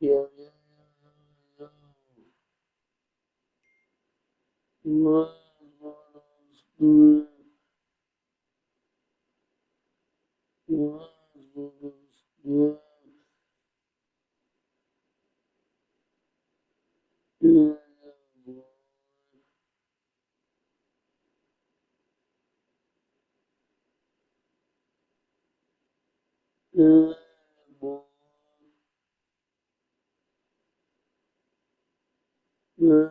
Yeah, yeah, yeah, yeah. Let's do it. Let's do it. Yeah, yeah, yeah, boy. Yeah, boy.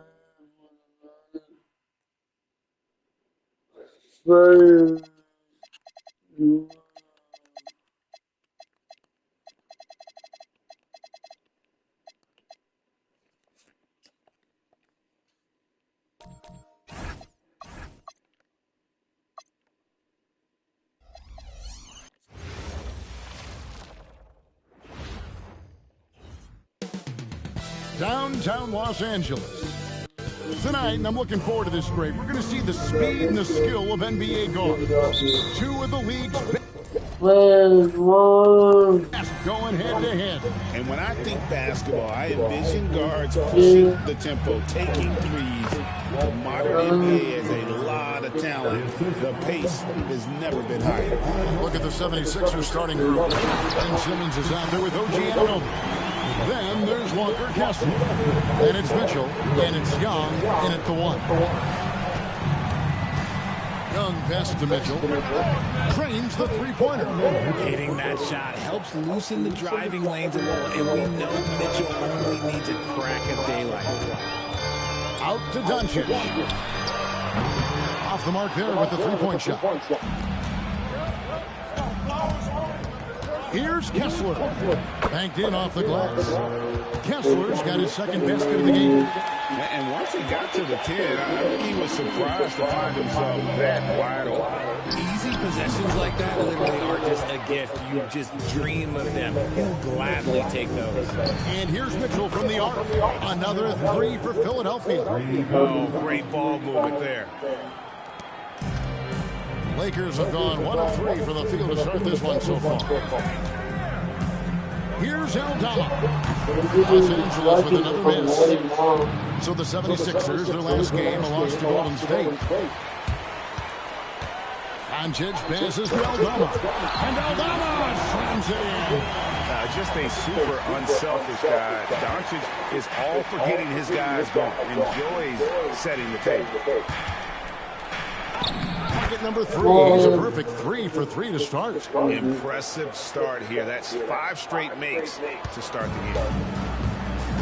Fire. You. Downtown Los Angeles. Tonight, and I'm looking forward to this great, we're going to see the speed and the skill of NBA guards. Two of the league's best going head-to-head. And when I think basketball, I envision guards pushing the tempo, taking threes. The modern NBA has a lot of talent. The pace has never been higher. Look at the 76ers starting group. Ben Simmons is out there with OG Anunoby. Then there's Walker Kessler. And it's Mitchell. And it's Young in at the one. Young passes to Mitchell. Trains the three-pointer. Hitting that shot helps loosen the driving lanes a little, and we know Mitchell only needs a crack of daylight. Out to Doncic. Off the mark there with the three-point shot. Here's Kessler. Banked in off the glass. Kessler's got his second basket of the game. And once he got to the 10, I think he was surprised to find himself that wide open. Easy possessions like that literally are just a gift. You just dream of them. He'll gladly take those. And here's Mitchell from the arc. Another three for Philadelphia. Oh, great ball movement there. Lakers have gone 1 of 3 for the field to start this one so far. Here's Aldama. Los Angeles with another miss. So the 76ers, their last game, a loss to Golden State. Doncic passes to Aldama. And Aldama slams it in. Just a super unselfish guy. Doncic is all for getting his guys going. Enjoys setting the table. Bucket number 3. He's a perfect 3 for 3 to start. Impressive start here. That's 5 straight makes to start the game.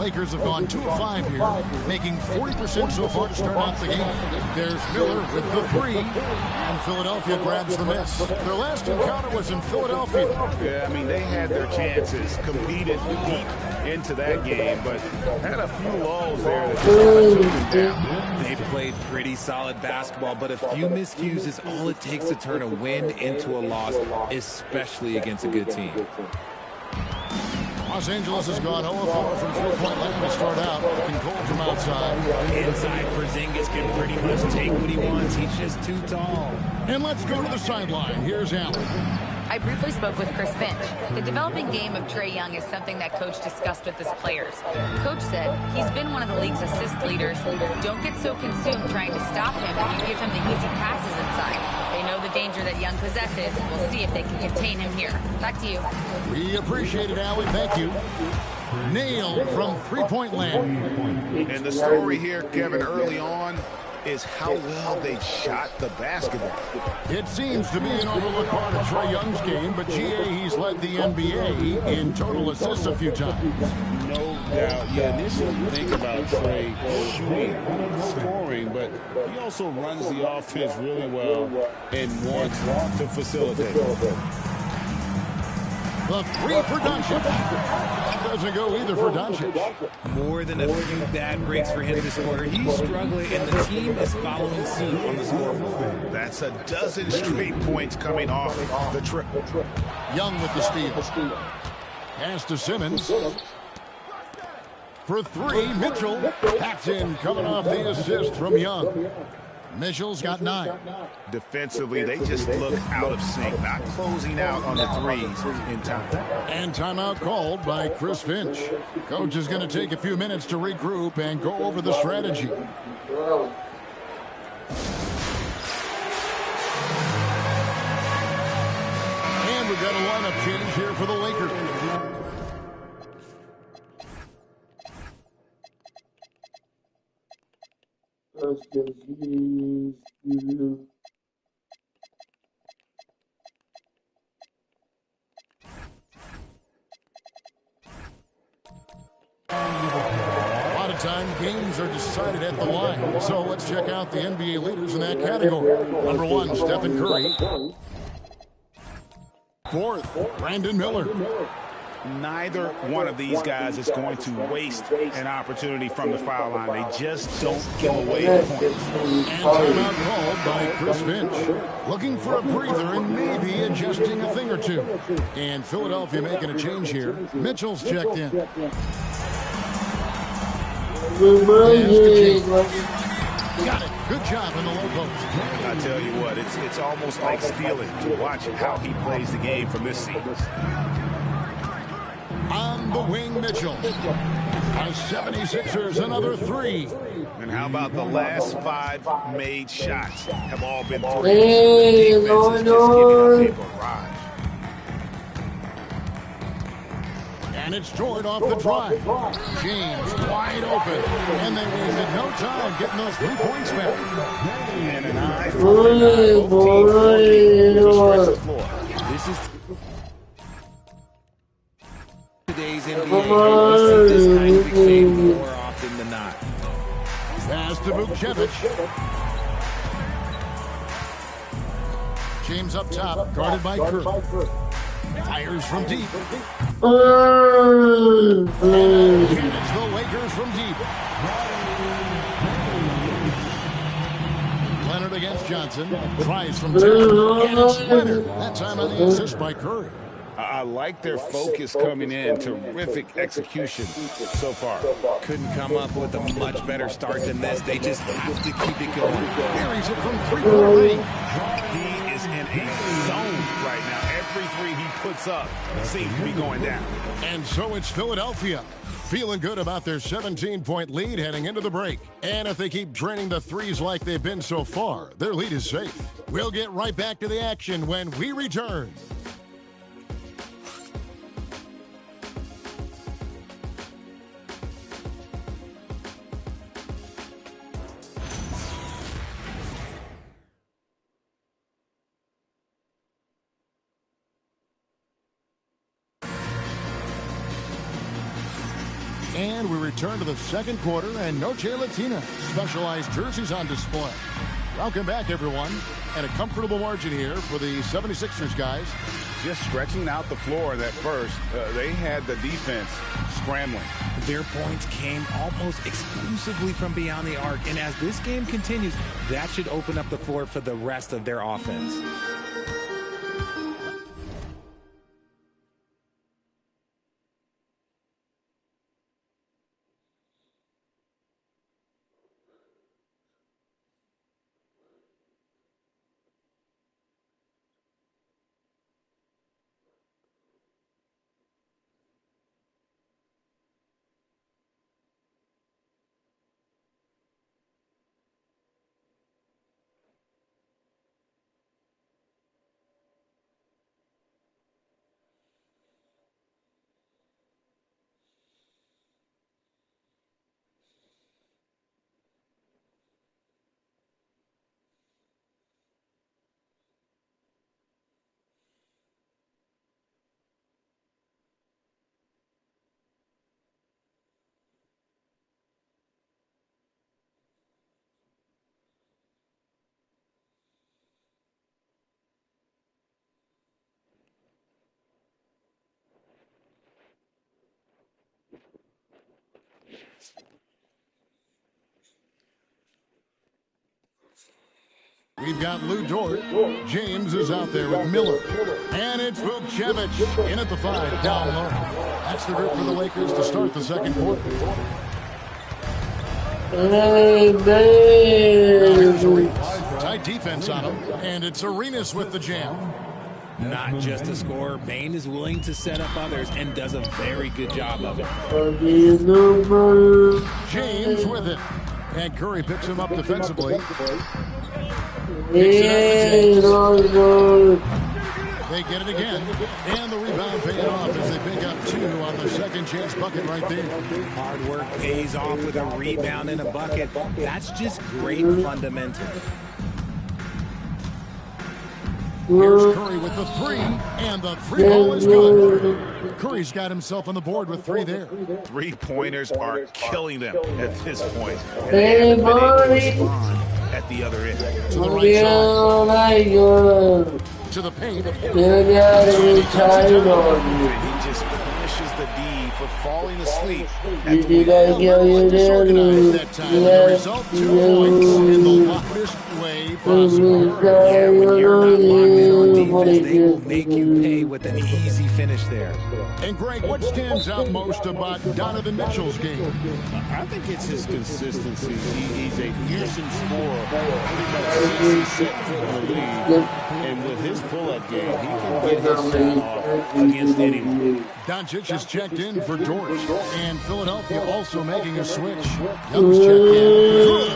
Lakers have gone 2 of 5 here, making 40% so far to start out the game. There's Miller with the 3, and Philadelphia grabs the miss. Their last encounter was in Philadelphia. Yeah, I mean, they had their chances, competed deep into that game, but had a few lulls there that just took them down. They played pretty solid basketball, but a few miscues is all it takes to turn a win into a loss, especially against a good team. Los Angeles has gone 0-4 from three-point land to start out. Looking cold from outside. Inside, Porzingis can pretty much take what he wants. He's just too tall. And let's go to the sideline. Here's Allen. I briefly spoke with Chris Finch. The developing game of Trae Young is something that Coach discussed with his players. Coach said he's been one of the league's assist leaders. Don't get so consumed trying to stop him that you give him the easy passes inside. They know the danger that Young possesses. We'll see if they can contain him here. Back to you. We appreciate it, Allie. Thank you. Nailed from three-point land. And the story here, Kevin, early on, is how well they shot the basketball. It seems to be an overlooked part of Trae Young's game, but GA, he's led the NBA in total assists a few times. No doubt. You initially think about Trae shooting, scoring, but he also runs the offense really well and wants to facilitate. The 3 for Doncic. That doesn't go either for Doncic. More than a few bad breaks for him this quarter. He's struggling, and the team is following suit on the scoreboard. That's a dozen straight points coming off the triple. Young with the steal. Pass to Simmons. For 3, Mitchell. That's in, coming off the assist from Young. Mitchell's got 9. Defensively, they just look out of sync, not closing out on the threes in time. And timeout called by Chris Finch. Coach is going to take a few minutes to regroup and go over the strategy. And we've got a lineup change here for the Lakers. A lot of time, games are decided at the line. So let's check out the NBA leaders in that category. Number 1, Stephen Curry. 4th, Brandon Miller. Neither one of these guys is going to waste an opportunity from the foul line. They just don't give away the points. And timeout called by Chris Finch. Looking for a breather and maybe adjusting a thing or two. And Philadelphia making a change here. Mitchell's checked in. Got it. Good job in the low post. I tell you what, it's almost like stealing to watch how he plays the game from this seat. On the wing, Mitchell. As 76ers, another 3. And how about the last 5 made shots have all been threes? Hey, The defense is just giving up a barrage. And it's Jordan off the drive. James wide open. And they wasted no time getting those 3 points back. And an eye for an eye. Both teams working to stretch the floor. This is today's NBA. We see this kind of exchange more often than not. Pass to Vucevic. James up top, guarded by Curry. Fires from deep. It's the Lakers from deep. Leonard against Johnson. Tries from 10. And it's Leonard. That time on the assist by Curry. I like their focus coming in. Terrific execution so far. Couldn't come up with a much better start than this. They just have to keep it going. Buries it from 3-point range. He is in a zone right now. Every 3 he puts up seems to be going down. And so it's Philadelphia. Feeling good about their 17-point lead heading into the break. And if they keep draining the threes like they've been so far, their lead is safe. We'll get right back to the action when we return. And we return to the second quarter, and Noche Latina specialized jerseys on display. Welcome back, everyone. And a comfortable margin here for the 76ers guys. Just stretching out the floor that first. They had the defense scrambling. Their points came almost exclusively from beyond the arc. And as this game continues, that should open up the floor for the rest of their offense. We've got Lou Dort. James is out there with Miller. And it's Vucevic in at the 5, down low. That's the group for the Lakers to start the second quarter. Hey, man. Here's Reeves. great defense on him. And it's Arenas with the jam. Not just a scorer, Bane is willing to set up others and does a very good job of it. James with it. And Curry picks him up defensively. They get it again. And the rebound paying off as they pick up 2 on the second chance bucket right there. Hard work pays off with a rebound and a bucket. That's just great fundamentals. Here's Curry with the 3, and the 3 ball is good. Curry's got himself on the board with 3 there. 3-pointers are killing them at this point. And they haven't been able to respond at the other end. To the right side. To the paint. And he just punishes the D for falling asleep at the Disorganized that time. And the result, 2 points in the loudest way possible. Yeah, when you're not locked in on defense, they will make you pay with an easy finish there. And Greg, what stands out most about Donovan Mitchell's game? I think it's his consistency. He's a fearsome scorer. Since he set foot in the league, and with his pull-up game, he can get his shot off against anyone. Doncic is checked in for Dort. And Philadelphia also making a switch. Young's checked in.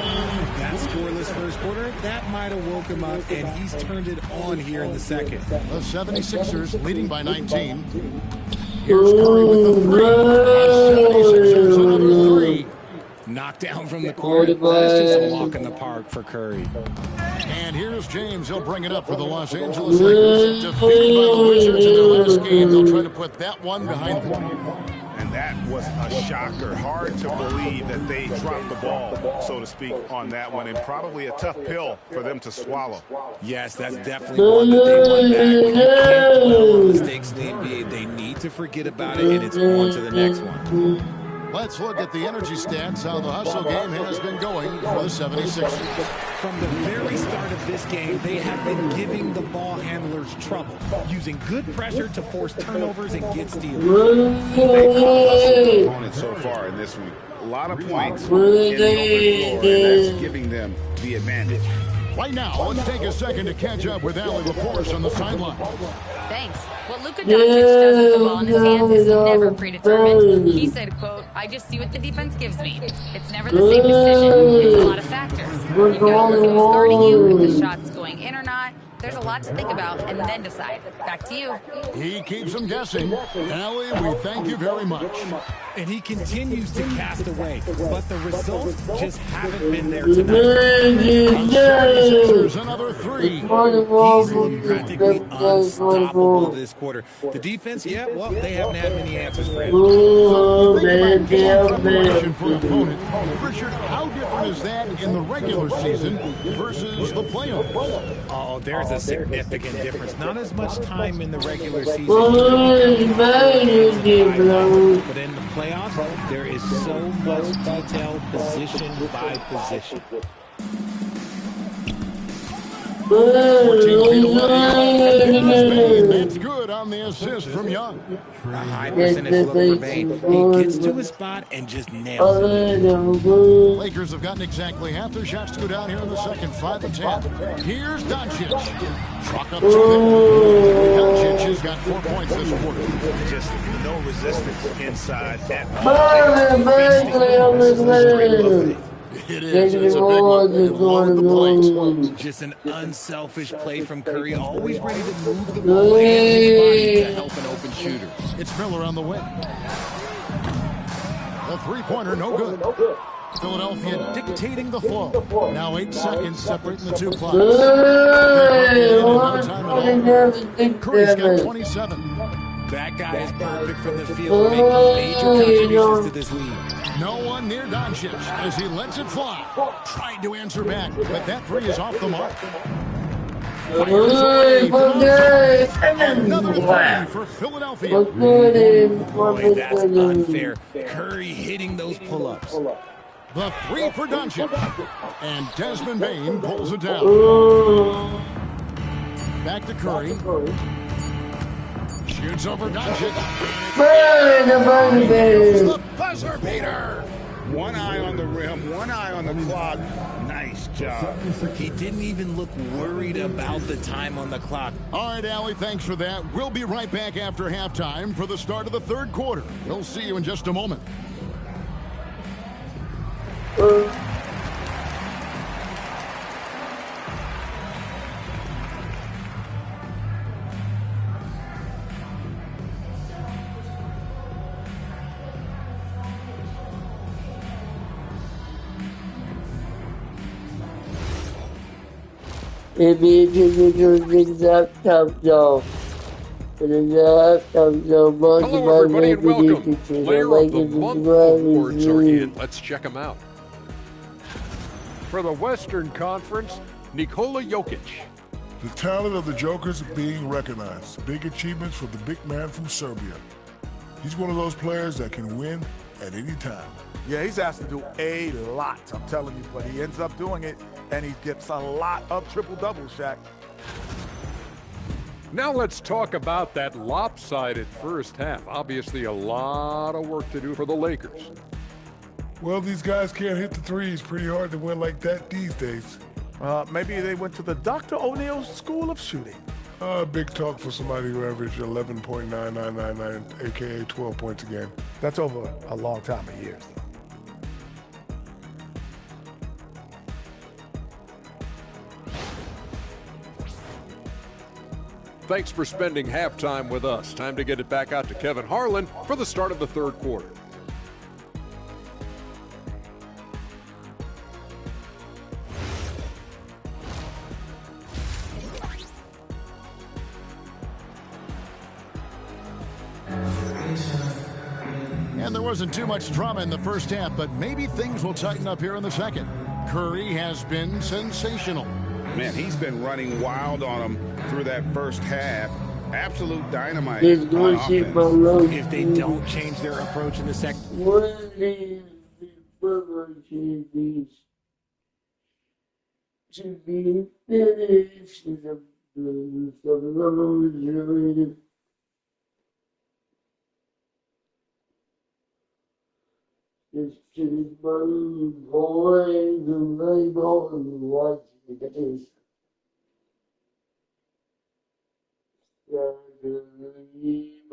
That scoreless first quarter, that might have woke him up, and he's turned it on here in the second. The 76ers leading by 19. Here's Curry with the 3. The 76ers another 3. Knocked down from the court. That's just a walk in the park for Curry. And here's James. He'll bring it up for the Los Angeles Lakers. Defeated by the Wizards in their last game. They'll try to put that one behind them. And that was a shocker. Hard to believe that they dropped the ball, so to speak, on that one. And probably a tough pill for them to swallow. Yes, that's definitely one that they want back. When you can't dwell on mistakes in the NBA, they need to forget about it, and it's on to the next one. Let's look at the energy stats, how the hustle game has been going for the 76ers. From the very start of this game, they have been giving the ball handlers trouble, using good pressure to force turnovers and get steals. They've hustled opponents so far in this one. A lot of points in the open floor, and that's giving them the advantage. Right now, let's take a second to catch up with Allie LaForce on the sideline. Thanks. What Luka Doncic does with the ball in his hands is never predetermined. He said, quote, I just see what the defense gives me. It's never the same decision. It's a lot of factors. You've got to look who's guarding you, if the shot's going in or not. There's a lot to think about and then decide. Back to you. He keeps them guessing. Allie, we thank you very much. And he continues to cast away, but the results just haven't been there tonight. There's another 3. He's looked practically unstoppable this quarter. The defense, yeah, well, they haven't had many answers for him. So think about preparation for an opponent. Richard, how different is that in the regular season versus the playoffs? Oh, there's a significant difference. Not as much time in the regular season, but in the playoffs, there is so much detail position by position. 14 feet 11. That's good on the assist from Young. A high percentage look for Bane. He gets to his spot and just nails it. Lakers have gotten exactly half their shots to go down here in the second, 5 of 10. Here's Doncic. Chalk up 2 there. Doncic has got 4 points this quarter. Just no resistance inside at all. It is. It's a big one. They load the plate. Just an unselfish play from Curry, always ready to move the ball and his body to help an open shooter. It's Miller on the wing. The three-pointer, no good. Philadelphia dictating the flow. Now 8 seconds separating the 2 clocks. No time at all. Curry's got 27. That guy is perfect from the field, making major contributions to this lead. No one near Doncic as he lets it fly. Tried to answer back, but that 3 is off the mark. Another 3 for Philadelphia. Boy, that's unfair. Curry hitting those pull-ups. The 3 for Doncic. And Desmond Bane pulls it down. Back to Curry. Shoots over Doncic. The buzzer beater. One eye on the rim, one eye on the clock. Nice job. He didn't even look worried about the time on the clock. All right, Allie, thanks for that. We'll be right back after halftime for the start of the third quarter. We'll see you in just a moment. If you can things up, top dog. Hello, everybody, and welcome. Player of the Month awards are in. Let's check them out. For the Western Conference, Nikola Jokic. The talent of the Jokers being recognized. Big achievements for the big man from Serbia. He's one of those players that can win at any time. Yeah, he's asked to do a lot, I'm telling you, but he ends up doing it, and he gets a lot of triple-doubles, Shaq. Now let's talk about that lopsided first half. Obviously, a lot of work to do for the Lakers. Well, these guys can't hit the threes. Pretty hard to win like that these days. Maybe they went to the Dr. O'Neill's School of Shooting. Big talk for somebody who averaged 11.9999, a.k.a. 12 points a game. That's over a long time of years. Thanks for spending halftime with us. Time to get it back out to Kevin Harlan for the start of the third quarter. And there wasn't too much drama in the first half, but maybe things will tighten up here in the second. Curry has been sensational. Man, he's been running wild on him through that first half. Absolute dynamite There's on no shit my offense. love. If they don't change their approach in the second, What is the purpose of these? To be finished is a blues of love. It's just my boys and they go and watch it is.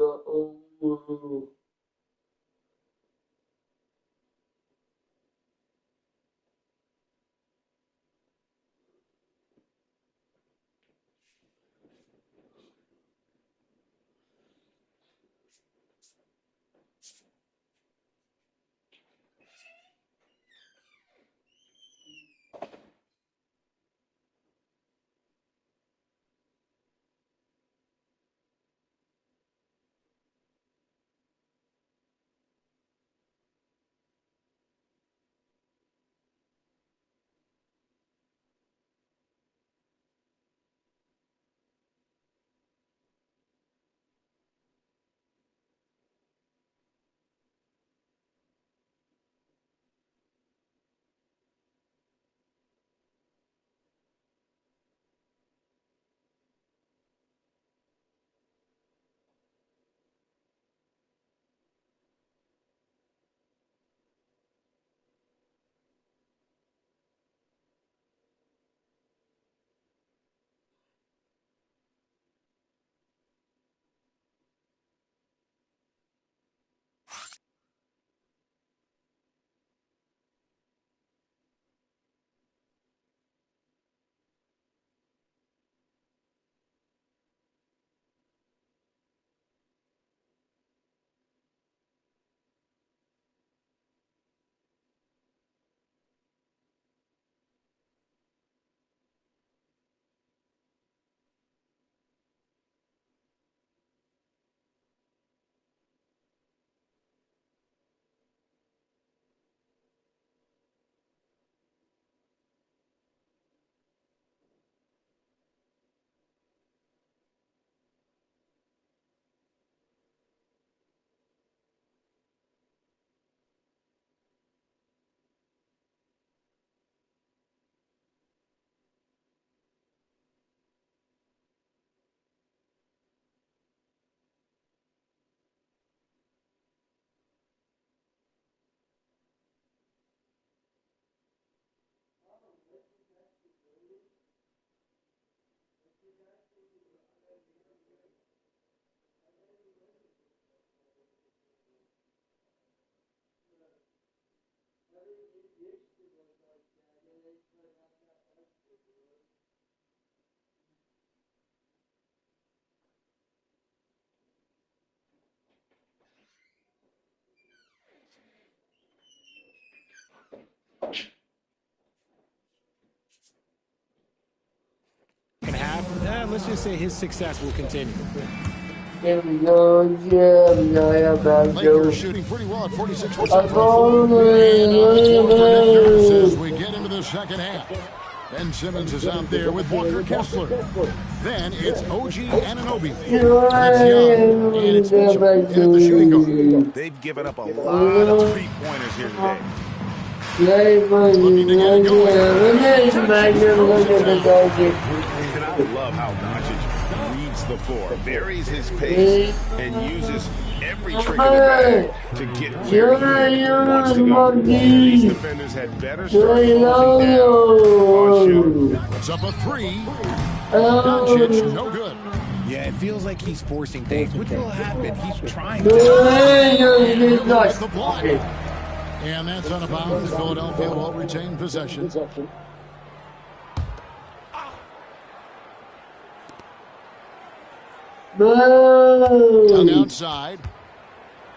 Oh. let's just say his success will continue. Here we go, Jim. Lakers shooting pretty well at 46% from the floor. And on the floor for Nick Nurse as we get into the second half. Ben Simmons is out there with Walker Kessler. Then it's OG Anunoby. It's Young, and it's Mitchell in at the shooting guard. They've given up a lot of three-pointers here today. Looking to get it going. And I love how Doncic reads the floor, varies his pace, and uses every trick in the bag to get where he wants to go. These defenders had better start closing down on shooting. Puts up a three. Doncic, no good. Yeah, it feels like he's forcing things, which will happen. He's trying With to. the block. And that's out of bounds. Philadelphia will retain possession. Young outside.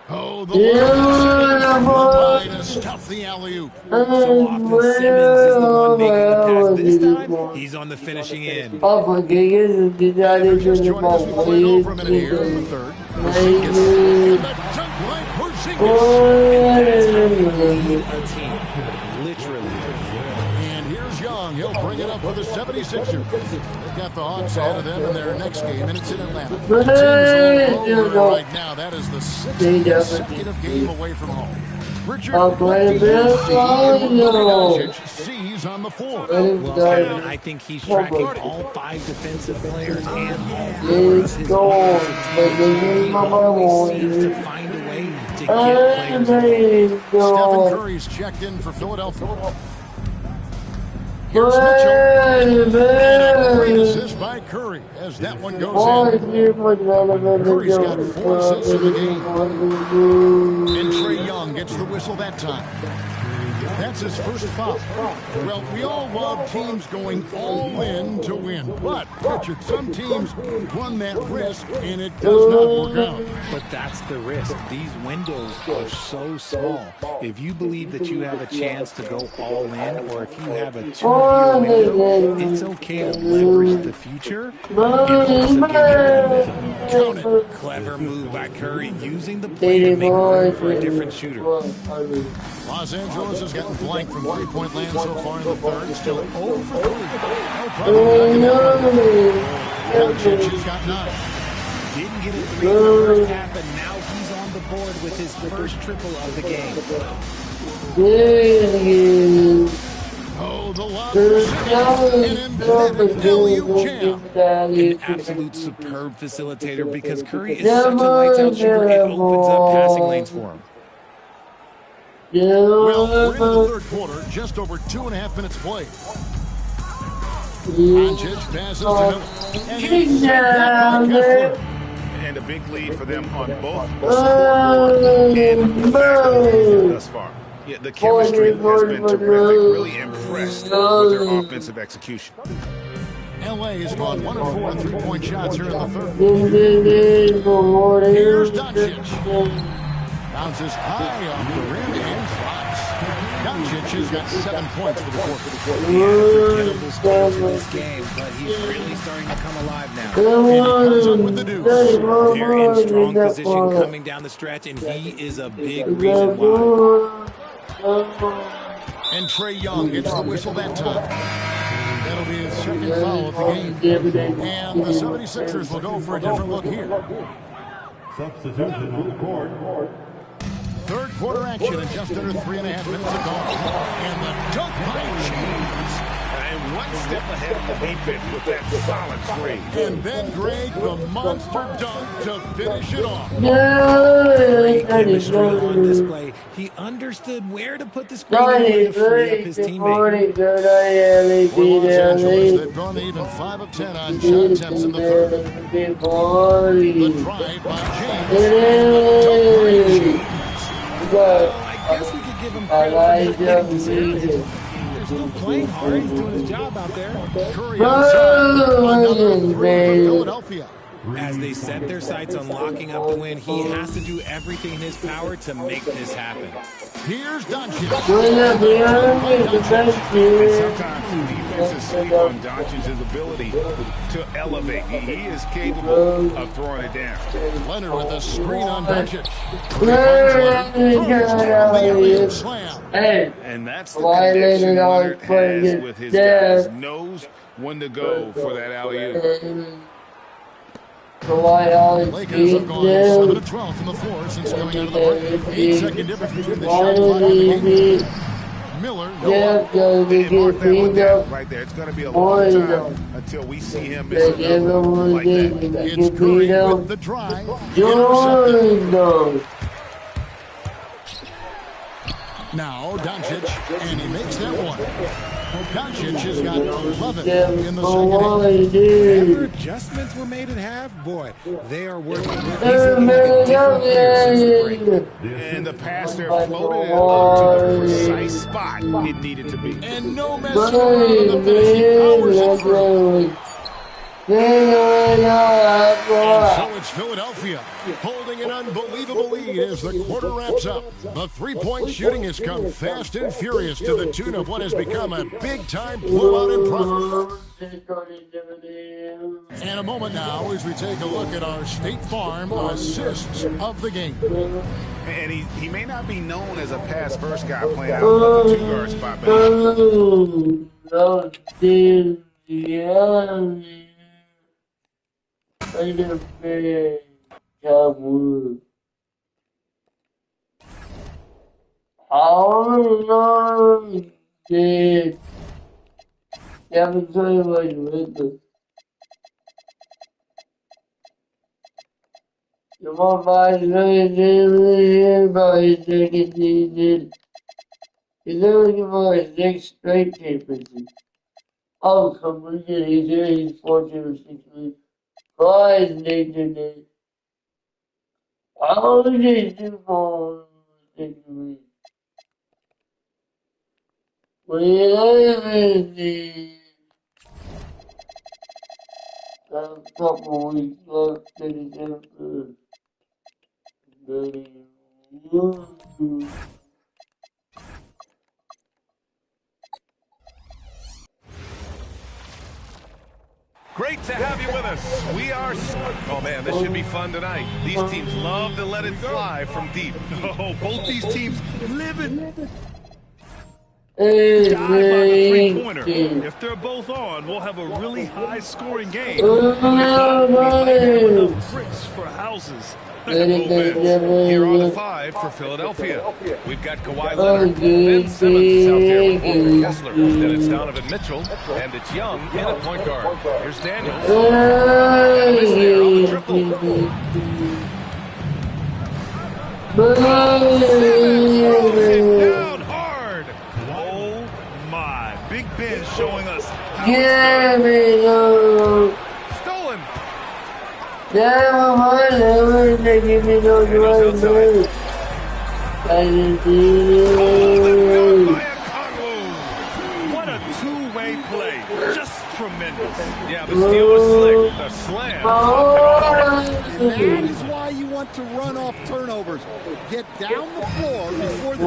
Oh, the line to stuff the alley-oop. So often Simmons is the one making the pass. This time, he's on the finishing end. Just joining us, we play it over a minute here in the third. Porzingis. And the dunk by Porzingis. A team, literally. And here's Young. He'll bring it up for the 76ers. They've got the Hawks ahead of them in their next game, and it's in Atlanta. The team's a little over right now. That is the 6th consecutive game away from home. Richard, what do you see in what Doncic sees on the floor? Well, Kevin, I think he's tracking all 5 defensive players and all 4 of his offensive team. He always seems to find a way to get players involved. Stephen Curry's checked in for Philadelphia. Here's Mitchell. And a great assist by Curry as that one goes in. Curry's got 4 assists in the game. And Trae Young gets the whistle that time. That's his first foul. Well, we all love teams going all in to win. But, Richard, some teams run that risk, and it does not work out. But that's the risk. These windows are so small. If you believe that you have a chance to go all in, or if you have a 2-year window, it's okay to leverage the future and also get your window. Clever move by Curry, using the play to make room for a different shooter. Los Angeles has gotten blank from three-point land so far in the third. Still 0 for 3. No problem knocking that one. Doncic has got 9. Didn't get a 3 in the first half, but now he's on the board with his first triple of the game. Oh, the lob for Simmons. An emphatic alley-oop jam. An absolute superb facilitator because Curry is such a lights-out shooter. It opens up passing lanes for him. Well, we're in the third quarter, just over 2.5 minutes played. Doncic passes to Miller. And he's back by Kessler. And a big lead for them on both the scoreboard and the back of the season thus far. Yeah, the chemistry has been terrific. Really impressed with their offensive execution. LA has gone 1 of 4 on three-point shots here in the third. Here's Doncic. Bounces high off the rim and drops. Doncic has got 7 points for the quarter. He had forgettable scores in this game, but he's really starting to come alive now. And he comes up with the deuce. They're in strong position coming down the stretch, and he is a big reason why. And Trae Young gets the whistle that time. That'll be his second foul of the game. And the 76ers will go for a different look here. Substitution on the court. Third quarter action in just under 3.5 minutes of gone. And the dunk by James. And one step ahead of the defense with that solid screen. And then Greg, the monster dunk to finish it off. Great chemistry on display. He understood where to put the screen to free up his teammate. For Los Angeles, they've gone even 5 of 10 on shot attempts in the third. The drive by James. And the dunk by James. Well, I guess we could give him credit for getting deserved. They're still playing hard. He's doing his job out there. Curry outside. Another 3 for Philadelphia. As they set their sights on locking up the win, he has to do everything in his power to make this happen. Here's Doncic. And sometimes defenses sleep on Doncic's ability to elevate. He is capable of throwing it down. Leonard with a screen on Doncic. He finds Leonard, throws down the alley-oop slam. And that's the connection Leonard has with his guys. Knows when to go for that alley-oop. Lakers have gone 7-12 from the floor since coming out of the break. 8-second difference between the shot clock and the game. Miller, no And mark that one down right there. It's going to be a long time until we see him miss another one like that. It's Curry with the drive. Intercepted. Now Doncic, and he makes that one. Doncic has got 11 in the second half. Whatever adjustments were made at half, boy, they are working. He's looking like a different player since the break. And the pass there floated it up to the precise spot it needed to be. And no messing around in the finishing powers it through. And so it's Philadelphia holding an unbelievable lead as the quarter wraps up. The three-point shooting has come fast and furious to the tune of what has become a big-time blowout in progress. And a moment now as we take a look at our State Farm assists of the game. And he may not be known as a pass-first guy playing out of the two-guard spot, but He's looking for his next straight championship. Oh, come on, he's here, he's 14 or 16. Boys, Nathan, all they do for me. We live in a couple weeks left in the great to have you with us. We are... Oh, man, this should be fun tonight. These teams love to let it fly from deep. Oh, both these teams live it. Hey, Guy by the three-pointer. If they're both on, we'll have a really high-scoring game. If not, we might have enough bricks for houses. Here are the five for Philadelphia. We've got Kawhi Leonard, Ben Simmons is out there with Walker Kessler. Then it's Donovan Mitchell, and it's Young in at point guard. Here's Daniels. Adams there on the triple. Throws it down hard. Oh, my. Big Ben showing us how it's done. Stolen. Never give me those Daniels outside. What a two-way play. Just tremendous. Yeah, the steal was slick. The slam. And that is why you want to run off turnovers. Get down the floor before the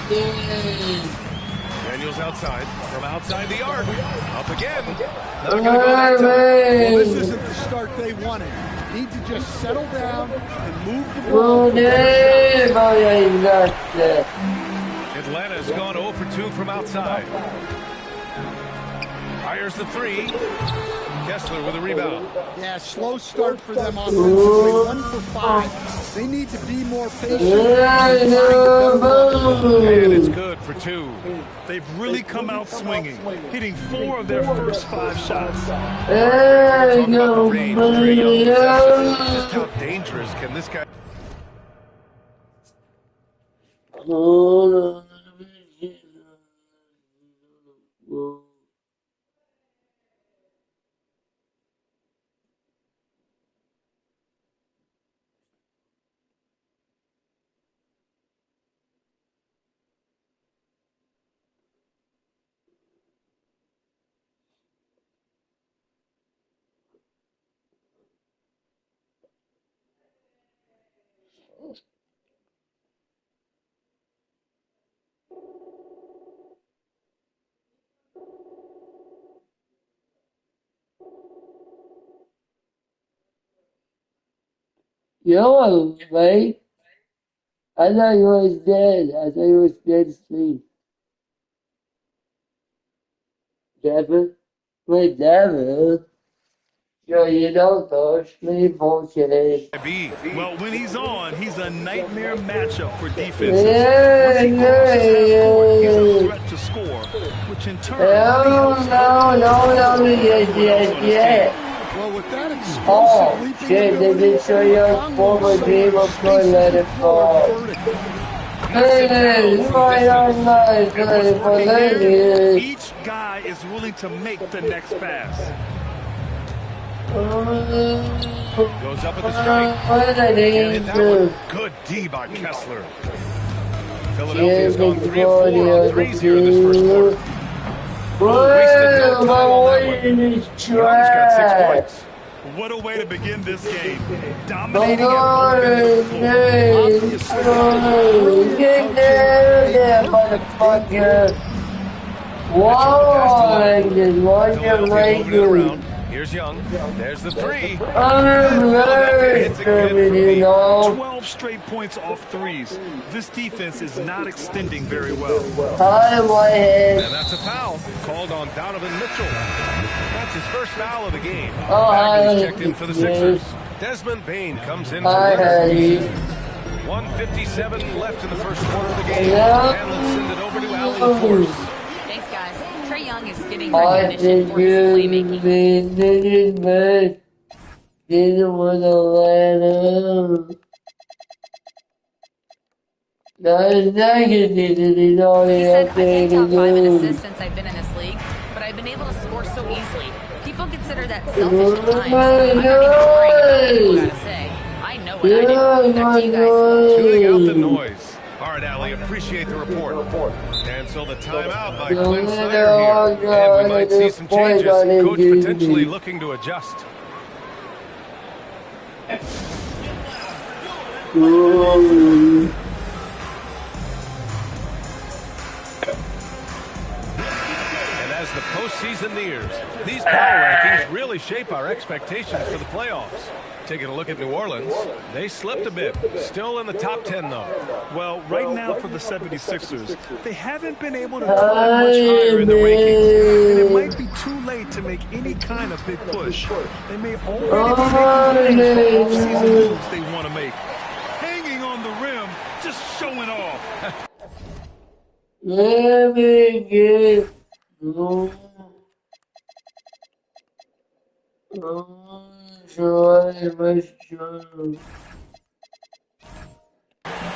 defense. Daniels outside, from outside the arc, up again. Not going to go that time. Well, this isn't the start they wanted. Need to just settle down and move the ball. Atlanta's gone 0 for 2 from outside. Fires the three. Kessler with a rebound. Yeah, slow start for them offensively. 1 for 5. They need to be more patient. And it's good for 2. They've really come out swinging, hitting 4 of their first 5 shots. Talking about the range Trae Young possesses. Just how dangerous can this guy... Yo, mate. I thought he was dead. I thought he was dead asleep. Devin? Wait, Devin? Yo, you don't go sleep, bullshit. Well, when he's on, he's a nightmare matchup for defenses. Yeah, Once he crosses half court, he's a threat to score, which in turn really helps yeah. Well, with that explosive Oh, leaping shit, they ability, did show your former team of play, let it fall. Hey, you might not like it, but then each guy is willing to make the next pass. Goes up at the strike. Can't hit that one. Good D by Kessler. Philadelphia's gone 3 of 4 on threes here in this first quarter. Well, my Wayne is Got 6 points. What a way to begin this game. Dominating at both ends of the floor. Get down there, motherfucker. Whoa, Philadelphia Here's Young. There's the three. I'm very 12 straight points off threes. This defense is not extending very well. Hi, Whitehead. And that's a foul called on Donovan Mitchell. That's his first foul of the game. Hi. Checked in for the Sixers. Desmond Bane comes in for Hi, Leonard. Hattie. 1:57 left in the first quarter of the game. Yeah. And let's send it over to Allen Force. Thanks, guys. Trae Young is getting I recognition think for his playmaking. Didn't want to let him. That's negative, you know, He said, I thing can't to top 5 in do. assists since I've been in this league, but I've been able to score so easily. People consider that selfish at times. I'm not even worried about what people gotta say. I know what I do. Back to you guys. Tuning out the noise. All right, Allie, appreciate the report. And so the timeout by Clint Snyder here. And we might see some changes. Coach potentially looking to adjust. And as the postseason nears, these power rankings really shape our expectations for the playoffs. Taking a look at New Orleans, they slipped a bit. Still in the top 10, though. Well, right now for the 76ers, they haven't been able to climb much higher in the rankings. And it might be too late to make any kind of big push. They may already be making off-season moves they want to make. Hanging on the rim, just showing off. Let me get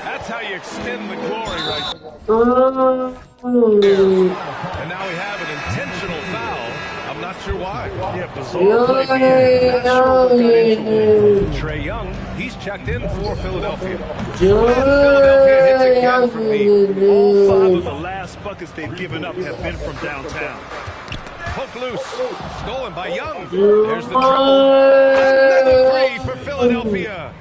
That's how you extend the glory right there. And now we have an intentional foul. I'm not sure why. Yeah, bizarre play here. Not sure what got into it. Trae Young, he's checked in for Philadelphia. And Philadelphia hits again from deep. All 5 of the last buckets they've given up have been from downtown. Poke loose. Stolen by Young. There's the trouble. Another three for Philadelphia.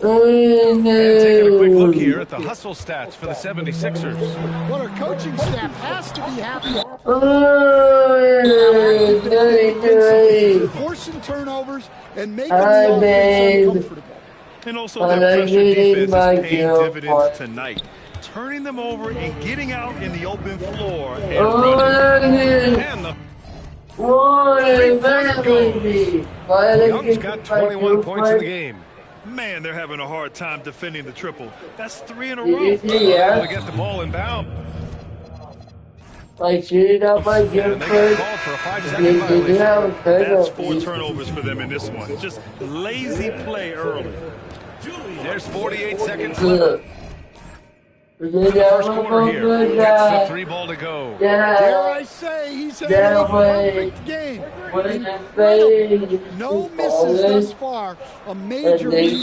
And taking a quick look here at the hustle stats for the 76ers. Well, our coaching staff has to be happy. Forcing turnovers and making the offense uncomfortable. And also their pressure defense is paying dividends tonight. Turning them over and getting out in the open floor and running. And the Young's got 21 points in the game. Man, they're having a hard time defending the triple. That's 3 in a row. Yeah. To get the ball inbound. Like shooting up my And they got called for a 5-second violation. That's 4 turnovers for them in this one. Just lazy play early. There's 48 seconds left. The first quarter here. Gets the 3 ball to go. Dare I say he's having a perfect game. No misses thus far. A major reason.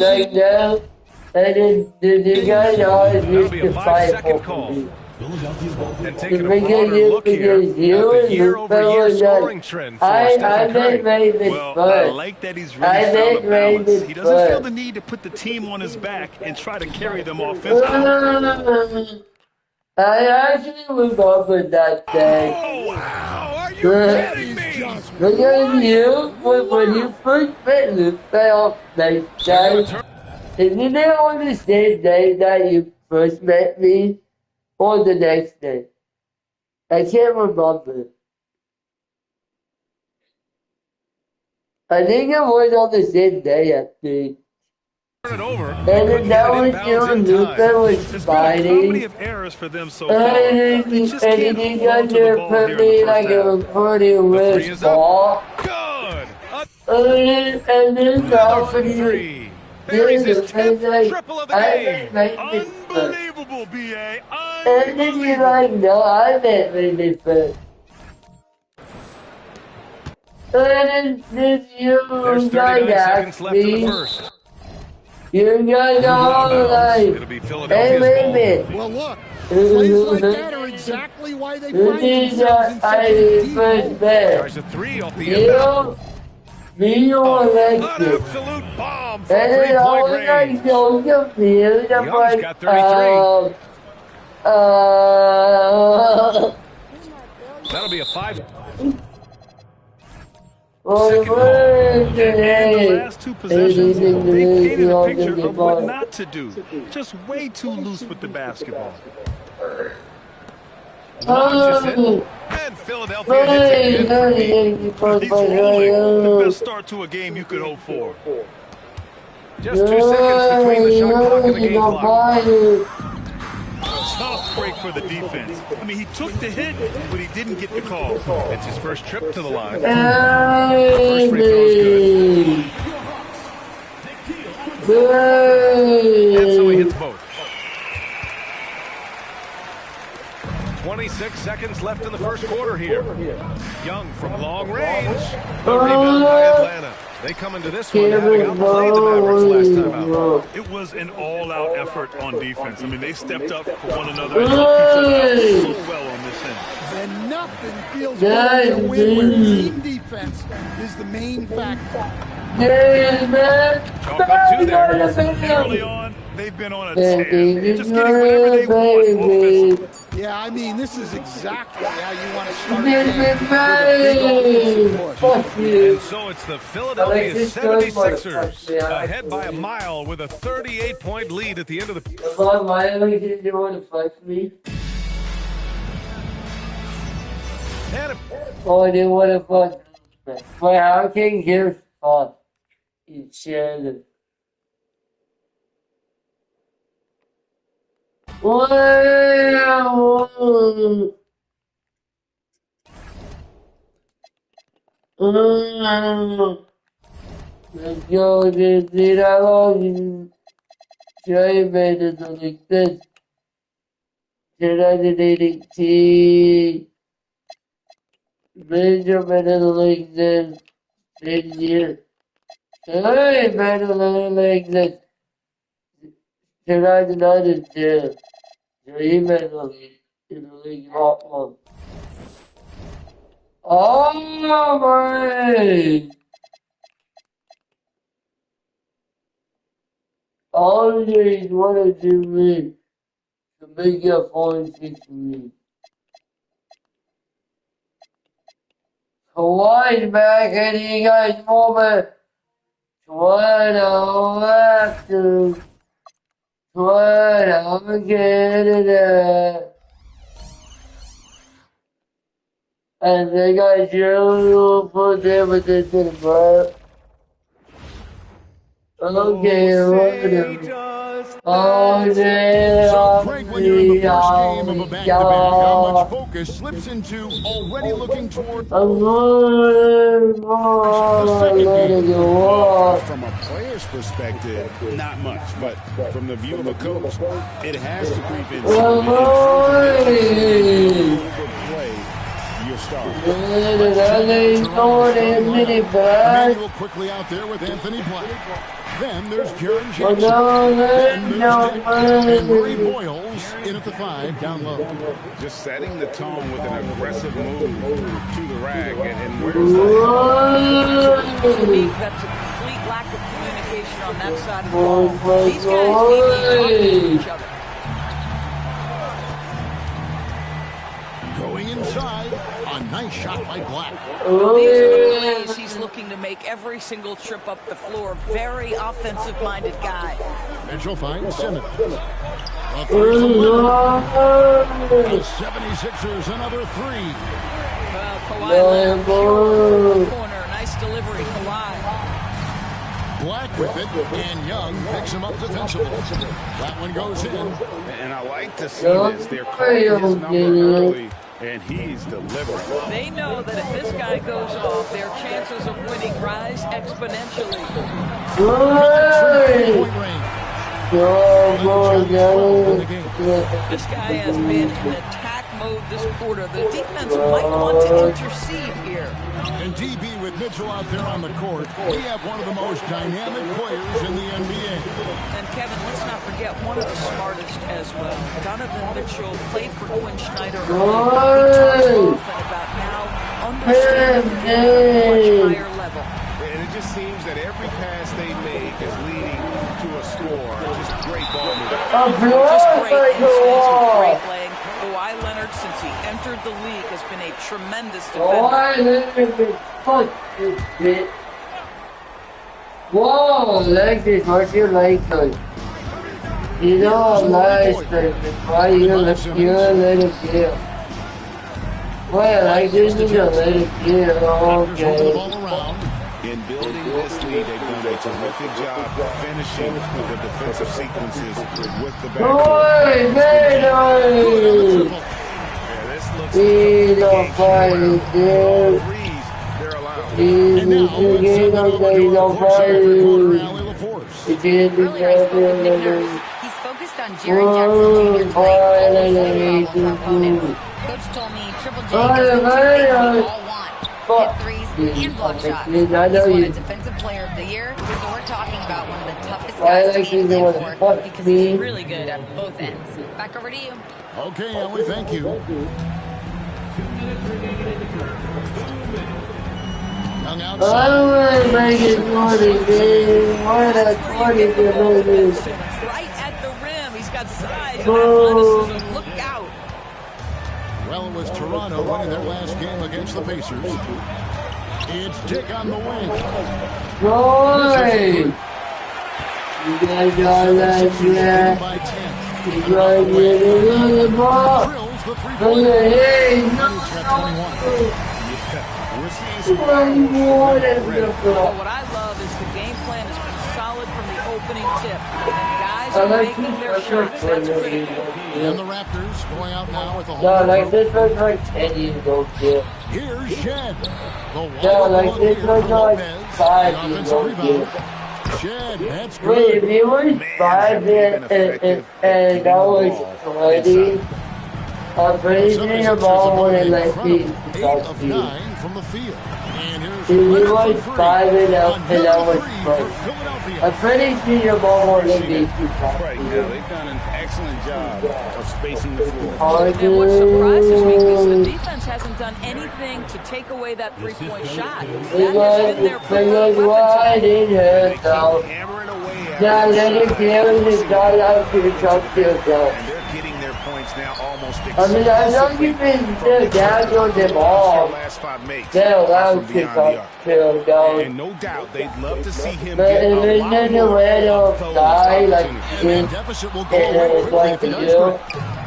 And the guy always That'll used be to a fight 5-second for call. me. And taking a broader look here at the year-over-year scoring trend for Stephen Curry. Well, I like that he's really found a balance. He doesn't feel the need to put the team on his back and try to carry them offensively. I actually remember that day. Oh, wow! Are you kidding me? Because you, when you first met the playoff next day, is it on the same day that you first met me, or the next day? I can't remember. I think it was on the same day, I think. Turn it over. And then that was you and Luther was fighting. It's been a comedy of errors for them so far. And They just can't then hold on to the ball here in the like first a pretty rich ball. Good. And then Another from three. Buries his 10th triple of the game. Unbelievable, B.A. And then you're like, no, I meant really first. And then you There's 39 seconds left in the first. You guys are like, it'll be Philadelphia's ball. Well, look, plays like that are exactly why they find themselves in such a deep hole. Tries a three off the inbound. An absolute bomb from three-point range. Young's got 33. That'll be a 5. Second ball. And the last two possessions, they painted a picture of what not to do. Just way too loose with the basketball. Launches it. And Philadelphia hits it. He's rolling. The best start to a game you could hope for. Just 2 seconds between the shot clock and the game clock. Tough break for the defense. I mean, he took the hit, but he didn't get the call. It's his first trip to the line. First free throw's good. And so he hits both. 26 seconds left in the first quarter here. Young from long range. The rebound by Atlanta. They come into this one having outplayed the Mavericks last time out. It was an all-out effort on defense. I mean, they stepped up for one another and helped each other out so well on this end. Then nothing feels better than a win where team defense is the main factor. Chalk up two there. Early on, they've been on a tear. Just getting whatever they want offensively. Yeah, I mean, this is exactly how you want to start And so it's the Philadelphia 76ers ahead by a mile with a 38-point lead at the end of the... Why did you want to flex me? Oh, I didn't want to flex me. But how can you spot each other? Wow! Let's go, did I long Joy made it like this? Did I did T? Major made it like this. In here. Hey, made it like this. Did I not it there? Oh my! Always wanted to me to make a phone fix me. Twice back and he got moment. What after. What I'm getting at. And they got you put them with this in the okay, whatever. Oh, yeah. So, Craig, when you're in the first game of a back-to-back, how much focus slips into already looking toward the second game? From a player's perspective, not much, but from the view of a coach, it has to creep in. Overplay your star. Emmanuel quickly out there with Anthony Black. Then there's Jaron Oh, Jackson. no, Then there's no, Dick. And Murray no. Boyles in at the 5 down low. Just setting the tone with an aggressive move to the rag. And where does that To me, that's a complete lack of communication on that side of the ball. These guys need to talk to each other. Going inside, a nice shot by Black. These are the plays he's looking to make every single trip up the floor. Very offensive-minded guy. Mitchell finds Simmons. A three's a winner. The 76ers another 3. Well, Kawhi Leonard pure from the corner. Nice delivery, Kawhi. Black with it, and Young picks him up defensively. That one goes in. And I like to see this. They're calling his number early, and he's delivering. They know that if this guy goes off, their chances of winning rise exponentially. This guy has been in attack mode this quarter. The defense might want to intercede here. And DB with Mitchell out there on the court, we have one of the most dynamic players in the NBA. And Kevin, let's not forget one of the smartest as well. Donovan Mitchell played for Quinn Snyder earlier. He talks often about now understanding at a much higher level. And it just seems that every pass they make is leading to a score. Just great ball movement. Just great instincts and great length. Kawhi Leonard, since he entered the league, has been a tremendous defender. Whoa, like this, what you like it? You know, nice, why you look here, let it go. Well, like this is a let it go, okay. In building this lead, they've done a terrific job of finishing the defensive sequences with the backcourt. This looks He's on fire, dude. they're allowed. He's on fire. He's focused on Jaron Jackson Jr. for opponents. Coach told me Triple J doesn't do things we all want. Hit threes and block shots. He's won a Defensive Player of the Year, so we're talking about one of the toughest guys to play for because he's really good at both ends. Back over to you. Okay, Ellie, thank you. Young outside. Right at the rim. He's got size and athleticism. Look out. Well, it was Toronto winning their last game against the Pacers. It's Dick on the wing. Roy! You guys are like that. By 10. You guys are the ball. Drills the three-point. Hey, We're seeing some Well, what I love is the game plan has been solid from the opening tip. And guys are making their shots. That's critical. And the Raptors going out now with a no, whole like this was like 10 years ago, kid. Here's Shed. No, like this was like 5 years ago, kid. Shed, that's Wait, if good. he was 5 and I was 20, I'm pretty sure the ball wouldn't let me 8 of 9 from the field. And here's he Leonard was for 5 three. and I was Another 3 for 20. Philadelphia. I'm pretty sure the ball won't let me right now. They've done an excellent job of spacing the floor. And what surprises me is the defense hasn't done anything to take away that three-point shot. That has been their preferred weapon today. Hammering away at Now let it go, the guy out to the top field goal. and they're getting their points now almost I mean, I know you've been down on them all. last 5 makes They're allowed from to beyond the arc. top field goal. And no doubt they'd love to see him But get if a there's lot nothing more way of to those die like opportunities. And this, deficit will go and away it's quickly like if he to does you.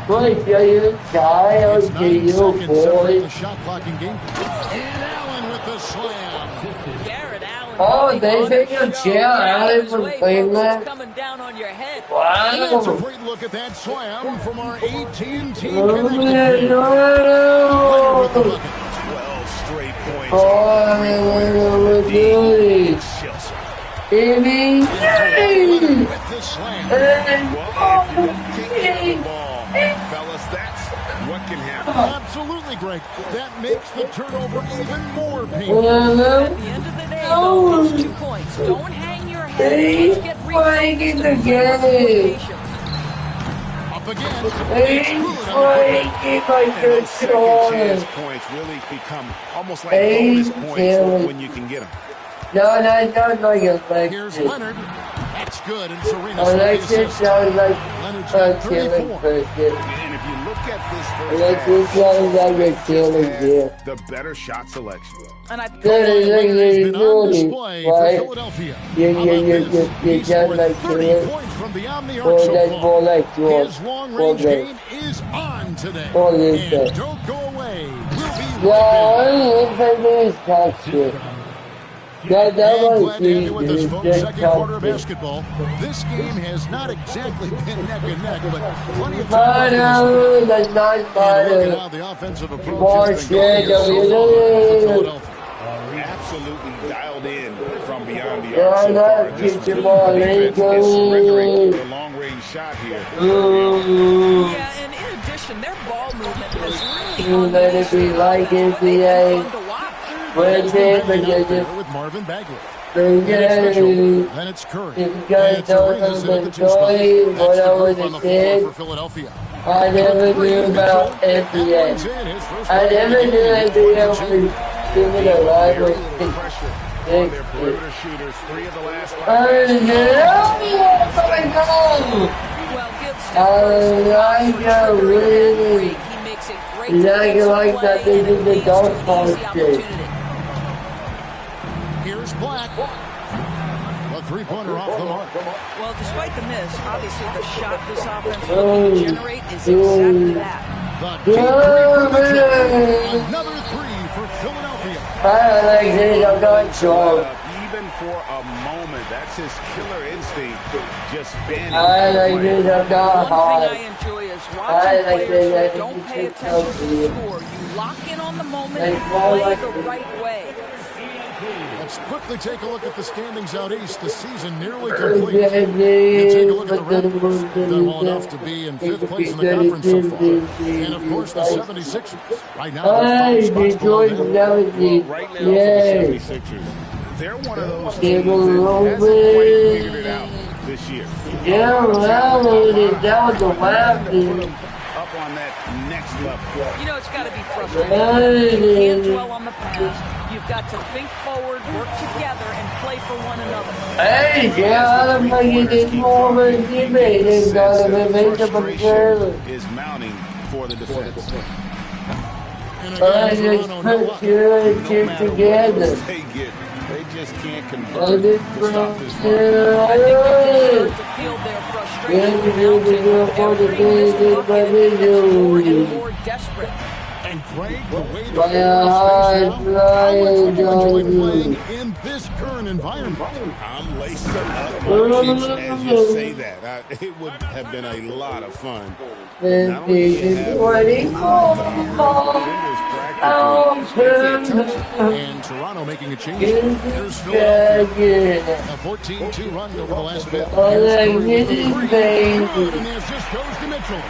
great. Boy, show you die or It's to 9 you, seconds separate the boy. shot clock in game. And Allen with the slam. Garrett Allen. Oh, they take your chair out of from Cleveland. Coming down on your head. And that's a Wow. great look at that slam from our AT&T Oh, connected man, field. Leonard with the no. bucket. 12 straight points. Oh, we're good. Amy. Leonard with the slam. Well, if you don't kick the ball, fellas, that's what can happen. Absolutely, Greg. That makes the turnover even more painful. At the end of the day, though, it's 2 points. Don't hang your head He's Let's get playing refocused the and play with more game. patience. Up again. He's playing like And those a second chance toy. points really become almost like bonus points when you can get them. No, not like a Here's Alexis. Leonard. That's good, and Serena's with the Alexis assist. sounds like Leonard's a got killing 34. person. And if you look at this first Alexis half, sounds like a just killing had girl. the better shot selection. And I Leonard has been on Really, display for right? Philadelphia. You How about this? He sound scored like 30 killing. points from beyond the arc Or so that's far. more like George. His long-range game is on today. Or is And that? don't go away. We'll be No, right I didn't think this touched. That And glad to have was you with us, folks. just Second quarter of touched. basketball. This game has not exactly been neck and neck, but plenty of time left in this Minor, that's not And look at minor. how the offensive approach More has been going shit here so than far we for do. Philadelphia. Absolutely dialed in from beyond the Yeah, arc so far. that Just keeps your the ball defense is surrendering legal. the long-range shot here. Yeah, and in addition, their ball movement has really You let it be like NBA. fun to watch. When they forget There it. with Marvin Bagley. Forget it. Then it's Curry. If you guys And don't Serena's in at the two enjoy spot. what That's I the was group on the floor saying, for Philadelphia. I never knew about NBA. I never knew NBA was giving a lot of Pressure on their perimeter shooters. 3 of the last 5. I know what's going on. Well, give Steph I Curry some like props that for triggering that really. break. He makes it great Like defensive that play, they and did it the leads to dunk an easy contest. opportunity. Here's Black. A three-pointer off the mark. Well, despite the miss, obviously the shot this offense is looking to generate is exactly that. The deep three from Mitchell. Another three for Philadelphia. I like this. I'm not sure. Even for a moment, that's his killer instinct. Just standing. I like this. I'm not One hard. thing I enjoy is I watching like players that. who don't pay It's attention to the so score. You lock in on the moment Like and more play like the right way. Let's quickly take a look at the standings out east. The season nearly complete. You take a look at the Raptors. They're well enough to be in 5th place in the conference so far. And of course, the 76ers. Right now, they're 5 spots below them. Right now for the 76ers, they're one of those teams that hasn't quite figured it out this year. Yeah, well, it's down the left. Up on that next level. You know, it's got to be frustrating. You can't dwell on the past. You've got to think forward, work together, and play for one another. Hey, yeah, I'm making this moment. You made it. Got to make it Frustration is mounting for the defense. I just put you and two together. They just can't I convert just to stop this run. I think you can start to feel their frustration mounting. Every missed bucket makes them more and more desperate. And Craig, the way the How much would you enjoy fun. playing in this current environment? I'm lacing up my kicks as you say that. It would have been a lot of fun. Not only do you have And Toronto making a change. Here's Philadelphia. A 14-2 run over the last bit. Here's Curry with the three. Good, and the assist goes to Mitchell.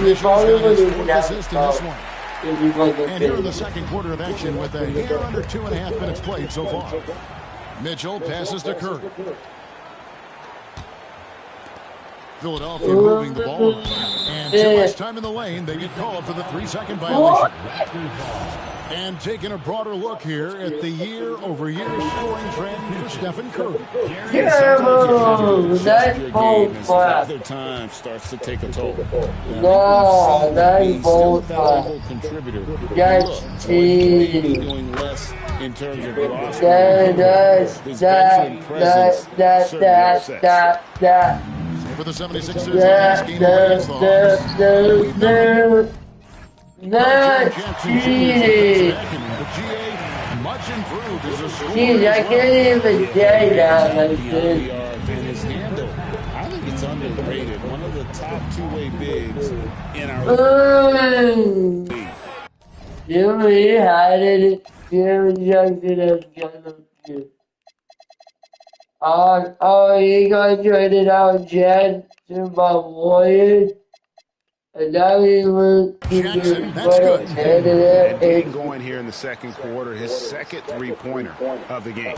Mitchell's got his 4th assist in this one. And here in the second quarter of action with a hair under 2.5 minutes played so far. Mitchell passes to Curry. Philadelphia moving the ball around. And too much time in the lane. They get called for the 3-second violation. And taking a broader look here at the year-over-year scoring trend for Stephen Curry. That's bold class. Other time starts to take a toll. No, that's bold class. Contributor. That's doing less in terms of velocity. That. For the 76ers in this game against the Hawks. Not cheating. The GA much improved as a scorer. Jeez, I can't even say that like this. And his handle, I think it's underrated. One of the top two-way bigs in our league. Jimmy had it. Jimmy Jackson has got it. Oh, you got traded out Jen to my Warriors. And now he will keep Jackson, that's good. Getting going here in the second quarter, his second three-pointer of the game.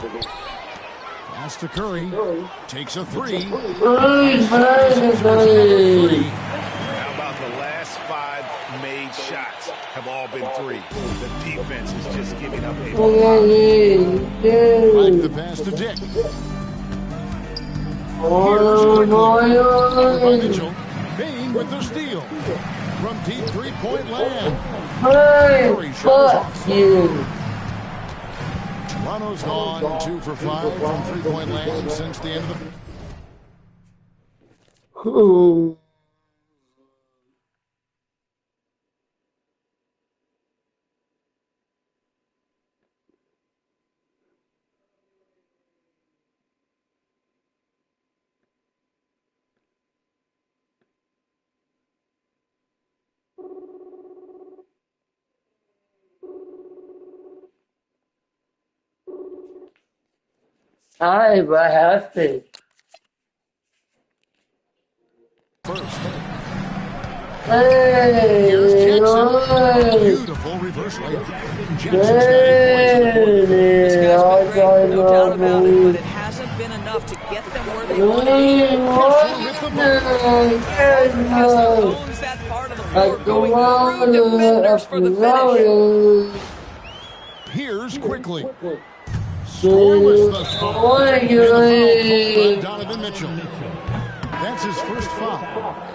Pass to Curry. Takes a three. How about the last 5 made shots have all been 3? The defense is just giving up a lot. Like the pass to Dick. Here's quickly. Mitchell. Bain with the steal. From deep three-point land. Curry shot you. Toronto's gone 2 for 5 from three-point land since the end of the... Hi, what happened? Hey, here's Jackson. Beautiful reverse layup. Jackson's got 8 points. This guy's been great, no doubt about it, but it hasn't been enough to get them where they want to be. Because he owns that part of the floor, going through defenders for the finish. Here's quickly. Scoreless thus far. Donovan Mitchell. That's his first foul.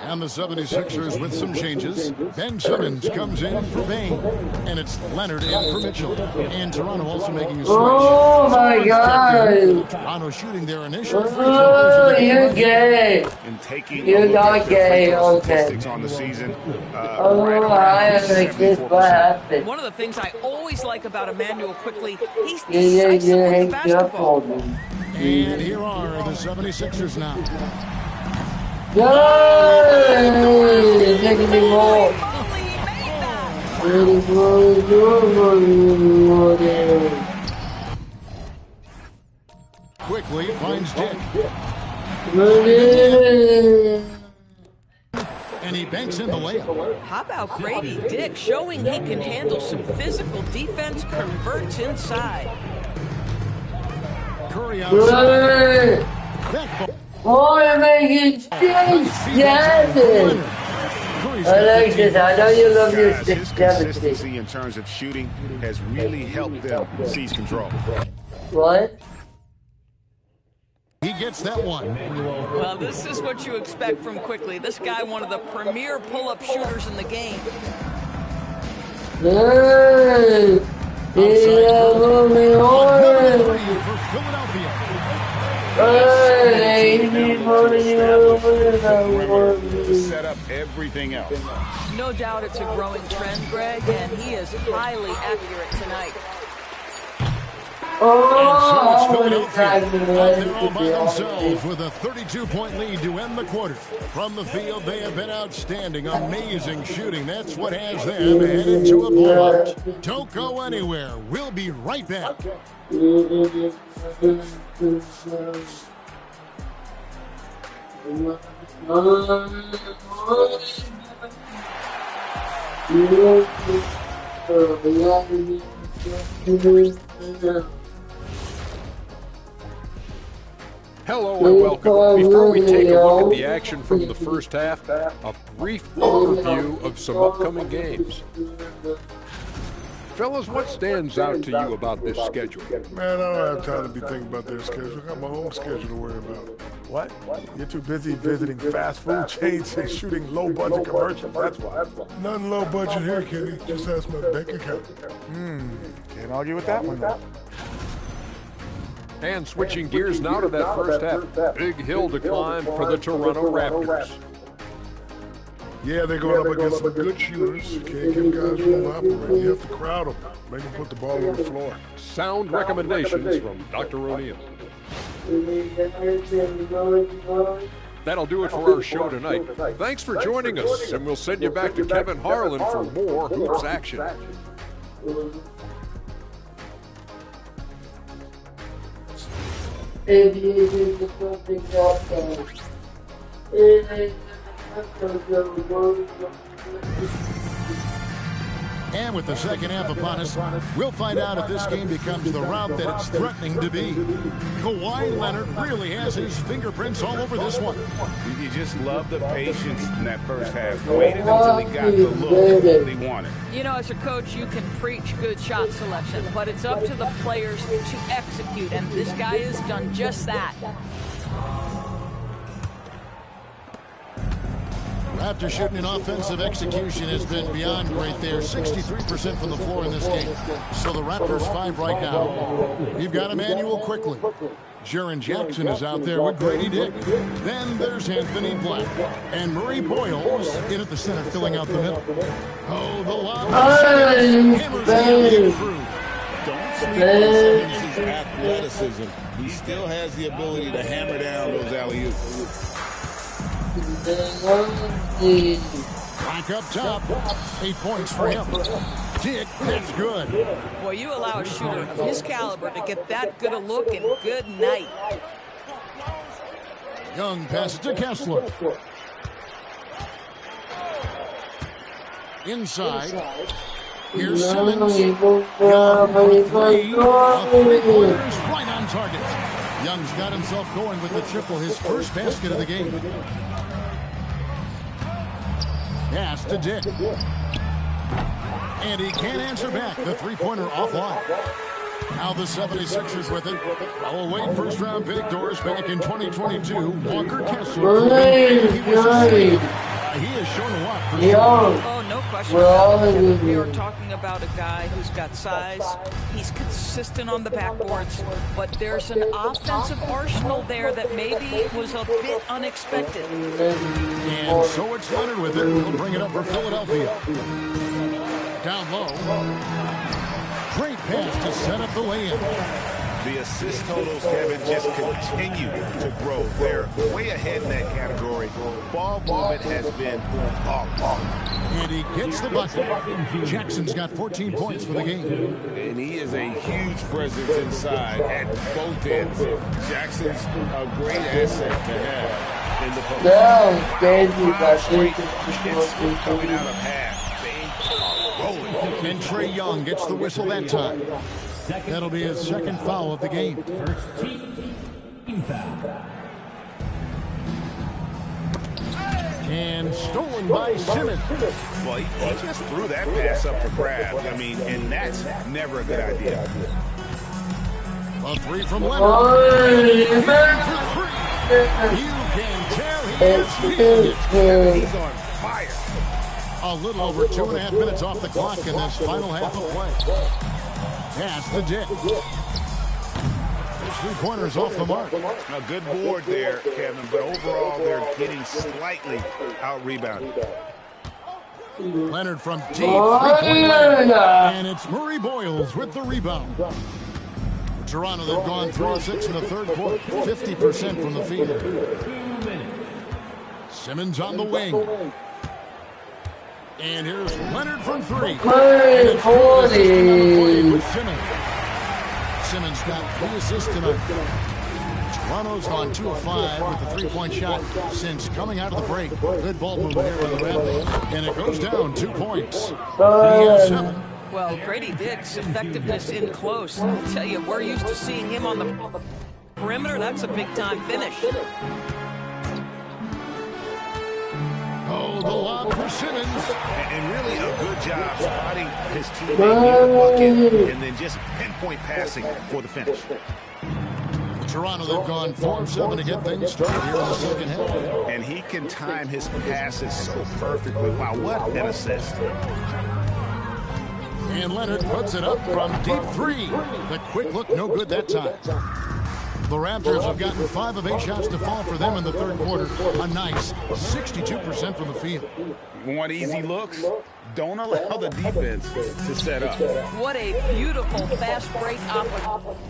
And the 76ers with some changes. Ben Simmons comes in for Bain. And it's Leonard in for Mitchell. And Toronto also making a switch. Oh my God. Toronto shooting their initial free Oh, you're gay. And taking You're not gay, okay. statistics on the season. Oh, I like this. What happened? One of the things I always like about Emmanuel Quickly, he's Yeah, decisive with the basketball. And here are the 76ers now. Taking me more. Quickly finds Dick. And he banks in the layup. How about Grady Dick showing he can handle some physical defense, converts inside. Curry outside. Oh, you're making seven. I like this. I know you love your His consistency in terms of shooting has really helped them seize control. What? He gets that one. Well, this is what you expect from Quickly. This guy, one of the premier pull-up shooters in the game. To set up everything else. No doubt it's a growing trend, Greg, and he is highly accurate tonight. And so it's Philadelphia. They're all by themselves with a 32-point lead to end the quarter. From the field, they have been outstanding. Amazing shooting. That's what has them headed to a blowout. Don't go anywhere. We'll be right back. Hello and welcome. Before we take a look at the action from the first half, a brief overview of some upcoming games. Fellas, what stands out to you about this schedule? Man, I don't have time to be thinking about their schedule. I got my own schedule to worry about. What? You're too busy visiting fast food chains and shooting low-budget commercials, that's why. Nothing low budget here, Kenny. Just ask my bank account. Can't argue with that one, though. And switching gears now to that first half. Big hill to climb for the Toronto Raptors. Yeah, they're going up against some good shooters. You can't give guys room to operate. You have to crowd them. Make them put the ball on the floor. Sound recommendations from Dr. O'Neill. That'll do it for our show tonight. Thanks for joining us, and we'll send you back to Kevin Harlan for more Hoops action. And with the second half upon us, we'll find out if this game becomes the route that it's threatening to be. Kawhi Leonard really has his fingerprints all over this one. You just love the patience in that first half. Waited until he got the look that he wanted. You know, as a coach, you can preach good shot selection, but it's up to the players to execute, and this guy has done just that. Raptors shooting in offensive execution has been beyond great there. 63% from the floor in this game. So the Raptors 5 right now. You've got Emmanuel quickly. Jaren Jackson is out there with Grady Dick. Then there's Anthony Black. And Murray Boyles in at the center, filling out the middle. Oh, the lob. Hammers the through. Don't sleep on Simmons' athleticism. He still has the ability to hammer down those alley-oops. Back up top. 8 points for him. Dick, that's good. Boy, you allow a shooter of his caliber to get that good a look, and good night. Young passes to Kessler. Inside. Here's Simmons. Young for three. Three-pointers right on target. Young's got himself going with the triple, his first basket of the game. Pass to Dick. And he can't answer back. The three-pointer offline. Now the 76ers with it. Well, Wade first-round pick Doris back in 2022. Walker Kessler. He has shown a lot for sure. Oh, no question about it. We are talking about a guy who's got size. He's consistent on the backboards, but there's an offensive arsenal there that maybe was a bit unexpected. And so it's Leonard with it. He'll bring it up for Philadelphia. Down low. Great pass to set up the lay-in. The assist totals, Kevin, just continue to grow. They're way ahead in that category. Ball movement has been off. And he gets the bucket. Jackson's got 14 points for the game. And he is a huge presence inside at both ends. Jackson's a great asset to have in the post. Coming out of half. They are rolling. And Trae Young gets the whistle that time. That'll be his second foul of the game. First team foul. And stolen by Simmons. Well, he just threw that pass up for grabs. I mean, and that's never a good idea. A three from Leonard. You can tell he is feeling it. He's on fire. A little over 2.5 minutes off the clock in this final half of play. Pass to Dick. Three-pointers off the mark. A good board there, Kevin, but overall they're getting slightly out-rebounded. Leonard from deep three-point line. And it's Murray Boyles with the rebound. For Toronto, they've gone 3 of 6 in the third quarter. 50% from the field. Simmons on the wing. And here's Leonard from three. And it's with Simmons. Simmons got 3 assists tonight. Toronto's gone 2 of 5 with the three-point shot since coming out of the break. Good ball movement here by the Raptors. And it goes down 2 points. He has 7. Well, Grady Dick's effectiveness in close. I'll tell you, we're used to seeing him on the perimeter. That's a big-time finish. Oh, the lob for Simmons. And really a good job spotting his teammate near the bucket and then just pinpoint passing for the finish. Toronto, they've gone 4 of 7 to get things started here in the second half. And he can time his passes so perfectly. Wow, what an assist. And Leonard puts it up from deep 3. The quick look, no good that time. The Raptors have gotten 5 of 8 shots to fall for them in the third quarter. A nice 62% from the field. You want easy looks? Don't allow the defense to set up. What a beautiful fast break opportunity.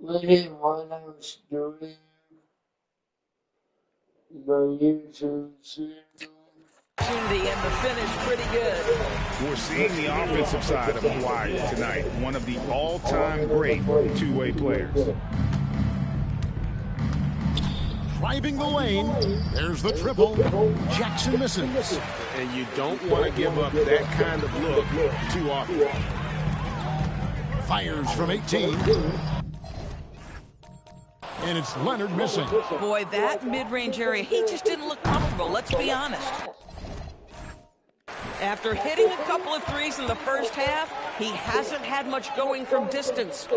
Look at what I was doing. The YouTube channel. Opportunity and the finish pretty good. We're seeing the offensive side of Kawhi tonight. One of the all-time great two-way players. Driving the lane. There's the triple. Jackson misses. And you don't want to give up that kind of look too often. Fires from 18. And it's Leonard missing. Boy, that mid-range area, he just didn't look comfortable, let's be honest. After hitting a couple of threes in the first half, he hasn't had much going from distance.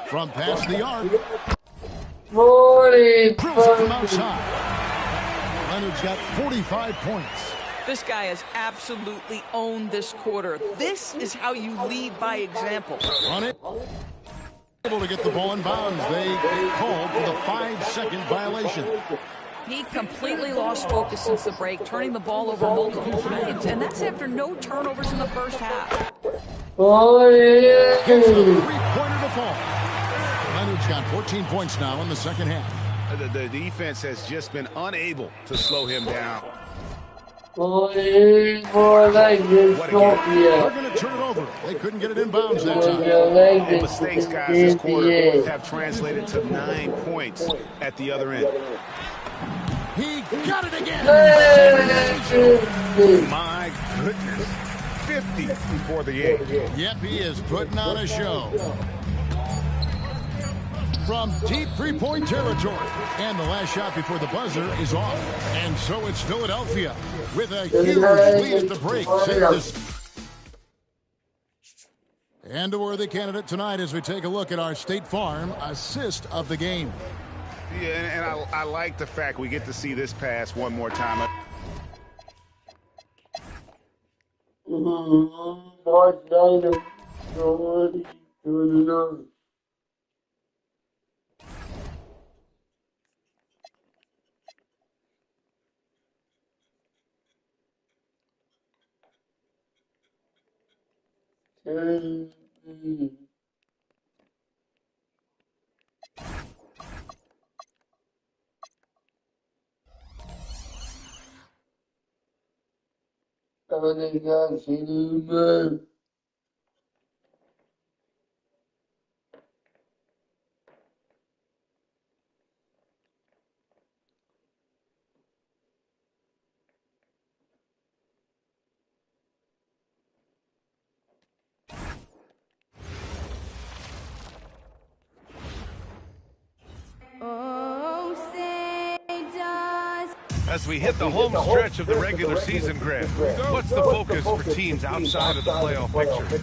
From past the arc. 40 Proves it from outside. Leonard's got 45 points. This guy has absolutely owned this quarter. This is how you lead by example. On it. Able to get the ball in bounds. They called for the 5-second violation. He completely lost focus since the break, turning the ball over multiple times, and that's after no turnovers in the first half. Gets a three-pointer to fall. Leonard's got 14 points now in the second half. The defense has just been unable to slow him down. They're going to turn it over. They couldn't get it in bounds that time. The mistakes, guys, this quarter have translated to 9 points at the other end. He got it again. My goodness. 50 for the 8. Yep, he is putting on a show. From deep three-point territory. And the last shot before the buzzer is off. And so it's Philadelphia with a huge lead at the break. And a worthy candidate tonight as we take a look at our State Farm assist of the game. Yeah, and I like the fact we get to see this pass one more time. As we hit the home stretch of the regular season, Grant, what's the focus for teams outside of the playoff picture?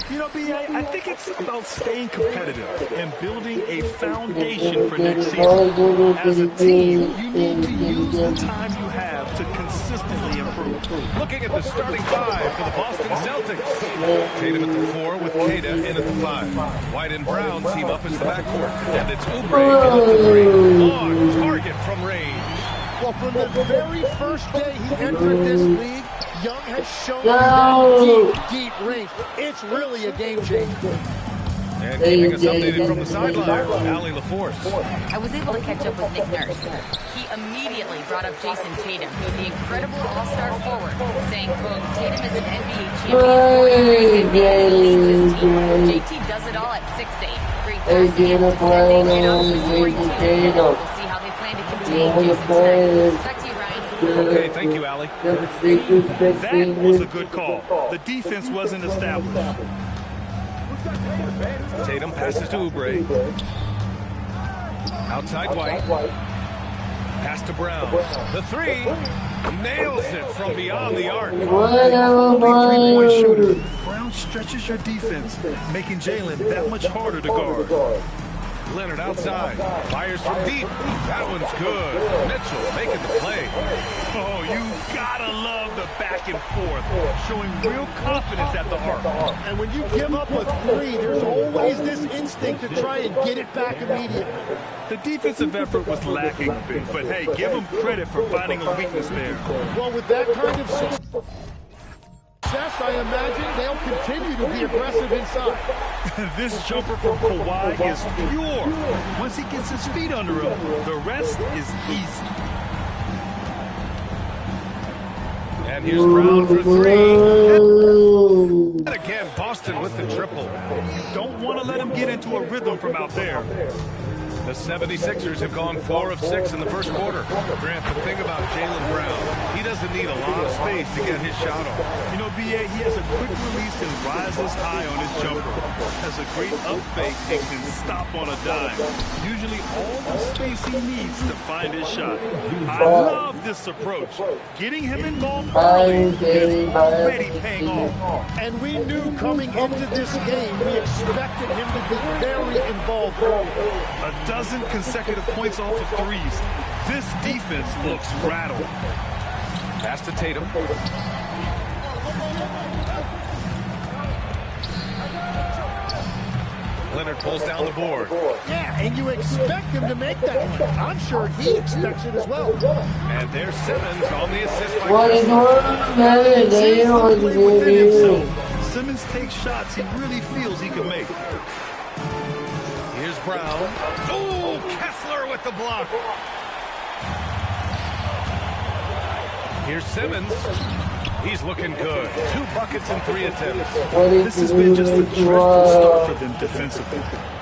You know, B, I think it's about staying competitive and building a foundation for next season. As a team, you need to use the time you have to consistently improve. Looking at the starting five for the Boston Celtics. Tatum at the 4 with Kata in at the 5. White and Brown team up as the backcourt. And it's Oubre in at the 3. On target from range. Well, from the very first day he entered this league, Young has shown that deep range. It's really a game changer. And keeping us updated from the sideline, Allie LaForce. I was able to catch up with Nick Nurse. He immediately brought up Jason Tatum, the incredible all-star forward, saying, quote, Tatum is an NBA champion, leads his team. JT does it all at 6'8". Great passing and defending, and also scoring too. We'll see how they plan to contain Jason's night. Back to you, Ryan. Okay, thank you, Allie. That was a good call. The defense wasn't established. Tatum passes to Oubre. Outside White. Pass to Brown. The 3. Nails it from beyond the arc. Three-point shooter. Brown stretches your defense, making Jalen that much harder to guard. Leonard outside. Fires from deep. That one's good. Mitchell making the play. Oh, you gotta love the back and forth, showing real confidence at the arc. And when you give up a 3, there's always this instinct to try and get it back immediately. The defensive effort was lacking a bit, but hey, give them credit for finding a weakness there. Well, with that kind of success, I imagine they'll continue to be aggressive inside. This jumper from Kawhi is pure. Once he gets his feet under him, the rest is easy. And here's Brown for three. And again, Boston with the triple. Don't want to let him get into a rhythm from out there. The 76ers have gone 4 of 6 in the first quarter. Grant, the thing about Jaylen Brown, he doesn't need a lot of space to get his shot off. You know, B.A., he has a quick release and rises high on his jumper. Has a great up fake and can stop on a dime. Usually all the space he needs to find his shot. I love this approach. Getting him involved early is already paying off. And we knew coming into this game, we expected him to be very involved early. A dozen consecutive points off of threes. This defense looks rattled. Pass to Tatum. Leonard pulls down the board. Yeah, and you expect him to make that one. I'm sure he expects it as well. And there's Simmons on the assist by What is within himself. Simmons takes shots he really feels he can make. Here's Brown. Oh, Kessler with the block. Here's Simmons. He's looking good. 2 buckets and 3 attempts. This has been just a dreadful start for them defensively.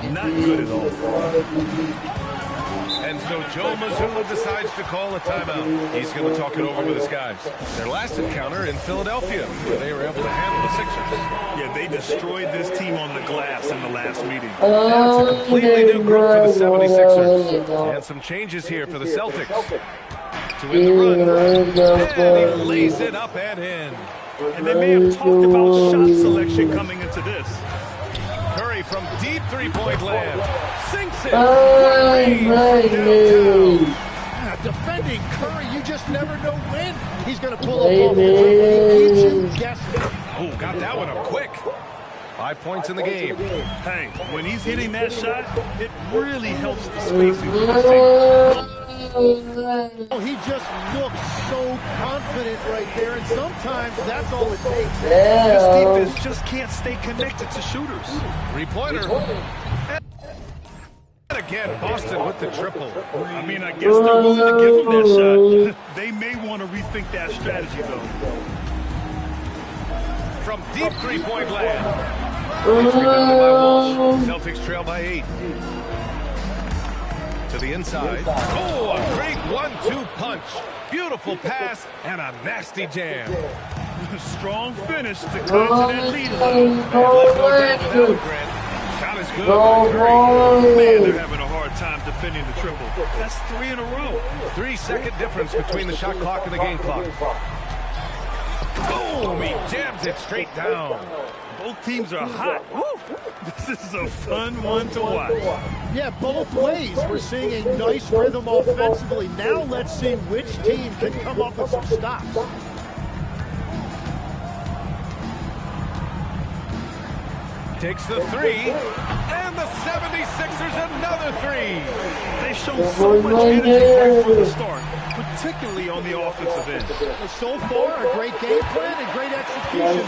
Not good at all. And so Joe Mazzulla decides to call a timeout. He's going to talk it over with his guys. Their last encounter in Philadelphia, where they were able to handle the Sixers. Yeah, they destroyed this team on the glass in the last meeting. Now it's a completely new group for the 76ers. And some changes here for the Celtics. To win the run. And he lays it up and in. And they may have talked about shot selection coming into this. Curry from deep three-point land. Sinks it. Downtown. Defending Curry, you just never know when he's going to pull up off the dribble. He keeps you guessing. Oh, got that one up quick. 5 points in the game. Hey, when he's hitting that shot, it really helps the spacing for this team. Oh, he just looks so confident right there, and sometimes that's all it takes. This defense just can't stay connected to shooters. 3-pointer. And again, Boston with the triple. I mean, I guess they're willing to give him that shot. They may want to rethink that strategy, though. From deep three-point land. It's rebounded by Walsh. Celtics trail by 8. To the inside. Oh, a great 1-2 punch. Beautiful pass and a nasty jam. Strong finish to cut into that lead. And let's go down to that one, Grant. Shot is good by Curry. Man, they're having a hard time defending the triple. That's 3 in a row. 3-second difference between the shot clock and the game clock. Boom! He jams it straight down. Both teams are hot. Woo. This is a fun one to watch. Yeah, both ways. We're seeing a nice rhythm offensively. Now let's see which team can come up with some stops. Takes the 3, and the 76ers another 3. They've shown so much energy right from the start, particularly on the offensive end. So far, a great game plan and great execution.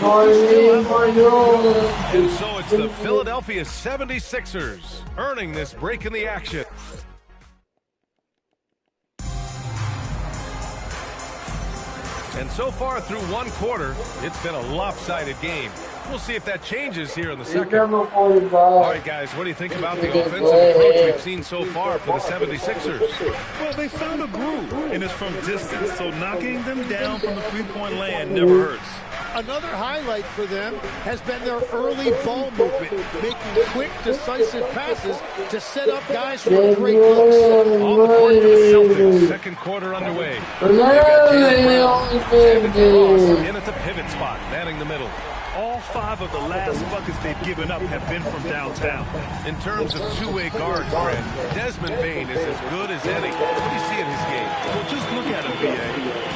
And so it's the Philadelphia 76ers earning this break in the action. And so far through one quarter, it's been a lopsided game. We'll see if that changes here in the second. All right, guys, what do you think about the offensive approach we've seen so far for the 76ers? Well, they found a groove, and it's from distance, so knocking them down from the three-point land never hurts. Another highlight for them has been their early ball movement, making quick, decisive passes to set up guys for great looks. On the court for the Celtics, second quarter underway. They've got Jaylen Brown in at the pivot spot, manning the middle. All 5 of the last buckets they've given up have been from downtown. In terms of two-way guards, Brent, Desmond Bane is as good as any. What do you see in his game? Well, just look at him, B.A.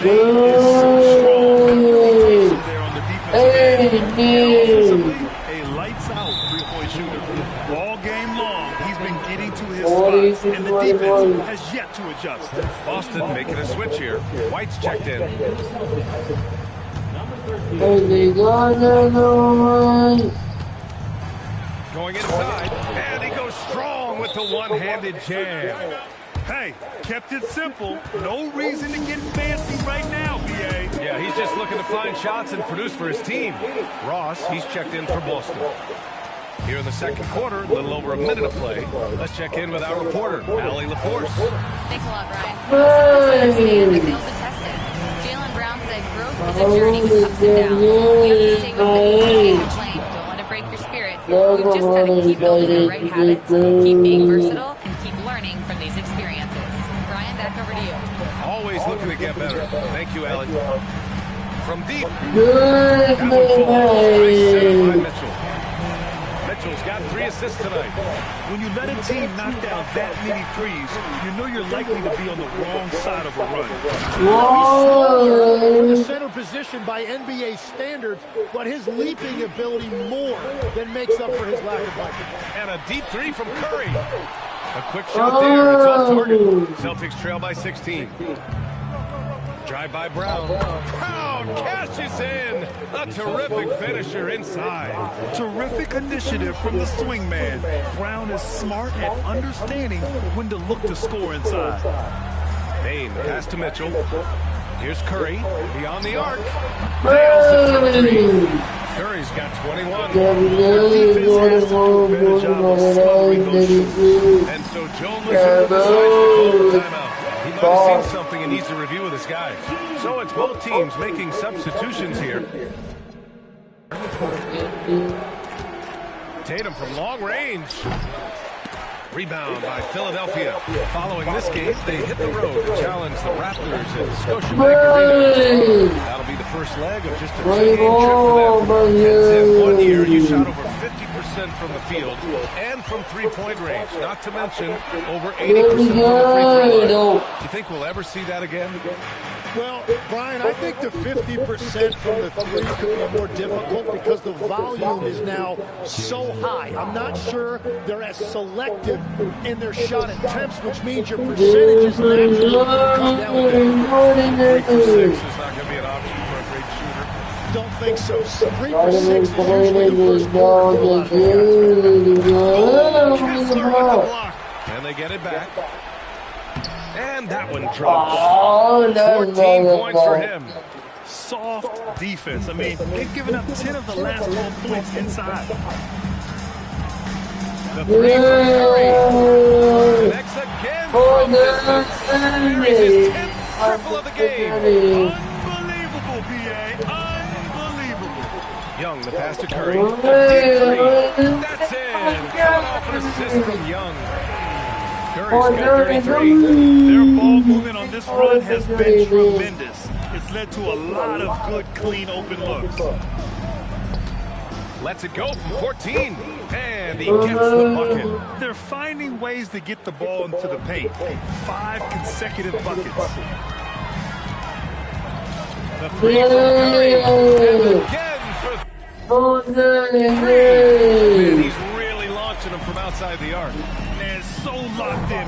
Bane is so strong. There on the defensive end. Offensively, a lights-out three-point shooter. All game long, he's been getting to his spots, and the defense has yet to adjust. Boston making a switch here. White's checked in. Going inside, and he goes strong with the one-handed jam. Hey, kept it simple. No reason to get fancy right now, BA. Yeah, he's just looking to find shots and produce for his team. Ross, he's checked in for Boston. Here in the second quarter, a little over a minute of play. Let's check in with our reporter, Allie LaForce. Thanks a lot, Brian. Let's understand the field to test it. Jaylen Brown said growth is a journey with ups and downs. You have to stay with it. Don't complain. Don't let it break your spirit. You just gotta keep building the right habits, keep being versatile, and keep learning from these experiences. Brian, back over to you. Always looking to get better. Thank you, Allie. From deep. That one falls. Nice save by Mitchell. Mitchell's got 3 assists tonight. When you let a team knock down that many threes, you know you're likely to be on the wrong side of a run. In the center position by NBA standards, but his leaping ability more than makes up for his lack of height. And a deep 3 from Curry. A quick shot there. It's off target. Celtics trail by 16. Drive by Brown. Brown cashes in. A terrific finisher inside. Terrific initiative from the swing man. Brown is smart at understanding when to look to score inside. Payne, pass to Mitchell. Here's Curry, beyond the arc. Nails it for 3. Curry's got 21. Our defense has to do a better job of smothering those shooters. And so Joe Lizard decides to call the timeout. He might have seen something and needs a review with his guys. So it's both teams making substitutions here. Tatum from long range. Rebound by Philadelphia. Following this game, they hit the road to challenge the Raptors at Scotiabank Arena. That'll be the first leg of just a 2-game trip for them. In 1 year, you shot over 50% from the field and from three-point range. Not to mention over 80% from the free throw line. Do you think we'll ever see that again? Well, Brian, I think the 50% from the 3 could be more difficult because the volume is now so high. I'm not sure they're as selective in their shot attempts, which means your percentages naturally come down a bit. 3 for 6 is not going to be an option for a great shooter. Don't think so. 3 for 6 is usually the first quarter for a lot of guys. Kessler on the block. And they get it back. And that one drops. 14 points for him. Soft defense. I mean, they've given up 10 of the last 12 points inside. The 3 from Curry. Connects again from distance. There is his 10th triple of the game. Unbelievable, B.A. Unbelievable. Young, the pass to Curry. A deep 3. That's in. Coming off an assist from Young. Curry's got 33. Their ball movement on this run has been tremendous. It's led to a lot of good, clean, open looks. Lets it go from 14. And he gets the bucket. They're finding ways to get the ball into the paint. 5 consecutive buckets. The 3 from Curry. And again for 3. And he's really launching them from outside the arc. And so locked in.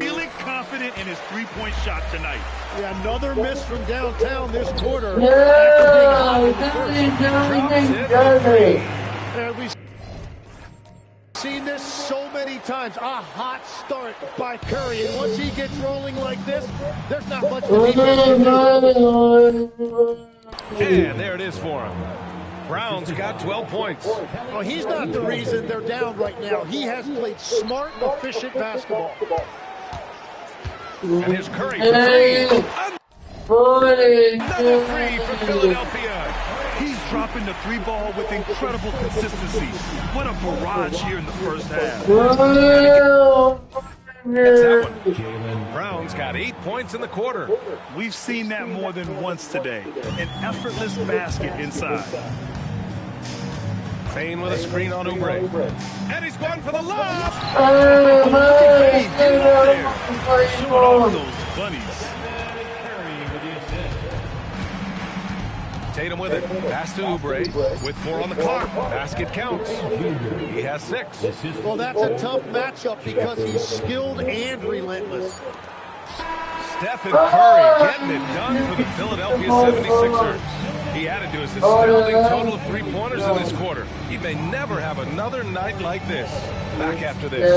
Feeling confident in his three-point shot tonight. Yeah, another miss from downtown this quarter. And we've seen this so many times. A hot start by Curry, and once he gets rolling like this, there's not much the defense can do. And there it is for him. Brown's got 12 points. Well, he's not the reason they're down right now. He has played smart, efficient basketball. And here's Curry for 3. Another 3 for Philadelphia. He's dropping the 3 ball with incredible consistency. What a barrage here in the first half. That's that one. Brown's got 8 points in the quarter. We've seen that more than once today. An effortless basket inside. Payne with a screen on Oubre. And he's going for the lob. Showing off those bunnies. Tatum with it. Pass to Oubre with 4 on the clock. Basket counts. He has 6. Well, that's a tough matchup because he's skilled and relentless. Stephen Curry getting it done for the Philadelphia 76ers. He added to his astounding total of three-pointers in this quarter. He may never have another night like this. Back after this.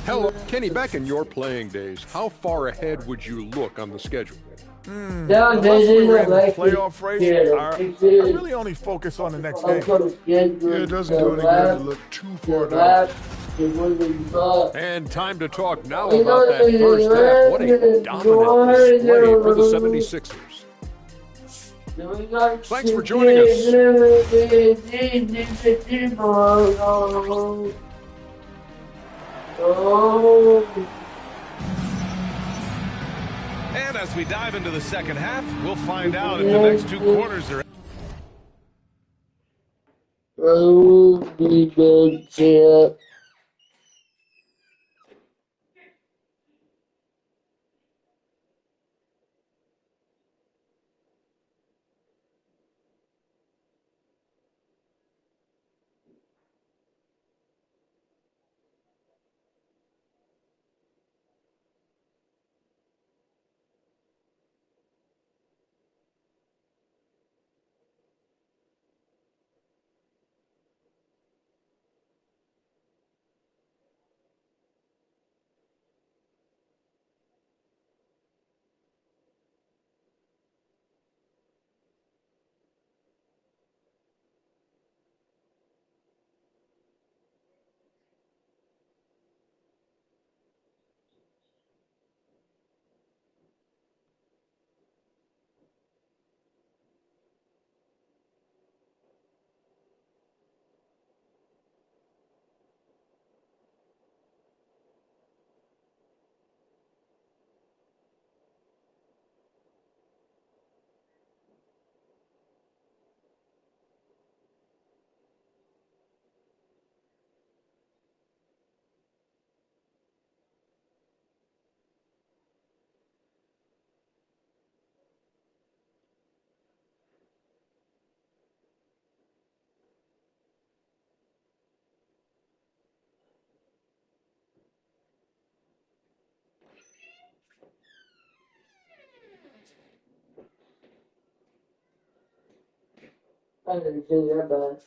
Hell, Kenny, back in your playing days, how far ahead would you look on the schedule? Unless we ran the playoff race, I really only focus on the next game. Yeah, it doesn't do any good to look too far down. And time to talk now about that first half. What a dominant display for the 76ers. Thanks for joining us. And as we dive into the second half, we'll find out if the next two quarters are... I didn't do that bad.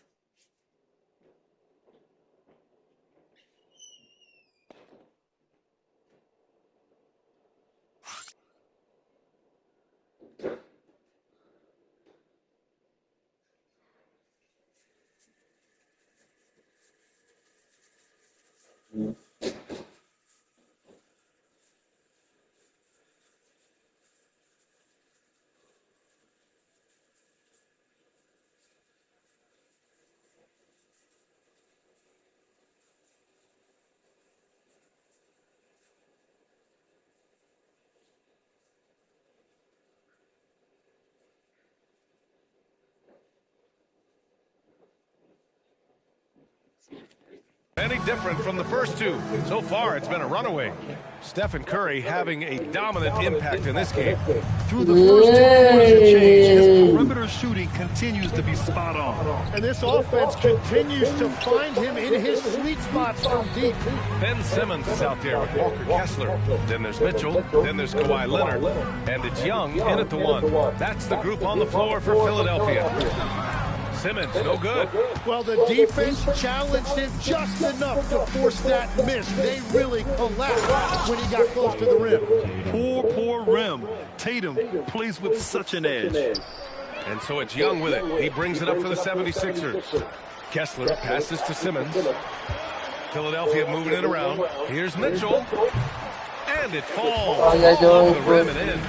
Any different from the first two. So far, it's been a runaway. Stephen Curry having a dominant impact in this game. Through the first two quarters of change, his perimeter shooting continues to be spot on. And this offense continues to find him in his sweet spots from deep. Ben Simmons is out there with Walker Kessler. Then there's Mitchell. Then there's Kawhi Leonard. And it's Young in at the one. That's the group on the floor for Philadelphia. Simmons, no good. Well, the defense challenged him just enough to force that miss. They really collapsed when he got close to the rim. Poor rim. Tatum plays with such an edge. And so it's Young with it. He brings it up for the 76ers. Kessler passes to Simmons. Philadelphia moving it around. Here's Mitchell. And it falls over the rim and in.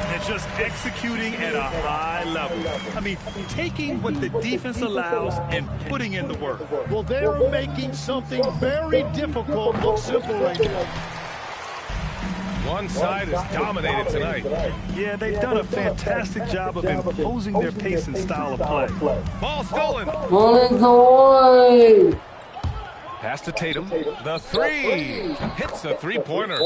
And just executing at a high level. I mean, taking what the defense allows and putting in the work. Well, they're making something very difficult look simple right now. One side is dominated tonight. Yeah, they've done a fantastic job of imposing their pace and style of play. Ball stolen. Pass to Tatum. The three. Hits the three-pointer.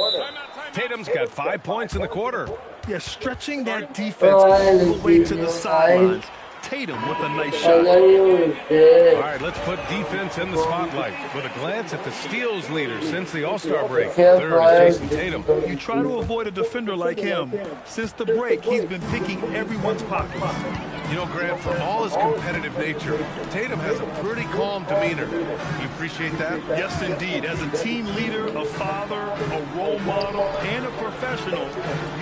Tatum's got 5 points in the quarter. Yeah, stretching that defense all the way to the sidelines. Tatum with a nice I shot. know you were dead. All right, let's put defense in the spotlight with a glance at the steals leader since the All-Star break. Third is Jason Tatum. You try to avoid a defender like him. Since the break, he's been picking everyone's pockets. You know, Grant, for all his competitive nature, Tatum has a pretty calm demeanor. You appreciate that? Yes, indeed. As a team leader, a father, a role model, and a professional,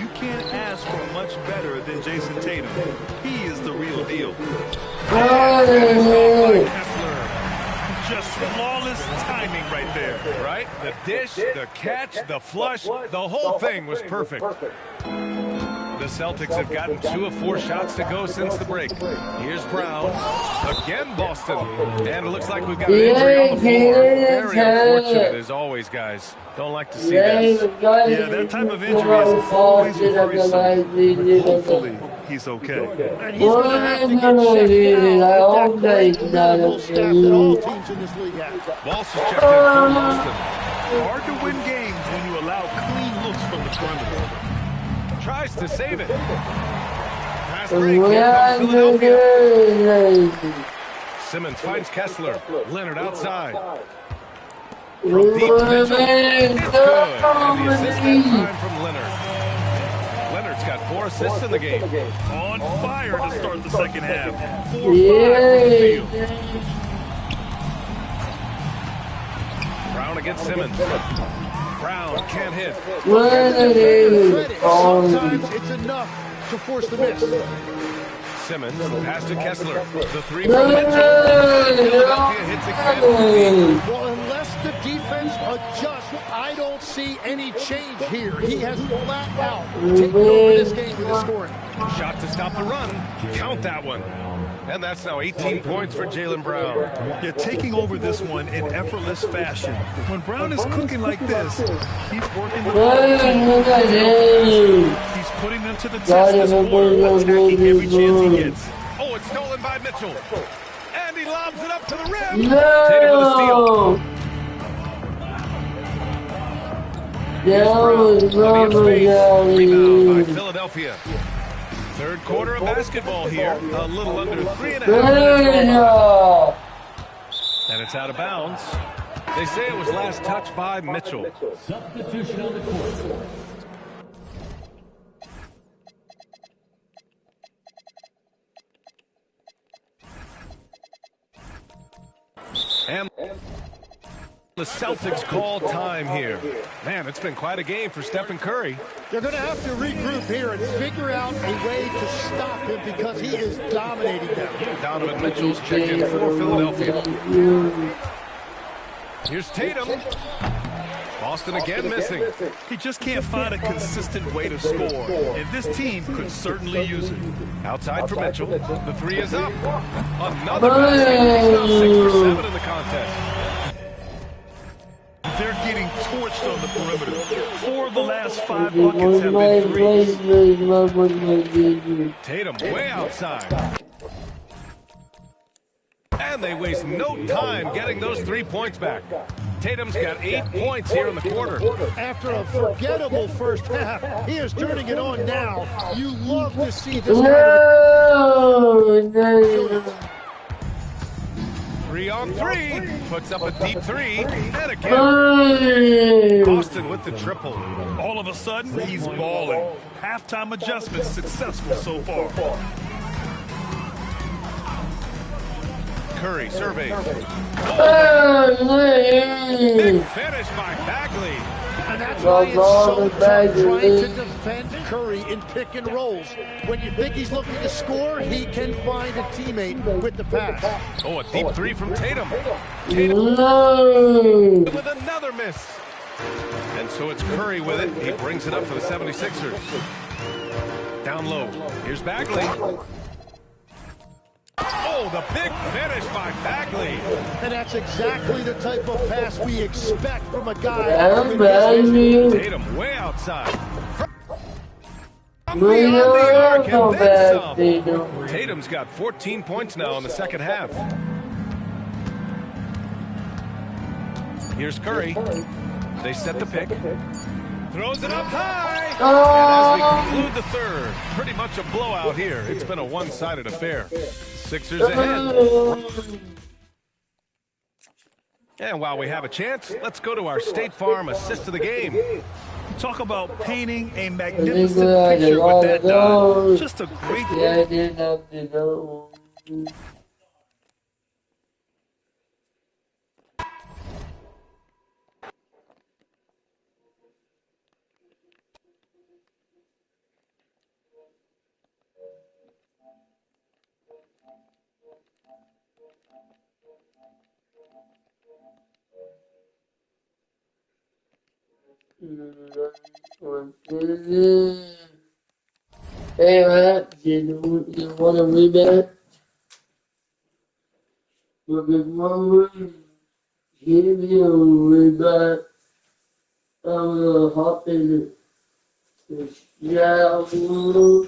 you can't ask for much better than Jason Tatum. He is the real deal. Just flawless timing right there. Right? The dish, the catch, the flush, the whole thing was perfect. The Celtics have gotten 2 of 4 shots to go since the break. Here's Brown. Again, Boston. And it looks like we've got an injury on the floor. Very unfortunate as always, guys. Don't like to see this. Yeah, that type of injury is always worrisome. But hopefully, he's okay. And he's going to have to get checked out with that great medical staff that all teams in this league have. Walsh is checked in for Boston. Hard to win games when you allow clean looks from the perimeter. Tries to save it. Fast break. Here comes Philadelphia. Simmons finds Kessler. Leonard outside. From deep Mitchell. It's good. And the assist that time from Leonard. Leonard's got 4 assists in the game. On fire to start the second half. 4-5 from the field. Brown against Simmons. Brown can't hit. Sometimes it's enough to force the miss. Simmons, pass to Kessler. The 3 from Mitchell. Philadelphia hits again. Well, unless the defense adjusts, I don't see any change here. He has flat out taken over this game with his scoring. Shot to stop the run. Count that one. And that's now 18 points for Jaylen Brown. Yeah, taking over this one in effortless fashion. When Brown is cooking like this, he's working the ball. He's putting them to the test this quarter, attacking every chance he gets. Oh, it's stolen by Mitchell. And he lobs it up to the rim. Tatum with a steal. Plenty of space. Rebound by Philadelphia. Third quarter of basketball here. A little under 3.5 minutes. And it's out of bounds. They say it was last touched by Mitchell. Substitution on the court. And the Celtics call time here. Man, it's been quite a game for Stephen Curry. They're going to have to regroup here and figure out a way to stop him because he is dominating them. Donovan Mitchell's checked in for Philadelphia. Here's Tatum. Boston again missing. He just can't find a consistent way to score, and this team could certainly use it. Outside for Mitchell. The 3 is up. Another basket. He's now 6 for 7 in the contest. They're getting torched on the perimeter. 4 of the last 5 buckets have been threes. Tatum way outside. And they waste no time getting those 3 points back. Tatum's got 8 points here in the quarter. After a forgettable first half, he is turning it on now. You love to see this kind of... 3 on 3. Puts up a deep 3. And again. Boston with the triple. All of a sudden, he's balling. Halftime adjustment successful so far. Curry surveys. Oh. Big finish by Bagley. And that's why it's so tough trying to defend Curry in pick and rolls. When you think he's looking to score, he can find a teammate with the pass. Oh, a deep 3 from Tatum. Tatum with another miss. And so it's Curry with it. He brings it up for the 76ers. Down low. Here's Bagley. Oh, the big finish by Bagley. And that's exactly the type of pass we expect from a guy. Tatum way outside. From beyond the arc and then some. Tatum's got 14 points now in the second half. Here's Curry. They set the pick. Throws it up high. And as we conclude the third, pretty much a blowout here. It's been a one-sided affair. Sixers ahead. And while we have a chance, let's go to our State Farm assist of the game. Talk about painting a magnificent picture with that, Don. Just a great... Hey, man, you want a rematch? But before we give you a rematch, I'm gonna hop in the shower.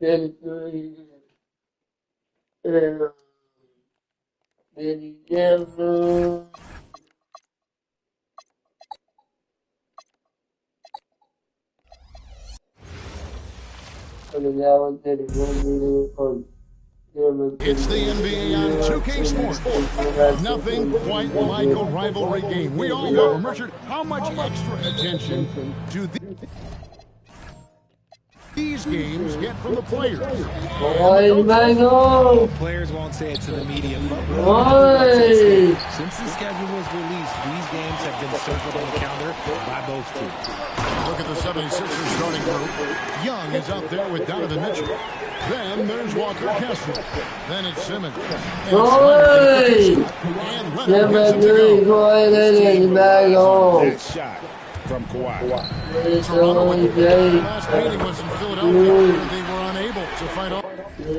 Then, never. It's the NBA on 2K Sports. Nothing quite like a rivalry game. We all love them. Richard, how much extra attention do these games get from the players? The players won't say it to the media, but really, since the schedule was released, these games have been circled on the calendar by both teams. Look at the 76ers starting group. Young is up there with Donovan Mitchell. Then there's Walker Kessler. Then it's Simmons. And Leonard gets it to go. That shot from Kawhi. Toronto, when the last meeting was in Philadelphia, they were unable to fight off. The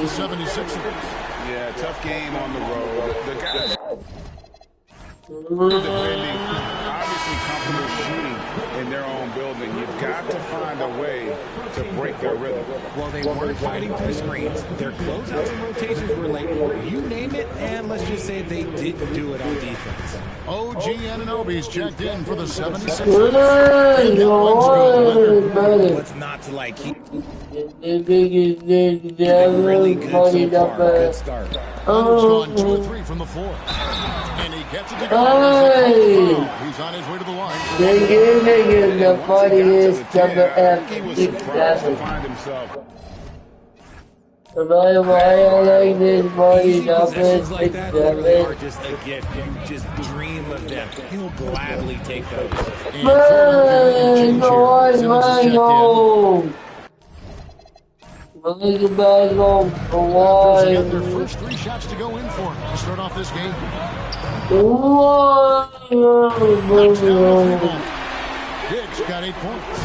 76ers. Yeah, tough game on the road. The guys defending, obviously comfortable shooting in their own building. You've got to find a way to break their rhythm. Well, they weren't fighting through screens. Their closeouts and rotations were late. You name it, and let's just say they didn't do it on defense. OG Anunoby's checked in for the 76ers. What's not to like? He's been really good so far. Good start. Leonard's gone 2 of 3 from the floor. And he gets it to go. He's on his way to the line. The funniest number He was surprised to find himself. Easy possessions like that literally are just a gift. You just dream of them. He'll gladly take those. Raptors got their first 3 shots to go in for him to start off this game. Diggs got 8 points.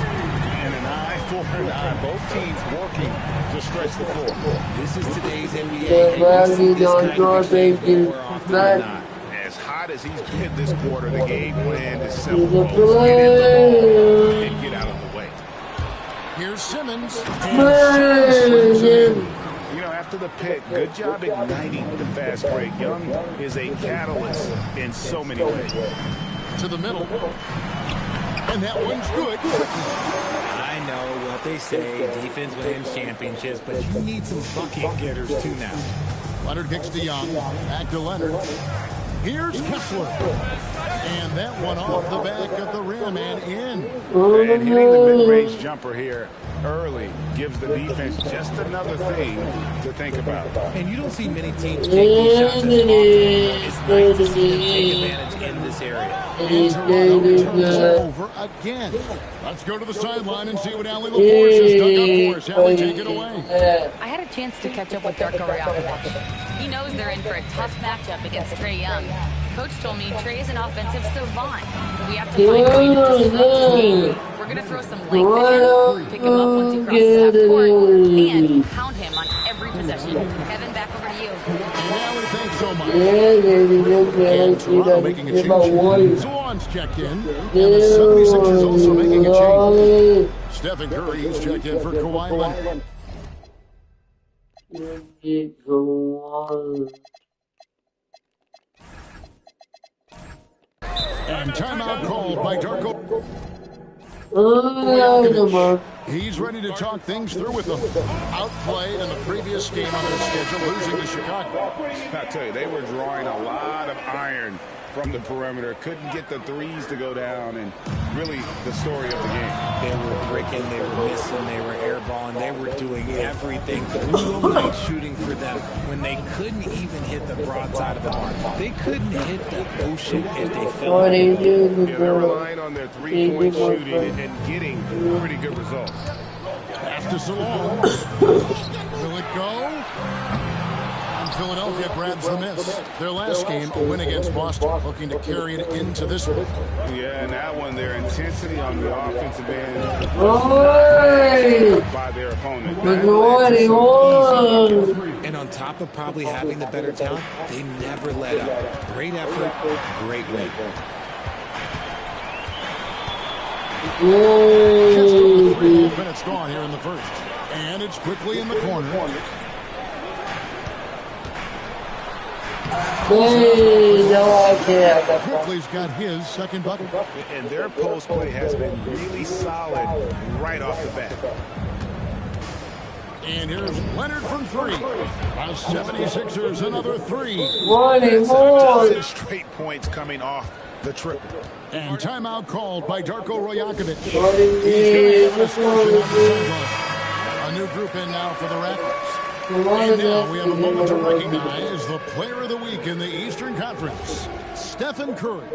And an eye for an eye. Both teams working to stretch the floor. This is today's NBA. You see this kind of behavior more often than not. As hot as he's been this quarter, the game plan is simple. Get in the ball and get out of the way. Here's Simmons. You know, after the pick, good job igniting the fast break. Young is a catalyst in so many ways. To the middle. And that one's good. I know what they say, defense wins championships, but you need some bucket getters too now. Leonard kicks to Young. Back to Leonard. Here's Kessler. And that one off the back of the rim and in. And hitting the mid-range jumper here early gives the defense just another thing to think about. And you don't see many teams take these shots as often. It's nice to see them take advantage in this area. And Toronto turns it over again. Let's go to the sideline and see what Allie LaForce has dug up for us. Allie, take it away. I had a chance to catch up with Darko Rajakovic. He knows they're in for a tough matchup against Trae Young. Coach told me Trae is an offensive savant. We have to find a way to disrupt his game. We're going to throw some length at him, pick him up once he crosses half court, and pound him on every possession. Kevin, back over to you. Allie, thanks so much. And Toronto making a change. Zawan's checked in. And the 76ers also making a change. Stephen Curry is checked in for Kawhi Leonard. And timeout called by Darko. He's ready to talk things through with them. Outplayed in the previous game on their schedule, losing to Chicago. I tell you, they were drawing a lot of iron from the perimeter. Couldn't get the threes to go down, and really the story of the game. They were bricking, they were missing, they were airballing, they were doing everything. Blue light shooting for them when they couldn't even hit the broadside of the mark. They couldn't hit the ocean if they fell. Yeah, they're relying on their three-point shooting and getting pretty good results. Pass to Salon. Will it go? And And Philadelphia grabs the miss. Their last game, a win against Boston, looking to carry it into this one. Yeah, and that one, their intensity on the offensive end by their opponent. And on top of probably having the better talent, they never let up. Great effort, great win. Just over 3.5 minutes gone here in the first. And it's quickly in the corner. Quickly's got his second bucket. And their post play has been really solid right off the bat. And here's Leonard from three. The 76ers another three. That's 12 straight points coming off the triple. And timeout called by Darko Rajakovic. He's going to have a discussion on the Sun. A new group in now for the Raptors. And now we have a moment to recognize the player of the week in the Eastern Conference, Stephen Curry.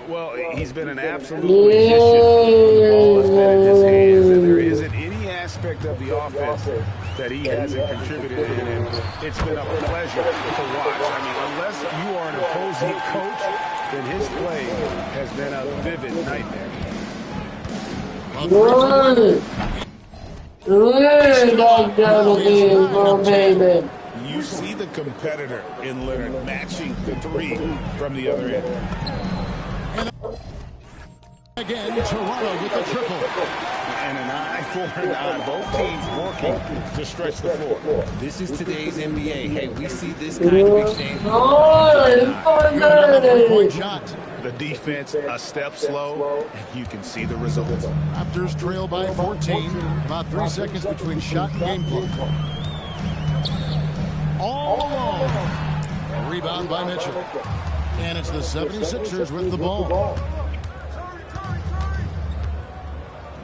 Well, he's been an absolute magician when the ball has been in his hands, and there isn't any aspect of the offense that he hasn't contributed in, and it's been a pleasure to watch. I mean, unless you are an opposing coach, then his play has been a vivid nightmare. You see the competitor in Leonard matching the three from the other end. And again, Toronto with the triple. And an eye for an eye. Both teams working to stretch the floor. This is today's NBA. Hey, we see this kind of exchange. Another three-point shot. The defense a step slow, and you can see the results. Raptors trail by 14. About 3 seconds between shot and game clock. All alone. A rebound by Mitchell. And it's the 76ers with the ball.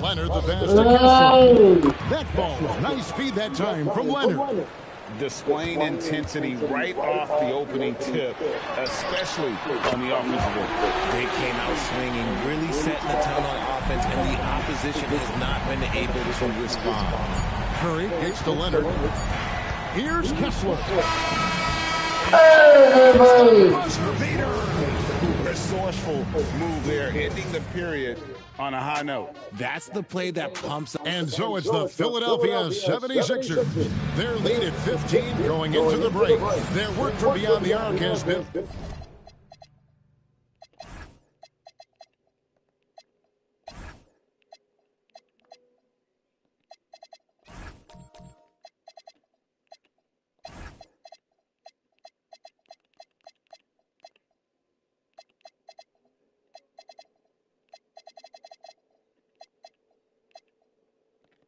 Leonard, the pass to Kessler. That ball. Nice feed that time from Leonard. Displaying intensity right off the opening tip, especially on the offensive end. They came out swinging, really setting the tone on offense, and the opposition has not been able to respond. Curry gets to Leonard. Here's Kessler. Resourceful move there, ending the period on a high note. That's the play that pumps up. And so it's the Philadelphia 76ers. Their lead at 15 going into the break. Their work from beyond the arc has been...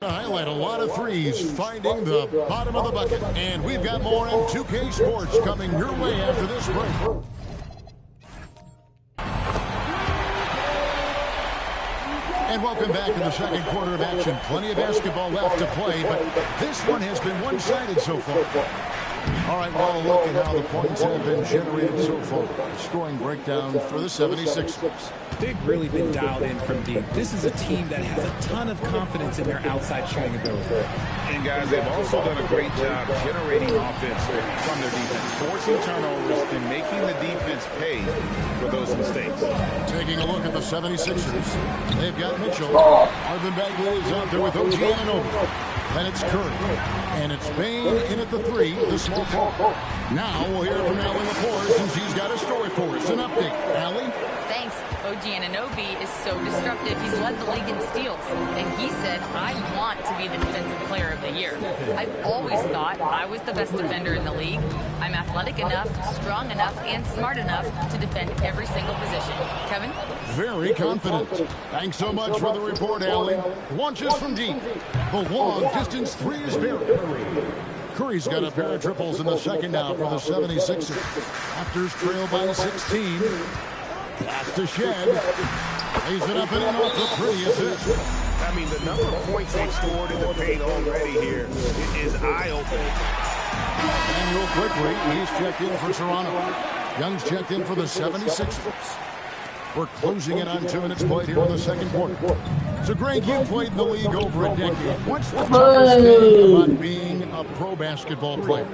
To highlight a lot of threes, finding the bottom of the bucket. And we've got more in 2K Sports coming your way after this break. And welcome back to the second quarter of action. Plenty of basketball left to play, but this one has been one-sided so far. All right, well, look at how the points have been generated so far. Scoring breakdown for the 76ers. They've really been dialed in from deep. This is a team that has a ton of confidence in their outside shooting ability. And guys, they've also done a great job generating offense from their defense, forcing turnovers and making the defense pay for those mistakes. Taking a look at the 76ers, they've got Mitchell. Marvin Bagley is out there with OG Anunoby. Then it's Curry. And it's Bain in at the three, the small forward. Now we'll hear from Allie LaForce, and she's got a story for us. An update. Allie? Thanks. OG Anunoby is so disruptive. He's led the league in steals. And he said, I want to be the defensive player of the year. I've always thought I was the best defender in the league. I'm athletic enough, strong enough, and smart enough to defend every single position. Kevin? Very confident. Thanks so much for the report, Allie. Launches from deep. The long-distance three is buried. Curry's got a pair of triples in the second now for the 76ers. Raptors trail by 16. Pass to Shed. Lays it up and in off the pretty assist. I mean, the number of points they've scored in the paint already here is eye-opening. And real quickly, he's checked in for Toronto. Young's checked in for the 76ers. We're closing in on 2 minutes played here in the second quarter. So, Greg, you played in the league over a decade. What's the toughest thing about being a pro basketball player?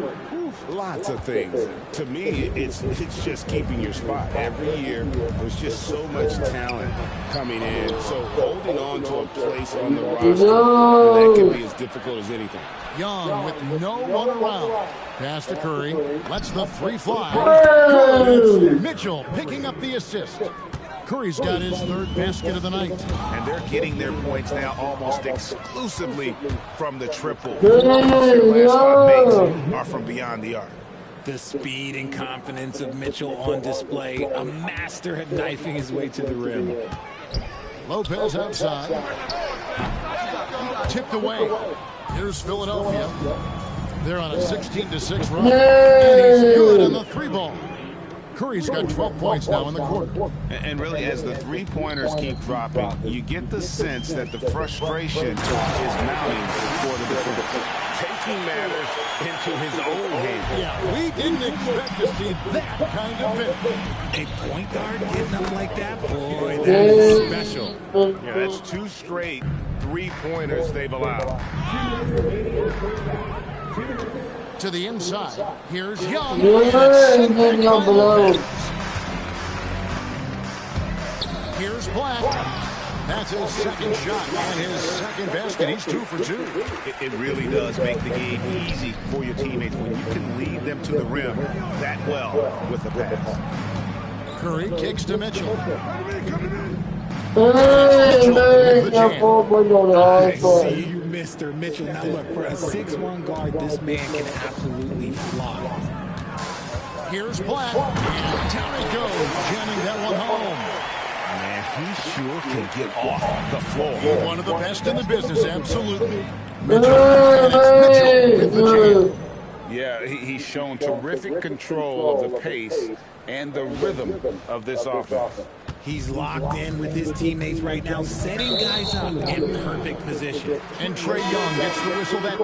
Lots of things. To me, it's just keeping your spot. Every year, there's just so much talent coming in. So holding on to a place on the roster, that can be as difficult as anything. Young with no one around. Pass to Curry. Lets the three fly. Good. Mitchell picking up the assist. Curry's got his third basket of the night. And they're getting their points now almost exclusively from the triple. Last 5 makes are from beyond the arc. The speed and confidence of Mitchell on display. A master at knifing his way to the rim. Lopez outside. Tipped away. Here's Philadelphia. They're on a 16-6 run. And he's good on the three ball. Curry's got 12 points now in the quarter. And really, as the three-pointers keep dropping, you get the sense that the frustration is mounting for the defense. Taking matters into his own hands. Yeah, we didn't expect to see that kind of finish. A point guard getting up like that? Boy, that is special. Yeah, that's 2 straight three-pointers they've allowed. To the inside. Here's Young. Here's Black. That's his second shot and his second basket. He's 2 for 2. It really does make the game easy for your teammates when you can lead them to the rim that well with the pass. Curry kicks to Mitchell. I see you, Mr. Mitchell. Now look, for a 6'1" guard, this man can absolutely fly. Here's Black, and down it goes, jamming that one home. Man, he sure can get off the floor. One of the best in the business, absolutely. Mitchell with the jam. Yeah, he's shown terrific control of the pace and the rhythm of this offense. He's locked in with his teammates right now, setting guys up in perfect position. And Trae Young gets the whistle that...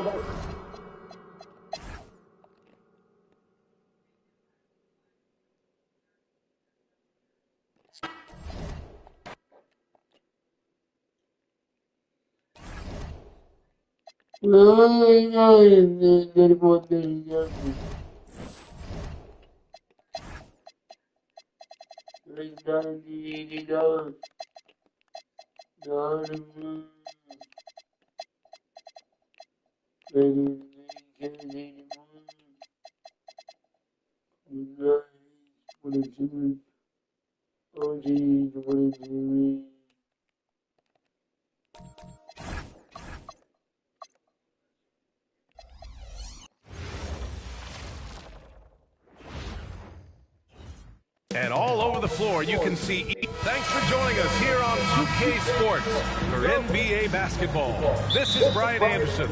And all over the floor, you can see... Thanks for joining us here on 2K Sports for NBA basketball. This is Brian Anderson.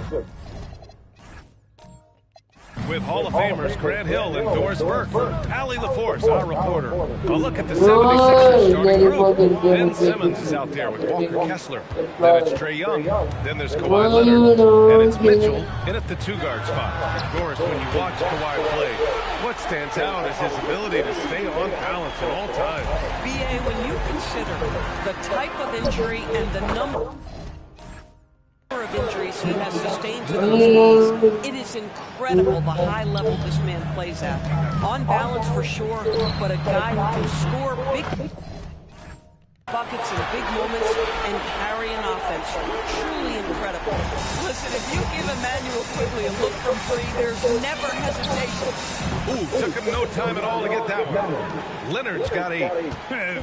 With Hall of Famers Grant Hill and Doris Burke, Allie LaForce, our reporter. A look at the 76ers starting group. Ben Simmons is out there with Walker Kessler. Then it's Trae Young. Then there's Kawhi Leonard. And it's Mitchell in at the 2-guard spot. Doris, when you watch Kawhi play, what stands out is his ability to stay on balance at all times. B.A., when you consider the type of injury and the number of injuries he has sustained to those knees, it is incredible the high level this man plays at. On balance for sure, but a guy who can score big buckets in big moments and carry an offense. Truly incredible. Listen, if you give Emmanuel Quigley a look from 3, there's never hesitation. Ooh, took him no time at all to get that one. Leonard's got a...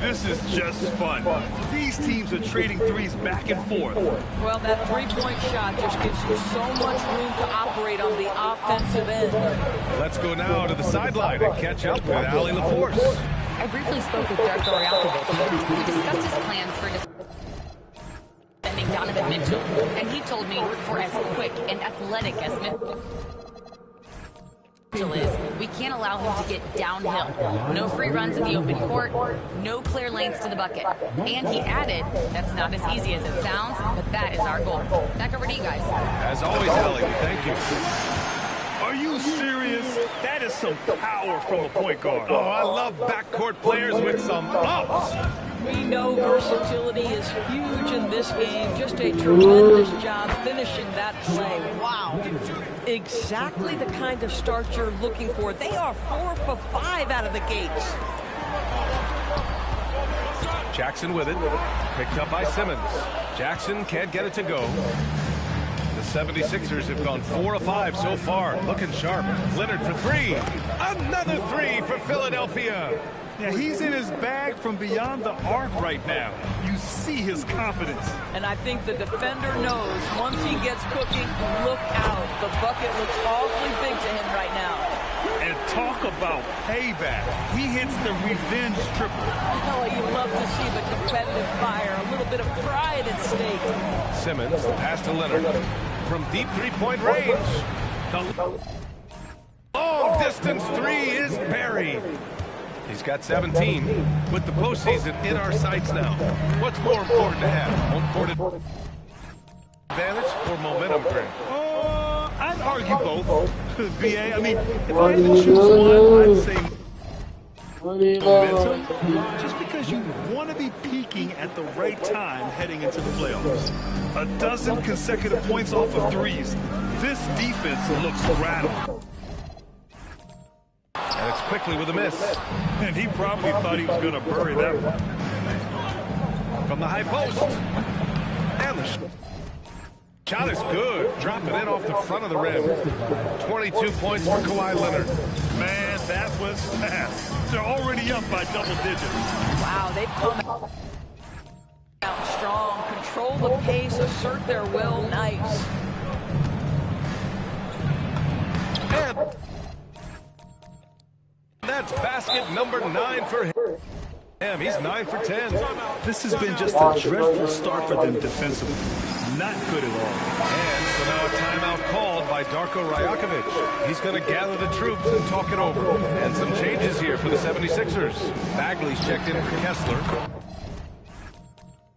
This is just fun. These teams are trading threes back and forth. Well, that three-point shot just gives you so much room to operate on the offensive end. Let's go now to the sideline and catch up with Allie LaForce. I briefly spoke with Darko Rajakovic. We discussed his plans for defending Donovan Mitchell, and he told me for as quick and athletic as Mitchell is, we can't allow him to get downhill. No free runs in the open court, no clear lanes to the bucket. And he added, that's not as easy as it sounds, but that is our goal. Back over to you guys. As always, Allie, thank you. Are you serious? That is some power from a point guard. Oh, I love backcourt players with some ups. We know versatility is huge in this game. Just a tremendous job finishing that play. Wow. Exactly the kind of start you're looking for. They are 4 for 5 out of the gates. Jackson with it. Picked up by Simmons. Jackson can't get it to go. The 76ers have gone 4 of 5 so far. Looking sharp. Leonard for 3. Another 3 for Philadelphia. Yeah, he's in his bag from beyond the arc right now. You see his confidence. And I think the defender knows once he gets cooking, look out. The bucket looks awfully big to him right now. And talk about payback. He hits the revenge triple. Oh, you love to see the competitive fire. A little bit of pride at stake. Simmons, the pass to Leonard. From deep three-point range. The long distance 3 is buried. He's got 17 with the postseason in our sights now. What's more important to have? Home court advantage or momentum, Grant? I'd argue both. BA, I mean, if I had to choose one, I'd say momentum. Just because you want to be peaking at the right time heading into the playoffs. A dozen consecutive points off of threes. This defense looks rattled. And it's quickly with a miss. And he probably thought he was going to bury that one. From the high post. And the shot is good. Dropping in off the front of the rim. 22 points for Kawhi Leonard. Man, that was fast. They're already up by double digits. Wow, they've come out strong. Control the pace, assert their will. Nice. And that's basket number 9 for him. He's 9 for 10. This has been just a dreadful start for them defensively. Not good at all. And so now a timeout called by Darko Rajakovic. He's going to gather the troops and talk it over. And some changes here for the 76ers. Bagley's checked in for Kessler.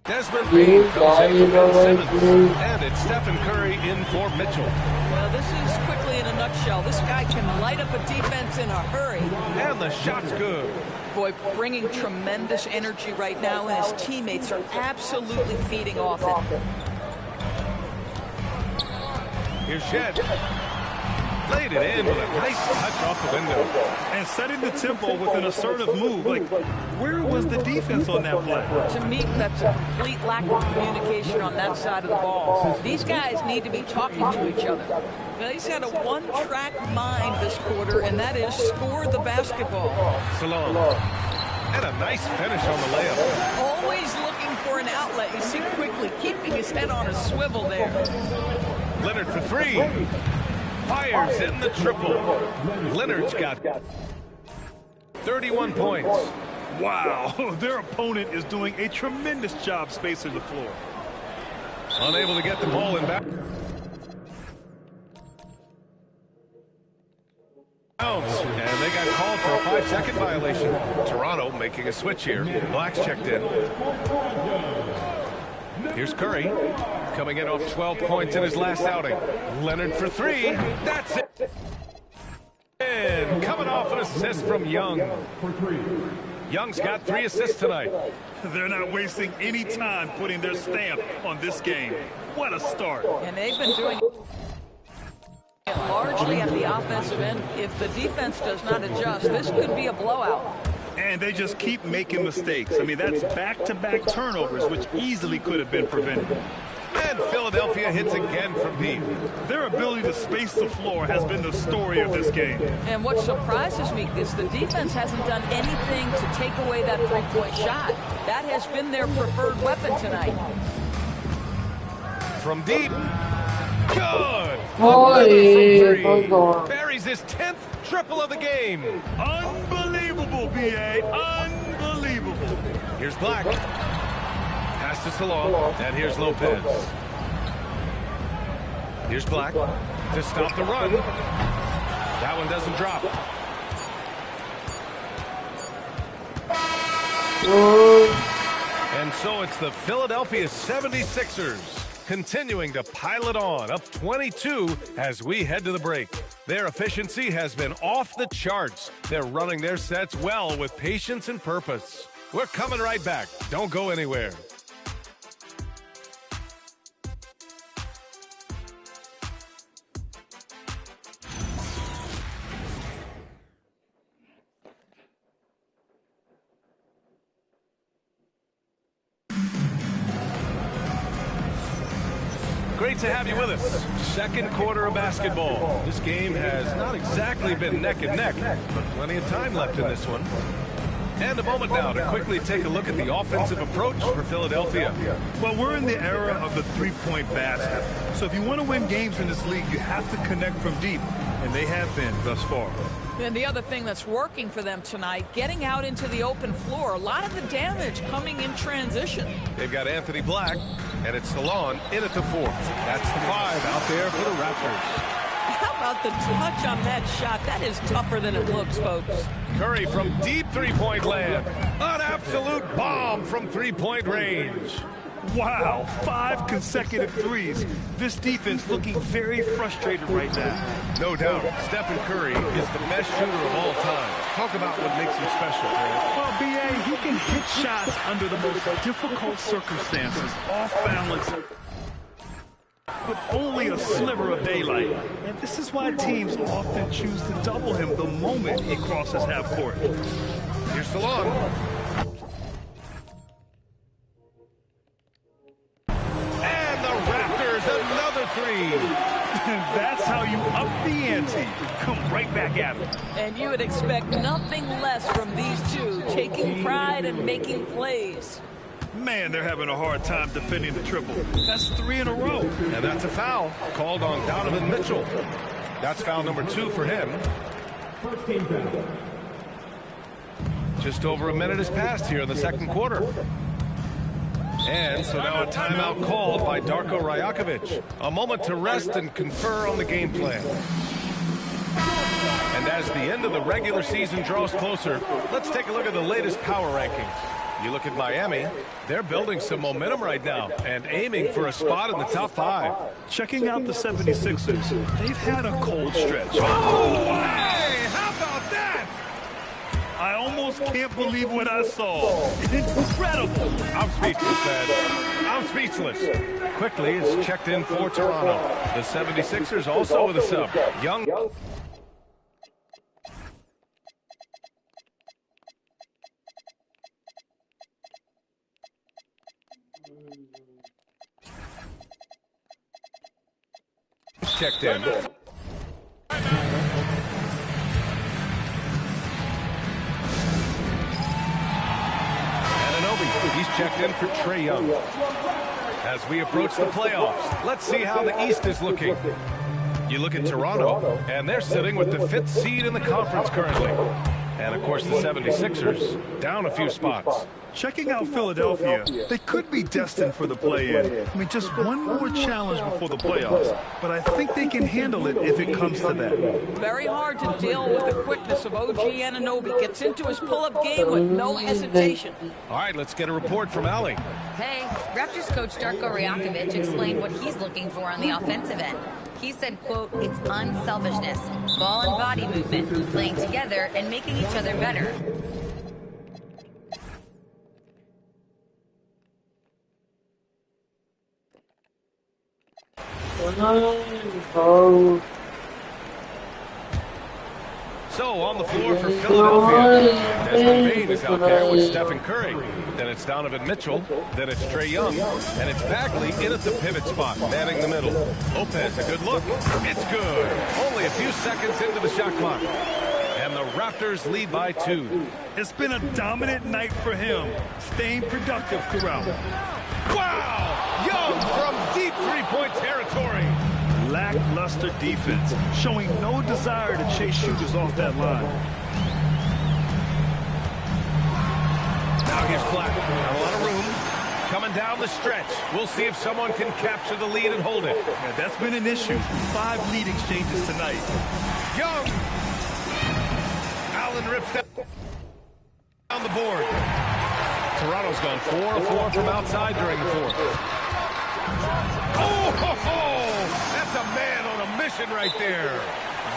Desmond Bain comes in for Ben Simmons. And it's Stephen Curry in for Mitchell. Well, this is quickly in a nutshell. This guy can light up a defense in a hurry. And the shot's good. Boy, bringing tremendous energy right now, and his teammates are absolutely feeding off it. Here's Shed. Played it in with a nice touch off the window. And setting the tempo with an assertive move. Like, where was the defense on that play? To me, that's a complete lack of communication on that side of the ball. These guys need to be talking to each other. Now, he's had a one-track mind this quarter, and that is score the basketball. Salon. And a nice finish on the layup. Always looking for an outlet. You see quickly keeping his head on a swivel there. Leonard for 3. Fires in the triple. Leonard's got 31 points. Wow, their opponent is doing a tremendous job spacing the floor. Unable to get the ball in back. And they got called for a 5-second violation. Toronto making a switch here. Black's checked in. Here's Curry. Coming in off 12 points in his last outing. Leonard for 3. That's it. And coming off an assist from Young. Young's got 3 assists tonight. They're not wasting any time putting their stamp on this game. What a start. And they've been doing it largely at the offensive end. If the defense does not adjust, this could be a blowout. And they just keep making mistakes. I mean, that's back-to-back turnovers, which easily could have been prevented. And Philadelphia hits again from deep. Their ability to space the floor has been the story of this game. And what surprises me is the defense hasn't done anything to take away that three-point shot. That has been their preferred weapon tonight. From deep. Good. Another from 3. Buries his 10th triple of the game. Unbelievable, B.A. Unbelievable. Here's Black. Pass to Salon. And here's Lopez. Here's Black to stop the run. That one doesn't drop. And so it's the Philadelphia 76ers continuing to pile it on, up 22 as we head to the break. Their efficiency has been off the charts. They're running their sets well with patience and purpose. We're coming right back. Don't go anywhere. great to have you with us. Second quarter of basketball. This game has not exactly been neck and neck, but plenty of time left in this one. And a moment now to quickly take a look at the offensive approach for Philadelphia. Well, we're in the era of the three-point basket. So if you want to win games in this league, you have to connect from deep. And they have been thus far. And the other thing that's working for them tonight, getting out into the open floor. A lot of the damage coming in transition. They've got Anthony Black, and it's Salon in at the 4. That's the 5 out there for the Raptors. How about the touch on that shot? That is tougher than it looks, folks. Curry from deep three-point land. An absolute bomb from three-point range. Wow, 5 consecutive threes. This defense looking very frustrated right now. No doubt, Stephen Curry is the best shooter of all time. Talk about what makes him special, man. Well, B.A., he can hit shots under the most difficult circumstances, off balance, with only a sliver of daylight. And this is why teams often choose to double him the moment he crosses half court. Here's Salon. And the Raptors, another 3. That's how you up the ante. Come right back at him. And you would expect nothing less from these two, taking pride and making plays. Man, they're having a hard time defending the triple. That's 3 in a row. And that's a foul called on Donovan Mitchell. That's foul number 2 for him. First team foul. Just over a minute has passed here in the second quarter. And so now a timeout called by Darko Rajakovic. A moment to rest and confer on the game plan. And as the end of the regular season draws closer, let's take a look at the latest power rankings. You look at Miami, they're building some momentum right now and aiming for a spot in the top 5. Checking out the 76ers, they've had a cold stretch. Oh, hey, how about that? I almost can't believe what I saw. Incredible. I'm speechless, man. I'm speechless. Quickly is checked in for Toronto. The 76ers also with a sub. Young. Checked in. He's checked in for Trae Young. As we approach the playoffs, let's see how the East is looking. You look at Toronto, and they're sitting with the 5th seed in the conference currently. And, of course, the 76ers down a few spots. Checking out Philadelphia, they could be destined for the play-in. I mean, just one more challenge before the playoffs. But I think they can handle it if it comes to that. Very hard to deal with the quickness of OG Anunoby. Gets into his pull-up game with no hesitation. All right, let's get a report from Allie. Hey, Raptors coach Darko Rajakovic explained what he's looking for on the offensive end. He said, quote, it's unselfishness, ball and body movement, playing together and making each other better. So on the floor for Philadelphia, Desmond Bane is out there with Stephen Curry. Then it's Donovan Mitchell. Then it's Trae Young. And it's Bagley in at the pivot spot, manning the middle. Lopez, a good look. It's good. Only a few seconds into the shot clock. And the Raptors lead by 2. It's been a dominant night for him, staying productive throughout. Wow! Young from deep three-point territory. Lackluster defense, showing no desire to chase shooters off that line. Now here's Black. Not a lot of room. Coming down the stretch. We'll see if someone can capture the lead and hold it. Yeah, that's been an issue. 5 lead exchanges tonight. Young. Allen rips down the board. Toronto's gone 4 of 4 from outside during the 4th. Oh, ho, ho! That's a man on a mission right there.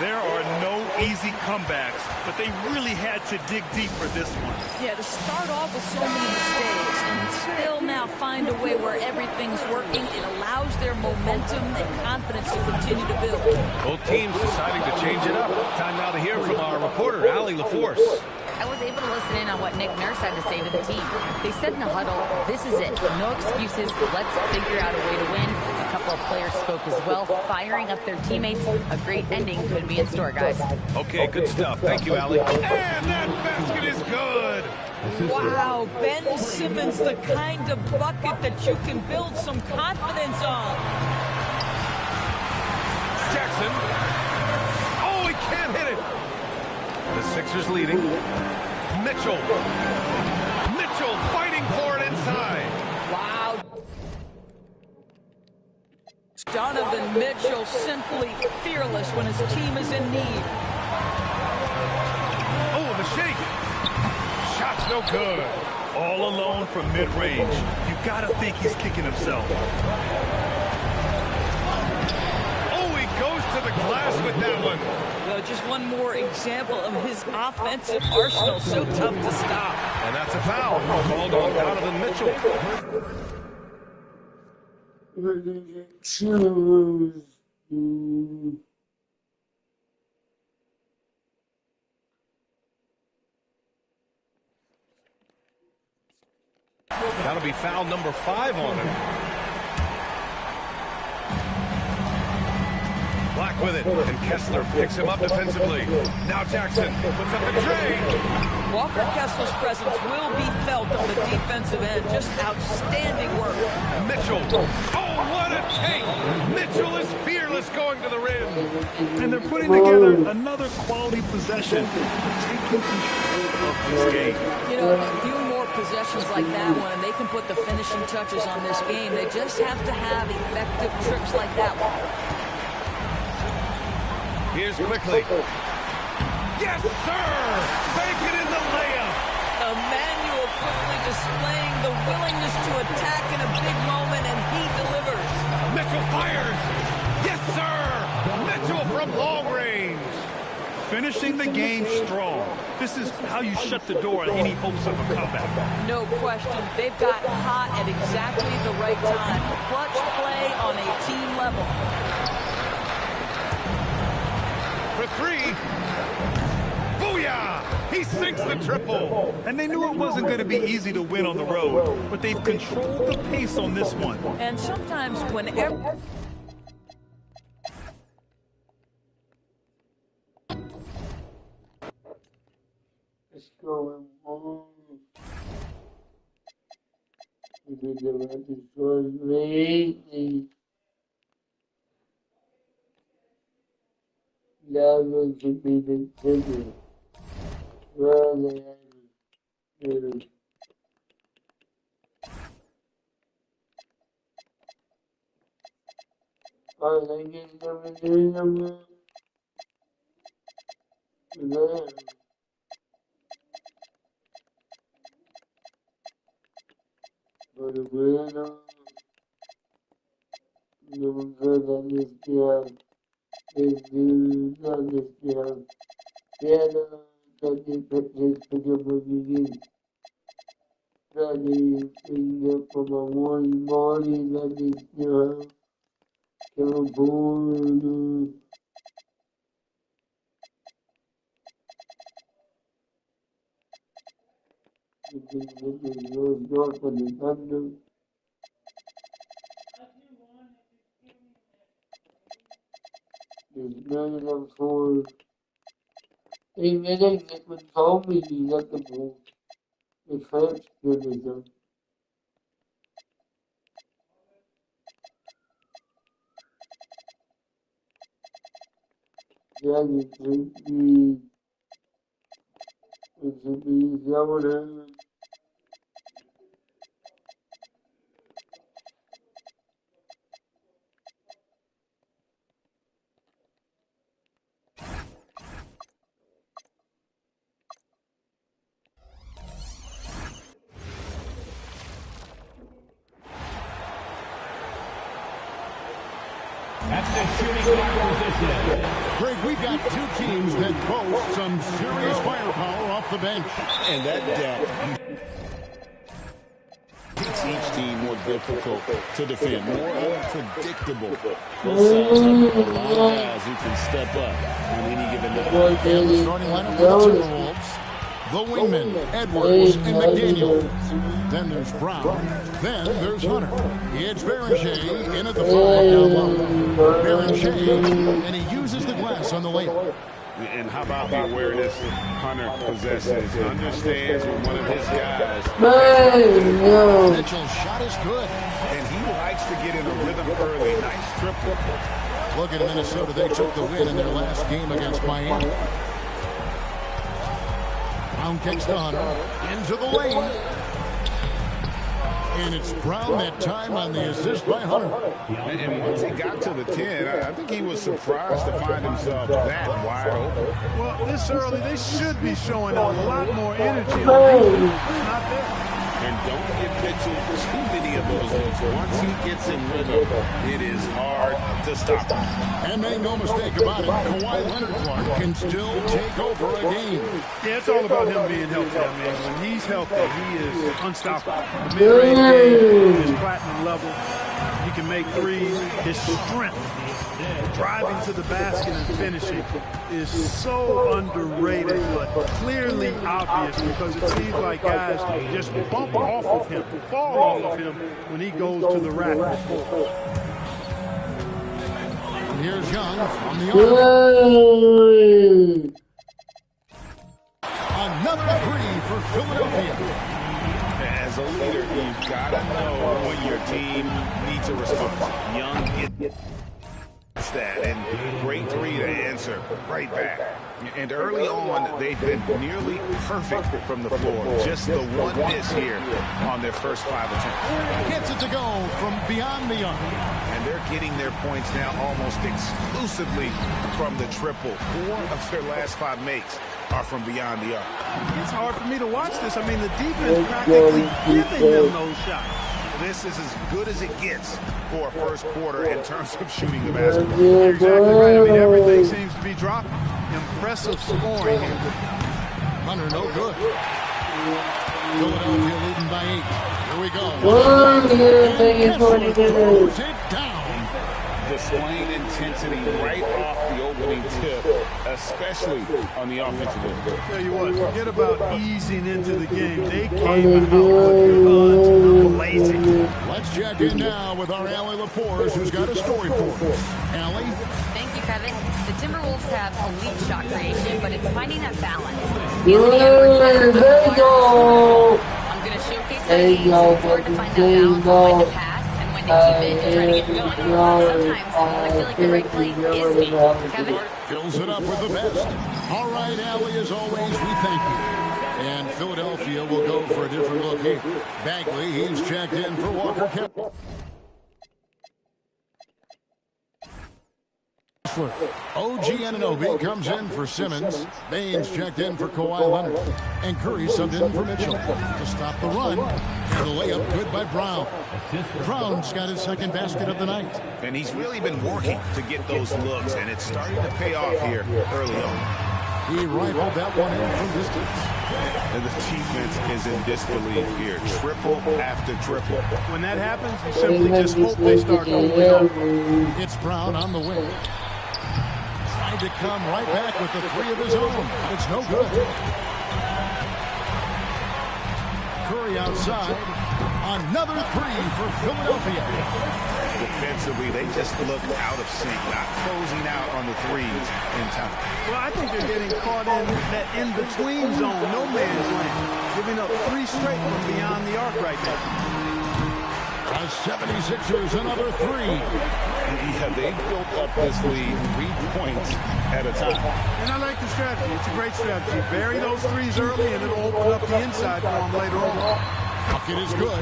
There are no easy comebacks, but they really had to dig deep for this one. Yeah, to start off with so many mistakes and still now find a way where everything's working, it allows their momentum and confidence to continue to build. Both teams deciding to change it up. Time now to hear from our reporter, Allie LaForce. I was able to listen in on what Nick Nurse had to say to the team. They said in the huddle, this is it. No excuses. Let's figure out a way to win. couple of players spoke as well, firing up their teammates. A great ending could be in store, guys. Okay, good stuff. Thank you, Allie. And that basket is good. Wow, Ben Simmons, the kind of bucket that you can build some confidence on. Jackson. Oh, he can't hit it. The Sixers leading. Mitchell. Mitchell fighting for it inside. Wow. Donovan Mitchell simply fearless when his team is in need. Oh, the shake. Shot's no good. All alone from mid-range. You gotta think he's kicking himself. Oh, he goes to the glass with that one. Well, just one more example of his offensive arsenal. So tough to stop. And that's a foul called on Donovan Mitchell. That'll be foul number 5 on him. Black with it, and Kessler picks him up defensively. Now Jackson puts up the tray. Walker Kessler's presence will be felt on the defensive end. Just outstanding work. Mitchell. Oh, what a take! Mitchell is fearless going to the rim. And they're putting together another quality possession, taking control of this game. You know, a few more possessions like that one, and they can put the finishing touches on this game. They just have to have effective trips like that one. Here's quickly. Yes, sir! Bacon in the layup. Emmanuel quickly displaying the willingness to attack in a big moment, and he delivers. Mitchell fires. Yes, sir! Mitchell from long range. Finishing the game strong. This is how you shut the door on any hopes of a comeback. No question. They've got hot at exactly the right time. Clutch play on a team level. For 3. Booyah! He sinks the triple. And they knew it wasn't going to be easy to win on the road, but they've controlled the pace on this one. And sometimes whenever... What's going on? We did the record for lately. That should be the ticket. Rather than I get everything number. But bueno, nunca la mezcla es la mezcla, pero también podemos vivir. Dale, tenga como muy la mezcla, que no puedo. Los conectando. There's none of for a minute that would call me at the ball. The first division. Yeah, it should be Yamaha. Greg, we've got 2 teams that boast some serious firepower off the bench. And that depth makes each team more difficult to defend, more unpredictable. Both sides have a lot of guys who can step up on any given night. And the starting lineup for the Timberwolves. the wingmen, Edwards and McDaniel. Then there's Brown. Then there's Hunter. It's Baranche in at the 5 down low. Baranche, and he uses the glass on the layup. And how about the awareness Hunter possesses? Understands when one of his guys. Mitchell's shot is good. And he likes to get in a rhythm early. Nice triple. Look at Minnesota. They took the win in their last game against Miami. Brown kicks to Hunter. Into the lane. And it's Brown that time on the assist by Hunter. And once he got to the 10, I think he was surprised to find himself that wide open. Well, this early, they should be showing a lot more energy on defense. It's not there. And don't give Mitchell too many of those looks. Once he gets in rhythm, it is hard to stop him. And make no mistake about it, Kawhi Leonard Clark can still take over a game. Yeah, it's all about him being healthy. I mean, when he's healthy, he is unstoppable. The mid-range game is platinum level. He can make threes. His strength, driving to the basket and finishing, is so underrated, but clearly obvious because it seems like guys just bump off of him, fall off of him when he goes to the rack. And here's Young from the arc. Another three for Philadelphia. As a leader, you've got to know when your team needs a response. Young gets that, and great three to answer right back. And early on, they've been nearly perfect from the floor. Just the one miss here on their first 5 attempts. Gets it to go from beyond the arc. And they're getting their points now almost exclusively from the triple. 4 of their last 5 makes are from beyond the arc. It's hard for me to watch this. I mean, the defense practically giving them those shots. This is as good as it gets for a first quarter in terms of shooting the basketball. You're exactly right. I mean, everything seems to be dropping. Impressive scoring here. Hunter, no good. Philadelphia leading by 8. Here we go. Throws it down. Displaying intensity right off the opening tip, especially on the offensive end. Tell you what, forget about easing into the game. They came out with guns blazing. Let's check in now with our Allie LaForce, who's got a story for us. Allie? Thank you, Kevin. The Timberwolves have elite shot creation, but it's finding that balance. I'm going to showcase their games. It's hard to find that balance on when to pass and when to keep it and try to get going. Sometimes I feel like the right play is me. Kevin? Fills it up with the best. All right, Allie, as always, we thank you. And Philadelphia will go for a different look here. Bagley, he's checked in for Walker Kemp. OG Anunoby comes in for Simmons. Baines checked in for Kawhi Leonard. And Curry subbed in for Mitchell. To stop the run, and the layup good by Brown. Brown's got his second basket of the night. And he's really been working to get those looks, and it's starting to pay off here early on. He rifled that one in from distance. And the defense is in disbelief here. Triple after triple. When that happens, you simply just hope they start moving on. It's Brown on the wing. Trying to come right back with the three of his own. It's no good. Curry outside. Another three for Philadelphia. Defensively, they just look out of sync, not closing out on the threes in time. Well, I think they're getting caught in that in-between zone, no man's land, giving up 3 straight from beyond the arc right now. The 76ers, another 3. Yeah, they built up this lead 3 points at a time. And I like the strategy. It's a great strategy. Bury those threes early, and it'll open up the inside for them later on. Bucket is good.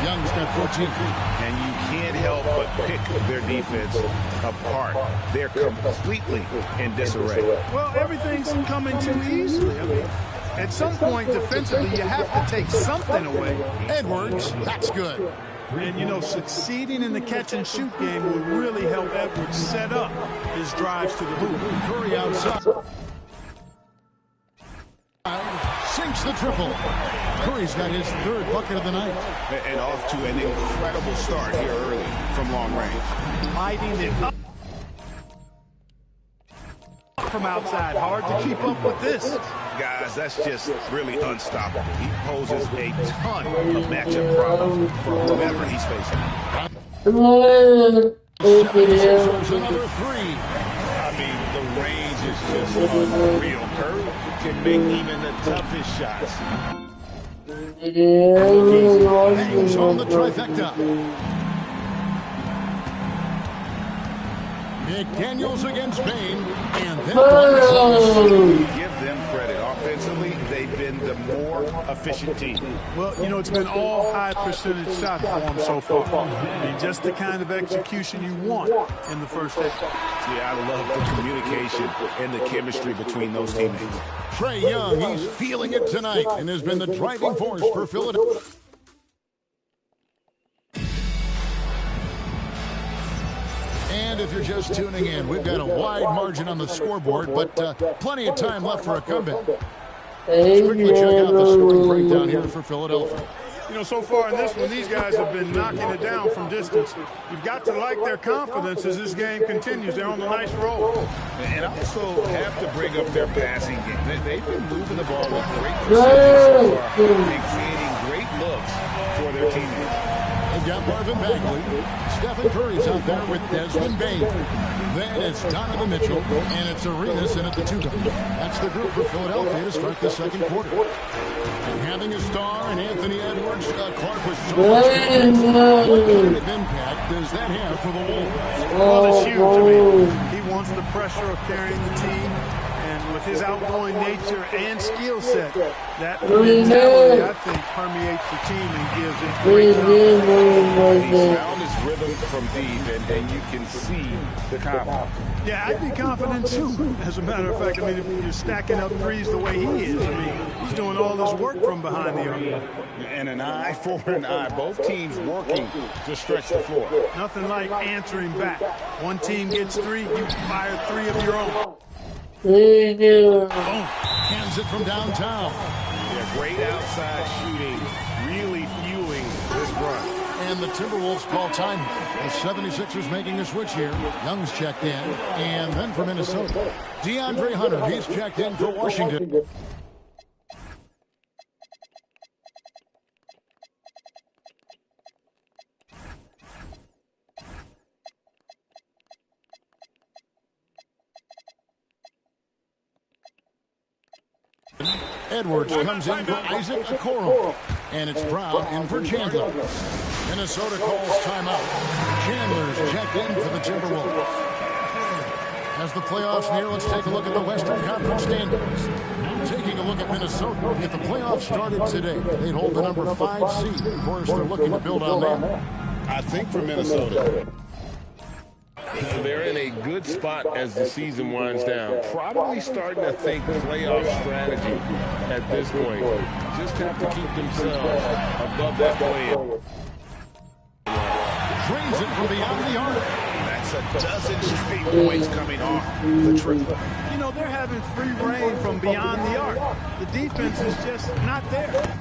Young's got 14. And you can't help but pick their defense apart. They're completely in disarray. Well, everything's coming too easily. I mean, at some point, defensively, you have to take something away. Edwards, that's good. And, you know, succeeding in the catch-and-shoot game would really help Edwards set up his drives to the hoop. Curry outside. Sinks the triple. Curry's got his 3rd bucket of the night. And off to an incredible start here early from long range. Lighting it up from outside. Hard to keep up with this. guys, that's just really unstoppable. He poses a ton of matchup problems for whoever he's facing. 76ers, another three. I mean, the range is just unreal. Curry can make even the toughest shots. Bangs on the trifecta. McDaniels against Bain, and then give them credit. Offensively, they've been the more efficient team. Well, you know, it's been all high percentage shot for them so far. I mean, just the kind of execution you want in the first half. Yeah, I love the communication and the chemistry between those teammates. Trae Young, he's feeling it tonight and has been the driving force for Philadelphia. And if you're just tuning in, we've got a wide margin on the scoreboard, but plenty of time left for a comeback. Let's quickly check out the scoring breakdown here for Philadelphia. You know, so far in this one, these guys have been knocking it down from distance. You've got to like their confidence as this game continues. They're on a nice roll. And also have to bring up their passing game. They've been moving the ball with great precision so far and creating great looks for their teammates. They've got Marvin Bagley. Stephen Curry's out there with Desmond Bain. Then it's Donovan Mitchell, and it's Arenas in at the 2. That's the group for Philadelphia to start the second quarter. And having a star in Anthony Edwards, Clark was so much. What kind of impact does that have for the Wolves? Well, it's huge. I mean, he wants the pressure of carrying the team, and with his outgoing nature and skill set, that mentality, I think, permeates the team and gives it great confidence. He found his rhythm from deep, and you can see the confidence. Yeah, I'd be confident too, as a matter of fact. I mean, if you're stacking up threes the way he is, I mean, he's doing all this work from behind the arc. And an eye for an eye. Both teams working to stretch the floor. Nothing like answering back. One team gets 3, you fire 3 of your own. Boom. Hands it from downtown. Yeah, great outside shooting, really fueling this run. And the Timberwolves call time. The 76ers making a switch here. Young's checked in. And then for Minnesota, DeAndre Hunter, he's checked in for Washington. Edwards comes in for Isaac Okoro. And it's Brown in for Chandler. Minnesota calls timeout. Chandler's checked in for the Timberwolves. As the playoffs near, let's take a look at the Western Conference standings. Taking a look at Minnesota, if the playoffs started today, they'd hold the number 5 seed. Of course, they're looking to build on that. I think for Minnesota, they're in a good spot as the season winds down. Probably starting to think playoff strategy at this point. Just have to keep themselves above that play-in. Drains it from beyond the arc. That's a dozen straight points coming off the triple. You know, they're having free reign from beyond the arc. The defense is just not there.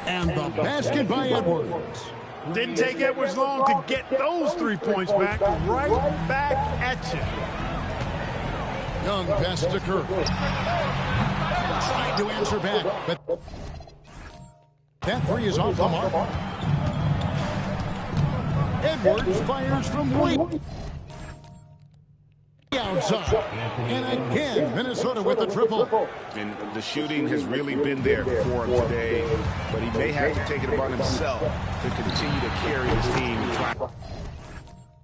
And the basket by Edwards. Didn't take Edwards long to get those 3 points back. Right back at you. Young passes to Curry. Trying to answer back, but that 3 is off the mark. Edwards fires from way outside. And again, Minnesota with the triple. And the shooting has really been there for him today, but he may have to take it upon himself to continue to carry his team and try to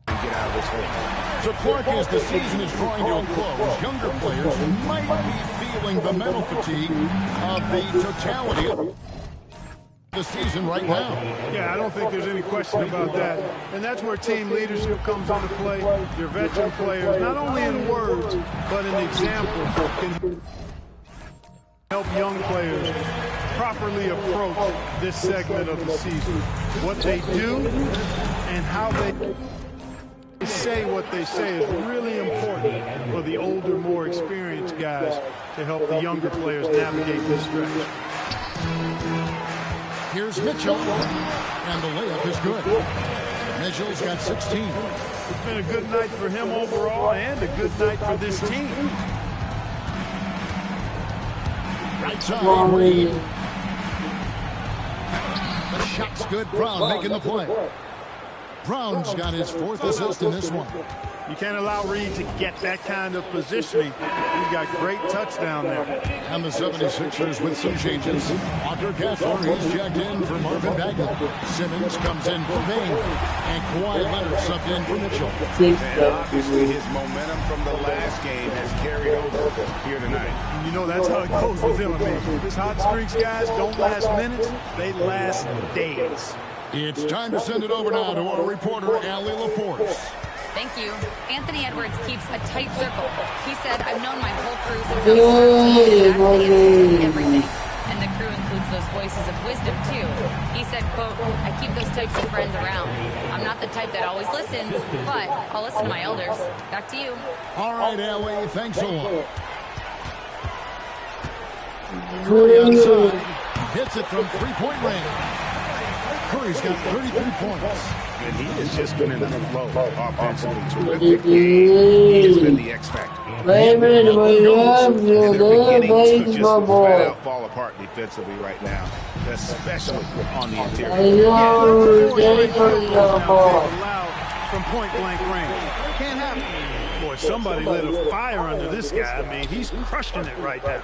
get out of this hole. So Clark, as the season is drawing to a close, younger players might be feeling the mental fatigue of the totality of the season right now. Yeah, I don't think there's any question about that. And that's where team leadership comes into play. Your veteran players, not only in words, but in examples, can help young players properly approach this segment of the season. What they do and how they say what they say is really important for the older, more experienced guys to help the younger players navigate this stretch. Here's Mitchell, and the layup is good. Mitchell's got 16. It's been a good night for him overall and a good night for this team. Right side, Reed. The shot's good. Brown making the play. Brown's got his 4th assist in this one. You can't allow Reed to get that kind of positioning. He's got great touch down there. And the 76ers with some changes. Walker Kessler, he's checked in for Marvin Bagley. Simmons comes in for Bain. And Kawhi Leonard subbed in for Mitchell. And obviously his momentum from the last game has carried over here tonight. You know that's how it goes with him. I mean, his hot streaks, guys, don't last minutes. They last days. It's time to send it over now to our reporter, Allie LaForce. Thank you. Anthony Edwards keeps a tight circle. He said, I've known my whole crew since I was 13. That's the answer to everything. And the crew includes those voices of wisdom, too. He said, quote, I keep those types of friends around. I'm not the type that always listens, but I'll listen to my elders. Back to you. All right, Allie, thanks a lot. Curry outside. Hits it from three-point range. Curry's got 33 points. And he has just been in the flow offensively. Terrific game. He has been the X factor. And they're beginning to just flat out fall apart defensively right now, especially on the interior. From point-blank range. Can't happen. Boy, somebody lit a fire under this guy. I mean, he's crushing it right now.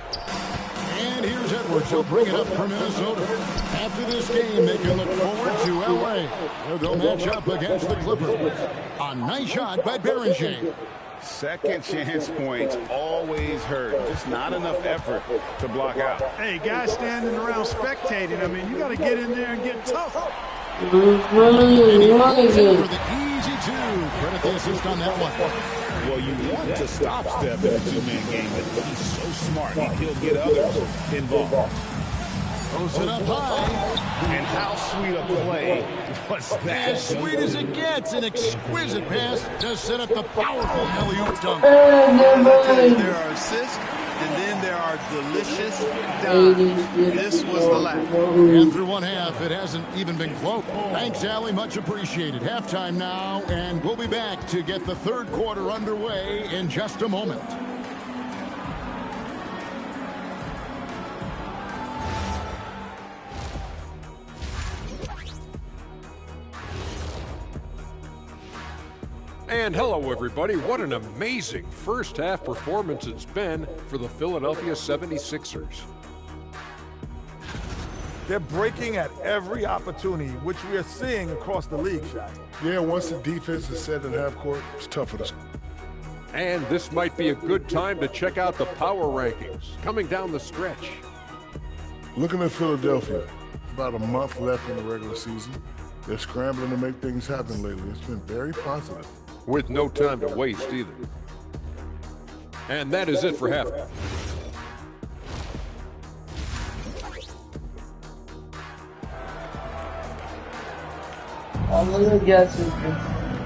And here's Edwards. He'll bring it up for Minnesota. After this game, they can look forward to L.A., where they'll match up against the Clippers. A nice shot by Berenger. Second chance points always hurt. Just not enough effort to block out. Hey, guys standing around spectating, I mean, you got to get in there and get tough. And he goes in for the easy two. Credit the assist on that one. Well, you want to stop Steph in a two-man game, but he's so smart. He'll get others involved. Throws it up high. And how sweet a play was that? As sweet as it gets. An exquisite pass to set up the powerful alley-oop dunk. There are assists, and then there are delicious dimes. This was the last. And through one half, it hasn't even been close. Thanks, Allie. Much appreciated. Halftime now, and we'll be back to get the third quarter underway in just a moment. And hello, everybody. What an amazing first half performance it's been for the Philadelphia 76ers. They're breaking at every opportunity, which we are seeing across the league, Shaq. Yeah, once the defense is set in half court, it's tougher to score. And this might be a good time to check out the power rankings coming down the stretch. Looking at Philadelphia, about a month left in the regular season. They're scrambling to make things happen lately. It's been very positive. With no time to waste either. And that is it for halftime.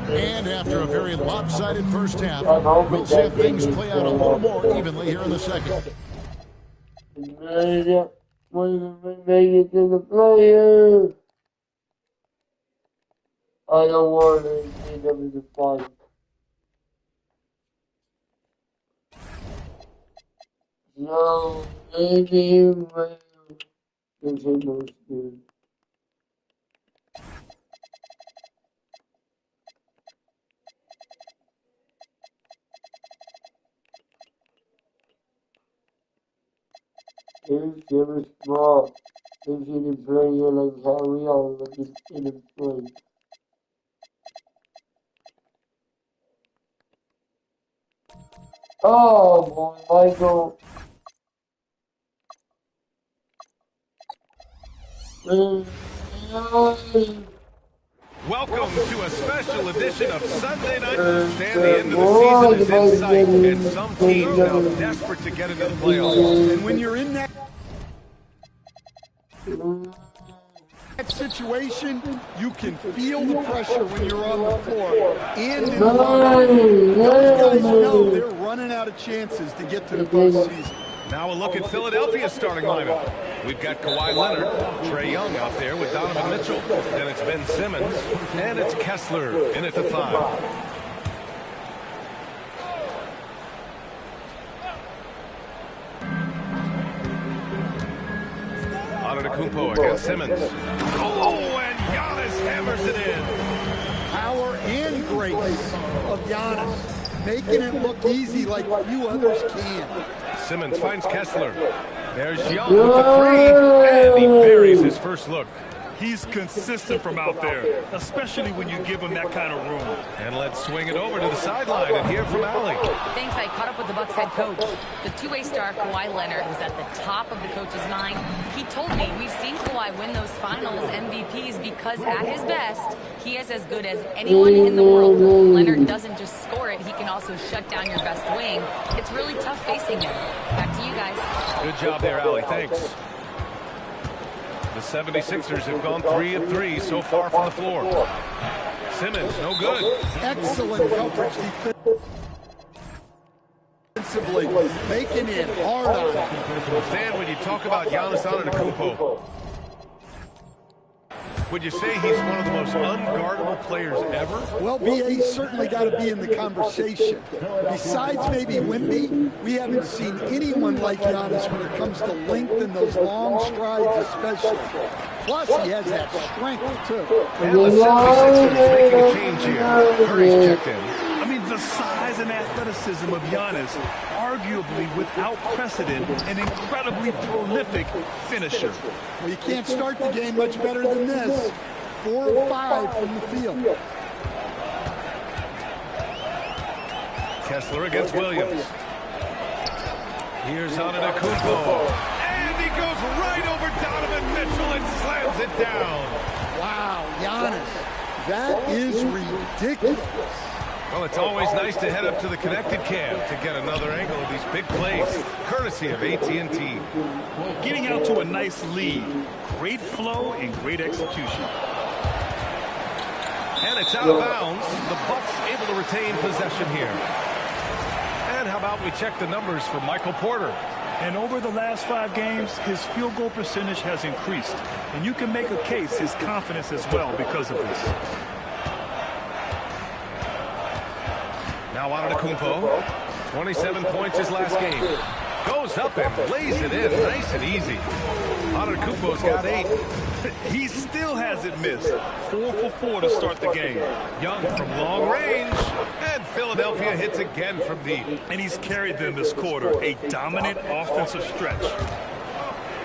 And after a very lopsided first half, we'll see if things play out a little more evenly here in the second. I don't want to see them in the fight. No, maybe you will. It's almost good. If you're small, if you can play like how we all look in the play. Oh boy, Michael. Welcome to a special edition of Sunday Night. And the end of the season is in sight, and some teams now desperate to get into the playoffs. And when you're in that situation, you can feel the pressure when you're on the floor. And in the those guys know they're running out of chances to get to the postseason. Now a look at Philadelphia's starting lineup. We've got Kawhi Leonard, Trae Young out there with Donovan Mitchell. Then it's Ben Simmons, and it's Kessler in at the 5. Antetokounmpo against Simmons. Oh, and Giannis hammers it in. Power and grace of Giannis, making it look easy like few others can. Simmons finds Kessler. There's Young with the three, and he buries his first look. He's consistent from out there, especially when you give him that kind of room. And let's swing it over to the sideline and hear from Allie. Thanks. I caught up with the Bucks head coach. The two-way star Kawhi Leonard was at the top of the coach's mind. He told me we've seen Kawhi win those finals MVPs because at his best, he is as good as anyone in the world. Leonard doesn't just score it, he can also shut down your best wing. It's really tough facing him. Back to you guys. Good job there, Allie. Thanks. The 76ers have gone 3 of 3 so far from the floor. Simmons, no good. Excellent coverage defensively, making it hard on him. Stan, when you talk about Giannis Antetokounmpo, would you say he's one of the most unguardable players ever? Well, he's certainly got to be in the conversation. Besides maybe Wemby, we haven't seen anyone like Giannis when it comes to length and those long strides especially. Plus, he has that strength, too. And the 76ers making a change here. Curry's checked in. I mean, the size and athleticism of Giannis, arguably without precedent, an incredibly prolific finisher. Well, you can't start the game much better than this. 4 of 5 from the field. Kessler against Williams. Here's Antetokounmpo. And he goes right over Donovan Mitchell and slams it down. Wow, Giannis, that is ridiculous. Well, it's always nice to head up to the connected cam to get another angle of these big plays, courtesy of AT&T. Getting out to a nice lead. Great flow and great execution. And it's out of bounds. The Bucks able to retain possession here. And how about we check the numbers for Michael Porter? And over the last 5 games, his field goal percentage has increased. And you can make a case his confidence as well because of this. Now Antetokounmpo, 27 points his last game. Goes up and lays it in nice and easy. Antetokounmpo's got 8. He still hasn't missed. 4 for 4 to start the game. Young from long range. And Philadelphia hits again from deep. And he's carried them this quarter. A dominant offensive stretch.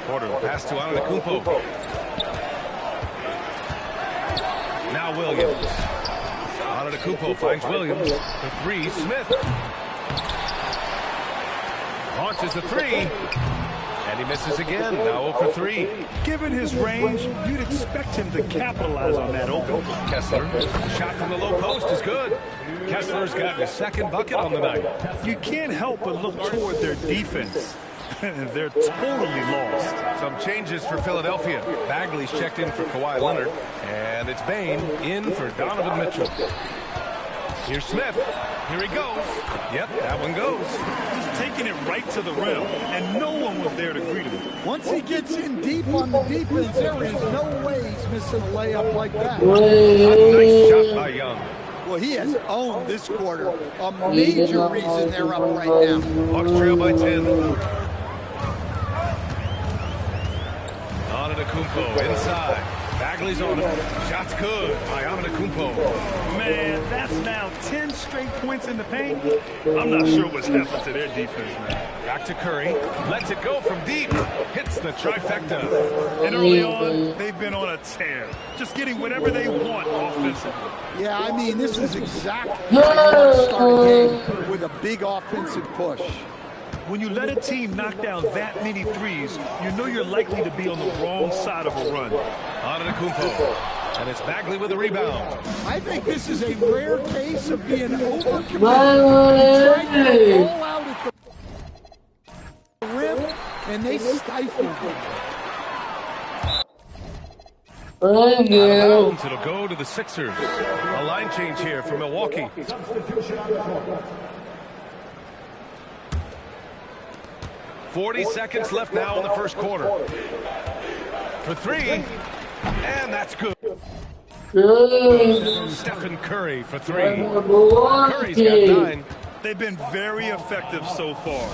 Porter will pass to Antetokounmpo. Now Williams. Antetokounmpo finds Williams. The 3, Smith. Launches a 3. And he misses again. Now 0 for 3. Given his range, you'd expect him to capitalize on that open. Kessler. Shot from the low post is good. Kessler's got his second bucket on the night. You can't help but look toward their defense. They're totally lost. Some changes for Philadelphia. Bagley's checked in for Kawhi Leonard. And it's Bane in for Donovan Mitchell. Here's Smith. Here he goes. Yep, that one goes. Just taking it right to the rim, and no one was there to greet him. Once he gets in deep on the defense, there is no way he's missing a layup like that. A nice shot by Young. Well, he has owned this quarter. A major reason they're up right now. Bucks trail by 10. Antetokounmpo inside. Bagley's on him. Shot's good by Antetokounmpo. Man, that's now 10 straight points in the paint. I'm not sure what's happened to their defense, man. Back to Curry. Lets it go from deep. Hits the trifecta. And early on, they've been on a tear. Just getting whatever they want offensively. Yeah, I mean, this is exactly how you want to start a game, with a big offensive push. When you let a team knock down that many threes, you know you're likely to be on the wrong side of a run. Antetokounmpo. And it's Bagley with a rebound. I think this is a rare case of being overcommitted. Trying to go all out at the rim, and they stifled him. Out of bounds, it'll go to the Sixers. A line change here for Milwaukee. "40 seconds left now in the first quarter. For 3, and that's good. Stephen Curry for 3. Curry's got 9. They've been very effective so far.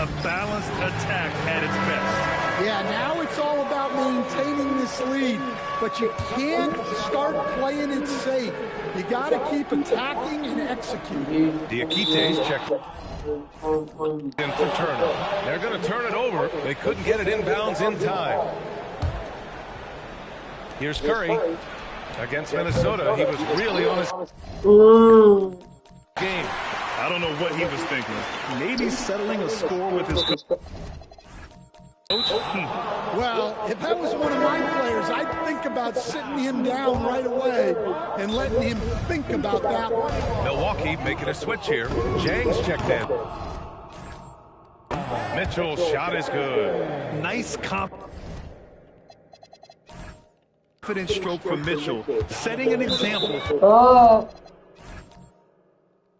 A balanced attack at its best. Yeah, now it's all about maintaining maintaining this lead, but you can't start playing it safe. You got to keep attacking and executing. Diakites checked in for Turner. They're going to turn it over. They couldn't get it inbounds in time. Here's Curry against Minnesota. He was really on his game. I don't know what he was thinking. Maybe settling a score with his coach. Well, if that was one of my players, I'd think about sitting him down right away and letting him think about that one. Milwaukee making a switch here. Jang's checked in. Mitchell's shot is good. Nice confident stroke from Mitchell, setting an example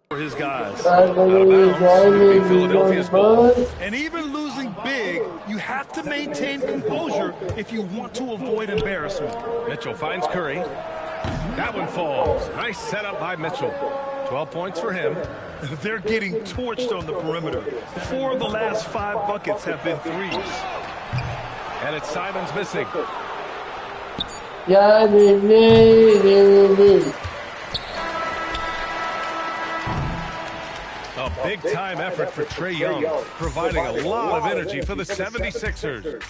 for his guys. Out of bounds. It'll be Philadelphia's ball. And even losing big, you have to maintain composure if you want to avoid embarrassment. Mitchell finds Curry. That one falls. Nice setup by Mitchell. 12 points for him. They're getting torched on the perimeter. 4 of the last 5 buckets have been threes. And it's Simons missing. A big-time effort for Trae Young, providing a lot of energy for the 76ers.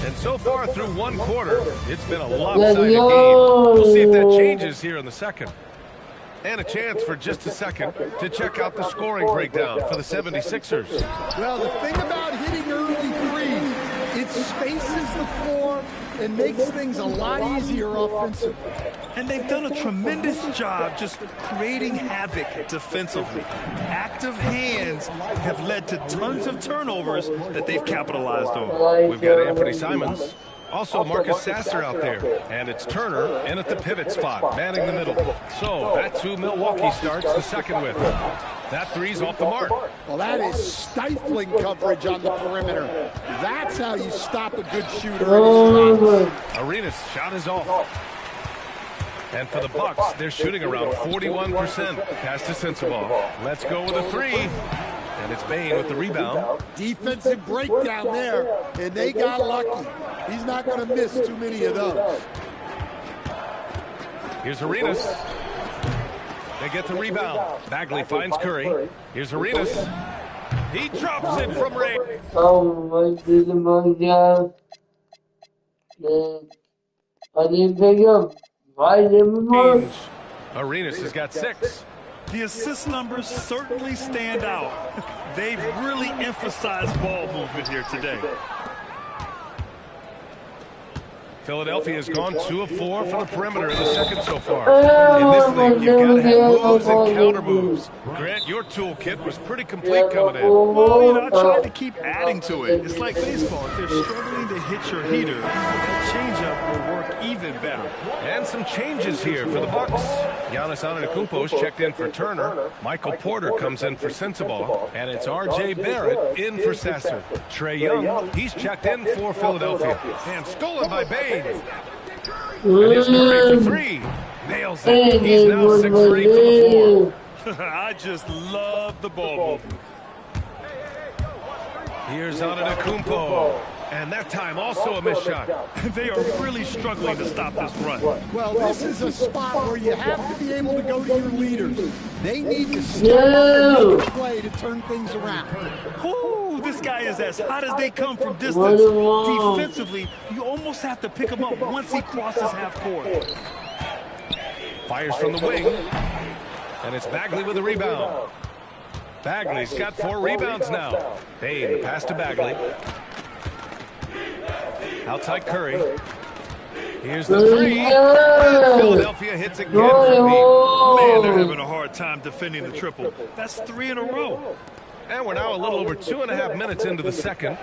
And so far through one quarter, it's been a lopsided game. We'll see if that changes here in the second. And a chance for just a second to check out the scoring breakdown for the 76ers. Well, the thing about hitting early threes, it spaces the floor and makes things a lot easier offensively. And they've done a tremendous job just creating havoc defensively. Active hands have led to tons of turnovers that they've capitalized on. We've got Anthony Simons. Also Marcus Sasser out there. And it's Turner in at the pivot spot, manning the middle. So that's who Milwaukee starts the second with. That three's off the mark. Well, that is stifling coverage on the perimeter. That's how you stop a good shooter. Arenas' shot is off. And for the Bucks, they're shooting around 41%. Pass to Sensabaugh. Let's go with a three. And it's Bane with the rebound. Defensive breakdown there, and they got lucky. He's not going to miss too many of those. Here's Arenas. They get the rebound. Bagley finds Curry. Here's Arenas. He drops it from range. I didn't pick up. Why didn't Arenas has got 6. The assist numbers certainly stand out. They've really emphasized ball movement here today. Philadelphia has gone 2 of 4 from the perimeter in the second so far. In this league, you've got to have moves and counter moves. Grant, your toolkit was pretty complete coming in. Well, you know, I tried to keep adding to it. It's like baseball. If they're struggling to hit your heater, that changeup will work even better. And some changes here for the Bucks. Giannis Antetokounmpo's checked in for Turner. Michael Porter comes in for Sensabaugh. And it's R.J. Barrett in for Sasser. Trae Young, he's checked in for Philadelphia. And stolen by Bane. And here's Curry for 3. Nails it. He's now 6 for 8 from the floor. I just love the ball movement. Here's Antetokounmpo. And that time also a missed shot. They are really struggling to stop this run. Well, this is a spot where you have to be able to go to your leaders. They need to step up and make a play to turn things around. Ooh, this guy is as hot as they come from distance. Defensively, you almost have to pick him up once he crosses half court. Fires from the wing. And it's Bagley with the rebound. Bagley's got 4 rebounds now. Bane, the pass to Bagley. Outside Curry. Here's the 3. And Philadelphia hits again from deep. Man, they're having a hard time defending the triple. That's 3 in a row. And we're now a little over 2.5 minutes into the second.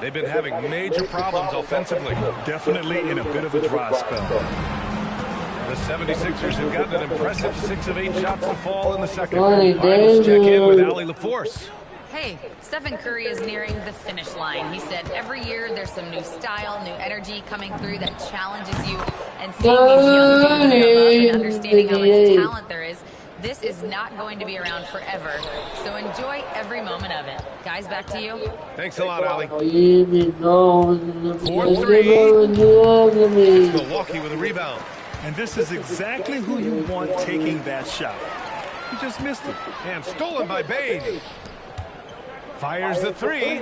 They've been having major problems offensively. Definitely in a bit of a dry spell. The 76ers have gotten an impressive 6 of 8 shots to fall in the second. Let's check in with Allie LaForce. Hey, Stephen Curry is nearing the finish line. He said every year there's some new style, new energy coming through that challenges you. And seeing these young dudes come up and understanding how much talent there is, This is not going to be around forever, so enjoy every moment of it. Guys, back to you. Thanks a lot, Allie. 4-3. It's Milwaukee with a rebound. And this is exactly who you want taking that shot. He just missed it. And stolen by Bain. Fires the three.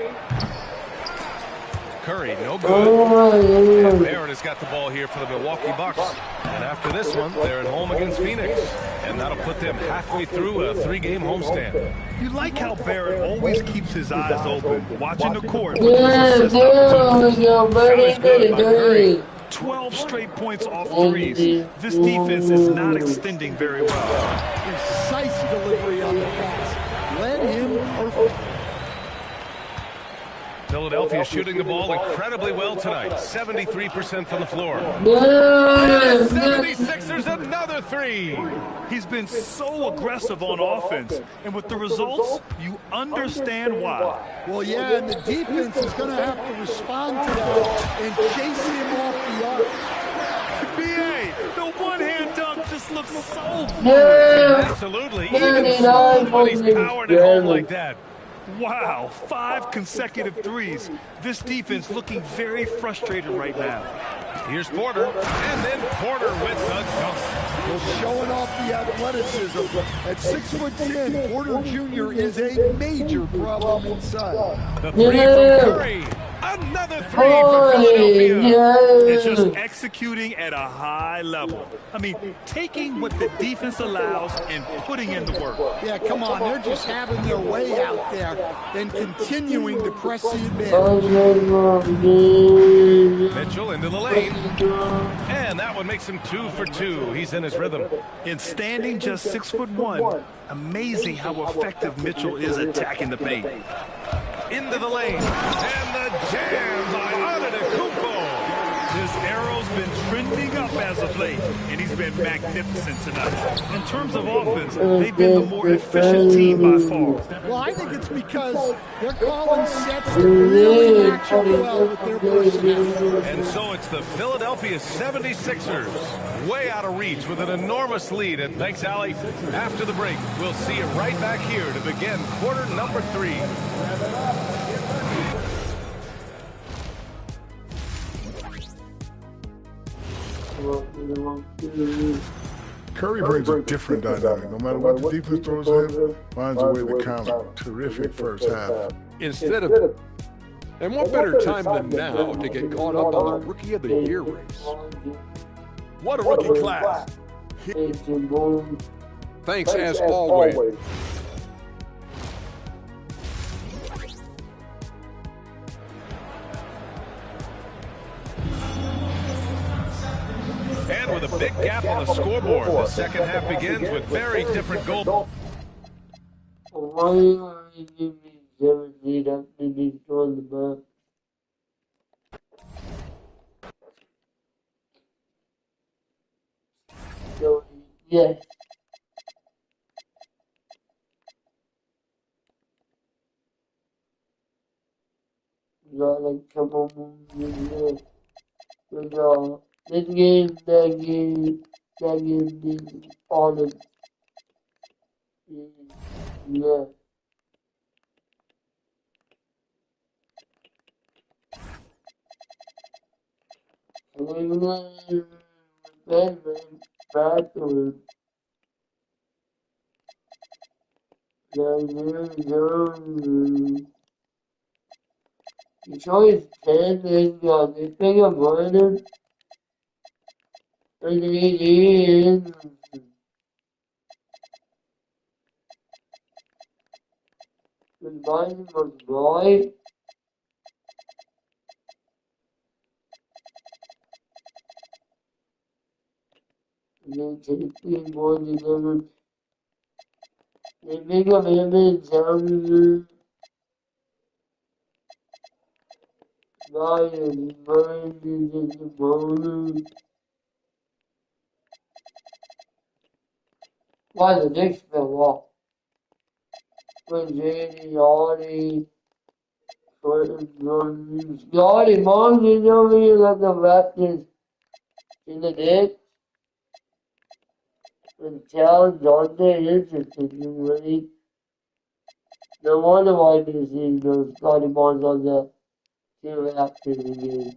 Curry, no good. And Barrett has got the ball here for the Milwaukee Bucks. And after this one, they're at home against Phoenix. And that'll put them halfway through a 3-game homestand. You like how Barrett always keeps his eyes open, watching the court. Yeah, 12 straight points off threes. This defense is not extending very well. Precise delivery on the pass. Led him perfect. Philadelphia shooting the ball incredibly well tonight. 73% from the floor. And 76ers another three. He's been so aggressive on offense. And with the results, you understand why. Well, yeah, and the defense is going to have to respond to that and chase him off the arc. BA, the one-hand dunk just looks so fun. Absolutely. Even somebody's powered at home like that. Wow, 5 consecutive threes. This defense looking very frustrated right now. Here's Porter, and then Porter with the dunk. Well, showing off the athleticism. At 6'10", Porter Jr. is a major problem inside. The three from Curry. Another three for Philadelphia. It's just executing at a high level. I mean, taking what the defense allows and putting in the work. Yeah, come on. They're just having their way out there and continuing to press the advantage. Mitchell into the lane. And that one makes him 2 for 2. He's in his rhythm. In standing just 6'1", amazing how effective Mitchell is attacking the paint. Into the lane. And the jam by Antetokounmpo. His arrow's been trending up as of late, and he's been magnificent tonight. In terms of offense, they've been the more efficient team by far. Well, I think it's because they're calling sets that really match up well with their personnel. And so it's the Philadelphia 76ers way out of reach with an enormous lead. And thanks, Allie. After the break, we'll see you right back here to begin quarter number 3. Curry brings a different dynamic. No matter what the defense throws at him, finds a way to counter. Terrific first half. Instead of, and what better time than now to get caught up on the Rookie of the Year race? What a rookie class. Thanks as always. And with a big gap on the scoreboard, the second half begins with very different goals. Why are you giving me 17 after he's on the back? So, yes. Gotta come on with this game, that game is on it. Yeah. Backwards. It's always 10 and the thing about it. And it is. The line was right. And then taking one together. They make up image down. Ryan Burns is in the bowler. Why the Knicks fell off? When J.D. Audi, Audi Monson over here like the Raptors in the Knicks. Until John is continually. No wonder why you see those Scotty Bonds on the team after the game.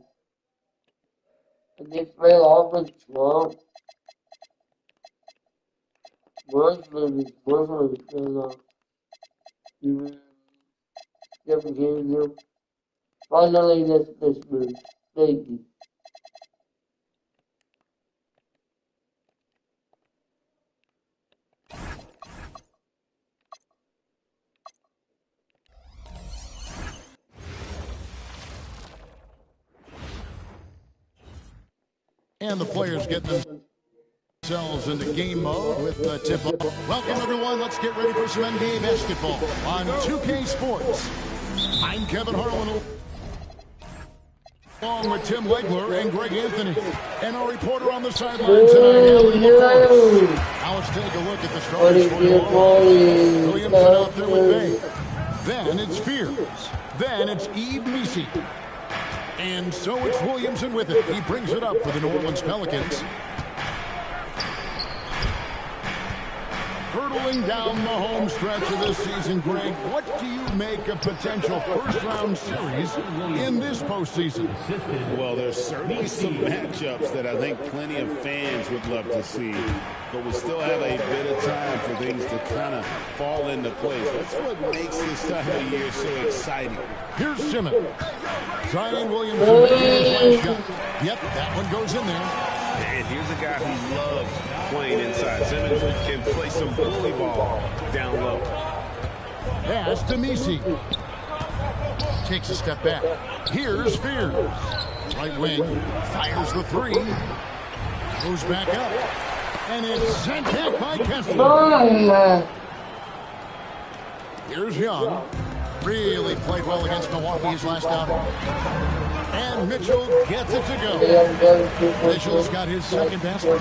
And they play off with Trump. Muslims fell off. You never gave them. Finally, this move. Thank you. And the players get themselves into game mode with the tip-off. Welcome, everyone. Let's get ready for some NBA basketball on 2K Sports. I'm Kevin Harlan, along with Tim Legler and Greg Anthony. And our reporter on the sideline tonight, Alan LaForce. Now let's take a look at the starters for New Orleans. Williamson out there with Bay. Then it's Fears. Then it's Eve Misi. And so it's Williamson with it. He brings it up for the New Orleans Pelicans. Hurtling down the home stretch of this season, Greg, what do you make of potential first-round series in this postseason? Well, there's certainly some matchups that I think plenty of fans would love to see. But we still have a bit of time for things to kind of fall into place. That's what makes this time of year so exciting. Here's Simmons. Zion Williamson making his last shot. Yep, that one goes in there. And here's a guy who loves playing inside. Simmons can play some bully ball down low. Pass to Misi. Takes a step back. Here's Fears. Right wing. Fires the three. Goes back up. And it's sent back by Kessler. Here's Young. Really played well against Milwaukee his last outing. And Mitchell gets it to go. Mitchell's got his second basket.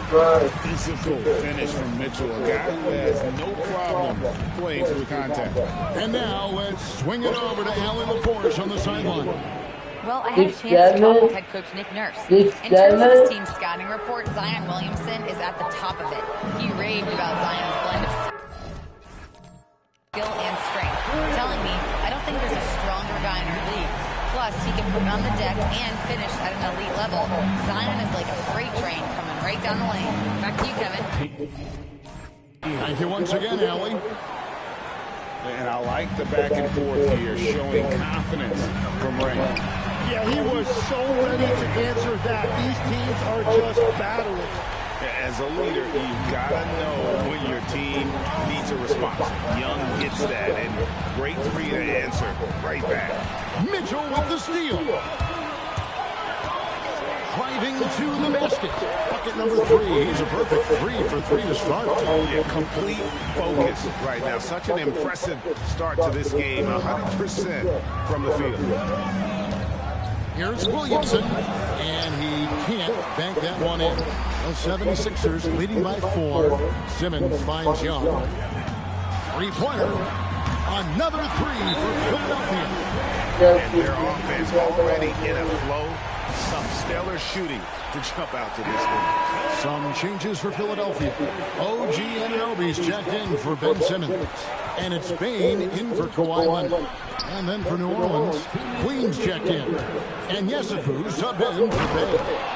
Physical finish from Mitchell, a guy who has no problem playing through contact. And now let's swing it over to Alan LaForce on the sideline. Well, I had a chance to talk with head coach Nick Nurse. In terms of his team's scouting report, Zion Williamson is at the top of it. He raved about Zion's blend of skill and strength, telling me, I don't think there's a stronger guy in our league. Plus, he can put it on the deck and finish at an elite level. Zion is like a freight train coming right down the lane. Back to you, Kevin. Thank you once again, Allie. And I like the back and forth here, showing confidence from Ray. Yeah, he was so ready to answer that. These teams are just battling. As a leader, you've got to know when your team needs a response. Young gets that, and great three to answer right back. Mitchell with the steal. Driving to the basket. Bucket number 3. He's a perfect 3 for 3 to start. Yeah, complete focus right now. Such an impressive start to this game. 100% from the field. Here's Williamson, and he can't bank that one in. The 76ers leading by 4. Simmons finds Young. Three-pointer. Another 3 for Philadelphia. And their offense already in a flow. Some stellar shooting to jump out to this one. Some changes for Philadelphia. OG Anunoby's checked in for Ben Simmons. And it's Bane in for Kawhi Leonard. And then for New Orleans, Queens checked in. And Yesufu subbed in for Bay.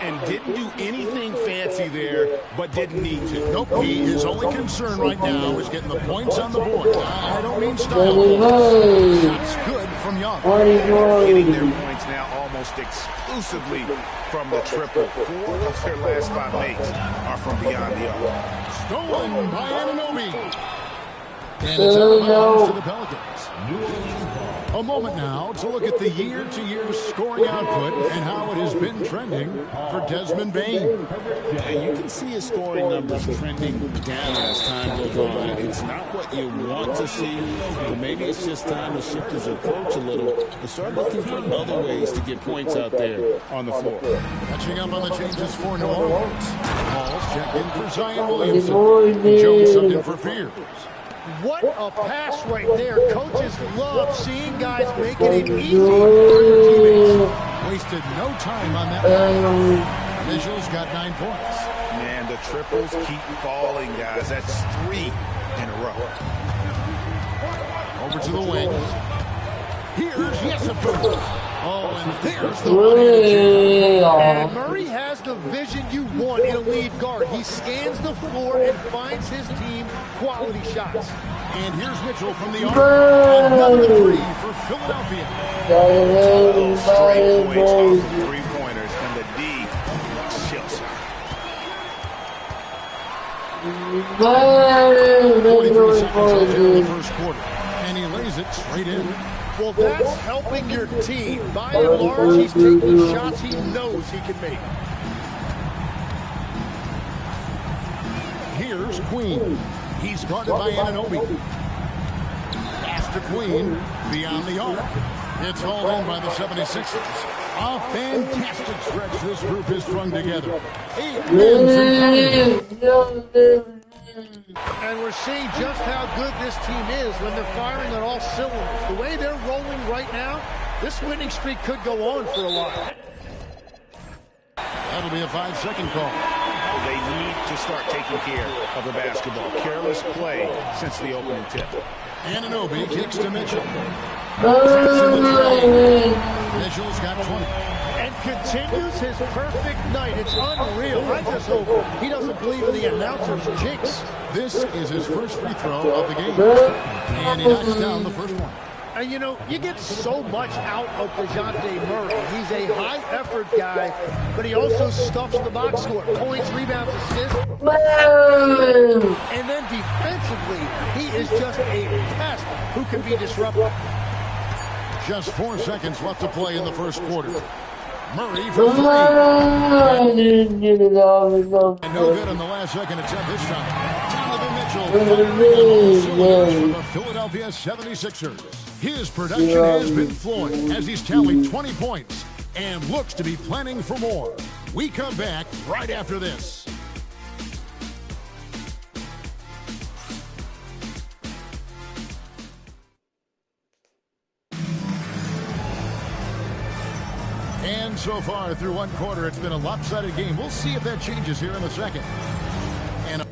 And didn't do anything fancy there, but didn't need to. Nope, his only concern right now is getting the points on the board. I don't mean style. That's good from Young. Getting their points now almost exclusively from the triple. 4 of their last 5 makes are from beyond the arc. Stolen by Anunoby. And it's out of bounds to the Pelicans. A moment now to look at the year-to-year scoring output and how it has been trending for Desmond Bane. And you can see his scoring numbers trending down as time goes on. It's not what you want to see, but maybe it's just time to shift his approach a little and start looking for other ways to get points out there on the floor. Catching up on the changes for New Orleans. Hall's checked in for Zion Williamson. And Jones subbed in for Fears. What a pass right there. Coaches love seeing guys making it easy for their teammates. Wasted no time on that one. Mitchell's got 9 points. Man, the triples keep falling, guys. That's 3 in a row. Over to the wings. Here's Yesifu. Oh, and there's the one-handed And Murray has the vision you want in a lead guard. He scans the floor and finds his team quality shots. And here's Mitchell from the arc. Another 3 for Philadelphia. 12 straight points off the three-pointers, and the D chills. 43 seconds left in the first quarter, and he lays it straight in. Well, that's helping your team. By and large, he's taking shots he knows he can make. Here's Queen. He's guarded by Anunoby. Pass to Queen beyond the arc. It's hauled in by the 76ers. A fantastic stretch this group has strung together. 8 wins in counting. And we're seeing just how good this team is when they're firing on all cylinders. The way they're rolling right now, this winning streak could go on for a while. That'll be a 5-second call. They need to start taking care of the basketball. Careless play since the opening tip. Anunoby kicks to Mitchell. Mitchell's got 20. And continues his perfect night. It's unreal. I just hope he doesn't believe in the announcer's jinx. This is his first free throw of the game. And he knocks down the first one. And, you know, you get so much out of DeJounte Murray. He's a high-effort guy, but he also stuffs the box score. Points, rebounds, assists. And then defensively, he is just a pest who can be disruptive. Just 4 seconds left to play in the first quarter. Murray for 3. And no good on the last second attempt this time. Donovan Mitchell for the Philadelphia 76ers. His production has been flowing as he's tallied 20 points and looks to be planning for more. We come back right after this. And so far through one quarter, it's been a lopsided game. We'll see if that changes here in the second. And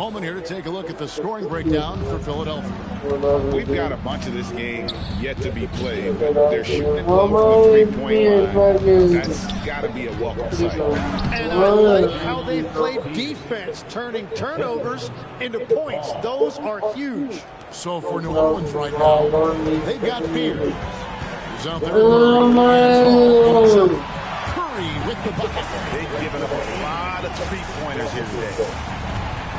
moment here to take a look at the scoring breakdown for Philadelphia. We've got a bunch of this game yet to be played, but they're shooting it low from the three-point line. That's got to be a welcome sight. And I like how they've played defense, turning turnovers into points. Those are huge. So for New Orleans right now, they've got fear. He's out there. Curry with the bucket. They've given up a lot of three-pointers here today.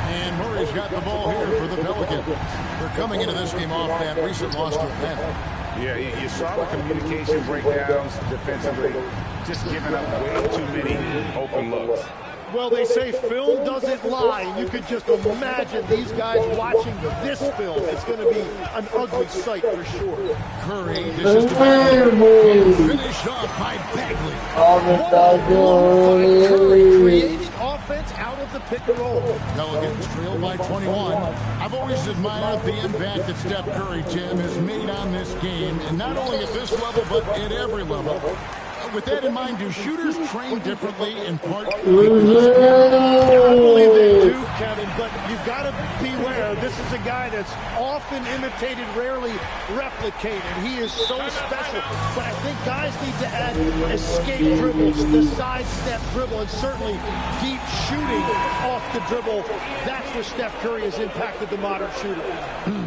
And Murray's got the ball here for the Pelicans. They're coming into this game off that recent loss to Atlanta. Yeah, you saw the communication breakdowns defensively, just giving up way too many open looks. Well, they say film doesn't lie, and you could just imagine these guys watching this film. It's going to be an ugly sight for sure. Curry dishes to Bagley. Finished off by Bagley. Curry creating offense out of the pick and roll. Pelicans trail by 21. I've always admired the impact that Steph Curry, Tim, has made on this game, and not only at this level, but at every level. With that in mind, do shooters train differently in part? I believe they do, Kevin, but you've got to beware. This is a guy that's often imitated, rarely replicated. He is so special, but I think guys need to add escape dribbles, the sidestep dribble, and certainly deep shooting off the dribble. That's where Steph Curry has impacted the modern shooter.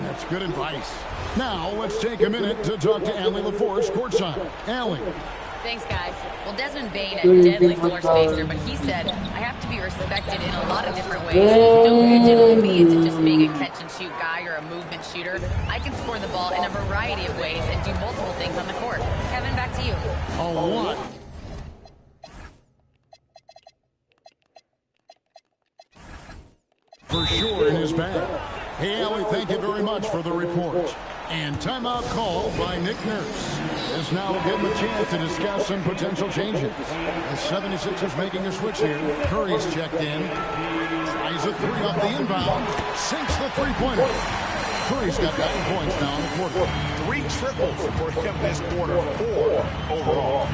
That's good advice. Now, let's take a minute to talk to Allie LaForce courtside. Allie. Thanks, guys. Well, Desmond Bain, a deadly floor spacer, but he said, I have to be respected in a lot of different ways. Don't condition me into just being a catch-and-shoot guy or a movement shooter. I can score the ball in a variety of ways and do multiple things on the court. Kevin, back to you. A lot. For sure in his bag. Hey, Allie, thank you very much for the report. And timeout called by Nick Nurse. This now will give him a chance to discuss some potential changes. The 76ers making a switch here. Curry's checked in. Tries a three off the inbound. Sinks the three-pointer. Curry's got 9 points now in the quarter. 3 triples for him this quarter. 4 overall.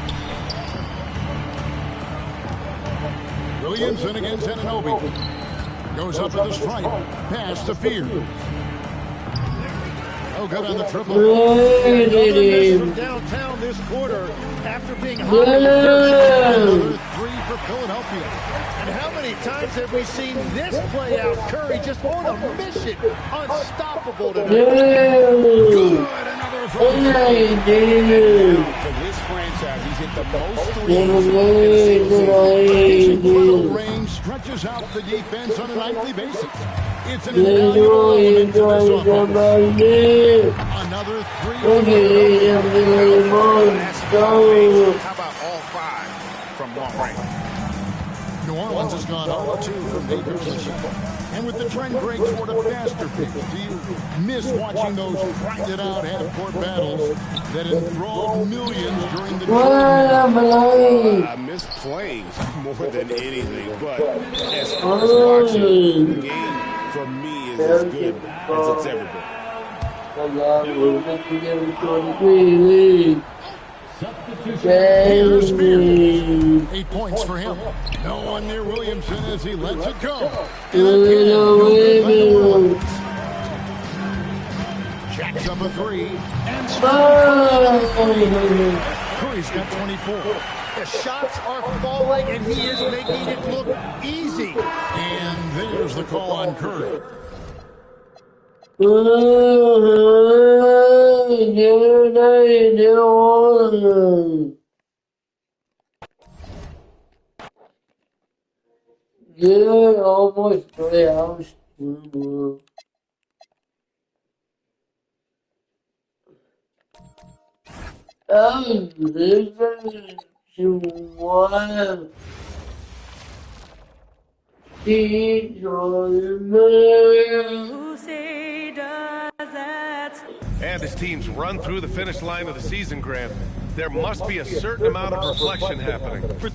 Williamson against Anunoby. Goes up to the stripe. Pass to Fear. Oh, good on the triple. From downtown this quarter after being hot. Another 3 for Philadelphia. And how many times have we seen this play out? Curry just on a mission. Unstoppable tonight. Good. Another from For this franchise, he's hit the most threes. His incredible range stretches out the defense on a nightly basis. It's an invaluable element to this offense. Another 3. How about all 5 from long range? New Orleans has gone 0-2 from deep position. And with the trend break toward a faster pace, do you miss watching those grinded-out half-court battles that enthralled millions during the I miss playing more than anything, but as far as watching, the game for me is as good as it's ever been. Here's Fear. 8 points for him. No one near Williamson as he lets it go. And again, no good by New Orleans. Jacks up a 3. And Curry's got 24. The shots are falling, and he is making it look easy. And there's the call on Curry. Good, almost 3 hours. This is one. And as teams run through the finish line of the season, Grant, there must be a certain amount of reflection happening. For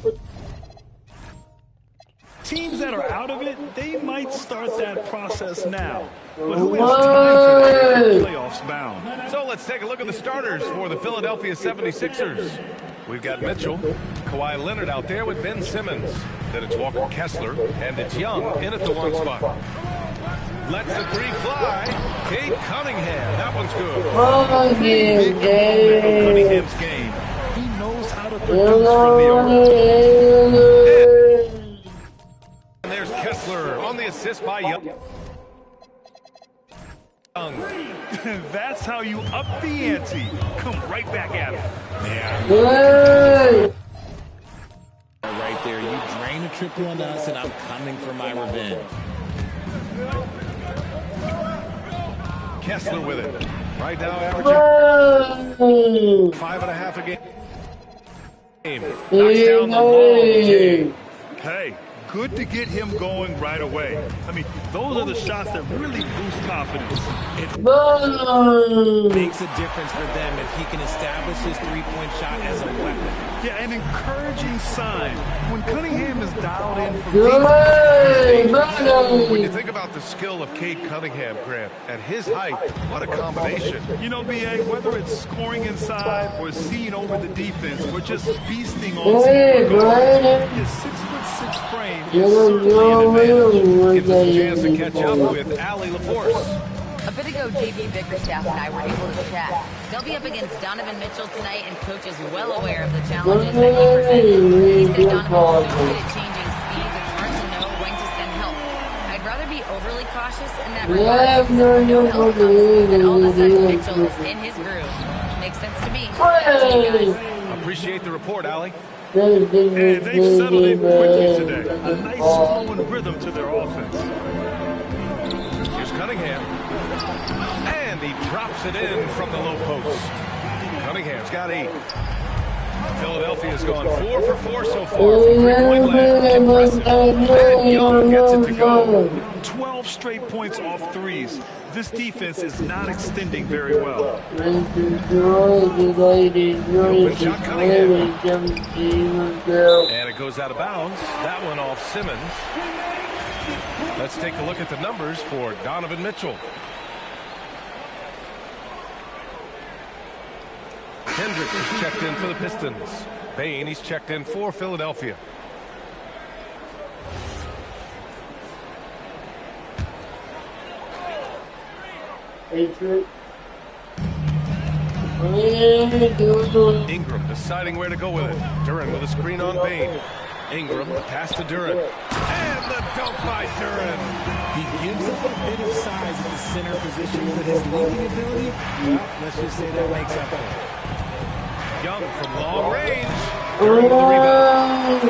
teams that are out of it, they might start that process now. But who has time for that if the playoffs bound? So let's take a look at the starters for the Philadelphia 76ers. We've got Mitchell, Kawhi Leonard out there with Ben Simmons. Then it's Walker Kessler, and it's Young in at the 1 spot. Lets the three fly. Kate Cunningham. That one's good. Big moment of Cunningham's game. He knows how to produce from the arc. And there's Kessler on the assist by Young. That's how you up the ante. Come right back at him. Yeah. Right there, you drain a triple on us, and I'm coming for my revenge. Kessler with it. Right now averaging 5.5 a game. Knocks down the long. Hey, good to get him going right away. I mean, those are the shots that really boost confidence. It makes a difference for them if he can establish his three-point shot as a weapon. Yeah, an encouraging sign. When Cunningham is dialed in from When you think about the skill of Cade Cunningham, Grant, at his height, what a combination. You know, B.A., whether it's scoring inside or seeing over the defense, we're just feasting on his 6'6" frame is certainly an advantage. Gives us a chance to catch up with Allie LaForce. A bit ago, JB Bickerstaff and I were able to chat. They'll be up against Donovan Mitchell tonight, and Coach is well aware of the challenges that he presents. He said Donovan's so good at changing speeds, it's hard to know when to send help. I'd rather be overly cautious in that regard, because no help comes, and all of a sudden Mitchell is in his groove. Makes sense to me. Back to you guys. Appreciate the report, Allie. And they've settled in quickly today. A nice flow and rhythm to their offense. Here's Cunningham. And he drops it in from the low post. Cunningham's got 8. Philadelphia's gone 4 for 4 so far from three-point land. Impressive. And Young gets it to go. 12 straight points off threes. This defense is not extending very well. Open shot, Cunningham. And it goes out of bounds. That one off Simmons. Let's take a look at the numbers for Donovan Mitchell. Hendricks is checked in for the Pistons. Bain, he's checked in for Philadelphia. Ingram deciding where to go with it. Duran with a screen on Bain. Ingram, the pass to Duran. And the dunk by Duran. He gives up a bit of size at the center position, but his leaping ability, well, let's just say that makes up for it. Young from long range. Duran with the rebound.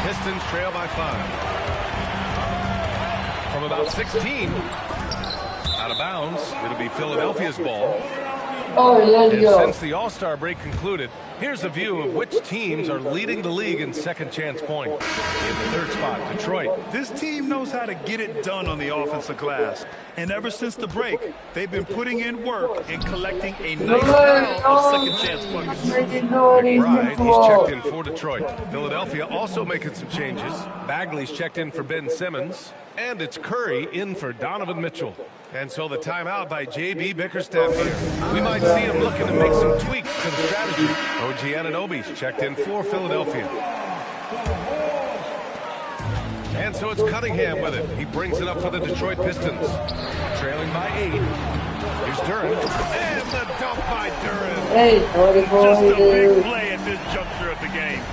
Pistons trail by 5. From about 16. Out of bounds. It'll be Philadelphia's ball. And since the All-Star break concluded, here's a view of which teams are leading the league in second chance points. In the third spot, Detroit. This team knows how to get it done on the offensive glass. And ever since the break, they've been putting in work and collecting a nice pile of second chance buckets. McBride, he's checked in for Detroit. Philadelphia also making some changes. Bagley's checked in for Ben Simmons. And it's Curry in for Donovan Mitchell. And so the timeout by JB Bickerstaff here. We might see him looking to make some tweaks to the strategy. OG Anunoby's checked in for Philadelphia. And so it's Cunningham with it. He brings it up for the Detroit Pistons. Trailing by 8. Here's Duran. And the dunk by Duran. Just a big play at this juncture of the game.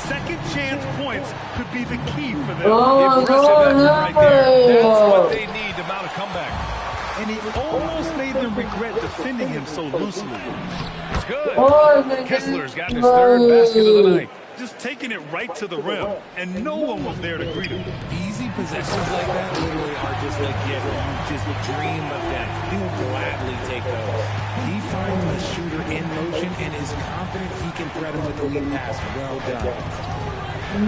Second chance points could be the key for them. Impressive effort right there. That's what they need to mount a comeback. And he almost made them regret defending him so loosely. It's good. Kessler's got his third basket of the night. Just taking it right to the rim, and no one was there to greet him. Easy possessions like that literally are just a gift. You just dream of them. He'll gladly take those. He finds a shooter in motion and is confident he can thread him with the lead pass. Well done.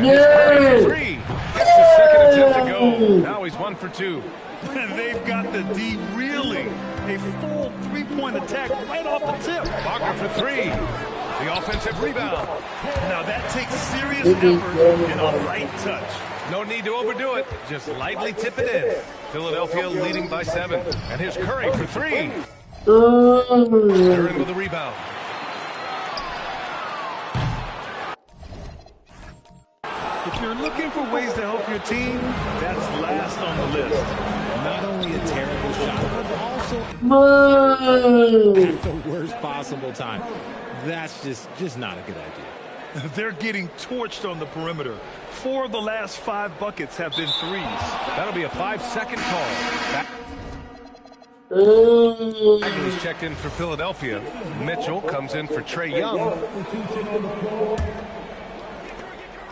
Curry for 3. Gets his second attempt to go. Now he's 1 for 2. They've got the D reeling. A full three-point attack right off the tip. Wagner for 3. The offensive rebound. Now that takes serious effort and a light touch. No need to overdo it. Just lightly tip it in. Philadelphia leading by 7. And here's Curry for 3. Duran with the rebound. If you're looking for ways to help your team, that's last on the list. Not only a terrible shot, but also at the worst possible time. That's just not a good idea. They're getting torched on the perimeter. 4 of the last 5 buckets have been threes. That'll be a 5-second call. Bagley's checked in for Philadelphia. Mitchell comes in for Trae Young.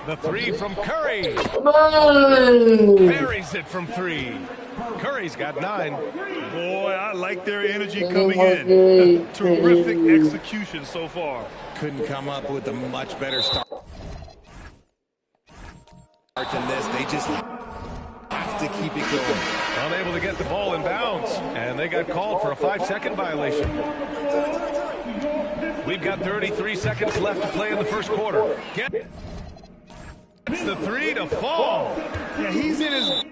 The 3 from Curry. Buries it from 3. Curry's got 9. Boy, I like their energy coming in. Terrific execution so far. Couldn't come up with a much better start than this. They just have to keep it going. Unable to get the ball in bounds, and they got called for a 5-second violation. We've got 33 seconds left to play in the first quarter. Gets the 3 to fall. Yeah, he's in his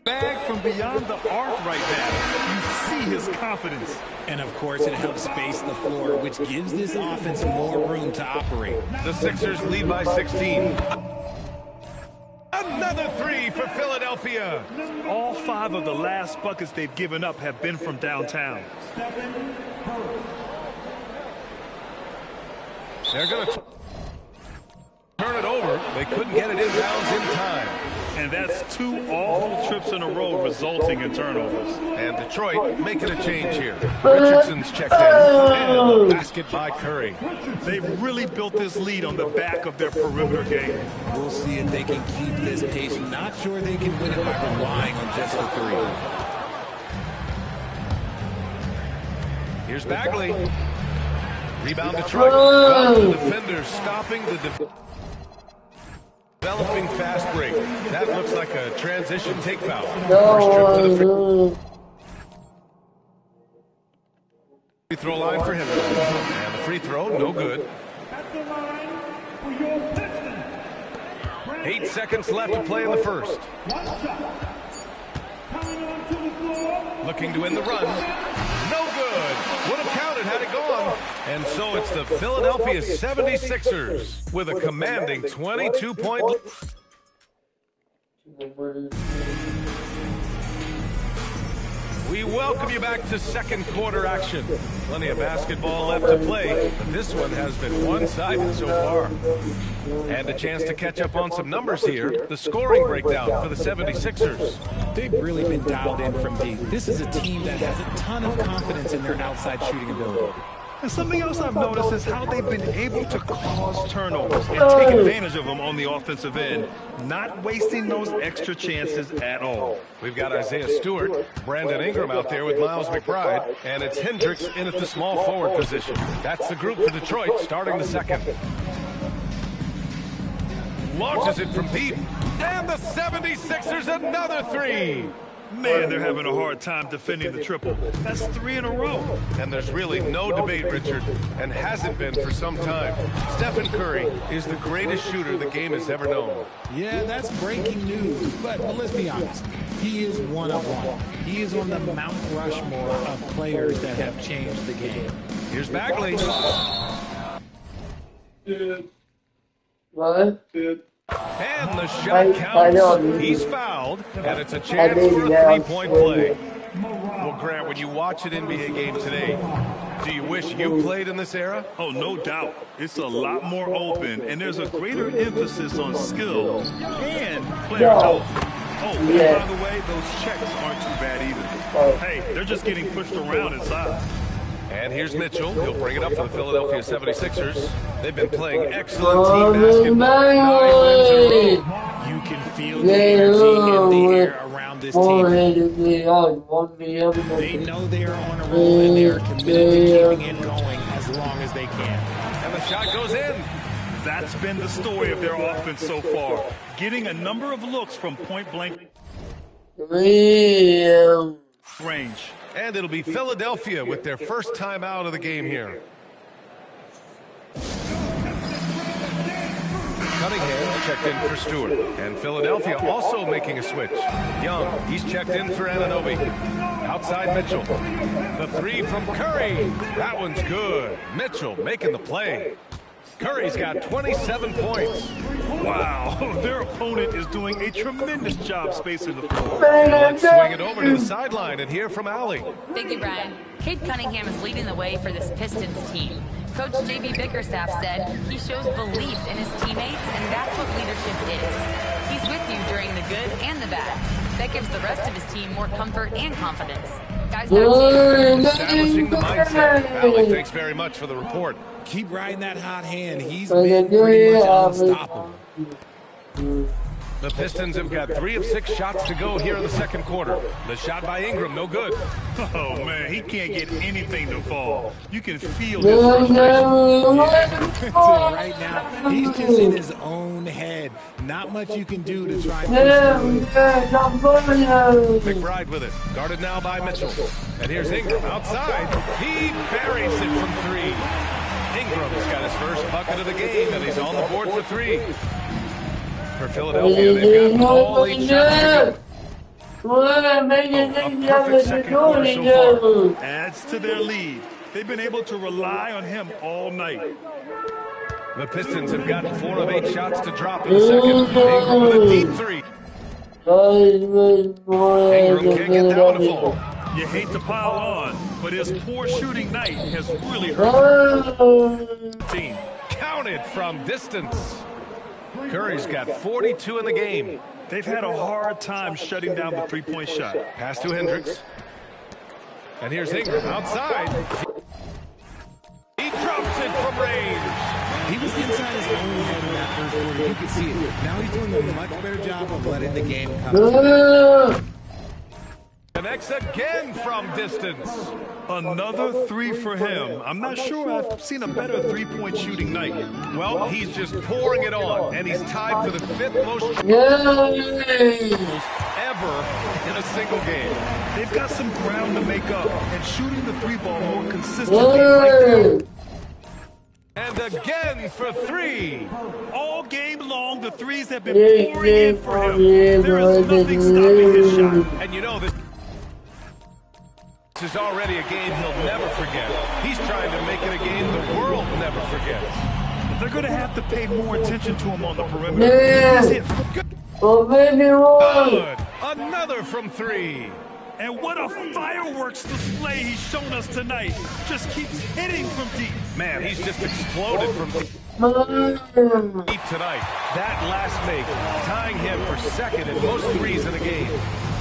bag from beyond the arc right now. You see his confidence. And of course, it helps space the floor, which gives this offense more room to operate. The Sixers lead by 16. Another 3 for Philadelphia. All 5 of the last buckets they've given up have been from downtown. They're going to turn it over. They couldn't get it inbounds in time. And that's 2 awful trips in a row resulting in turnovers. And Detroit making a change here. Richardson's checked in. And the basket by Curry. They've really built this lead on the back of their perimeter game. We'll see if they can keep this pace. Not sure they can win it by relying on just the 3. Here's Bagley. Rebound Detroit. Well, the defenders stopping the developing fast break. That looks like a transition take foul. First trip to the free throw line for him. And the free throw, no good. 8 seconds left to play in the first. Looking to win the run. No good. Would have counted had it gone. And so it's the Philadelphia 76ers with a commanding 22-point lead. We welcome you back to second quarter action. Plenty of basketball left to play, but this one has been one-sided so far. And a chance to catch up on some numbers here. The scoring breakdown for the 76ers. They've really been dialed in from deep. This is a team that has a ton of confidence in their outside shooting ability. And something else I've noticed is how they've been able to cause turnovers and take advantage of them on the offensive end, not wasting those extra chances at all. We've got Isaiah Stewart, Brandon Ingram out there with Miles McBride, and it's Hendricks in at the small forward position. That's the group for Detroit starting the second. Launches it from deep, and the 76ers another 3. Man, they're having a hard time defending the triple. That's 3 in a row. And there's really no debate, Richard, and hasn't been for some time. Stephen Curry is the greatest shooter the game has ever known. Yeah, that's breaking news, but let's be honest. He is one of one. He is on the Mount Rushmore of players that have changed the game. Here's Bagley. What? And the shot counts. He's fouled, and it's a chance for a three-point play. Well, Grant, when you watch an NBA game today, do you wish you played in this era? Oh, no doubt. It's a lot more open, and there's a greater emphasis on skill and player health. Oh, and by the way, those checks aren't too bad either. Hey, they're just getting pushed around inside. And here's Mitchell. He'll bring it up for the Philadelphia 76ers. They've been playing excellent team basketball. 9 wins in a row. You can feel the energy in the air around this team. They know they are on a roll, and they are committed to keeping it going as long as they can. And the shot goes in. That's been the story of their offense so far. Getting a number of looks from point-blank range. And it'll be Philadelphia with their first time out of the game here. Cunningham checked in for Stewart. And Philadelphia also making a switch. Young, he's checked in for Anunoby. Outside Mitchell. The 3 from Curry. That one's good. Mitchell making the play. Curry's got 27 points. Wow, their opponent is doing a tremendous job spacing the floor. Let's swing it over to the sideline and hear from Allie. Thank you, Brian. Cade Cunningham is leading the way for this Pistons team. Coach J.B. Bickerstaff said he shows belief in his teammates, and that's what leadership is. He's with you during the good and the bad. That gives the rest of his team more comfort and confidence. Guys, back to you. Establishing the mindset. Allie, thanks very much for the report. Keep riding that hot hand. He's been pretty much unstoppable. The Pistons have got 3 of 6 shots to go here in the second quarter. The shot by Ingram, no good. Oh, man, he can't get anything to fall. You can feel his frustration. Right now, he's just in his own head. Not much you can do to try and push through. McBride with it. Guarded now by Mitchell. And here's Ingram outside. He buries it from 3. Ingram's got his first bucket of the game, and he's on the board for 3. For Philadelphia, they've got all 8 shots to go. A perfect second quarter so far. Adds to their lead. They've been able to rely on him all night. The Pistons have gotten 4 of 8 shots to drop in the second. Ingram with a deep 3. Ingram can't get down to fall. You hate to pile on, but his poor shooting night has really hurt the team. Counted from distance. Curry's got 42 in the game. They've had a hard time shutting down the three-point shot. Pass to Hendricks. And here's Ingram outside. He drops it from range. He was inside his own head in that first quarter. You could see it. Now he's doing a much better job of letting the game come. Connects again from distance. Another 3 for him. I'm not sure I've seen a better three-point shooting night. Well, he's just pouring it on, and he's tied for the 5th most ever in a single game. They've got some ground to make up, and shooting the 3-ball more consistently right there. And again for 3. All game long, the threes have been pouring in for him. There is nothing stopping his shot. And you know this is already a game he'll never forget. He's trying to make it a game the world never forgets. They're going to have to pay more attention to him on the perimeter. Good. Another from 3. And what a fireworks display he's shown us tonight. Just keeps hitting from deep. Man, he's just exploded from deep tonight. That last make, tying him for 2nd in most threes in a game.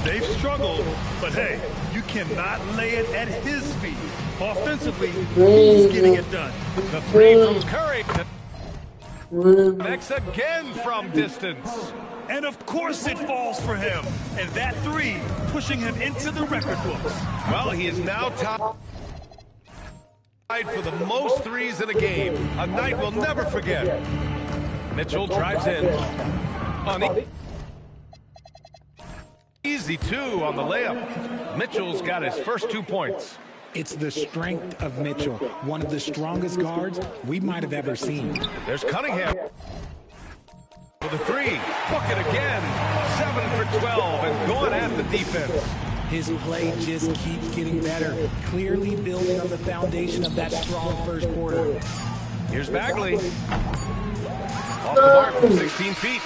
They've struggled, but hey, you cannot lay it at his feet. Offensively, he's getting it done. The 3 from Curry. Next again from distance. And of course it falls for him. And that 3 pushing him into the record books. Well, he is now tied for the most threes in a game. A night we'll never forget. Mitchell drives in. Easy 2 on the layup. Mitchell's got his first 2 points. It's the strength of Mitchell, one of the strongest guards we might have ever seen. There's Cunningham for the 3. Book it again. 7 for 12 and going at the defense. His play just keeps getting better, clearly building on the foundation of that strong first quarter. Here's Bagley. Off the mark from 16 feet.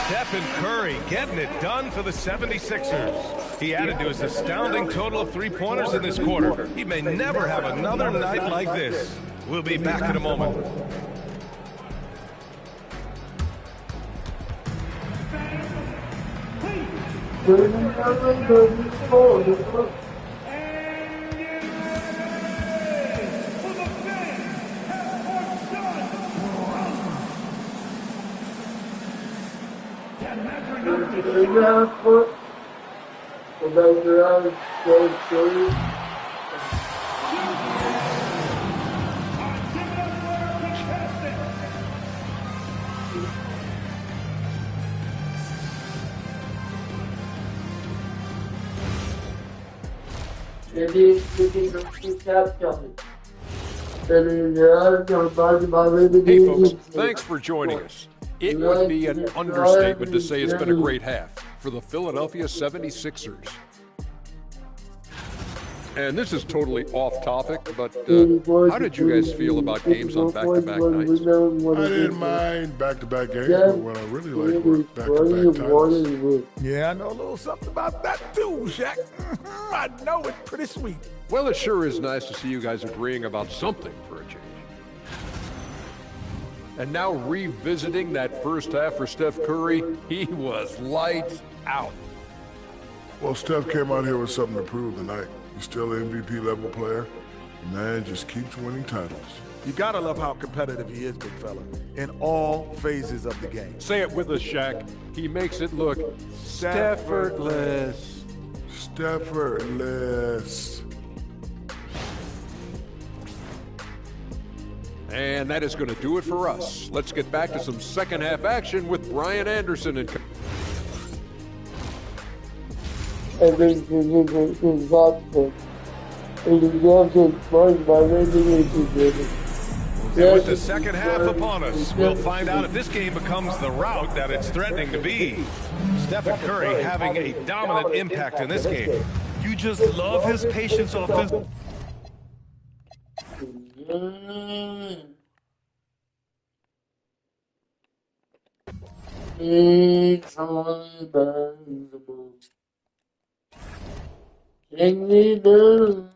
Stephen Curry getting it done for the 76ers. He added to his astounding total of 3-pointers in this quarter. He may never have another night like this. We'll be back in a moment. Hey folks, thanks for joining us. It would be an understatement to say it's been a great half for the Philadelphia 76ers. And this is totally off topic, but how did you guys feel about games on back-to-back nights? I didn't mind back-to-back games, but what I really liked were back-to-back titles. Yeah, I know a little something about that too, Shaq. I know it's pretty sweet. Well, it sure is nice to see you guys agreeing about something for a change. And now revisiting that first half for Steph Curry, he was lights out. Well, Steph came out here with something to prove tonight. He's still an MVP level player. The man just keeps winning titles. You gotta love how competitive he is, big fella, in all phases of the game. Say it with us, Shaq. He makes it look Steffortless. Steffortless. And that is going to do it for us. Let's get back to some second half action with Brian Anderson and And with the second half upon us, we'll find out if this game becomes the rout that it's threatening to be. Stephen Curry having a dominant impact in this game. You just love his patience offensively. It's unbelievable. Can we do?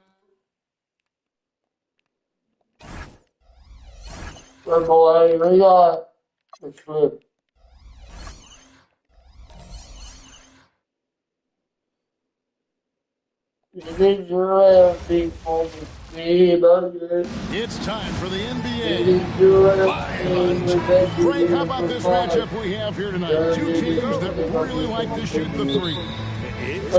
Good boy, we got the flip. It's time for the NBA. Frank, how about this matchup we have here tonight? Two teams that really like to shoot the three. It's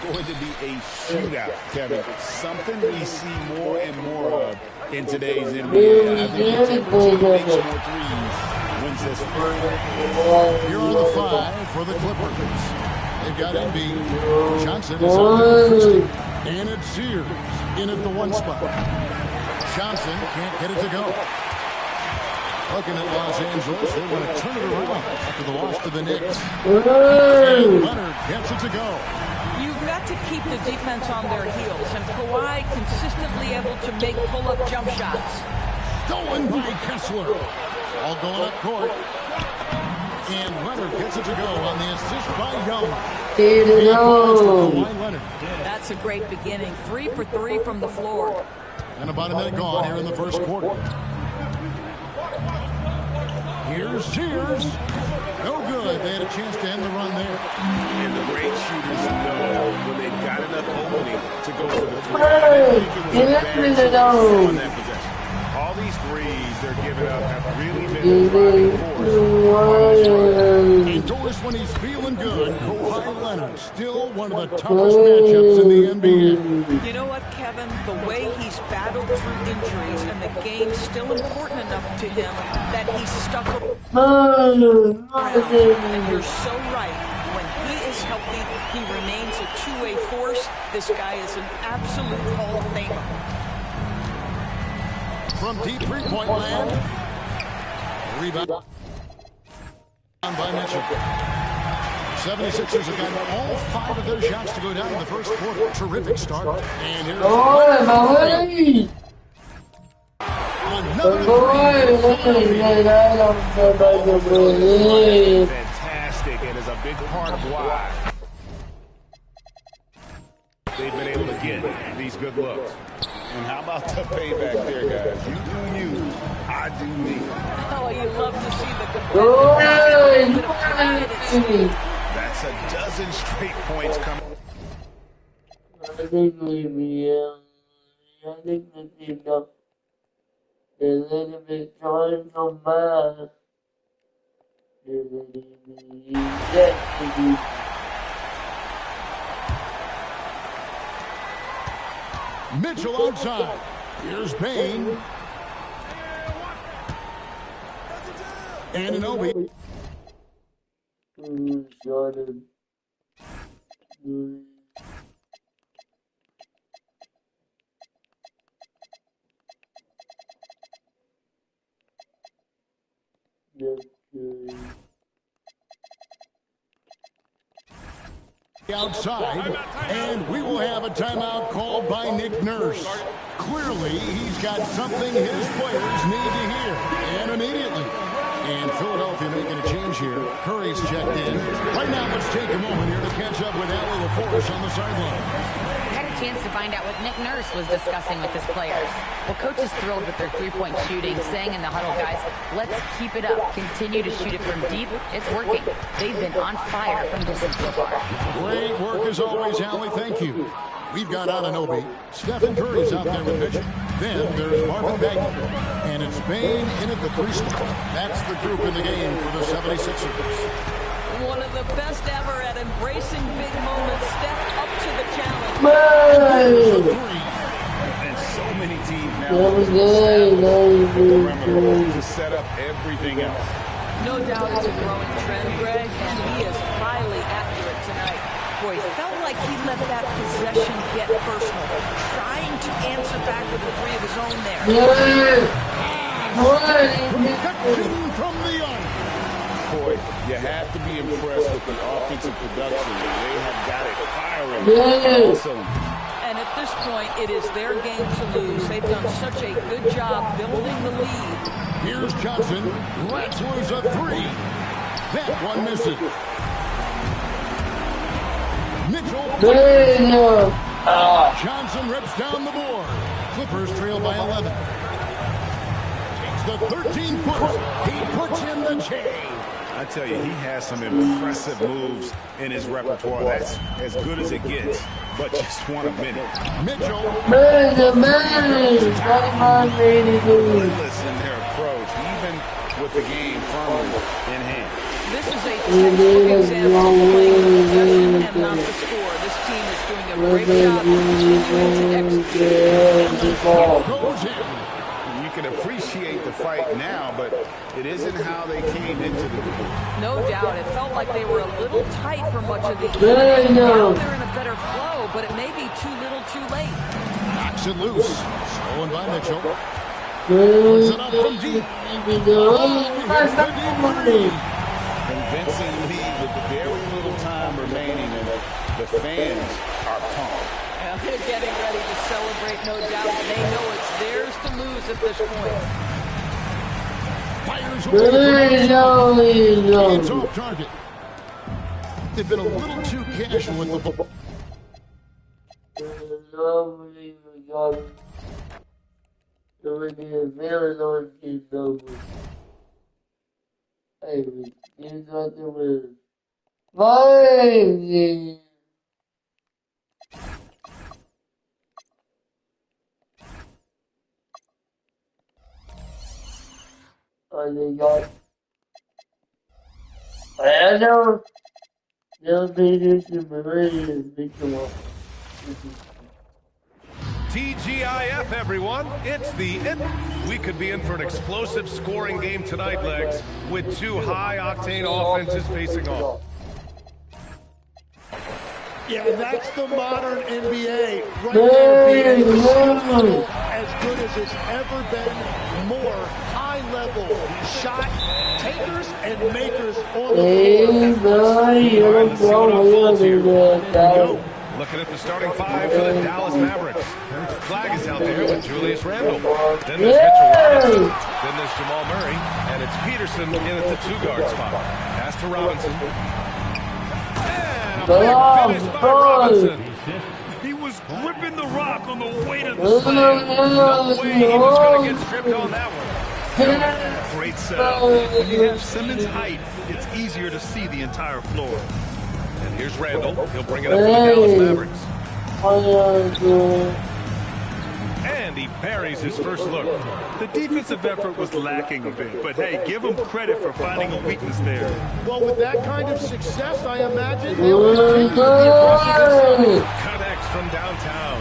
going to be a shootout, Kevin. Something we see more and more of in today's NBA. I think the team makes more threes wins this one. Here are the 5 for the Clippers. They've got Embiid. Johnson is on the Christie. And it's Sears in at the 1 spot. Johnson can't get it to go. Looking at Los Angeles, they want to turn it around after the loss to the Knicks. And Leonard gets it to go. You've got to keep the defense on their heels, and Kawhi consistently able to make pull-up jump shots. Stolen by Kessler. All going up court. And Leonard gets it to go on the assist by Young. That's a great beginning. 3 for 3 from the floor. And about a minute gone here in the first quarter. Here's Sears. No good. They had a chance to end the run there. And the great shooters know when they've got enough opening to go for the three. On that possession. All these threes they're giving up have really been the driving force. Indoors when he's feeling good, Kawhi Leonard still one of the toughest matchups in the NBA. You know what, Kevin? The way he's battled through injuries and the game's still important enough to him that he's stuck around. And you're so right. When he is healthy, he remains a two-way force. This guy is an absolute Hall of Famer. From deep three-point land. Rebound by Mitchell. 76ers have gotten all 5 of their shots to go down in the first quarter. Terrific start. And here's Fantastic, and is a big part of why they've been able to get these good looks. And how about the payback there, guys? You do you, I do me. Oh, you love to see the competitive. That's a dozen straight points coming. I think that's enough. A little bit trying to come back. Mitchell outside. Here's Payne. And Anunoby. Jordan. outside, and we will have a timeout called by Nick Nurse. Clearly, he's got something his players need to hear, and immediately. And Philadelphia making a change here. Curry's checked in. Right now, let's take a moment here to catch up with Allie LaForce on the sideline. Had a chance to find out what Nick Nurse was discussing with his players. Well, coach is thrilled with their three-point shooting, saying in the huddle, guys, let's keep it up. Continue to shoot it from deep. It's working. They've been on fire from distance so far. Great work as always, Allie. Thank you. We've got Anunoby. Stephen Curry's out there with Mitchell. Then there's Marvin Bagley. And it's Bain in at the 3 spot. That's the group in the game for the 76ers. One of the best ever at embracing big moments. Steph up to the challenge. And so many teams now to set up everything else. No doubt it's a growing trend, Greg, and he is highly accurate tonight. Boy, felt like he let that possession get personal, trying to answer back with the three of his own there. Protection from the arm. Boy, you have to be impressed with the offensive production. They have got it firing. Awesome. And at this point, it is their game to lose. They've done such a good job building the lead. Here's Johnson. Let's lose a 3. That one misses. Mitchell. Johnson rips down the board. Clippers trail by 11. Takes the 13-footer. He puts in the chain. I tell you, he has some impressive moves in his repertoire. That's as good as it gets. But just want a minute. Mitchell. Relentless in their approach, even with the game firmly in hand. This is a textbook example of playing the possession and not the score. This team is doing a great job continuing to execute. You can appreciate the fight now, but it isn't how they came into the game. No doubt. It felt like they were a little tight for much of the game. Now they're in a better flow, but it may be too little too late. Knocks it loose. Stolen by Mitchell. Puts it up from deep. Here's the deep three. Convincing lead with very little time remaining, and the fans are pumped. They're getting ready to celebrate, no doubt. They know it's theirs to lose at this point. Fires away. It's off target. They've been a little too casual with the ball. TGIF, everyone. It's the We could be in for an explosive scoring game tonight, Legs, with two high-octane offenses facing off. Yeah, that's the modern NBA. Right there, being as good as it's ever been. More high-level shot takers and makers on the floor. Looking at the starting five for the Dallas Mavericks. Flag is out there with Julius Randle. Then there's Mitchell Robinson. Then there's Jamal Murray. And it's Peterson in at the 2-guard spot. Pass to Robinson. And a big finish by Robinson. He was gripping the rock on the way to the slam. No way he was going to get stripped on that one. Great setup. When you have Simmons' height, it's easier to see the entire floor. And here's Randall. He'll bring it up to the Dallas Mavericks. And he buries his first look. The defensive effort was lacking a bit, but hey, give them credit for finding a weakness there. Well, with that kind of success, I imagine they'll continue to be aggressive. Connects from downtown.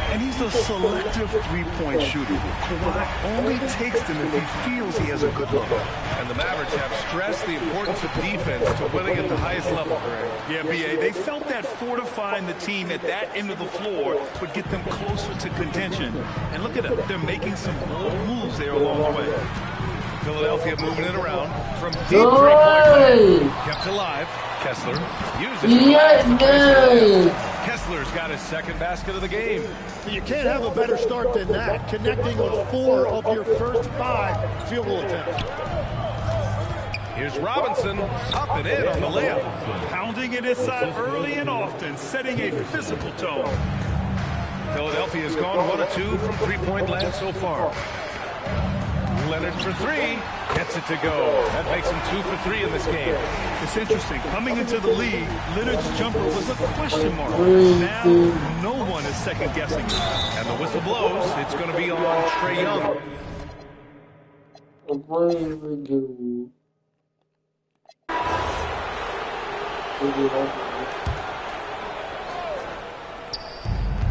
And he's a selective three-point shooter. Kawhi only takes them if he feels he has a good look. And the Mavericks have stressed the importance of defense to winning at the highest level, Greg. Yeah, B.A., they felt that fortifying the team at that end of the floor would get them closer to contention. And look at them, they're making some bold moves there along the way. Philadelphia moving it around from deep three-point land. Kept alive. Kessler uses it. Kessler's got his second basket of the game. You can't have a better start than that, connecting on 4 of your first 5 field goal attempts. Here's Robinson, up and in on the layup. Pounding it inside early and often, setting a physical tone. Philadelphia has gone 1 of 2 from three-point land so far. Leonard for 3, gets it to go. That makes him 2 for 3 in this game. It's interesting. Coming into the league, Leonard's jumper was a question mark. Now, no one is second-guessing it. And the whistle blows. It's going to be on Trae Young.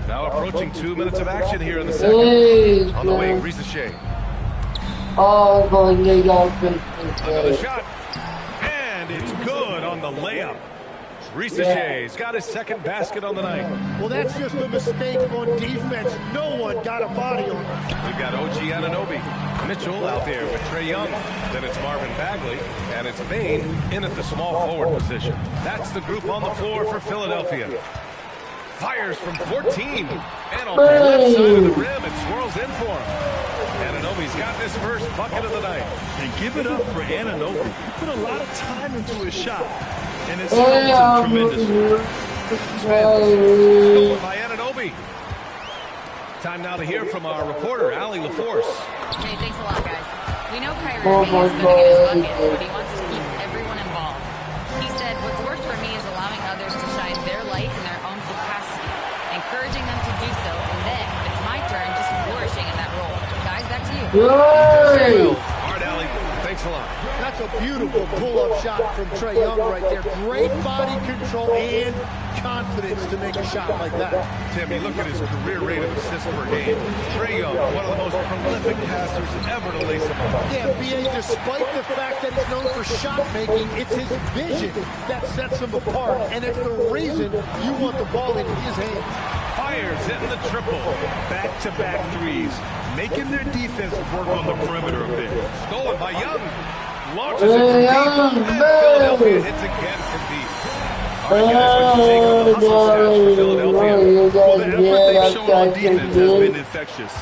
Now approaching 2 minutes of action here in the second. On the wing, Risacher. Another shot. And it's good on the layup. Risacher's got his second basket on the night. Well, that's just a mistake on defense. No one got a body on him. We've got OG Anunoby. Mitchell out there with Trae Young. Then it's Marvin Bagley. And it's Bain in at the small forward position. That's the group on the floor for Philadelphia. Fires from 14. And on the left side of the rim, it swirls in for him. Anunoby's got his first bucket of the night. And give it up for Anunoby. He put a lot of time into his shot. And it's tremendous. Stolen by Anunoby. Time now to hear from our reporter, Allie LaForce. Hey, thanks a lot, guys. We know Kyrie is going to get his buckets, but he wants to keep everyone involved. He said, what's worked for me is allowing others to shine their light in their own capacity, encouraging them to do so, and then, if it's my turn, just flourishing in that role. Guys, back to you. All right, Allie. Thanks a lot. That's a beautiful pull-up shot from Trae Young right there. Great body control and confidence to make a shot like that. Tim, you look at his career rate of assists per game. Trae Young, one of the most prolific passers ever to lace him up. Yeah, B.A., despite the fact that he's known for shot making, it's his vision that sets him apart, and it's the reason you want the ball in his hands. Fires hitting the triple. Back-to-back threes, making their defense work on the perimeter a bit. Stolen by Young. Launches it from deep, and Philadelphia hits again from deep. All right, guys, what you take on the hustle stats for Philadelphia? Well, the effort they've shown on defense has been infectious.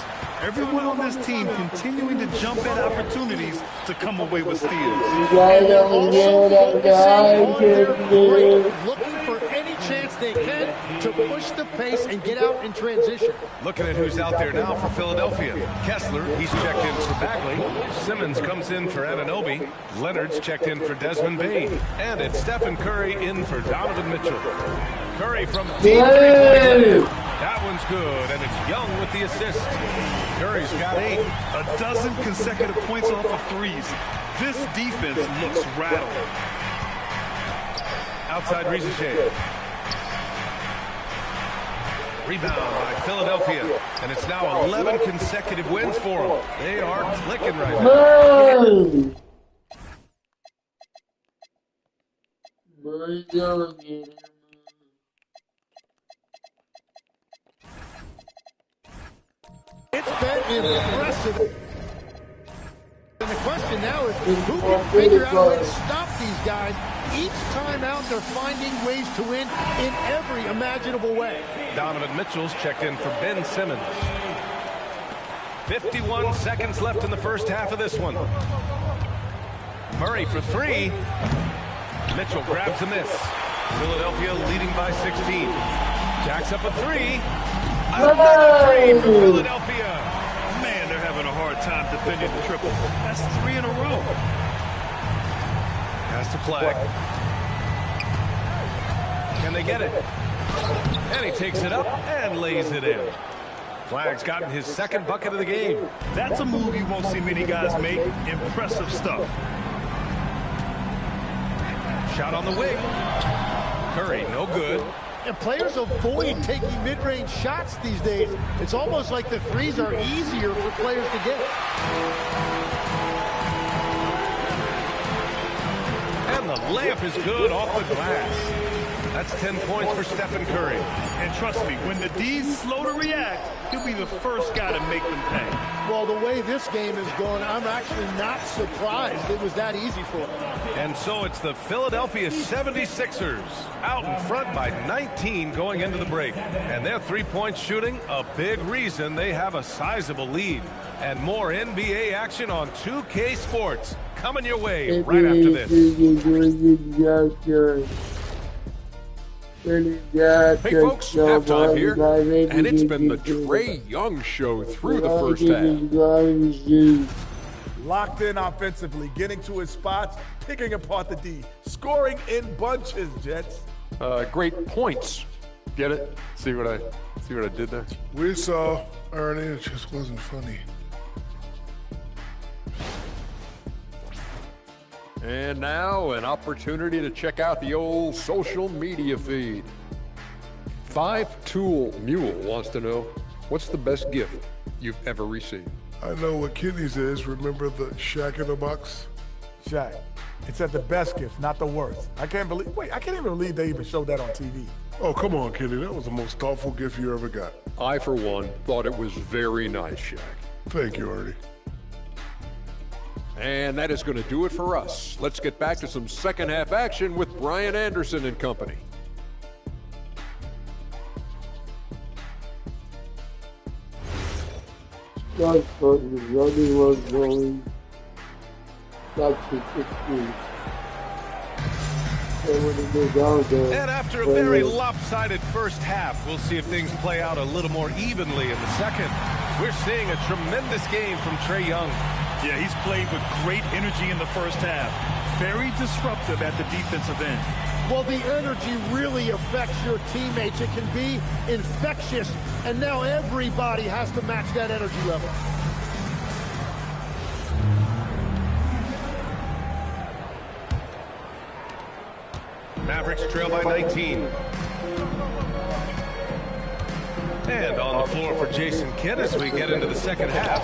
Everyone on this team continuing to jump at opportunities to come away with steals. And they're also focusing on their break, looking for any chance they can to push the pace and get out in transition. Looking at who's out there now for Philadelphia. Kessler, he's checked in for Bagley. Simmons comes in for Anunoby. Leonard's checked in for Desmond Bain. And it's Stephen Curry in for Donovan Mitchell. Curry from deep three-point. That one's good, and it's Young with the assist. Curry's got 8. A dozen consecutive points off of threes. This defense looks rattled. Outside Risacher. Rebound by Philadelphia, and it's now 11 consecutive wins for them. They are clicking right now. It's been impressive. And the question now is who can figure out a way to stop these guys? Each time out, they're finding ways to win in every imaginable way. Donovan Mitchell's checked in for Ben Simmons. 51 seconds left in the first half of this one. Murray for 3. Mitchell grabs a miss. Philadelphia leading by 16. Jacks up a 3. Another 3 for Philadelphia. Man, they're having a hard time defending the triple. That's 3 in a row. Pass to Flag. Can they get it? And he takes it up and lays it in. Flag's gotten his second bucket of the game. That's a move you won't see many guys make. Impressive stuff. Shot on the wing. Curry, no good. And players avoid taking mid-range shots these days. It's almost like the threes are easier for players to get. And the layup is good off the glass. That's 10 points for Stephen Curry. And trust me, when the D's slow to react, he'll be the first guy to make them pay. Well, the way this game is going, I'm actually not surprised it was that easy for him. And so it's the Philadelphia 76ers out in front by 19 going into the break. And their three-point shooting, a big reason they have a sizable lead. And more NBA action on 2K Sports coming your way right after this. Hey folks, halftime here, and it's been the Trae Young show through the first half. Locked in offensively, getting to his spots, picking apart the D, scoring in bunches, Jets. Great points. Get it? See what I did there? We saw, Ernie, it just wasn't funny. And now, an opportunity to check out the old social media feed. 5-Tool Mule wants to know, what's the best gift you've ever received? I know what Kenny's is. Remember the Shaq in the box? Shaq, it's at the best gift, not the worst. I can't even believe they even showed that on TV. Oh, come on, Kenny. That was the most thoughtful gift you ever got. I, for one, thought it was very nice, Shaq. Thank you, Ernie. And that is going to do it for us. Let's get back to some second half action with Brian Anderson and company. Running was going back to 16. And after a very lopsided first half, we'll see if things play out a little more evenly in the second. We're seeing a tremendous game from Trae Young. Yeah, he's played with great energy in the first half. Very disruptive at the defensive end. Well, the energy really affects your teammates. It can be infectious, and now everybody has to match that energy level. Mavericks trail by 19. And on the floor for Jason Kidd as we get into the second half.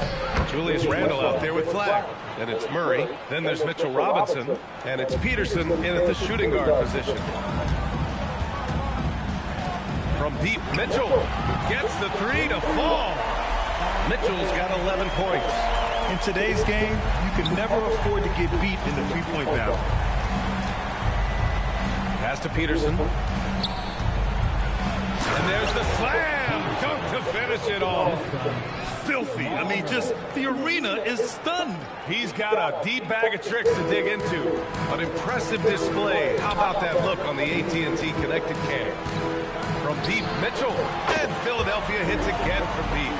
Julius Randle out there with flag. Then it's Murray. Then there's Mitchell Robinson. And it's Peterson in at the shooting guard position. From deep, Mitchell gets the three to fall. Mitchell's got 11 points. In today's game, you can never afford to get beat in the three-point battle. Pass to Peterson. And there's the slam dunk to finish it off. Filthy. I mean, just the arena is stunned. He's got a deep bag of tricks to dig into. An impressive display. How about that look on the AT&T connected cam? From deep, Mitchell. And Philadelphia hits again from deep.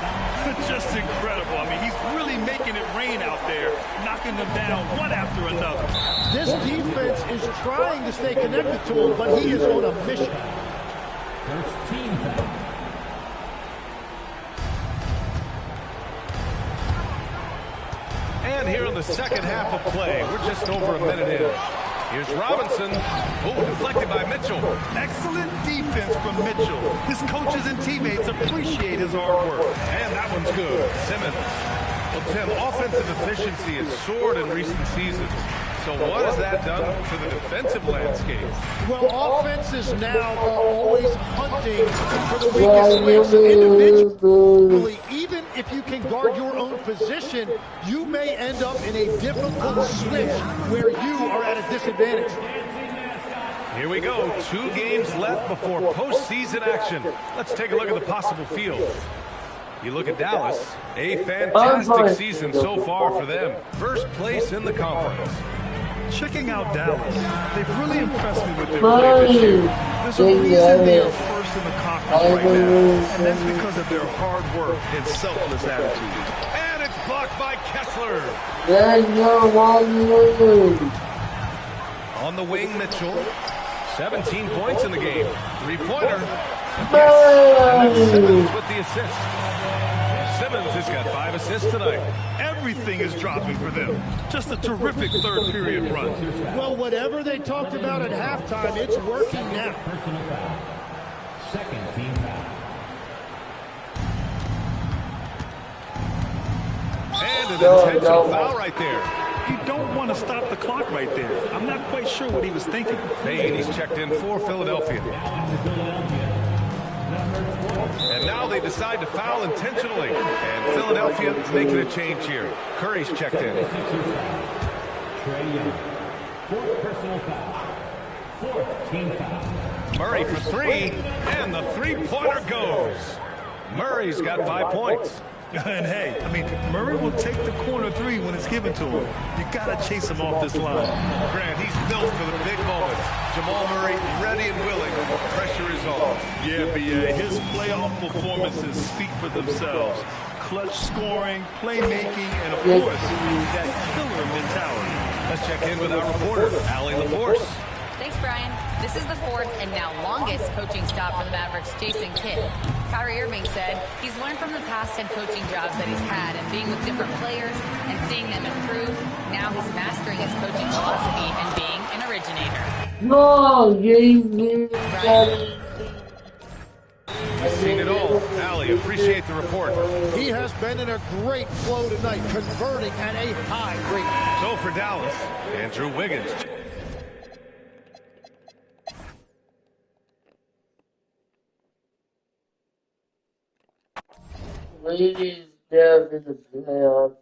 Just incredible. I mean, he's really making it rain out there, knocking them down one after another. This defense is trying to stay connected to him, but he is on a mission. And here in the second half of play, we're just over a minute in. Here's Robinson. Oh, deflected by Mitchell. Excellent defense from Mitchell. His coaches and teammates appreciate his hard work. And that one's good. Simmons. Well, Tim, offensive efficiency has soared in recent seasons. So what has that done to the defensive landscape? Well, offense is now always hunting for the weakest links. Individually, even if you can guard your own position, you may end up in a difficult switch where you are at a disadvantage. Here we go. 2 games left before postseason action. Let's take a look at the possible field. You look at Dallas, a fantastic season so far for them. First place in the conference. Checking out Dallas, they've really impressed me with their play this year. There's a reason they are first in the conference right now, and that's because of their hard work and selfless attitude. And it's blocked by Kessler. On the wing, Mitchell. 17 points in the game. Three-pointer. Yes. And that's Simmons with the assist. Simmons has got 5 assists tonight. Everything is dropping for them. Just a terrific third period run. Well, whatever they talked about at halftime, it's working now. Second team foul. And an intentional foul right there. You don't want to stop the clock right there. I'm not quite sure what he was thinking. Payne, he's checked in for Philadelphia. And now they decide to foul intentionally. And Philadelphia making a change here. Curry's checked in. Trae Young. Fourth personal foul. Fourth team foul. Murray for three, and the three-pointer goes. Murray's got 5 points. And hey, I mean, Murray will take the corner three when it's given to him. You got to chase him off this line. Grant, he's built for the big moments. Jamal Murray ready and willing when the pressure is on. Yeah, B.A., his playoff performances speak for themselves. Clutch scoring, playmaking, and of course, that killer mentality. Let's check in with our reporter, Allie LaForce. Thanks, Brian. This is the fourth and now longest coaching stop for the Mavericks' Jason Kidd. Kyrie Irving said he's learned from the past head coaching jobs that he's had and being with different players and seeing them improve. Now he's mastering his coaching philosophy and being an originator. No, Jason. He's seen it all. Allie, appreciate the report. He has been in a great flow tonight, converting at a high rate. So for Dallas, Andrew Wiggins. Ladies down in the playoffs.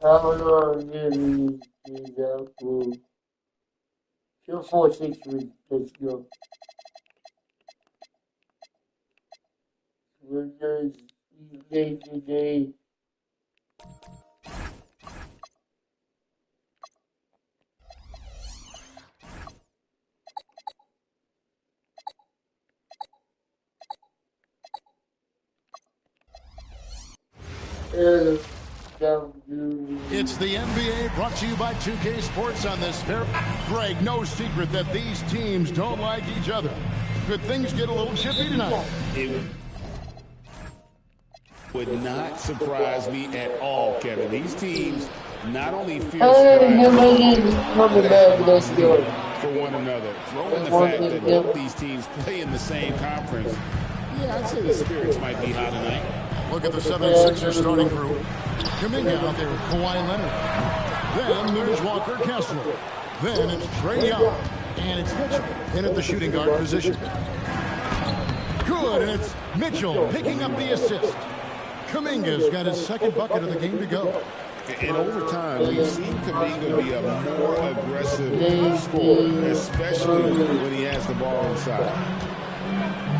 How long really is that for? Still 4-6 weeks. Let's go. Winners day today. It's the NBA brought to you by 2K Sports on this very... Greg, no secret that these teams don't like each other. Could things get a little chippy tonight? It would not surprise me at all, Kevin. These teams not only feel for one another. Throw in the fact that both these teams play in the same conference. Yeah, I'd say the spirits might be high tonight. Look at the 76ers starting group. Kuminga out there with Kawhi Leonard. Then there's Walker Kessler. Then it's Trae Young. And it's Mitchell in at the shooting guard position. Good, and it's Mitchell picking up the assist. Kuminga's got his second bucket of the game to go. And over time, we've seen Kuminga be a more aggressive scorer, especially when he has the ball inside.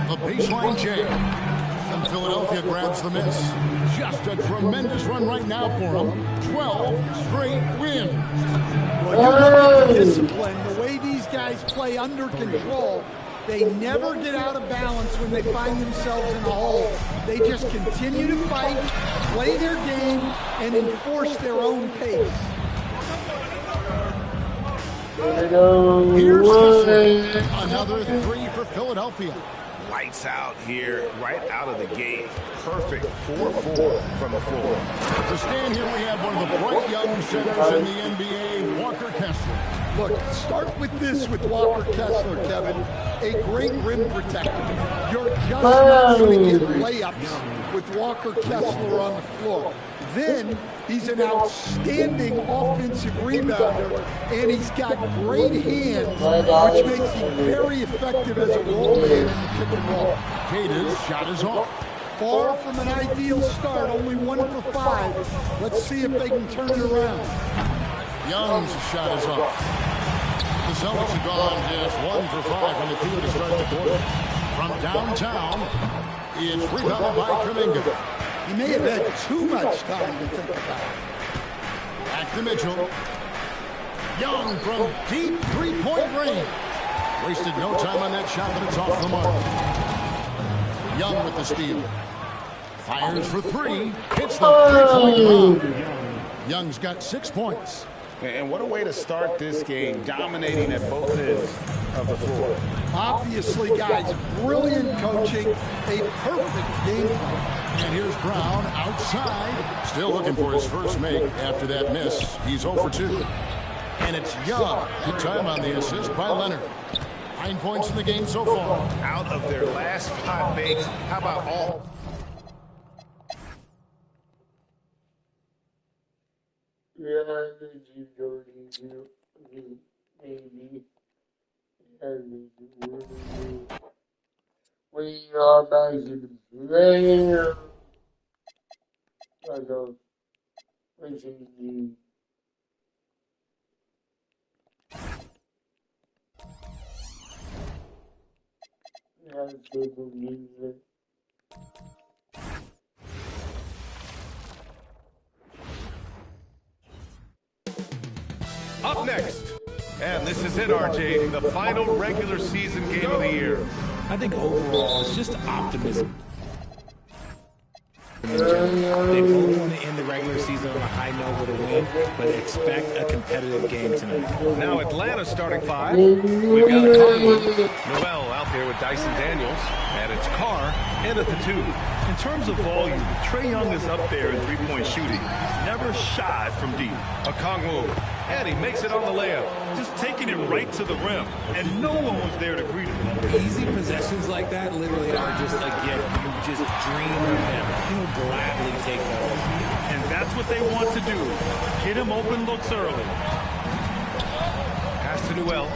The baseline jam. And Philadelphia grabs the miss. Just a tremendous run right now for them. 12 straight wins. Well, you look at the discipline, the way these guys play under control. They never get out of balance when they find themselves in a hole. They just continue to fight, play their game, and enforce their own pace. Here's Kessler. Another three for Philadelphia. Lights out here, right out of the gate. Perfect 4-4 from the floor. To stand here, we have one of the bright young centers in the NBA, Walker Kessler. Look, start with this with Walker Kessler, Kevin. A great rim protector. You're just not going to get layups with Walker Kessler on the floor. Then he's an outstanding offensive rebounder, and he's got great hands, which makes him very effective as a role man in the pick and roll. Kata's shot is off. Far from an ideal start, only 1 for 5. Let's see if they can turn it around. Young's shot is off. The Celtics have gone just 1 for 5 from the field to start the quarter. From downtown, it's rebounded by Kuminga. He may have had too much time to think about it. Back to Mitchell. Young from deep three-point range. Wasted no time on that shot, but it's off the mark. Young with the steal. Fires for three. Hits the three-point bomb. Young's got 6 points. And what a way to start this game, dominating at both ends of the floor. Obviously, guys, brilliant coaching, a perfect game plan. And here's Brown outside. Still looking for his first make after that miss. He's 0 for 2. And it's Young. Good time on the assist by Leonard. 9 points in the game so far. Out of their last 5 makes, how about all? We are back in the player. I don't. What you need? Up next, and this is it, RJ, the final regular season game of the year. I think overall it's just optimism. They both want to end the regular season on a high note with a win, but expect a competitive game tonight. Now Atlanta starting five. We've got a Conley, Noel out there with Dyson Daniels, and it's Carr in at the 2. In terms of volume, Trae Young is up there in three-point shooting. He's never shied from deep. A Kongwu, and he makes it on the layup. Just taking it right to the rim, and no one was there to greet him. Easy possessions like that literally are just a gift. You just dream of him. He'll gladly take those. And that's what they want to do. Get him open looks early. Pass to Noel.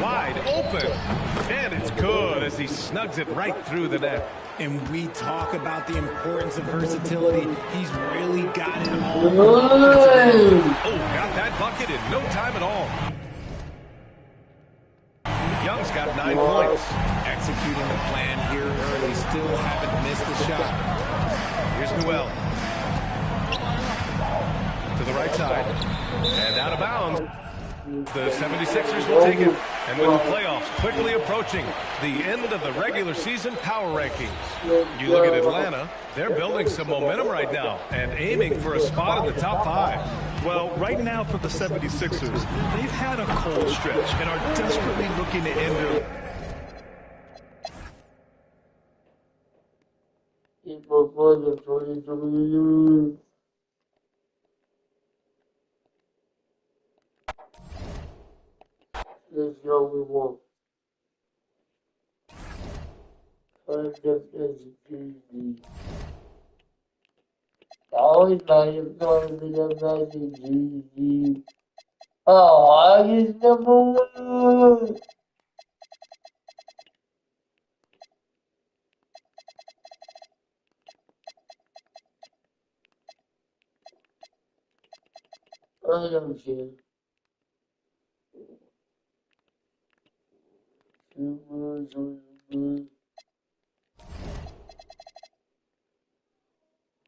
Wide open. And it's good as he snugs it right through the net. And we talk about the importance of versatility. He's really got it all. Oh, got that bucket in no time at all. Young's got 9 points. Executing the plan here early. Still haven't missed a shot. Here's Noel. To the right side. And out of bounds. The 76ers will take it. And with the playoffs quickly approaching, the end of the regular season power rankings. You look at Atlanta, they're building some momentum right now and aiming for a spot in the top 5. Well, right now for the 76ers, they've had a cold stretch and are desperately looking to end their... Let's go, we want. Always like it's going to be the magic GG. Oh, I get number 1. I don't care.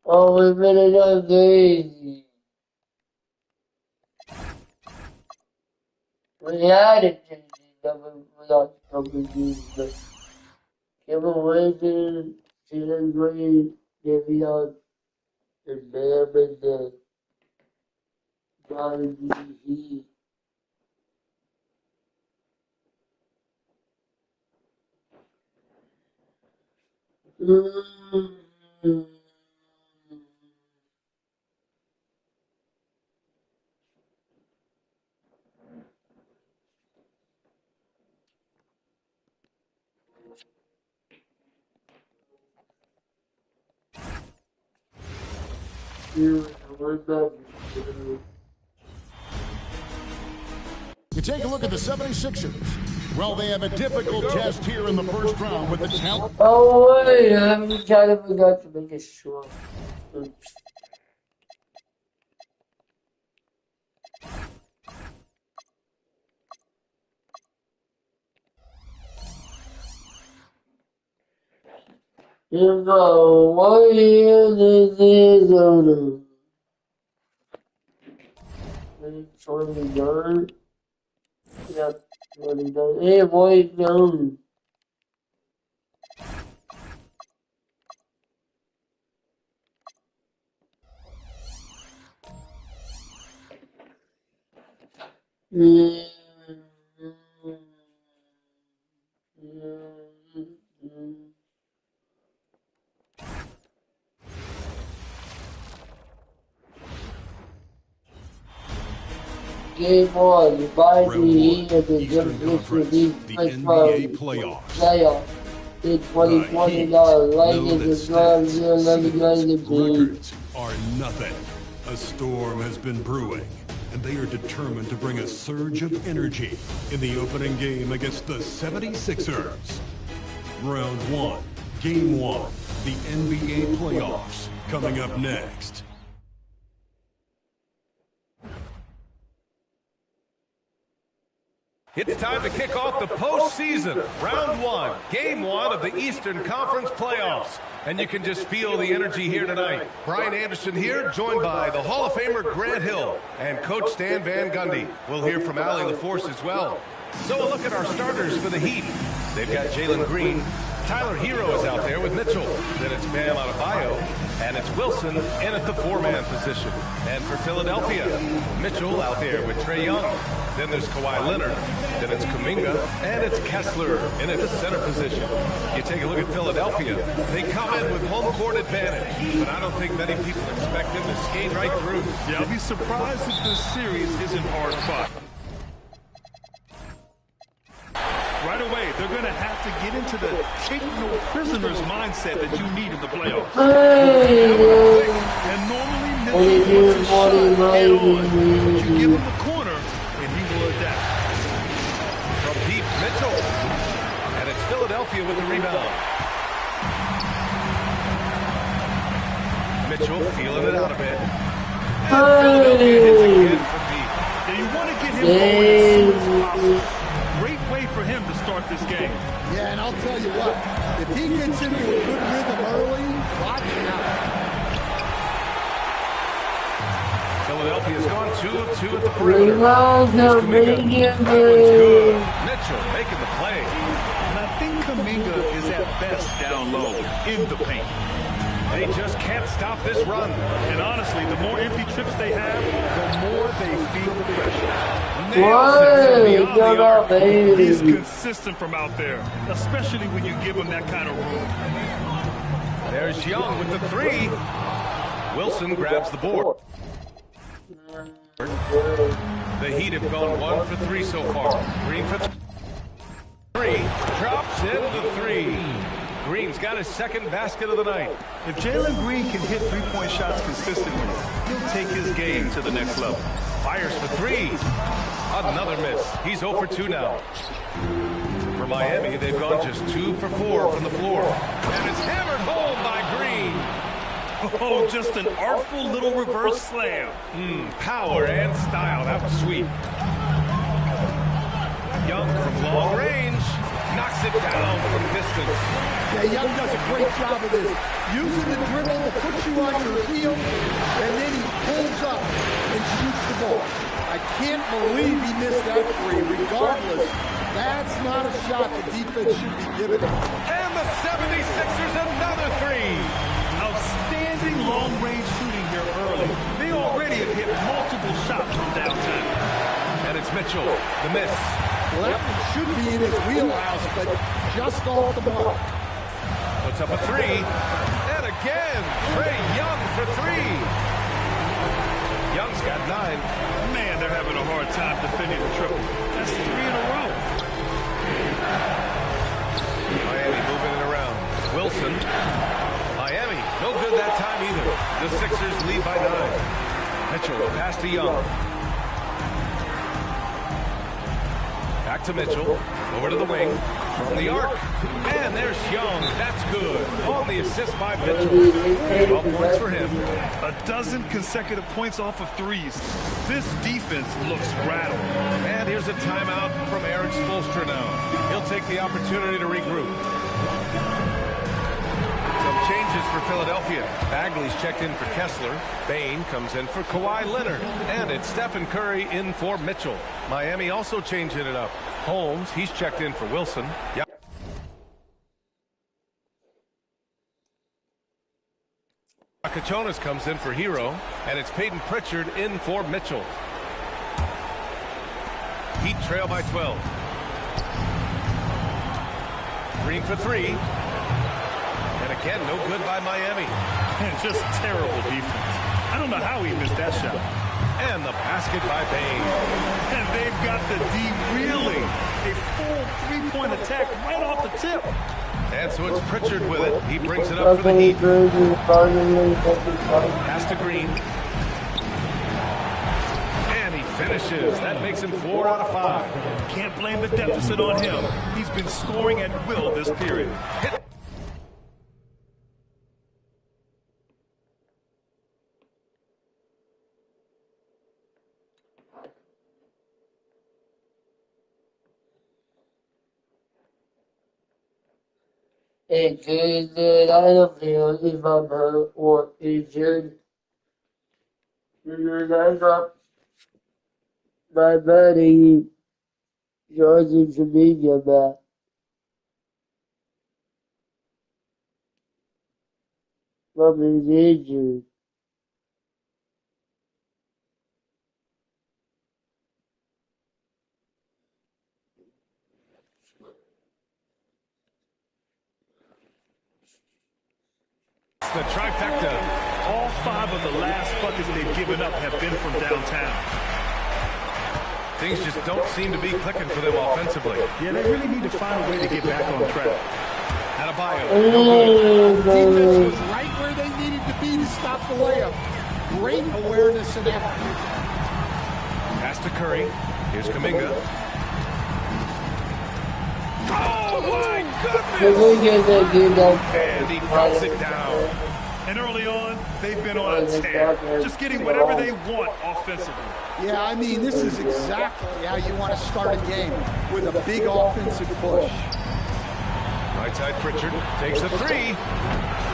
Oh, we better not crazy. We had it in the without competition, but give away to celebrate, give it out, and bear with the God he. You take a look at the 76ers. Well, they have a difficult test here in the first round with the talent. Oh, wait, I kind of forgot to make it short. Oops. You know, what year this is on the 29? Yep, 29. Hey, boy, no. Game on, by the end of the Eastern Conference, the NBA playoffs. in 2020 Lakers is going to Records are nothing. A storm has been brewing, and they are determined to bring a surge of energy in the opening game against the 76ers. Round 1, Game 1, the NBA playoffs, coming up next. It's time to kick off the postseason. Round 1, Game 1 of the Eastern Conference playoffs. And you can just feel the energy here tonight. Brian Anderson here, joined by the Hall of Famer Grant Hill and Coach Stan Van Gundy. We'll hear from Allie LaForce as well. So a look at our starters for the Heat. They've got Jalen Green. Tyler Hero is out there with Mitchell. Then it's Bam Adebayo. And it's Wilson in at the 4-man position. And for Philadelphia, Mitchell out there with Trae Young. Then there's Kawhi Leonard. Then it's Kuminga. And it's Kessler in at the center position. You take a look at Philadelphia. They come in with home court advantage. But I don't think many people expect them to skate right through. Yeah, I'll be surprised if this series isn't hard fought. Right away, they're going to have to get into the take no prisoners mindset that you need in the playoffs. And normally, Mitchell puts a shot head on, but you give him the corner, and he will adapt. From deep, Mitchell. And it's Philadelphia with the rebound. Mitchell feeling it out a bit. And Philadelphia hits again from deep. And you want to get him going as soon as possible. Great way for him to start this game. Yeah, and I'll tell you what, if he gets into a good rhythm early, watch out. Philadelphia's gone 2 of 2 at the perimeter. Kuminga. That one's good. Mitchell making the play. And I think Kuminga is at best down low in the paint. They just can't stop this run. And honestly, the more empty trips they have, the more they feel the pressure. He's consistent from out there, especially when you give him that kind of room. There's Young with the 3. Wilson grabs the board. The Heat have gone 1 for 3 so far. Green for 3. Drops in the 3. Green's got his second basket of the night. If Jalen Green can hit three-point shots consistently, he'll take his game to the next level. Fires for 3. Another miss. He's 0 for 2 now. For Miami, they've gone just 2 for 4 from the floor. And it's hammered home by Green. Oh, just an artful little reverse slam. Power and style. That was sweet. Young from long range. Knocks it down from distance. Yeah, Young does a great job of this. Using the dribble to put you on your heel, and then he pulls up and shoots the ball. I can't believe he missed that 3. Regardless, that's not a shot the defense should be giving him. And the 76ers another 3. Outstanding long-range shooting here early. They already have hit multiple shots from downtown. And it's Mitchell, the miss. Well, that one should be in his wheelhouse, but just off the mark. Puts up a 3. And again, Trae Young for 3. Young's got 9. Man, they're having a hard time defending the triple. That's 3 in a row. Miami moving it around. Wilson. Miami, no good that time either. The Sixers lead by 9. Mitchell, pass to Young. Back to Mitchell. Over to the wing. From the arc. And there's Young. That's good. On the assist by Mitchell. 12 points for him. A dozen consecutive points off of threes. This defense looks rattled. And here's a timeout from Eric Spoelstra now. He'll take the opportunity to regroup. Some changes for Philadelphia. Bagley's checked in for Kessler. Bain comes in for Kawhi Leonard. And it's Stephen Curry in for Mitchell. Miami also changing it up. Holmes, he's checked in for Wilson. Yep. Akachonis comes in for Hero. And it's Peyton Pritchard in for Mitchell. Heat trail by 12. Green for 3. And again, no good by Miami. And just terrible defense. I don't know how he missed that shot. And the basket by Bain. And they've got the D reeling. A full three-point attack right off the tip. And so it's Pritchard with it. He brings it up for the Heat. Pass to Green. And he finishes. That makes him 4 out of 5. Can't blame the deficit on him. He's been scoring at will this period. It is that I don't feel if I'm hurt or injured. And I got my buddy Jordan Kaminga back from his injury. The trifecta. All 5 of the last buckets they've given up have been from downtown. Things just don't seem to be clicking for them offensively. Yeah, they really need to find a way to get back on track. Adebayo, Defense was right where they needed to be to stop the layup. Great awareness and effort. Pass to Curry. Here's Kuminga. Oh, my goodness! And he puts it down. And early on, they've been on a tear, just getting whatever they want offensively. Yeah, I mean, this is exactly how you want to start a game, with a big offensive push. Right side Pritchard takes a 3.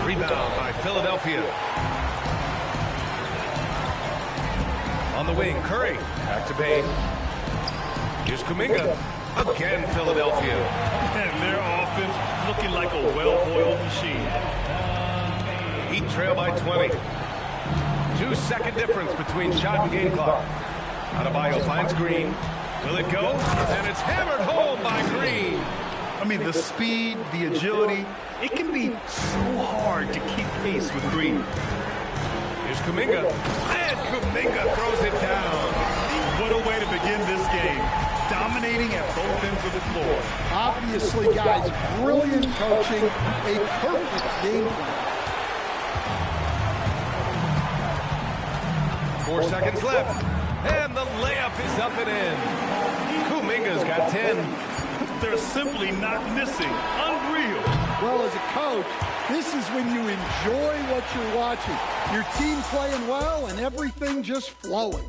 Rebound by Philadelphia. On the wing, Curry. Back to Bain. Here's Kuminga. Again, Philadelphia. And their offense looking like a well-oiled machine. Heat trail by 20. 2-second difference between shot and game clock. Adebayo finds Green. Will it go? And it's hammered home by Green. I mean, the speed, the agility, it can be so hard to keep pace with Green. Here's Kuminga. And Kuminga throws it down. What a way to begin this game. Dominating at both ends of the floor. Obviously, guys, brilliant coaching, a perfect game plan. 4 seconds left. And the layup is up and in. Kuminga's got 10. They're simply not missing. Unreal. Well, as a coach, this is when you enjoy what you're watching. Your team playing well and everything just flowing.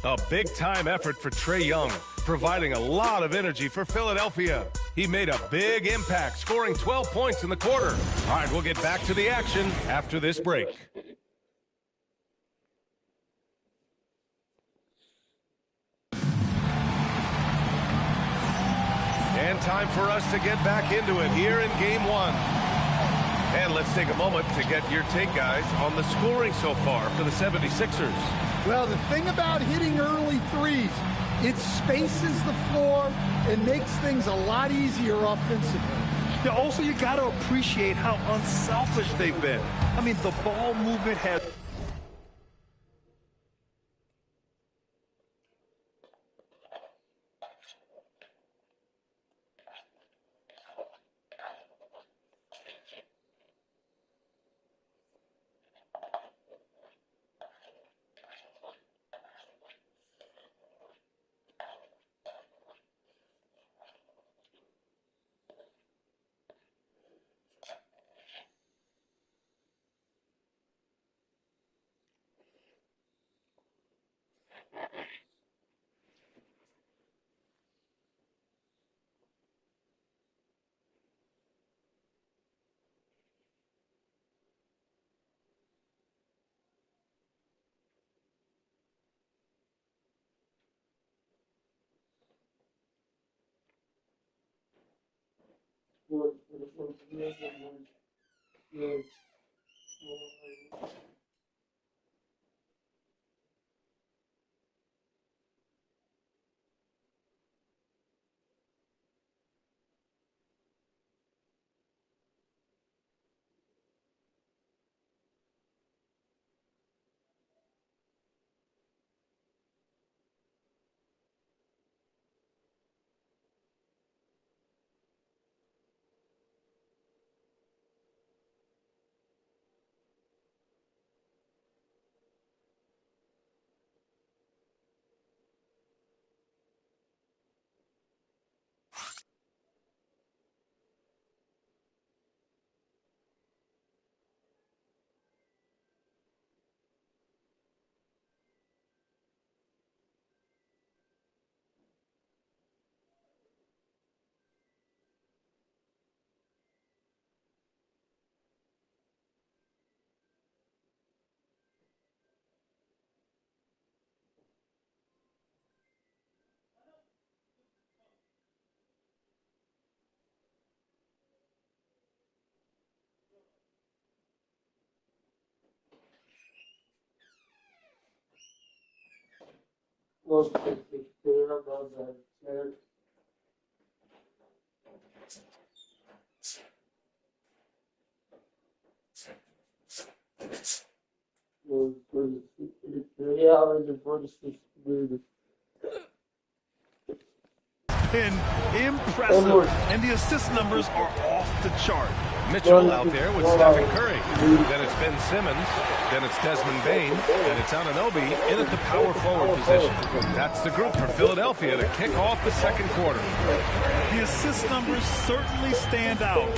A big-time effort for Trae Young, providing a lot of energy for Philadelphia. He made a big impact, scoring 12 points in the quarter. All right, we'll get back to the action after this break. And time for us to get back into it here in Game 1. And let's take a moment to get your take, guys, on the scoring so far for the 76ers. Well, the thing about hitting early threes, it spaces the floor and makes things a lot easier offensively. Yeah, also, you got to appreciate how unselfish they've been. I mean, the ball movement has... Been impressive, and the assist numbers are off the chart. Mitchell out there with Stephen Curry. Then it's Ben Simmons. Then it's Desmond Bain. And it's Anunoby in at the power forward position. That's the group for Philadelphia to kick off the second quarter. The assist numbers certainly stand out.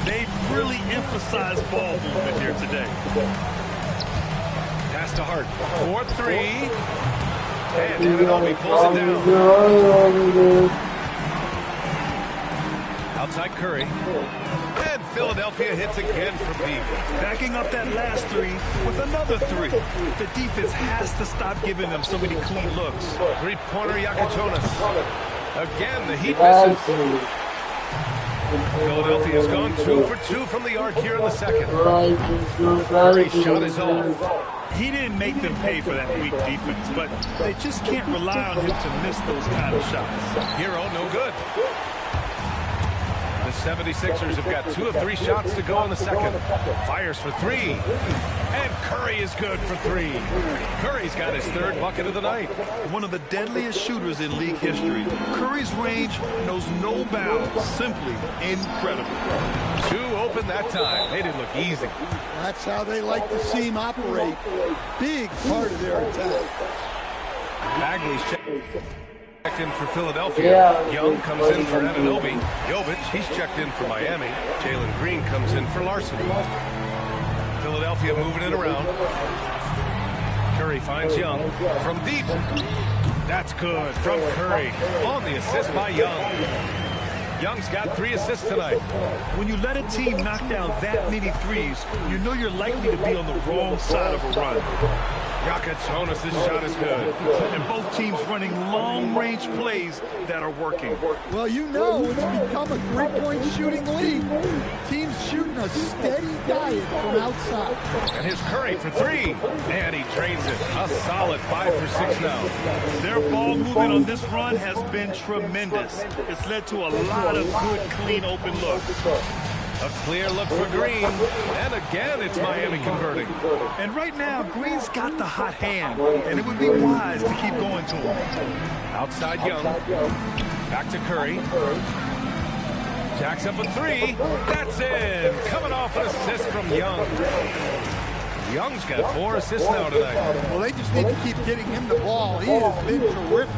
They've really emphasized ball movement here today. Pass to Hart. 4-3. And Anunoby pulls it down. Outside Curry. And Philadelphia hits again from deep. Backing up that last three with another three. The defense has to stop giving them so many clean looks. Three-pointer Jonas. Again, the Heat misses. Philadelphia's gone 2 for 2 from the arc here in the second. Curry's shot is off. He didn't make them pay for that weak defense, but they just can't rely on him to miss those kind of shots. Hero, no good. The 76ers have got 2 of 3 shots to go in the second. Fires for 3. And Curry is good for 3. Curry's got his 3rd bucket of the night. One of the deadliest shooters in league history. Curry's range knows no bounds. Simply incredible. 2 open that time. They didn't look easy. That's how they like to see him operate. Big part of their attack. Bagley's checked in for Philadelphia. Young comes in for Anunoby. Jovic, he's checked in for Miami. Jalen Green comes in for Larson. Philadelphia moving it around. Curry finds Young from deep. That's good from Curry on the assist by Young. Young's got 3 assists tonight. When you let a team knock down that many threes, you know you're likely to be on the wrong side of a run. Jonas' shot is good. And both teams running long-range plays that are working. Well, you know it's become a three-point shooting league. Teams shooting a steady diet from outside. And here's Curry for 3. And he drains it. A solid 5 for 6 now. Their ball movement on this run has been tremendous. It's led to a lot of good, clean, open looks. A clear look for Green. And again, it's Miami converting. And right now, Green's got the hot hand. And it would be wise to keep going to him. Outside Young. Back to Curry. Jacks up a 3. That's in. Coming off an assist from Young. Young's got 4 assists now tonight. Well, they just need to keep getting him the ball. He has been terrific.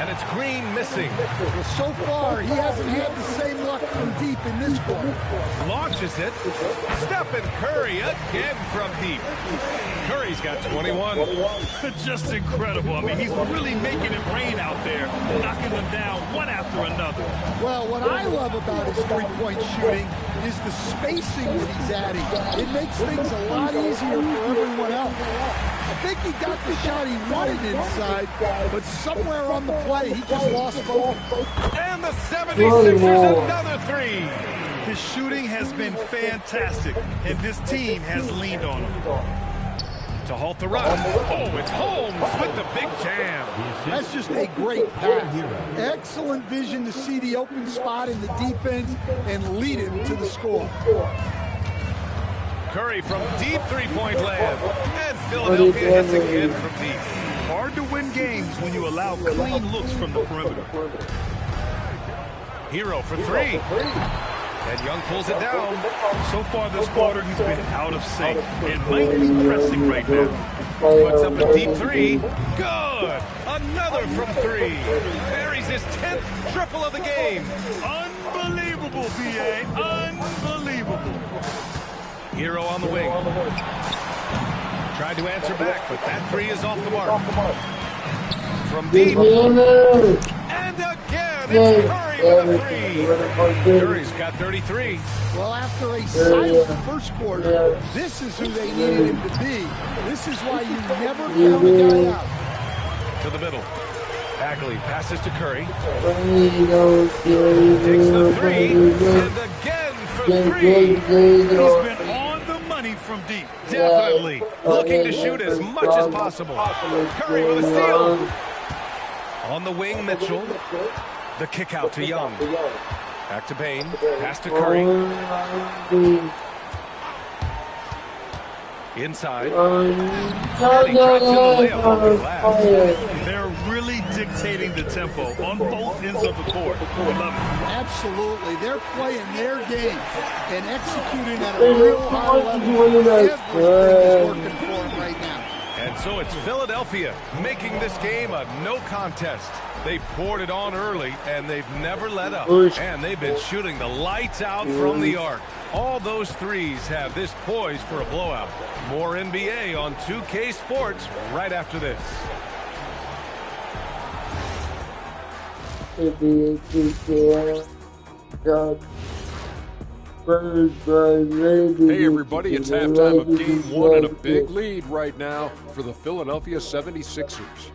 And it's Green missing. Well, so far, he hasn't had the same luck from deep in this quarter. Launches it. Stephen Curry again from deep. Curry's got 21. Just incredible. I mean, he's really making it rain out there, knocking them down one after another. Well, what I love about his three-point shooting is the spacing that he's adding. It makes things a lot easier for everyone else. I think he got the shot he wanted inside, but somewhere on the play, he just lost focus. And the 76ers another 3. His shooting has been fantastic, and this team has leaned on him. To halt the run. Oh, it's Holmes with the big jam. That's just a great pass. Excellent vision to see the open spot in the defense and lead him to the score. Curry from deep 3-point land. And Philadelphia hits again from deep. Hard to win games when you allow clean looks from the perimeter. Hero for 3. And Young pulls it down. So far this quarter, he's been out of sync and might be pressing right now. Puts up a deep 3. Good. Another from 3. Buries his 10th triple of the game. Unbelievable, B.A. Unbelievable. Hero on the wing. Tried to answer back, but that 3 is off the mark. From deep. And again, it's Curry with a 3. Curry's got 33. Well, after a silent first quarter, this is who they needed him to be. This is why you never count a guy out. To the middle. Bagley passes to Curry. Takes the 3. And again for 3. He's been on the money from deep. Definitely looking to shoot as much as possible. Curry with a steal. On the wing, Mitchell. The kick out to Young. Back to Bain. Pass to Curry. Inside. And he drops in the layup over the glass. They're really dictating the tempo on both ends of the court. I love it. Absolutely. They're playing their game and executing at a real high level. Everything is working for them right now. And so it's Philadelphia making this game a no contest. They poured it on early, and they've never let up. And they've been shooting the lights out from the arc. All those threes have this poised for a blowout. More NBA on 2K Sports right after this. Hey everybody, it's halftime of game one and a big lead right now for the Philadelphia 76ers.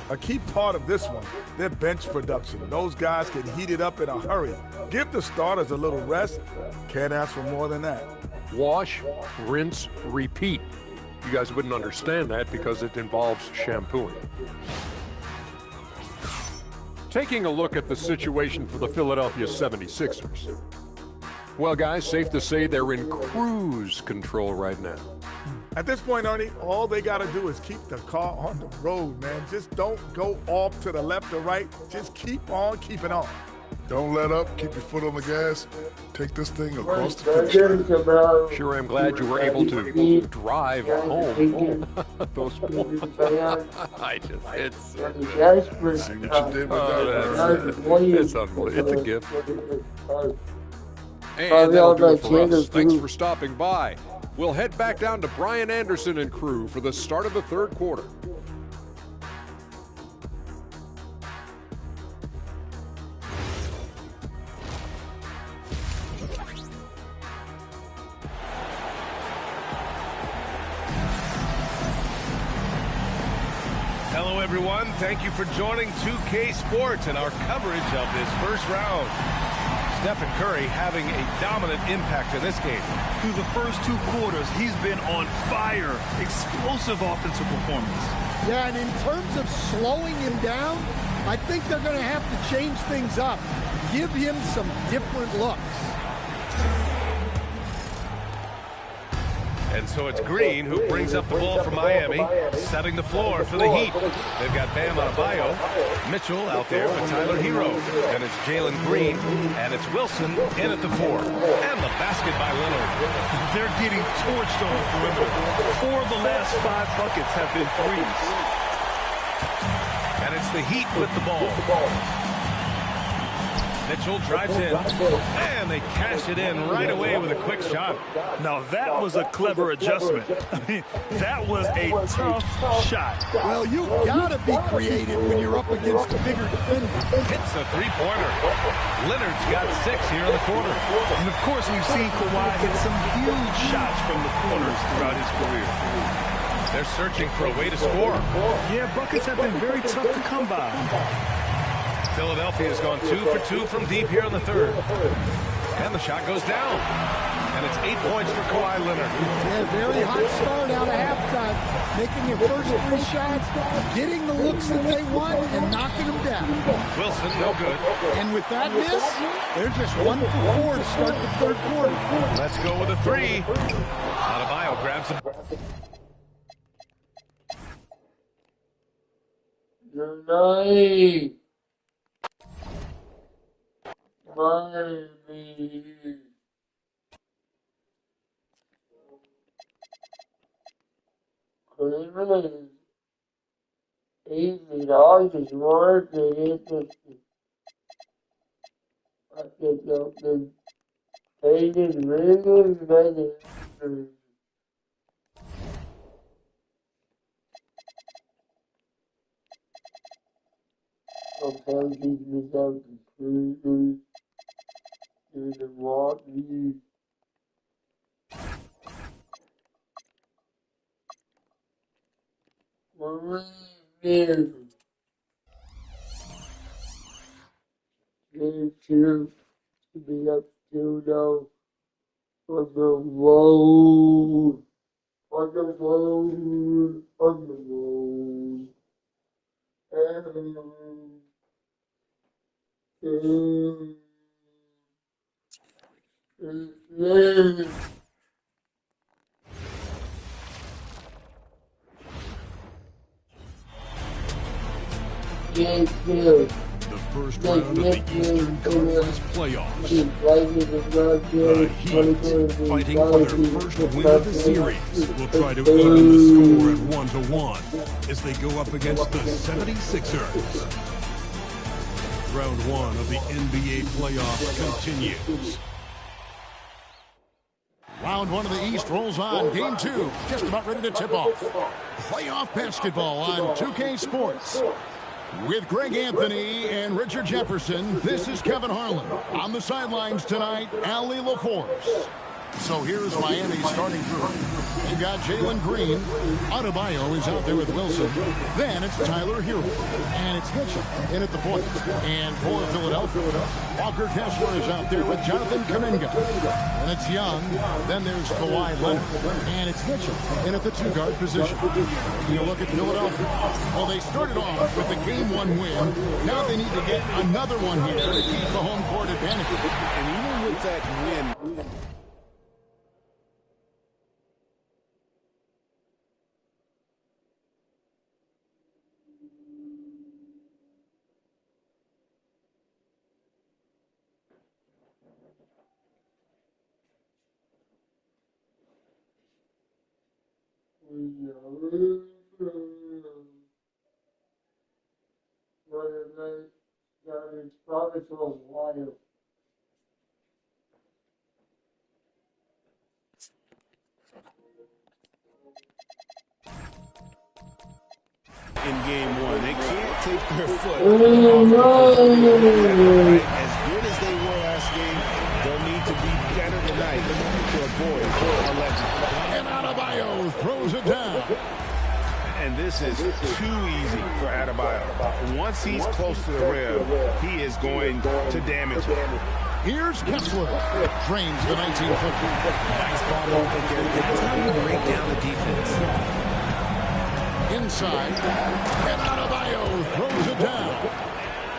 A key part of this one, their bench production. Those guys can heat it up in a hurry. Give the starters a little rest. Can't ask for more than that. Wash, rinse, repeat. You guys wouldn't understand that because it involves shampooing. Taking a look at the situation for the Philadelphia 76ers. Well, guys, safe to say they're in cruise control right now. At this point, Ernie, all they got to do is keep the car on the road, man. Just don't go off to the left or right. Just keep on keeping on. Don't let up. Keep your foot on the gas. Take this thing across the finish line. Sure, I'm glad you were able to drive home. Those I just, it's... See what you did with that? It's unbelievable. It's a gift. And that'll do it for us. Thanks for stopping by. We'll head back down to Brian Anderson and crew for the start of the third quarter. Hello, everyone. Thank you for joining 2K Sports and our coverage of this first round. Stephen Curry having a dominant impact in this game. Through the first two quarters, he's been on fire. Explosive offensive performance. Yeah, and in terms of slowing him down, I think they're going to have to change things up. Give him some different looks. And so it's Green who brings up the ball for Miami, setting the floor for the Heat. They've got Bam Adebayo, Mitchell out there with Tyler Hero. And it's Jalen Green, and it's Wilson in at the 4. And the basket by Leonard. They're getting torched on the perimeter. 4 of the last 5 buckets have been threes. And it's the Heat with the ball. Mitchell drives in, and they cash it in right away with a quick shot. Now that was a clever adjustment. I mean, that was a tough shot. Well, you've got to be creative when you're up against a bigger defender. Hits a three-pointer. Leonard's got 6 here in the quarter. And of course, we've seen Kawhi hit some huge shots from the corners throughout his career. They're searching for a way to score. Yeah, buckets have been very tough to come by. Philadelphia's gone 2 for 2 from deep here in the third. And the shot goes down. And it's 8 points for Kawhi Leonard. Yeah, very hot start out of halftime. Making your first 3 shots, getting the looks that they want, and knocking them down. Wilson, no good. And with that miss, they're just 1 for 4 to start the third quarter. Let's go with a 3. Adebayo grabs it. Nice. Miami. Cleveland. Easy dogs is more than interesting. I think I've been painted really better. Sometimes he's without completely. Didn't want me. Game 2 to be up 2-0. On the road. On the road. On the road. The first round of the Eastern Conference playoffs. The Heat, fighting for their first win of the series, will try to even the score at 1-1 as they go up against the 76ers. Round one of the NBA playoffs continues. Round one of the East rolls on. Game two, just about ready to tip off. Playoff basketball on 2K Sports. With Greg Anthony and Richard Jefferson, this is Kevin Harlan. On the sidelines tonight, Allie LaForce. So here's Miami's starting group. You've got Jalen Green. Adebayo is out there with Wilson. Then it's Tyler Hero. And it's Mitchell in at the point. And for Philadelphia, Walker Kessler is out there with Jonathan Kuminga. And it's Young. Then there's Kawhi Leonard. And it's Mitchell in at the two-guard position. Taking a look at Philadelphia. Well, they started off with the Game 1 win. Now they need to get another one here to keep the home court advantage. And even with that win, in Game 1, they can't take their foot off the right? As good as they were last game, they'll need to be better tonight to avoid a letdown. And Adebayo throws it down. And this is too easy for Adebayo. Once he's close to the rim, he is going to damage it. Here's Kessler. Drains the 19-footer. Nice ball movement there. That's how you break down the defense. Inside. And Adebayo throws it down.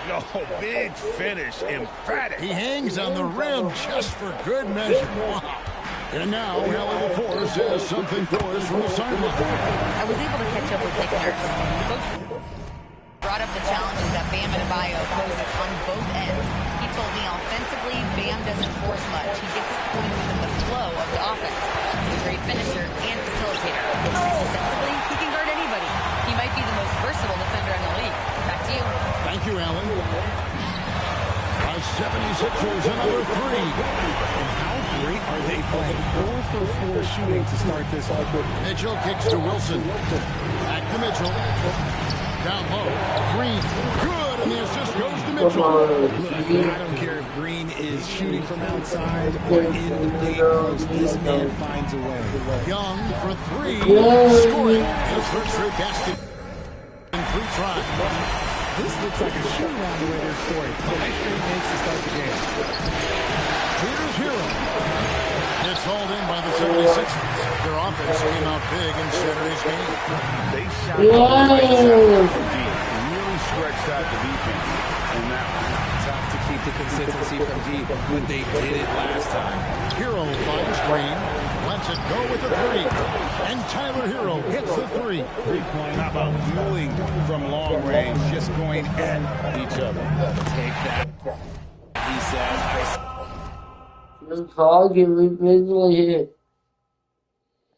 No, big finish. Emphatic. He hangs on the rim just for good measure. Wow. And now, Allie LaForce has something for us from the sideline. I was able to catch up with Nick Nurse. Coach brought up the challenges that Bam Adebayo poses on both ends. He told me offensively, Bam doesn't force much. He gets his points within the flow of the offense. He's a great finisher and facilitator. Defensively, he can guard anybody. He might be the most versatile defender in the league. Back to you. Thank you, Allen. Our 76ers, another three. And how great are they playing? 4 for 4 shooting to start this one. Mitchell kicks to Wilson. Back to Mitchell. Down low. Green. Good, and the assist goes to Mitchell. Look, I don't care if Green is shooting from outside or in the paint post. This man finds a way. Young for three. Scoring his first straight basket in 3 tries. This looks like a shoot-around the way they're scoring. 5 straight makes to start the game. Here's Hero. It's hauled in by the 76ers. Their offense came out big in Saturday's game. They shot the race out from deep. Really stretched out the defense in that one. Tough to keep the consistency from deep, but they did it last time. Hero finds Green. Lets it go with the 3. And Tyler Hero hits the 3. 3-point. How about dueling from long range, just going at each other. Take that. He says, The target visually hit.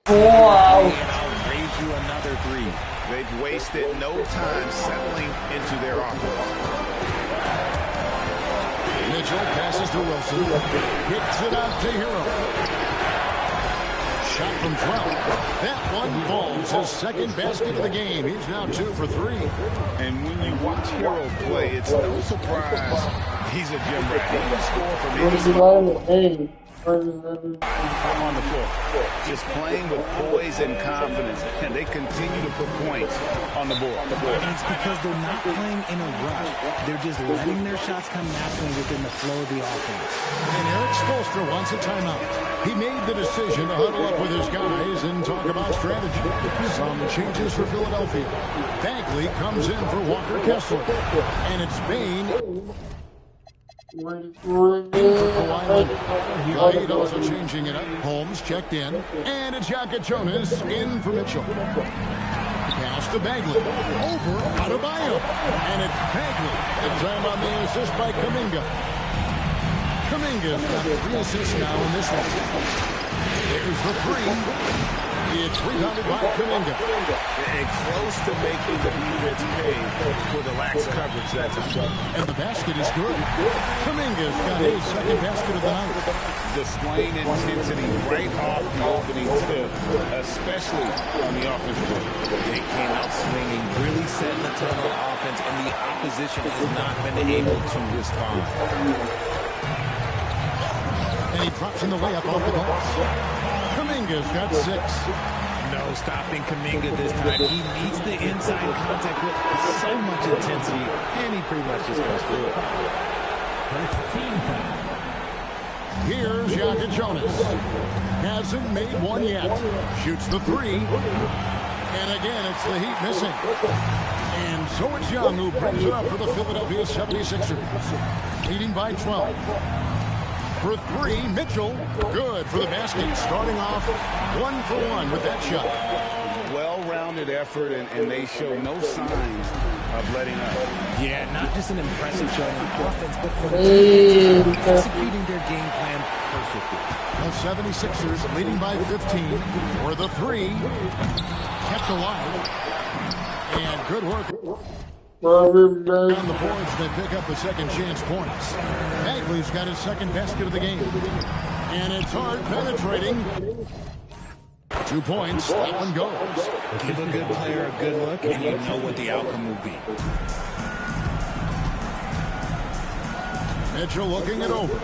Wow. And I'll raise you another 3. They've wasted no time settling into their offense. Mitchell passes to Wilson. Hits it out to Hero. Shot from 12. That one falls. His second basket of the game. He's now 2 for 3. And when you watch Hero play, it's no surprise he's a gym rat. He can score from any spot. on the floor. Just playing with poise and confidence, and they continue to put points on the board. And it's because they're not playing in a rush. They're just letting their shots come naturally within the flow of the offense. And Eric Spoelstra wants a timeout. He made the decision to huddle up with his guys and talk about strategy. Some changes for Philadelphia. Bagley comes in for Walker Kessler. And it's Bain for Kawhi Leonard. Wade also changing it up. Holmes checked in. And it's Yaka Jonas in for Mitchell. Pass to Bagley. Over Adebayo. And it's Bagley. And time on the assist by Kuminga. Kuminga's got 3 assists now in this one. There's the 3. It's rebounded by Kuminga. And close to making the defense pay for the lax coverage. That's a shot. And the basket is good. Kuminga's got his second basket of the night. Displaying intensity right off the opening tip, especially on the offensive end. They came out swinging, really setting the tone on offense, and the opposition has not been able to respond. And he drops in the layup off the glass. Kuminga's got 6. No stopping Kuminga this time. He needs the inside contact with so much intensity, and he pretty much just goes through it. Here's Yaka Jonas. Hasn't made one yet. Shoots the 3. And again, it's the Heat missing. And so it's Young who brings it up for the Philadelphia 76ers. Leading by 12. For 3, Mitchell. Good for the basket. Starting off 1 for 1 with that shot. Well-rounded effort, and they show no signs of letting up. Yeah, not just an impressive showing on offense, but executing their game plan perfectly. The 76ers leading by 15. For the 3. Kept alive. And good work. On the boards, they pick up the second chance points. Bagley's got his second basket of the game. And it's hard penetrating. 2 points, that one goes. Give a good player a good look, and you know what the outcome will be. Mitchell looking it over.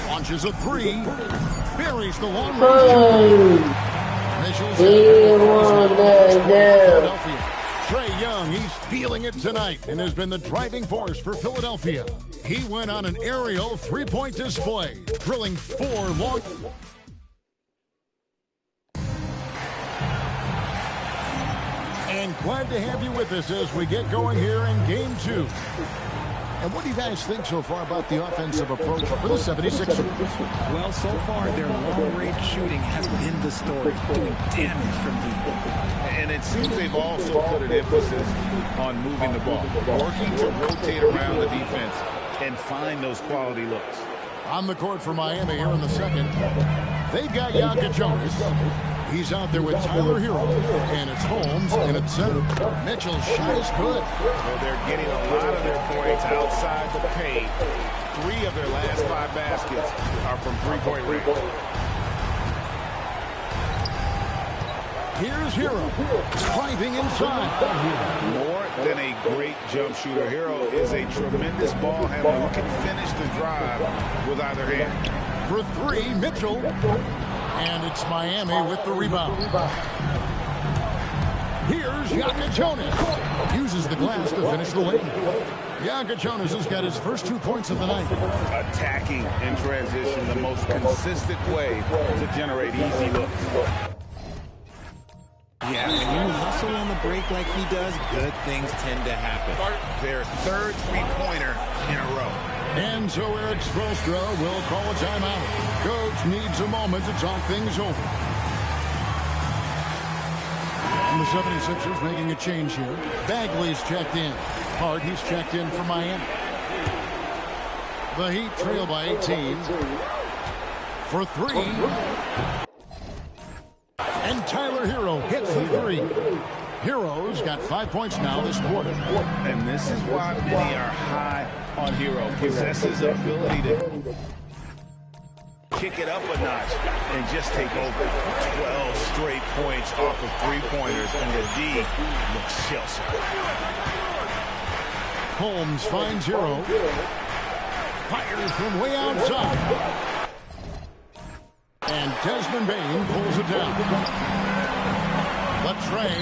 Launches a 3. Buries the long range. Mitchell's Philadelphia. Trae Young, he's feeling it tonight and has been the driving force for Philadelphia. He went on an aerial 3-point display, drilling 4 long. And glad to have you with us as we get going here in Game 2. And what do you guys think so far about the offensive approach for the 76ers? Well, so far, their long-range shooting has been the story, doing damage from deep. And it seems they've also put an emphasis on moving the ball, working to rotate around the defense and find those quality looks. On the court for Miami here in the second. They've got Yaka Jonas. He's out there with Tyler Hero. And it's Holmes in at center. Mitchell's shot is good. Well, they're getting a lot of their points outside the paint. 3 of their last 5 baskets are from three-point range. Here's Hero, driving inside. More than a great jump shooter, Hero is a tremendous ball handler who can finish the drive with either hand. For 3, Mitchell. And it's Miami with the rebound. Here's Yaka Jonas. Uses the glass to finish the lane. Yaka Jonas has got his first 2 points of the night. Attacking in transition, the most consistent way to generate easy looks. Yeah, when you hustle on the break like he does, good things tend to happen. Their 3rd three-pointer in a row. And so Eric Spoelstra will call a timeout. Coach needs a moment to talk things over. And the 76ers making a change here. Bagley's checked in. Hart, he's checked in for Miami. The Heat trail by 18. For 3. And Tyler Hero hits the 3. Hero's got 5 points now this quarter. And this is why many are high on Hero. Possesses the ability to kick it up a notch and just take over 12 straight points off of three-pointers, and the D looks shell-shocked. Holmes finds Hero. Fires from way outside. And Desmond Bain pulls it down. The tray.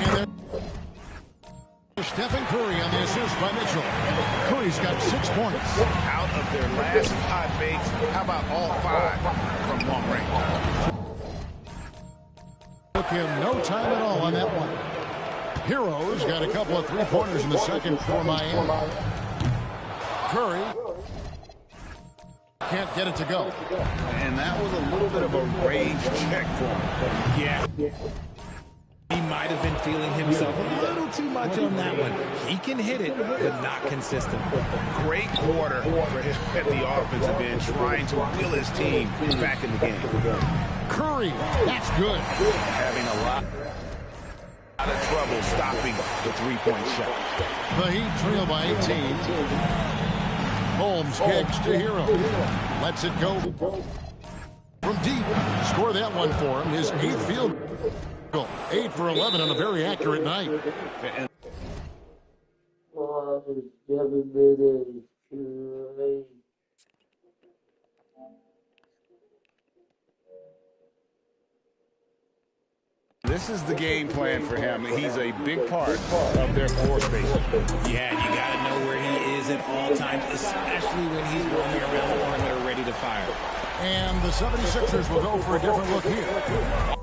And there's Stephen Curry on the assist by Mitchell. Curry's got 6 points. Out of their last 5 makes, how about all 5 from long range? Took him no time at all on that one. Hero's got a couple of three-pointers in the second for Miami. Curry can't get it to go. And that was a little bit of a rage check for him. Yeah. He might have been feeling himself a little too much on that one. He can hit it, but not consistent. Great quarter for him at the offensive end, trying to will his team back in the game. Curry, that's good. Having a lot of trouble stopping the three-point shot. The Heat trail by 18. Holmes kicks to Hero. Lets it go from deep. Score that one for him. His 8th field goal. 8 for 11 on a very accurate night. This is the game plan for him. He's a big part of their floor space. Yeah, you got to know where he is at all times, especially when he's roaming around the perimeter ready to fire. And the 76ers will go for a different look here.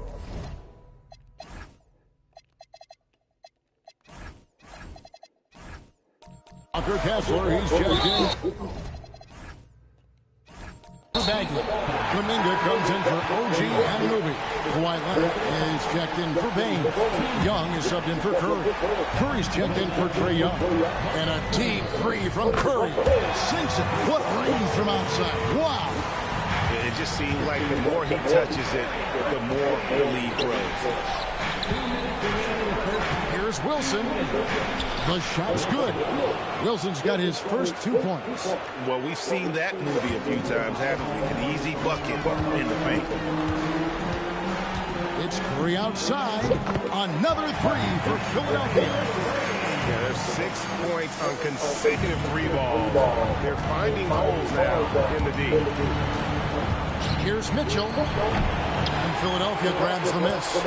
Walker Kessler, he's checked in. Bagley. Kuminga comes in for OG Anunoby. Kawhi Leonard is checked in for Bain. Young is subbed in for Curry. Curry's checked in for Trae Young. And a deep three from Curry. Sinks it. What range from outside. Wow. It just seems like the more he touches it, the more the lead grows. Here's Wilson. The shot's good. Wilson's got his first 2 points. Well, we've seen that movie a few times, haven't we? An easy bucket in the paint. It's Curry outside. Another 3 for Philadelphia. Yeah, there's 6 points on consecutive 3 balls. They're finding holes now in the D. Here's Mitchell. And Philadelphia grabs the miss.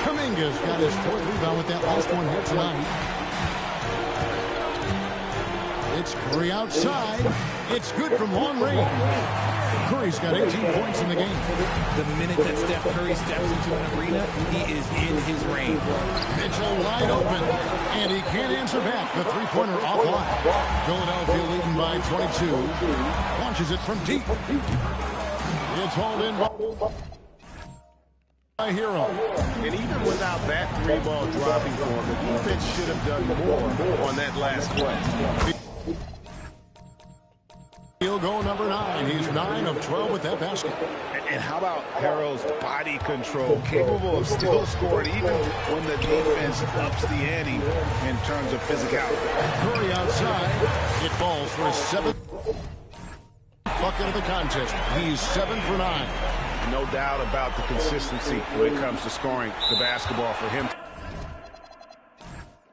Kuminga's got his 4th rebound with that last one here tonight. It's Curry outside. It's good from long range. Curry's got 18 points in the game. The minute that Steph Curry steps into an arena, he is in his range. Mitchell wide open, and he can't answer back. The three-pointer offline. Philadelphia leading by 22. Launches it from deep. It's hauled in by Hero. And even without that 3-ball dropping for him, the defense should have done more on that last play. Field goal number 9. He's 9 of 12 with that basket. And how about Harrell's body control, capable of still scoring even when the defense ups the ante in terms of physicality. Curry outside. It falls for his 7th bucket of the contest. He's 7 for 9. No doubt about the consistency when it comes to scoring the basketball for him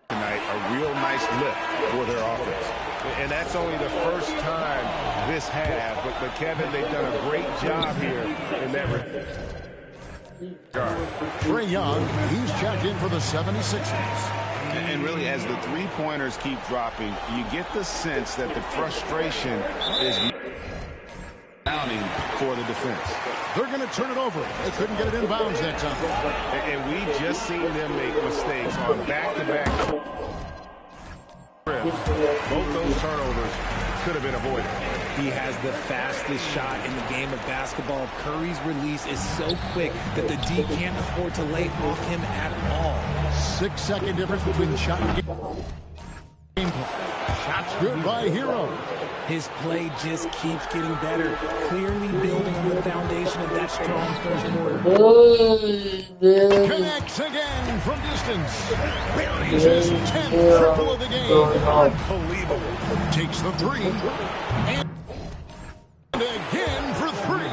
tonight. A real nice lift for their offense. And that's only the first time this half. But Kevin, they've done a great job here in that regard. Trae Young, he's checked in for the 76ers. And really, as the three-pointers keep dropping, you get the sense that the frustration is mounting for the defense. They're going to turn it over. They couldn't get it in bounds that time. And we've just seen them make mistakes on back-to-back trips. Both those turnovers could have been avoided. He has the fastest shot in the game of basketball. Curry's release is so quick that the D can't afford to lay off him at all. 6-second difference between the shot and game play. Shot's good by Hero. His play just keeps getting better, clearly building on the foundation of that strong first quarter. Connects again from distance. Buries his 10th triple of the game. Unbelievable. Takes the 3. And again for 3.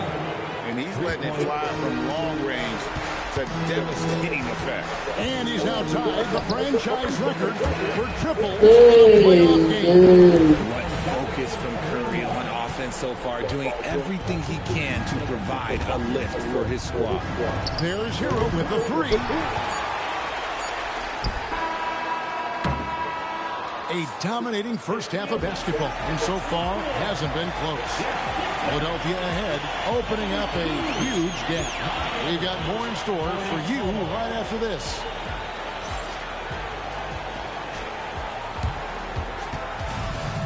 letting it fly from long range. It's a devastating effect. And he's now tied the franchise record for triples in a playoff game. What focus from Curry on offense so far, doing everything he can to provide a lift for his squad. There's Hero with the three. A dominating first half of basketball, and so far hasn't been close. Philadelphia ahead, opening up a huge gap. We've got more in store for you right after this.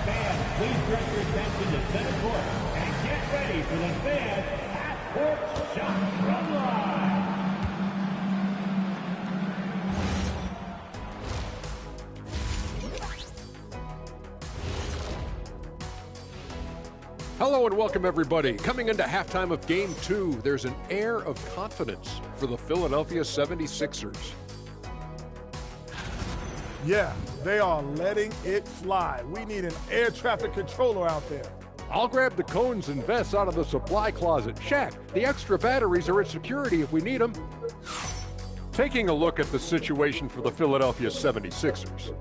Fans, please direct your attention to center court and get ready for the fan half-court shot from line. Hello and welcome, everybody. Coming into halftime of Game 2, there's an air of confidence for the Philadelphia 76ers. Yeah, they are letting it fly. We need an air traffic controller out there. I'll grab the cones and vests out of the supply closet. Shaq, the extra batteries are at security if we need them. Taking a look at the situation for the Philadelphia 76ers.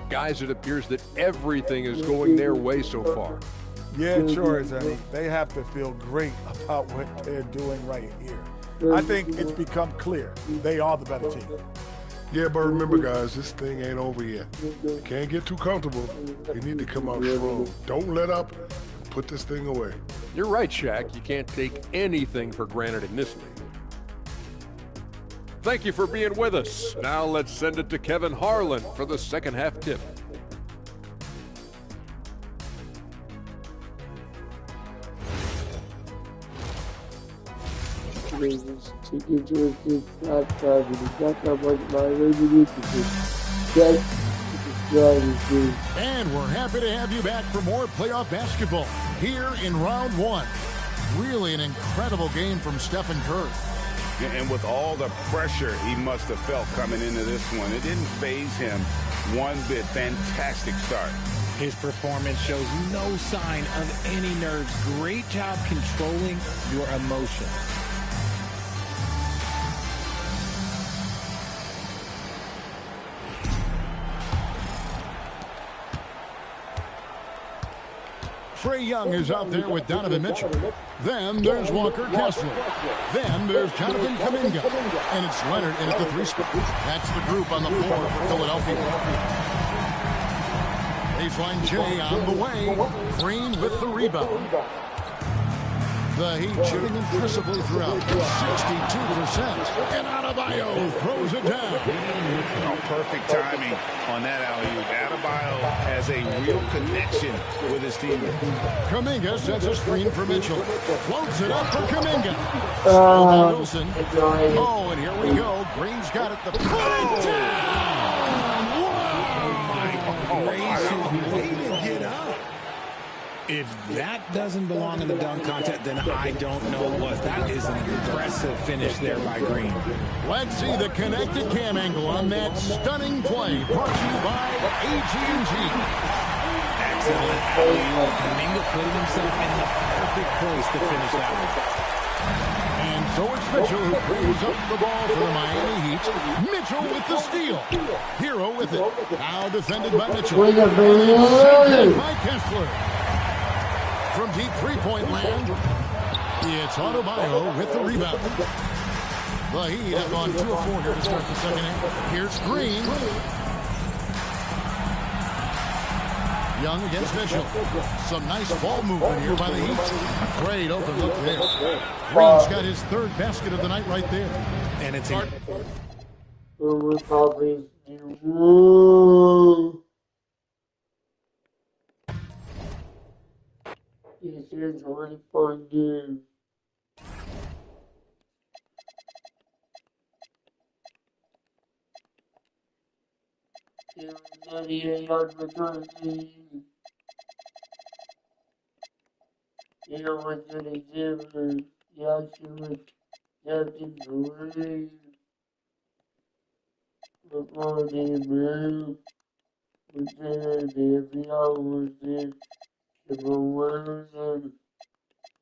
Guys, it appears that everything is going their way so far. Yeah, it sure is, honey. They have to feel great about what they're doing right here. I think it's become clear they are the better team. Yeah, but remember, guys, this thing ain't over yet. You can't get too comfortable. You need to come out strong. Don't let up and put this thing away. You're right, Shaq. You can't take anything for granted in this league. Thank you for being with us. Now let's send it to Kevin Harlan for the second half tip. And we're happy to have you back for more playoff basketball here in round one. Really an incredible game from Stephen Curry. And with all the pressure he must have felt coming into this one, it didn't faze him one bit. Fantastic start. His performance shows no sign of any nerves. Great job controlling your emotions. Trae Young is out there with Donovan Mitchell. Then there's Walker Kessler. Then there's Jonathan Kuminga. And it's Leonard in at the three spot. That's the group on the floor for Philadelphia. Baseline J on the way. Green with the rebound. The Heat shooting impressively throughout. 62%. And Adebayo throws it down. Oh, perfect timing on that alley-oop. Adebayo has a real connection with his teammates. Kuminga sets a screen for Mitchell. Floats it up for Kuminga. By Wilson. Oh, and here we go. Green's got it. The put it down. Way to get up. If that doesn't belong in the dunk contest, then I don't know what. That is an impressive finish there by Green. Let's see the connected cam angle on that stunning play. Brought to you by AG&G. Excellent alley-oop. Kuminga putting himself in the perfect place to finish that one. And so it's Mitchell who brings up the ball for the Miami Heat. Mitchell with the steal. Hero with it. Now defended by Mitchell. And by Kessler. From deep three-point land, it's Adebayo with the rebound. The Heat have gone 2 of 4 here to start the second half. Here's Green. Young against Mitchell. Some nice ball movement here by the Heat. Great open look there. Green's got his third basket of the night right there. And it's It's a really fun game.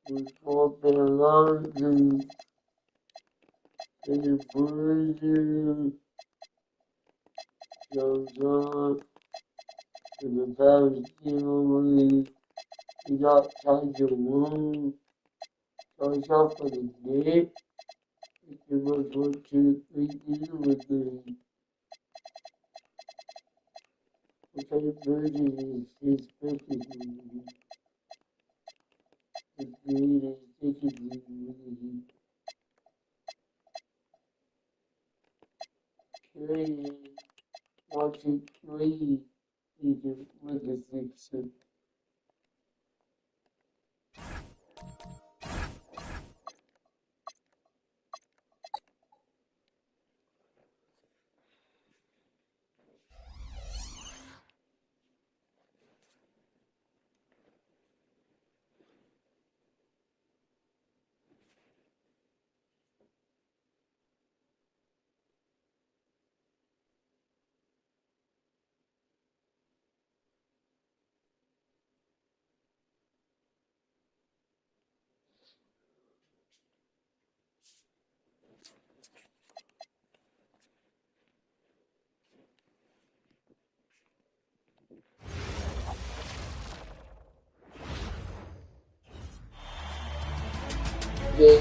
before belonging to the Brazil goes on to the Palestinian. He got tied to wound, goes off for the day. It was 1, 2, 3 with the version is perfectly. The green is taking carrying, watching 3 even with the 6. The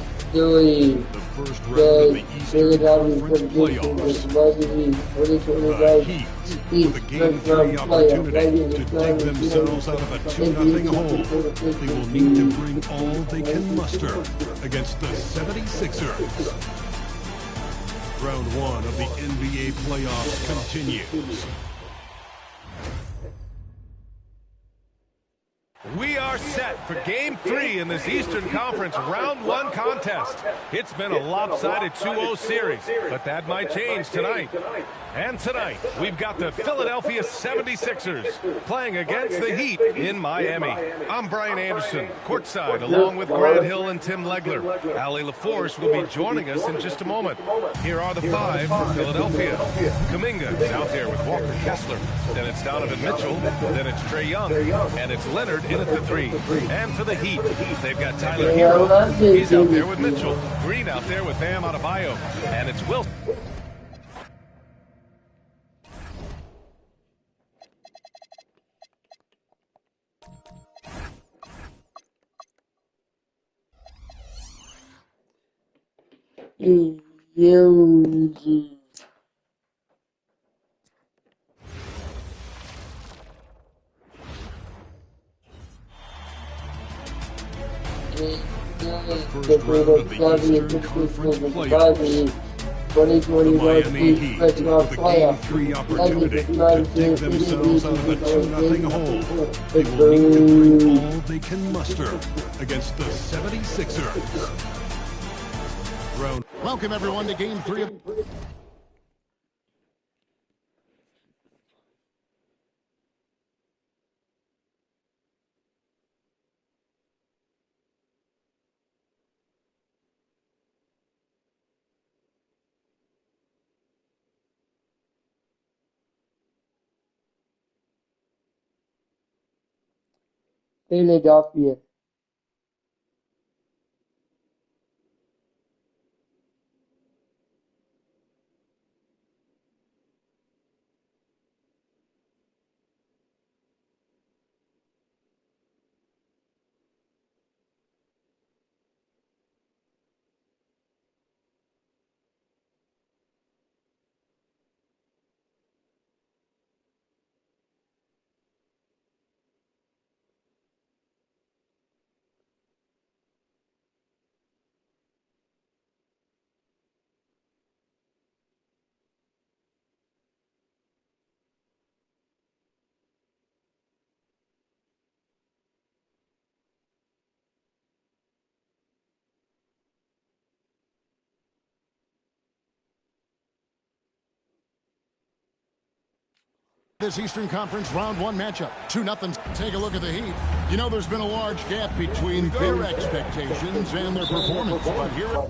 first round of the Eastern Conference playoffs. The Heat, with a Game 3 opportunity to dig themselves out of a 2-0 hole. They will need to bring all they can muster against the 76ers. Round 1 of the NBA playoffs continues. We are set for Game 3 in this Eastern Conference Round 1 contest. It's been a lopsided 2-0 series, but that might change tonight. And tonight, we've got the Philadelphia 76ers playing against the Heat in Miami. I'm Brian Anderson, courtside, along with Grant Hill and Tim Legler. Ali LaForce will be joining us in just a moment. Here are the 5 for Philadelphia. Kuminga is out there with Walker Kessler. Then it's Donovan Mitchell. Then it's Trae Young. And it's Leonard in at the 3. And for the Heat, they've got Tyler Hero. He's out there with Mitchell. Green out there with Bam Adebayo. And it's Wilson. First round of the Eastern Conference playoffs. The Miami Heat, with a Game 3 opportunity to dig themselves out of a 2-0 hole. They will need to bring all they can muster against the 76ers. Welcome everyone to Game 3 of... Philadelphia. This Eastern Conference Round 1 matchup. 2-0. Take a look at the Heat. You know there's been a large gap between their expectations and their performance, but here...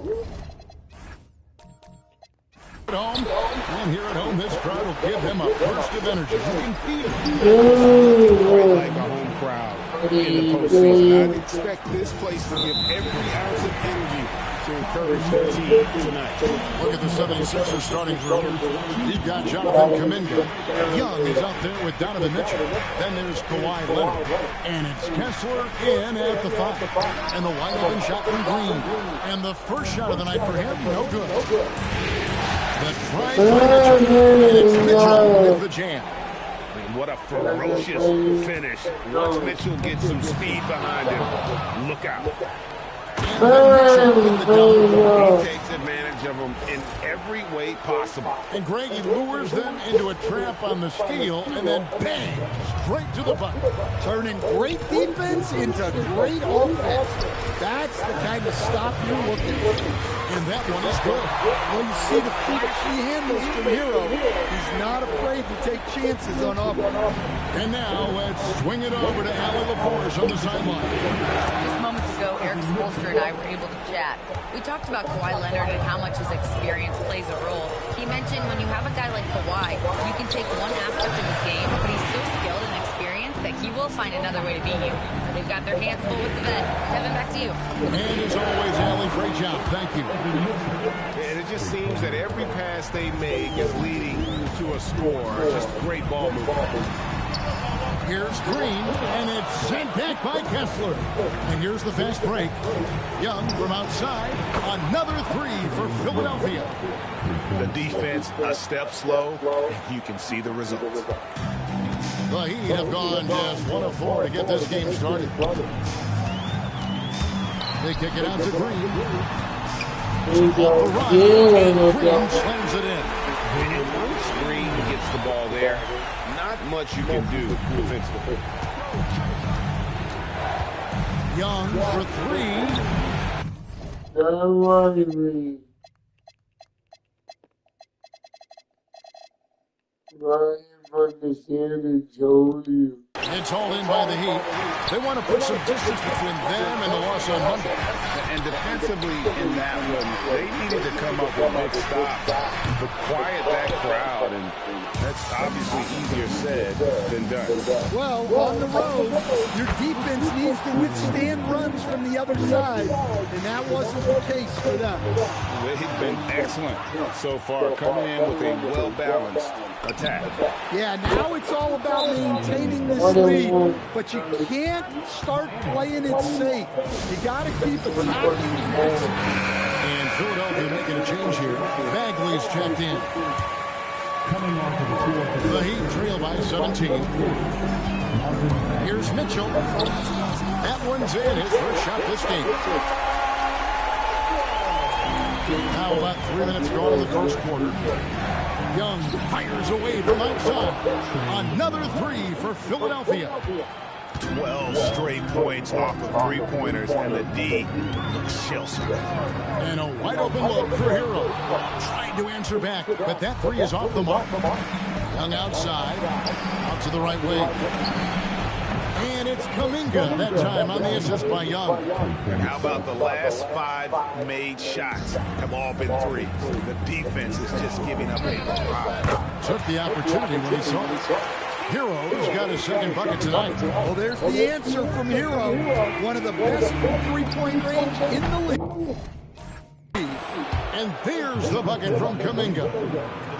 At home, and here at home, this crowd will give him a burst of energy. You can feel it. Quite like a home crowd in the postseason. I'd expect this place to give every ounce of energy to encourage their team tonight. Look at the 76ers starting group. You've got Jonathan Kuminga. Young is out there with Donovan Mitchell. Then there's Kawhi Leonard. And it's Kessler in at the 5. And the wide open shot from Green. And the first shot of the night for him, no good. The drive by Mitchell. And it's Mitchell with the jam. And what a ferocious finish. Once Mitchell gets some speed behind him, look out. And then Mitchell in the double. He takes advantage of them in every way possible. And Greg, he lures them into a trap on the steal, and then bang, straight to the bucket. Turning great defense into great offense. That's the kind of stop you're looking for. And that one is good. Well, you see the feet he handles from Hero. He's not afraid to take chances on offense. And now let's swing it over to Allie LaForge on the sideline. Just moments ago, Eric Spoelstra and I were able to chat. We talked about Kawhi Leonard and how much his experience plays a role. He mentioned when you have a guy like Kawhi, you can take one aspect of his game, but he's so skilled and experienced that he will find another way to beat you. They've got their hands full with the vet. Kevin, back to you. And as always, Allie, great job. Thank you. And it just seems that every pass they make is leading to a score. Just great ball movement. Here's Green, and it's sent back by Kessler. And here's the fast break. Young from outside. Another 3 for Philadelphia. The defense a step slow, and you can see the results. The Heat have gone just 1 of 4 to get this game started. They kick it out to Green. Off the run, and Green slams it in. And once Green gets the ball there, not much you can do defensively. Young for 3. Don't worry me. It's all in by the Heat. They want to put some distance between them and the loss on Monday. And defensively in that one, they needed to come up with big stops to quiet that crowd, and that's obviously easier said than done. Well, on the road, your defense needs to withstand runs from the other side, and that wasn't the case for them. They've been excellent so far, coming in with a well-balanced attack. Yeah, now it's all about maintaining this lead, but you can't start playing it safe. You got to keep attacking and executing. And Philadelphia making a change here. Bagley's checked in. The Heat trail by 17. Here's Mitchell. That one's in. His first shot this game. Now about 3 minutes gone in the first quarter. Young fires away from outside. Another 3 for Philadelphia. 12 straight points off of three-pointers, and the D looks shell-shocked. And a wide-open look for Hero. Trying to answer back, but that 3 is off the mark. Young outside, out to the right wing. And it's Kuminga that time on the assist by Young. And how about the last 5 made shots have all been threes? The defense is just giving up a lot. Took the opportunity when he saw it. Hero's got his second bucket tonight. Well, there's the answer from Hero. One of the best from three-point range in the league. And there's the bucket from Kuminga.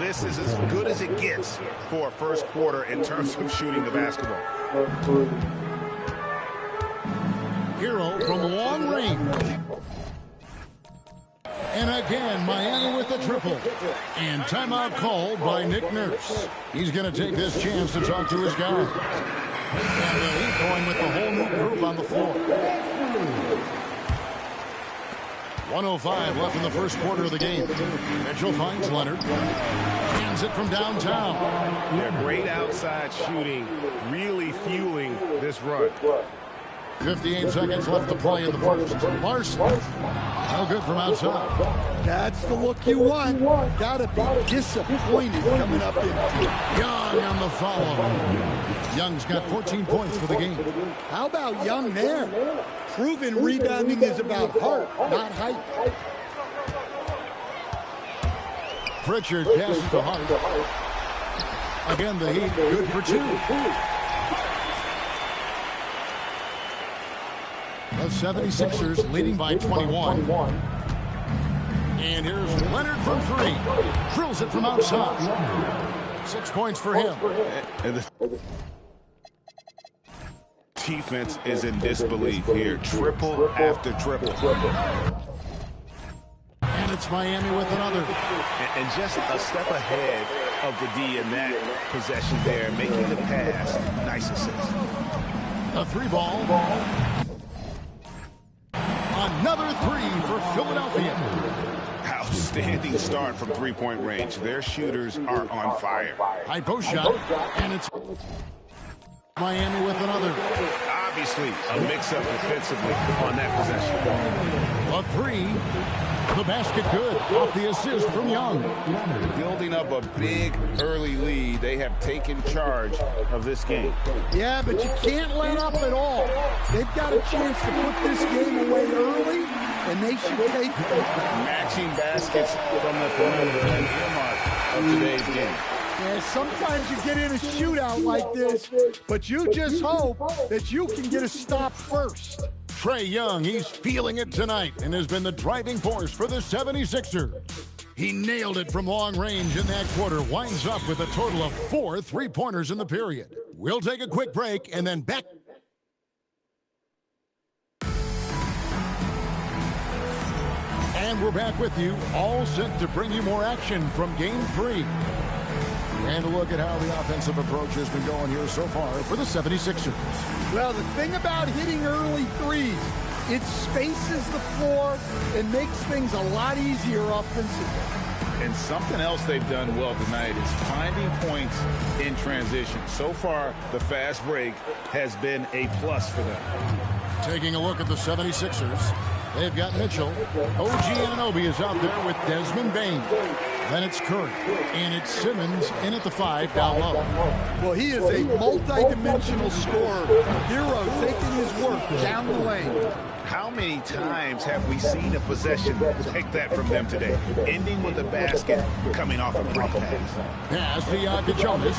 This is as good as it gets for a first quarter in terms of shooting the basketball. Hero from long range. And again, Miami with the triple. And timeout called by Nick Nurse. He's going to take this chance to talk to his guy. And the Heat going with the whole new group on the floor. 1:05 left in the first quarter of the game. Mitchell finds Leonard. Hands it from downtown. Their great outside shooting really fueling this run. 58 seconds left to play in the first. Larson. No good from outside. That's the look you want. Gotta be disappointed coming up in. Young on the follow. Young's got 14 points for the game. How about Young there? Proven rebounding is about heart, not height. Pritchard passes to Hart. Again, the Heat good for 2. The 76ers leading by 21. And here's Leonard from 3. Drills it from outside. 6 points for him. And the defense is in disbelief here. Triple after triple. And it's Miami with another. And just a step ahead of the D in that possession there, making the pass. Nice assist. A 3-ball. Another 3 for Philadelphia. Outstanding start from three-point range. Their shooters are on fire. High post shot, and it's Miami with another. Obviously, a mix-up defensively on that possession. A 3. The basket good off the assist from Young. Building up a big early lead. They have taken charge of this game. Yeah, but you can't let up at all. They've got a chance to put this game away early, and they should take it. Matching baskets from the perimeter, an earmark of today's game. Yeah, sometimes you get in a shootout like this, but you just hope that you can get a stop first. Trae Young, he's feeling it tonight and has been the driving force for the 76ers. He nailed it from long range in that quarter, winds up with a total of 4 3-pointers in the period. We'll take a quick break and then back. And we're back with you, all set to bring you more action from Game 3. And a look at how the offensive approach has been going here so far for the 76ers. Well, the thing about hitting early threes, it spaces the floor and makes things a lot easier offensively. And something else they've done well tonight is finding points in transition. So far, the fast break has been a plus for them. Taking a look at the 76ers, they've got Mitchell. OG Anunoby is out there with Desmond Bain. Then it's Curry, and it's Simmons in at the 5 down low. Well, he is a multi-dimensional scorer, a hero taking his work down the lane. How many times have we seen a possession like that from them today, ending with a basket coming off a great pass? Pass to Jonas.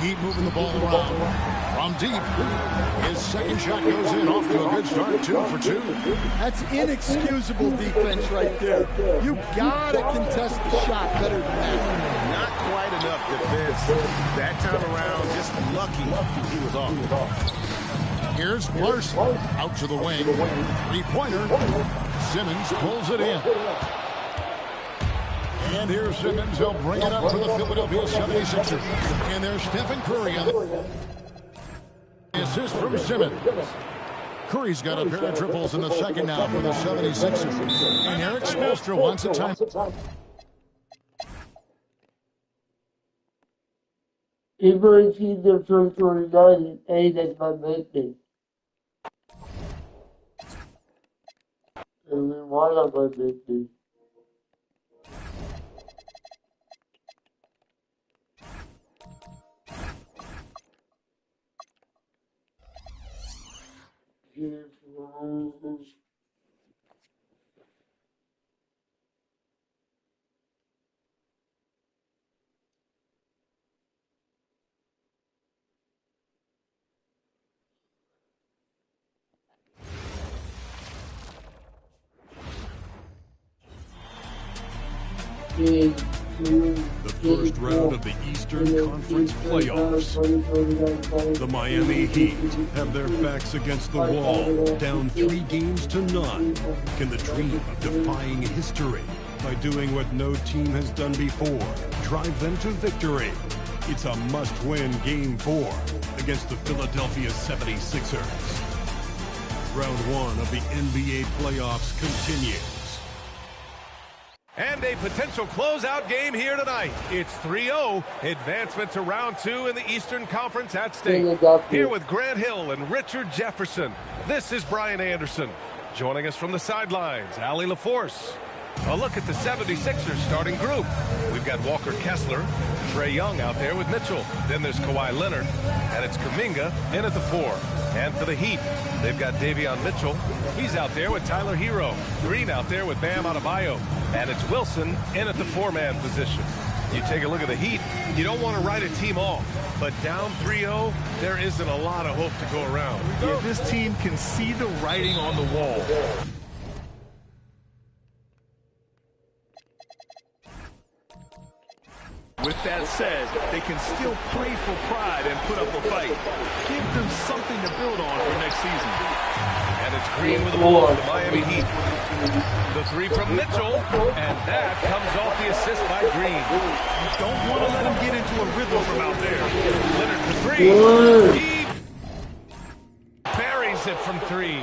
Heat moving the ball around. From deep, his second shot goes in, off to a good start, 2 for 2. That's inexcusable defense right there. You gotta contest the shot better than that. Not quite enough defense that time around. Just lucky he was off. Here's Larson out to the wing. 3-pointer. Simmons pulls it in. And here's Simmons. He'll bring it up for the Philadelphia 76ers. And there's Stephen Curry on the assist from Simmons. Curry's got a pair of triples in the second now for the 76ers. And Eric Spoelstra wants a time. If I see the first one done, hey, that's my birthday. And then one of my birthday. The first round of the Eastern Conference playoffs. The Miami Heat have their backs against the wall, down 3 games to none. Can the dream of defying history by doing what no team has done before drive them to victory? It's a must-win Game 4 against the Philadelphia 76ers. Round 1 of the NBA playoffs continues. And a potential closeout game here tonight. It's 3-0. Advancement to round 2 in the Eastern Conference at stake. Here with Grant Hill and Richard Jefferson. This is Brian Anderson. Joining us from the sidelines, Allie LaForce. A look at the 76ers starting group. We've got Walker Kessler, Trae Young out there with Mitchell. Then there's Kawhi Leonard, and it's Kuminga in at the 4. And for the Heat, they've got Davion Mitchell. He's out there with Tyler Hero. Green out there with Bam Adebayo. And it's Wilson in at the 4-man position. You take a look at the Heat, you don't want to write a team off. But down 3-0, there isn't a lot of hope to go around. If this team can see the writing on the wall. With that said, they can still play for pride and put up a fight. Give them something to build on for next season. And it's Green with the ball for the Miami Heat. The three from Mitchell, and that comes off the assist by Green. You don't want to let him get into a rhythm from out there. Leonard for three. He buries it from three.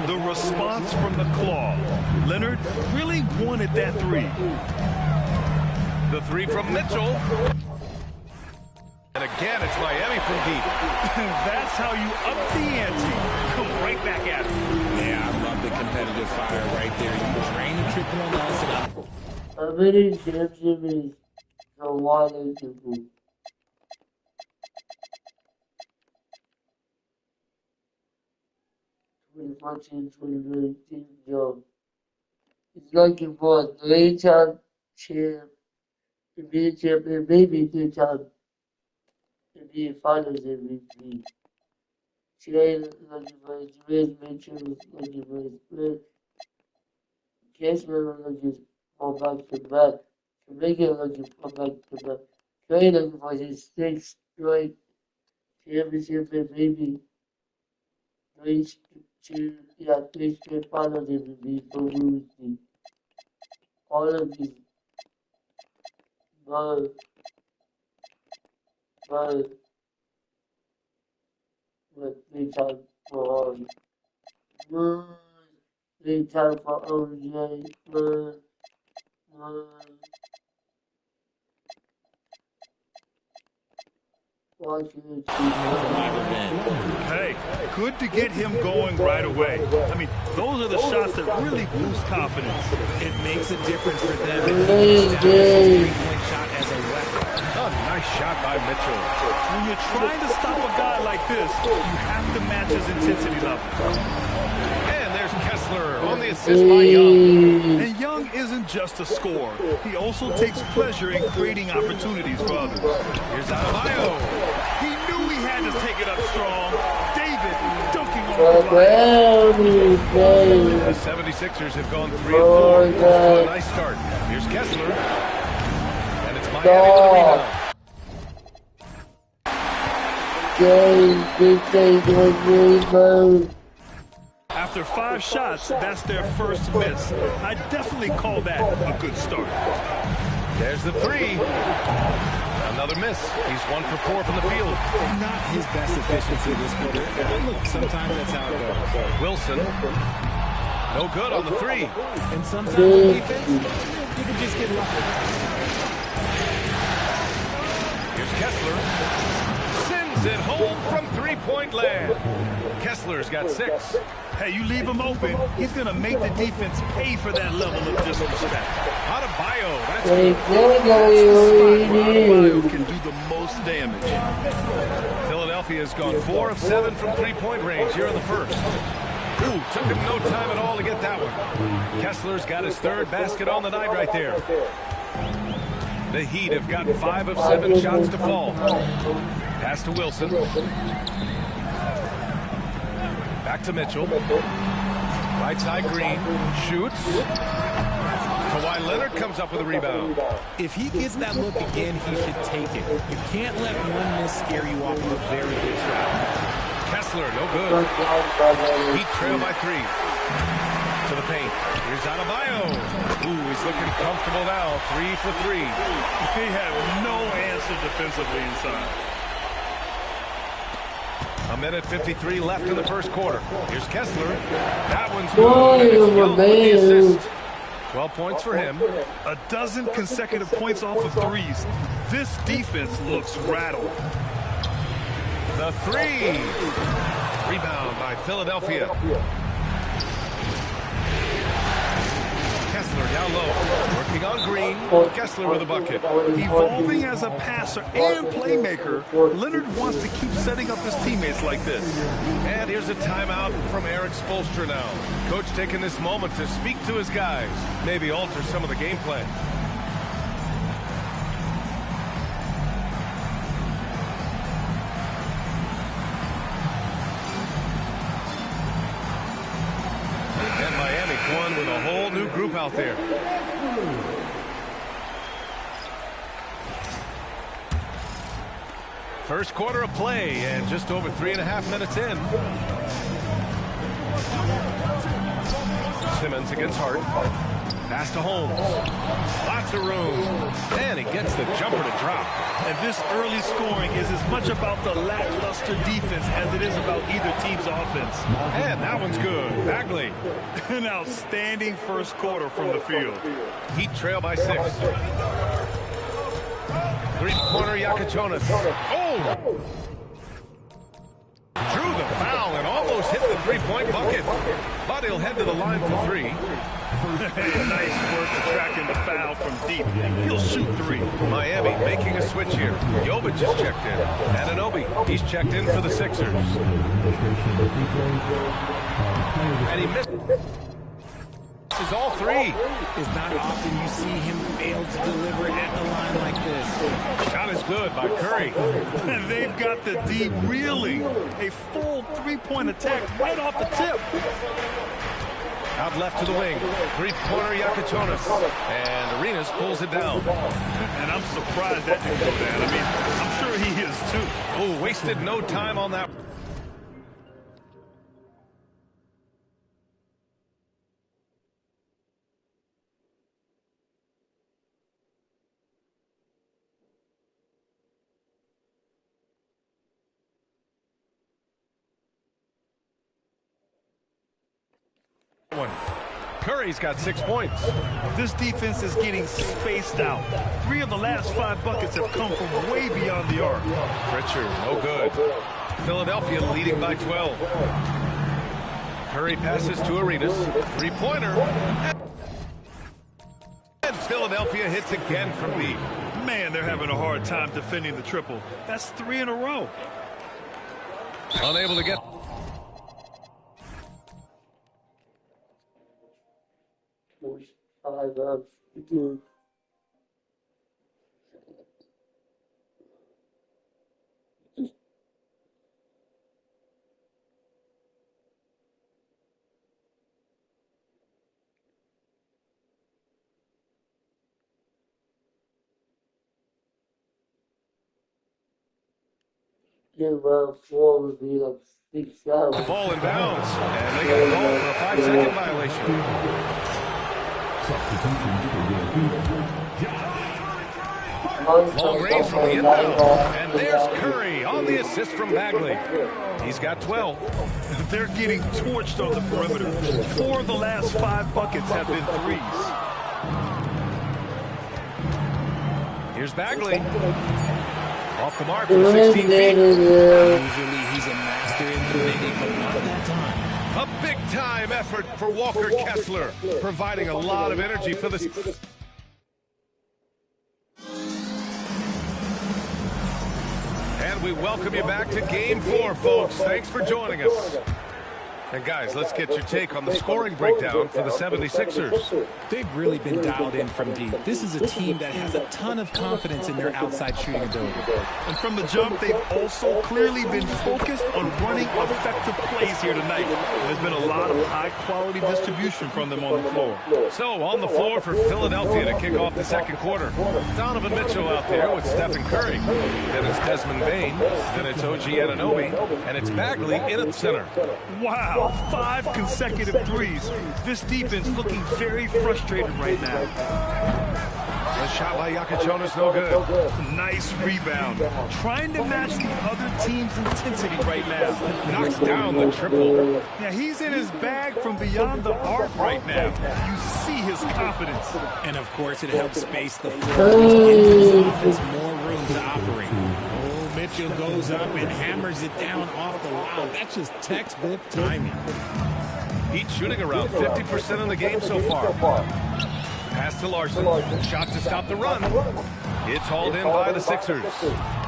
The response from the claw. Leonard really wanted that three. The three from Mitchell. And again, it's Miami from deep. That's how you up the ante. Come right back at it. Yeah, I love the competitive fire right there. You drain the triple on us and up. How many championships the Water people? Job. He's looking for a three-time champ. To be a champion, maybe 2 times. To be a finals MVP. Trey looking for his wrist, Mitchell looking for his wrist. Kessler looking for back-to-back. Jamaica looking for back-to-back. Trey looking for his 6th straight championship and maybe 3 straight finals MVP for Lucy. All of these. But big time for big time for OJ. Hey, good to get him going right away. I mean, those are the shots that really boost confidence. It makes a difference for them if he establishes his three-point shot as a weapon. Oh, nice shot by Mitchell. When you're trying to stop a guy like this, you have to match his intensity level. And there's Kessler on the assist by Young. And Young isn't just a scorer. He also takes pleasure in creating opportunities for others. Here's Adebayo. He knew he had to take it up strong. David dunking on the fly. The 76ers have gone 3 of 4. To a nice start. Here's Kessler. And it's Miami with the rebound. After 5 shots, that's their first miss. I definitely call that a good start. There's the three. Another miss. He's 1 for 4 from the field. Not his best efficiency this quarter. Look, sometimes that's how it goes. Wilson. No good on the three. And sometimes on defense, you can just get lucky. Here's Kessler. Sends it home from three-point land. Kessler's got 6. Hey, you leave him open, he's going to make the defense pay for that level of disrespect. Adebayo, that's the spot where Adebayo can do the most damage. Philadelphia's gone 4 of 7 from three-point range here in the first. Ooh, took him no time at all to get that one. Kessler's got his 3rd basket on the night right there. The Heat have gotten 5 of 7 shots to fall. Pass to Wilson. Back to Mitchell. Right side Green. Shoots. Kawhi Leonard comes up with a rebound. If he gets that look again, he should take it. You can't let one miss scare you off of a very good shot. Kessler, no good. Heat trail by 3. To the paint. Here's Adebayo. Ooh, he's looking comfortable now. 3 for 3. He had no answer defensively inside. A minute 53 left in the first quarter. Here's Kessler. That one's good. And it's Young with the assist. 12 points for him. A dozen consecutive points off of threes. This defense looks rattled. The three. Rebound by Philadelphia. Kessler down low. Working on Green. Kessler with a bucket. Evolving as a passer and playmaker, Leonard wants to keep setting up his teammates like this. And here's a timeout from Eric Spoelstra now. Coach taking this moment to speak to his guys. Maybe alter some of the game plan. on with a whole new group out there. First quarter of play, and just over 3.5 minutes in. Simmons against Hart. Pass to Holmes. Lots of room. And he gets the jumper to drop. And this early scoring is as much about the lackluster defense as it is about either team's offense. And that one's good. Bagley. An outstanding first quarter from the field. Heat trail by 6. Three-pointer Yakachonis. Oh! Drew the foul and almost hit the three-point bucket. But he'll head to the line for 3. Nice work attracting the foul from deep. He'll shoot 3. Miami making a switch here. Jovic is checked in. Anunoby, he's checked in for the Sixers. And he missed. Is all 3. It's not often you see him fail to deliver at the line like this. Shot is good by Curry. They've got the D reeling. A full three-point attack right off the tip. Out left to the wing. Three-pointer Yakachonis. And Arenas pulls it down. And I'm surprised that didn't go down. I mean, I'm sure he is too. Oh, wasted no time on that. Curry's got 6 points. This defense is getting spaced out. 3 of the last 5 buckets have come from way beyond the arc. Pritchard, no good. Philadelphia leading by 12. Curry passes to Arenas. Three-pointer. And Philadelphia hits again from deep. Man, they're having a hard time defending the triple. That's 3 in a row. Unable to get... Ball would be like 6 hours. Ball in bounds. And they got a ball for a 5-second violation. Long range from the inbound. And there's Curry on the assist from Bagley. He's got 12. They're getting torched on the perimeter. 4 of the last 5 buckets have been threes. Here's Bagley. Off the mark from 16 feet. Usually he's a master in committing, but not that time. A big-time effort for Walker Kessler, providing a lot of energy for the... And we welcome you back to Game 4, folks. Thanks for joining us. And guys, let's get your take on the scoring breakdown for the 76ers. They've really been dialed in from deep. This is a team that has a ton of confidence in their outside shooting ability. And from the jump, they've also clearly been focused on running effective plays here tonight. There's been a lot of high-quality distribution from them on the floor. So, on the floor for Philadelphia to kick off the second quarter. Donovan Mitchell out there with Stephen Curry. Then it's Desmond Bain. Then it's OG Anunoby. And it's Bagley in at the center. Wow. 5 consecutive threes. This defense looking very frustrated right now. A shot by Yakachonis, no good. Nice rebound. Trying to match the other team's intensity right now. Knocks down the triple. Yeah, he's in his bag from beyond the arc right now. You see his confidence. And of course, it helps space the floor. Gives his offense more room to operate. Mitchell goes up and hammers it down off the lob. That's just textbook timing. Heat shooting around 50% in the game so far. Pass to Larson. Shot to stop the run. It's hauled in by the Sixers.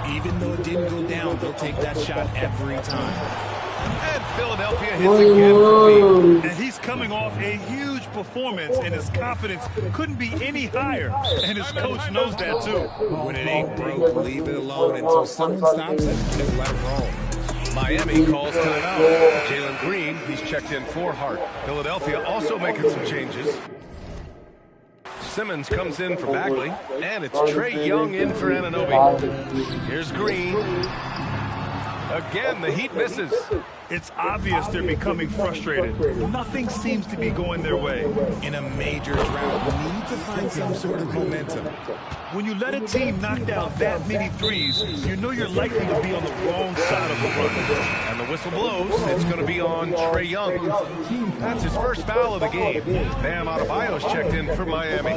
Even though it didn't go down, they'll take that shot every time. And Philadelphia hits again for me. And he's coming off a huge performance, and his confidence couldn't be any higher. And his coach knows that too. When it ain't broke, leave it alone until someone stops it. Just let it roll. Miami calls timeout. Jalen Green, he's checked in for Hart. Philadelphia also making some changes. Simmons comes in for Bagley, and it's Trae Young in for Anunoby. Here's Green. Again, the Heat misses. It's obvious they're becoming frustrated. Nothing seems to be going their way. In a major drought, we need to find some sort of momentum. When you let a team knock down that many threes, you know you're likely to be on the wrong side of the run. And the whistle blows. It's going to be on Trae Young. That's his first foul of the game. Bam Adebayo's checked in for Miami.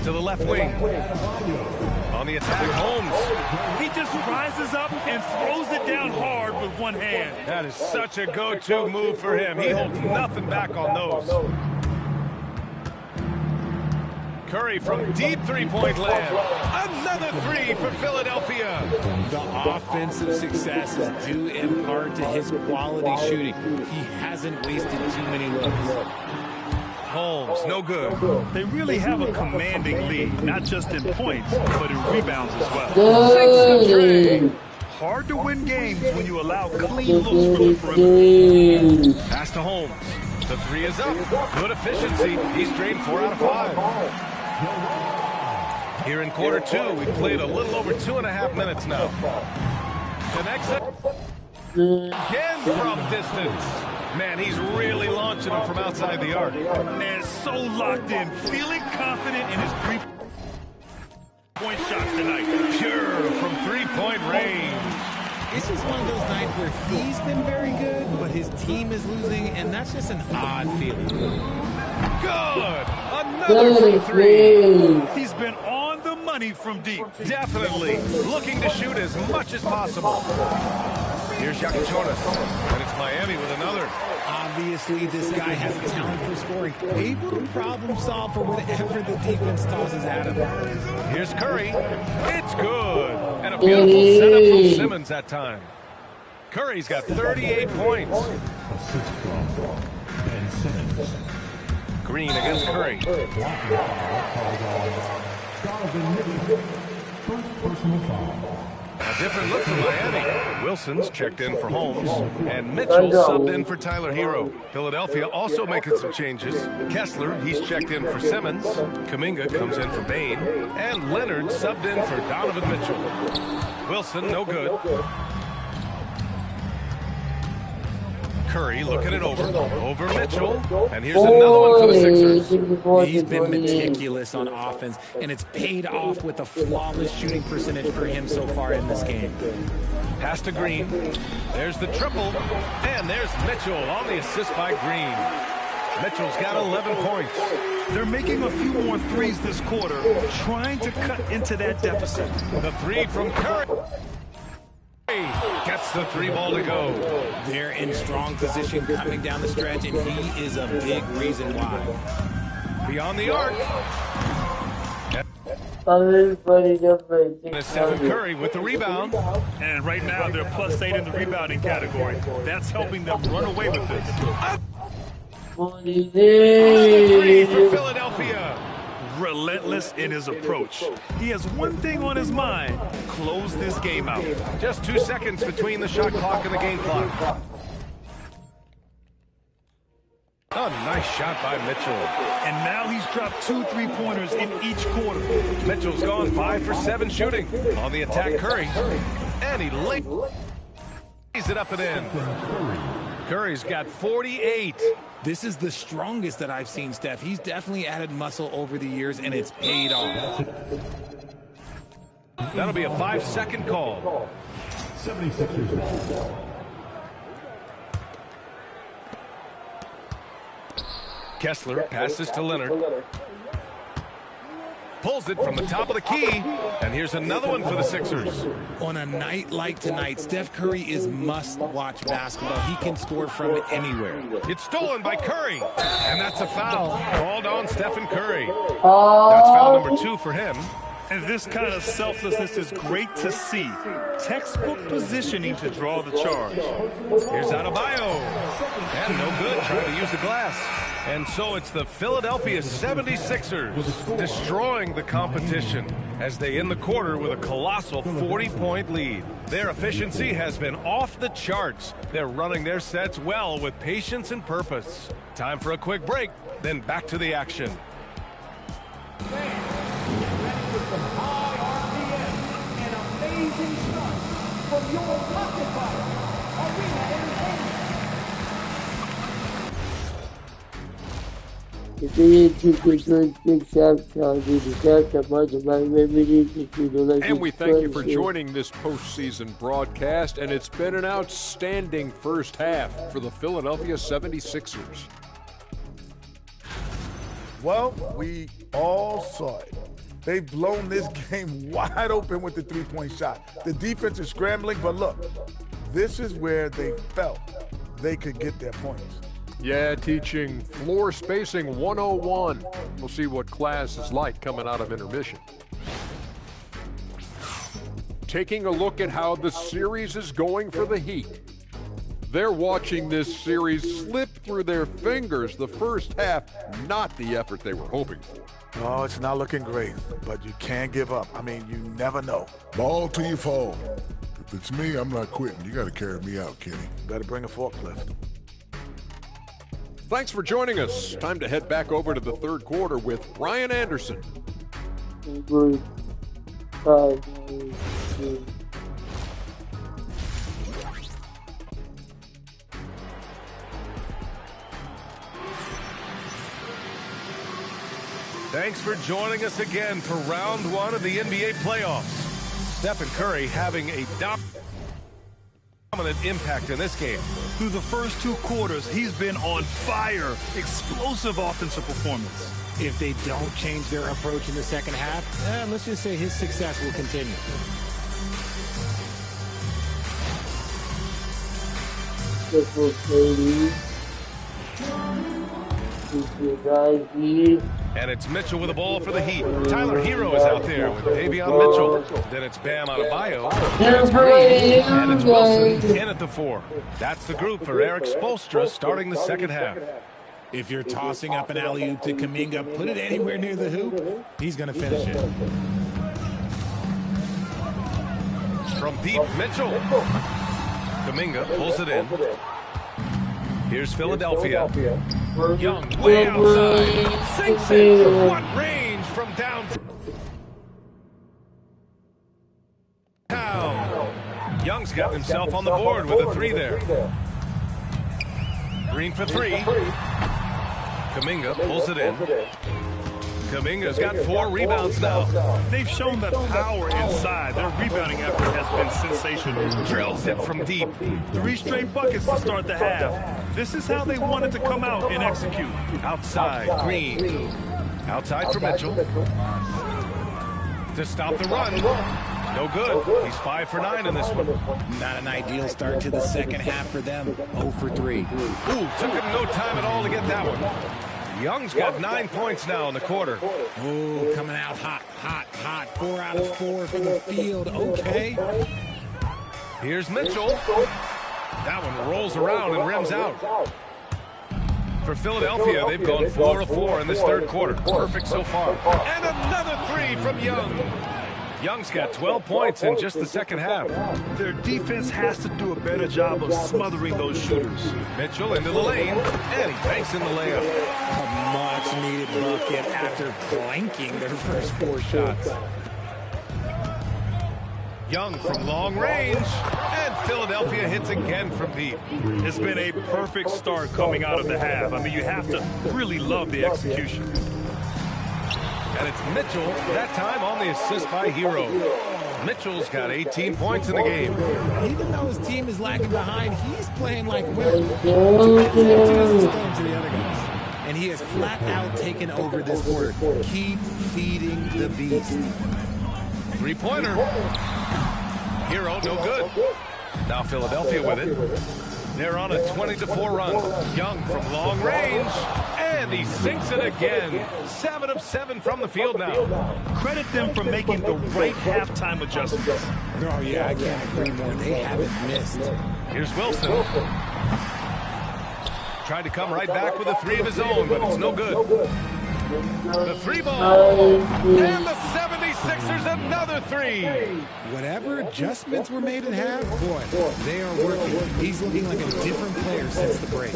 To the left wing. On the attack, Holmes. He just rises up and throws it down hard with one hand. That is such a go-to move for him. He holds nothing back on those. Curry from deep three-point land. Another three for Philadelphia. The offensive success is due in part to his quality shooting. He hasn't wasted too many looks. Holmes, no good. They really have a commanding lead, not just in points, but in rebounds as well. Hard to win games when you allow clean looks from the perimeter. Pass to Holmes. The three is up. Good efficiency. He's drained 4 out of 5. Here in quarter two, we played a little over 2.5 minutes now. Connects it. Again from distance. Man, he's really launching them from outside the arc. Man, so locked in, feeling confident in his three-point shot tonight. Pure from three-point range. This is one of those nights where he's been very good, but his team is losing, and that's just an odd feeling. Good! Another from three. He's been on the money from deep. Definitely. Looking to shoot as much as possible. Here's Yakichonis, and it's Miami with another. Obviously, this guy has a talent for scoring, able to problem solve for whatever the defense tosses at him. Here's Curry. It's good. And a beautiful setup from Simmons that time. Curry's got 38 points. Green against Curry. A different look for Miami. Wilson's checked in for Holmes, and Mitchell subbed in for Tyler Hero. Philadelphia also making some changes. Kessler, he's checked in for Simmons. Kuminga comes in for Bain, and Leonard subbed in for Donovan Mitchell. Wilson, no good. Curry looking it over Mitchell, and here's another one for the Sixers. He's been meticulous on offense, and it's paid off with a flawless shooting percentage for him so far in this game. Pass to Green. There's the triple, and there's Mitchell on the assist by Green. Mitchell's got 11 points. They're making a few more threes this quarter, trying to cut into that deficit. The three from Curry. Gets the three ball to go. They're in strong position coming down the stretch, and he is a big reason why. Beyond the arc. And Stephen Curry with the rebound. And right now, they're +8 in the rebounding category. That's helping them run away with this. Another three for Philadelphia. Relentless in his approach. He has one thing on his mind: close this game out. Just 2 seconds between the shot clock and the game clock. A nice shot by Mitchell. And now he's dropped 2 3-pointers in each quarter. Mitchell's gone 5 for 7 shooting. On the attack, Curry. And he lays it up and in. Curry's got 48. This is the strongest that I've seen, Steph. He's definitely added muscle over the years, and it's paid off. That'll be a 5-second call. 76ers. Kessler passes to Leonard. Pulls it from the top of the key, and here's another one for the Sixers. On a night like tonight, Steph Curry is must-watch basketball. He can score from anywhere. It's stolen by Curry, and that's a foul called on Stephen Curry. That's foul number 2 for him. And this kind of selflessness is great to see. Textbook positioning to draw the charge. Here's Adebayo. And no good, trying to use the glass. And so it's the Philadelphia 76ers destroying the competition as they end the quarter with a colossal 40-point lead. Their efficiency has been off the charts. They're running their sets well with patience and purpose. Time for a quick break, then back to the action. From your pocket fight, Arena Entertainment. And we thank you for joining this postseason broadcast, and it's been an outstanding first half for the Philadelphia 76ers. Well, we all saw it. They've blown this game wide open with the three-point shot. The defense is scrambling, but look, this is where they felt they could get their points. Yeah, teaching floor spacing 101. We'll see what class is like coming out of intermission. Taking a look at how the series is going for the Heat. They're watching this series slip through their fingers the first half, not the effort they were hoping for. Oh, it's not looking great, but you can't give up. I mean, you never know. Ball till you fall. If it's me, I'm not quitting. You got to carry me out, Kenny. Better bring a forklift. Thanks for joining us. Time to head back over to the third quarter with Brian Anderson. Thanks for joining us again for round one of the NBA playoffs. Stephen Curry having a dominant impact in this game. Through the first two quarters, he's been on fire. Explosive offensive performance. If they don't change their approach in the second half, let's just say his success will continue. And it's Mitchell with the ball for the Heat. Tyler Hero is out there with Davion Mitchell. Then it's Bam Adebayo. And it's Wilson in at the 4. That's the group for Eric Spoelstra starting the second half. If you're tossing up an alley-oop to Kuminga, put it anywhere near the hoop, he's going to finish it. From deep, Mitchell. Kuminga pulls it in. Here's Philadelphia. Young way outside. Sinks it from what range from downtown. Young's got himself on the board with a 3 there. Green for 3. Kuminga pulls it in. Kuminga's got 4 rebounds now. They've shown that power inside. Their rebounding effort has been sensational. Drills it from deep. 3 straight buckets to start the half. This is how they wanted to come out and execute. Outside, Green. Outside for Mitchell. To stop the run. No good. He's 5 for 9 in this one. Not an ideal start to the second half for them. 0 for 3. Ooh, took him no time at all to get that one. Young's got 9 points now in the quarter. Oh, coming out hot, hot, hot. 4 out of 4 from the field. Okay. Here's Mitchell. That one rolls around and rims out. For Philadelphia, they've gone 4 of 4 in this third quarter. Perfect so far. And another 3 from Young. Young's got 12 points in just the second half. Their defense has to do a better job of smothering those shooters. Mitchell into the lane, and he banks in the layup. A much-needed bucket after blanking their first 4 shots. Young from long range, and Philadelphia hits again from deep. It's been a perfect start coming out of the half. I mean, you have to really love the execution. And it's Mitchell, that time on the assist by Hero. Mitchell's got 18 points in the game. Even though his team is lagging behind, he's playing like winners. To the other guys. And he has flat out taken over this quarter. Keep feeding the beast. 3-pointer. Hero, no good. Now Philadelphia with it. They're on a 20-4 run. Young from long range. And And he sinks it again. 7 of 7 from the field now. Credit them for making the right halftime adjustments. Oh, yeah, I can't agree more. They haven't missed. Here's Wilson. Tried to come right back with a 3 of his own, but it's no good. The 3 ball. And the 76ers another 3. Whatever adjustments were made in half, boy, they are working. He's looking like a different player since the break.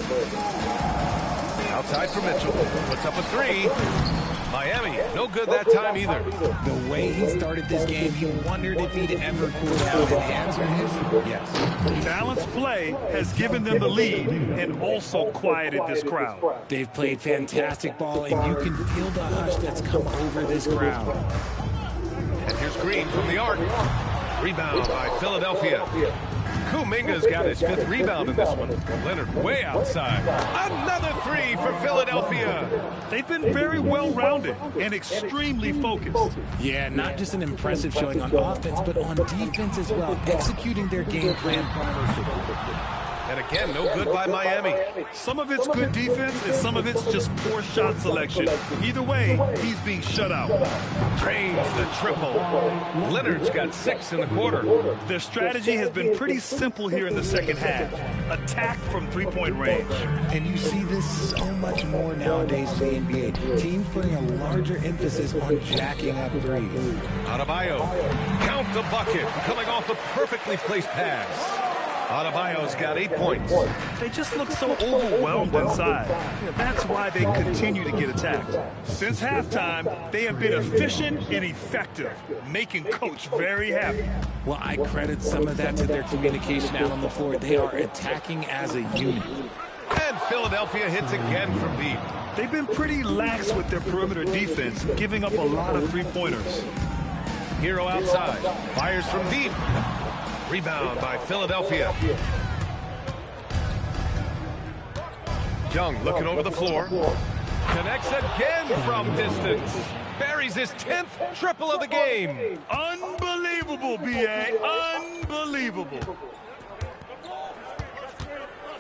Outside for Mitchell. Puts up a 3. Miami, no good that time either. The way he started this game, you wondered if he'd ever cool down, and the answer is yes. Balanced play has given them the lead and also quieted this crowd. They've played fantastic ball, and you can feel the hush that's come over this crowd. And here's Green from the arc. Rebound by Philadelphia. Kuminga's got his 5th rebound in this one. Leonard way outside. Another 3 for Philadelphia. They've been very well-rounded and extremely focused. Yeah, not just an impressive showing on offense, but on defense as well, executing their game plan perfectly. And again, no good by Miami. Some of it's good defense, and some of it's just poor shot selection. Either way, he's being shut out. Drains the triple. Leonard's got 6 in the quarter. Their strategy has been pretty simple here in the second half. Attack from three-point range. And you see this so much more nowadays in the NBA. Teams putting a larger emphasis on jacking up threes. Adebayo, count the bucket, coming off a perfectly placed pass. Adebayo's got 8 points. They just look so overwhelmed inside. That's why they continue to get attacked. Since halftime, they have been efficient and effective, making Coach very happy. Well, I credit some of that to their communication out on the floor. They are attacking as a unit. And Philadelphia hits again from deep. They've been pretty lax with their perimeter defense, giving up a lot of three-pointers. Hero outside, fires from deep. Rebound by Philadelphia. Young looking over the floor. Connects again from distance. Buries his 10th triple of the game. Unbelievable, B.A. Unbelievable.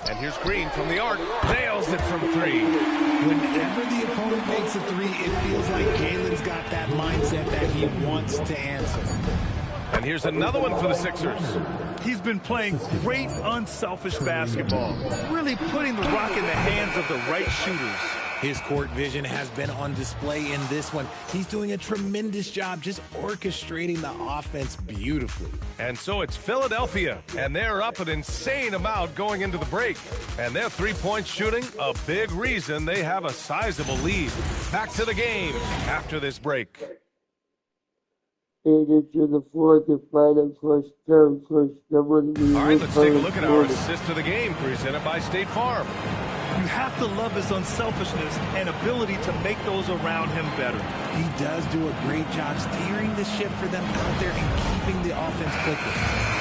And here's Green from the arc. Nails it from 3. Whenever the opponent makes a 3, it feels like Jalen's got that mindset that he wants to answer. And here's another one for the Sixers. He's been playing great, unselfish basketball, really putting the rock in the hands of the right shooters. His court vision has been on display in this one. He's doing a tremendous job just orchestrating the offense beautifully. And so it's Philadelphia, and they're up an insane amount going into the break. And their three-point shooting, a big reason they have a sizable lead. Back to the game after this break. Into the fourth and final first term, first number. All right, let's take a look at our assist of the game presented by State Farm. You have to love his unselfishness and ability to make those around him better. He does do a great job steering the ship for them out there and keeping the offense clicking.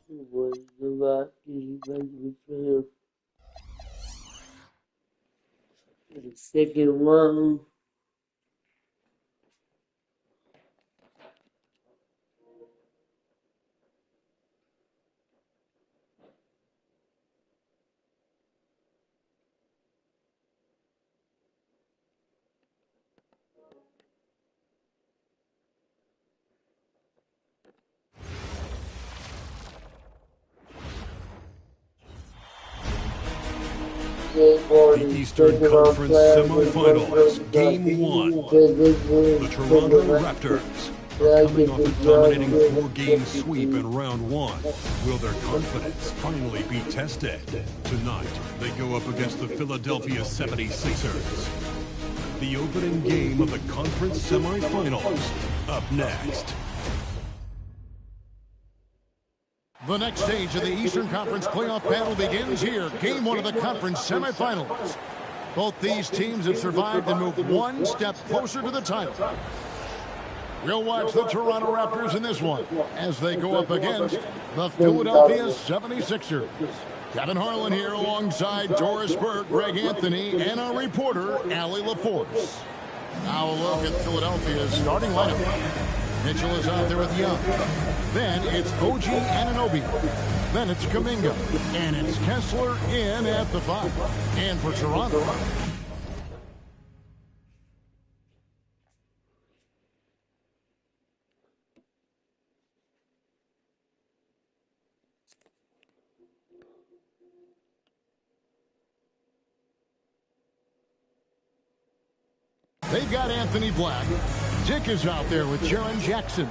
was the Rockies the second one. The Eastern Conference semifinals, Game 1. The Toronto Raptors are coming off a dominating 4-game sweep in Round 1. Will their confidence finally be tested? Tonight, they go up against the Philadelphia 76ers. The opening game of the conference semifinals. Up next. The next stage of the Eastern Conference playoff battle begins here. Game 1 of the conference semifinals. Both these teams have survived and moved one step closer to the title. We'll watch the Toronto Raptors in this one as they go up against the Philadelphia 76ers. Kevin Harlan here alongside Doris Burke, Greg Anthony, and our reporter, Allie LaForce. Now a look at Philadelphia's starting lineup. Mitchell is out there with Young. Then it's OG Anunoby. Then it's Kuminga. And it's Kessler in at the 5. And for Toronto, they've got Anthony Black. Dick is out there with Jaren Jackson.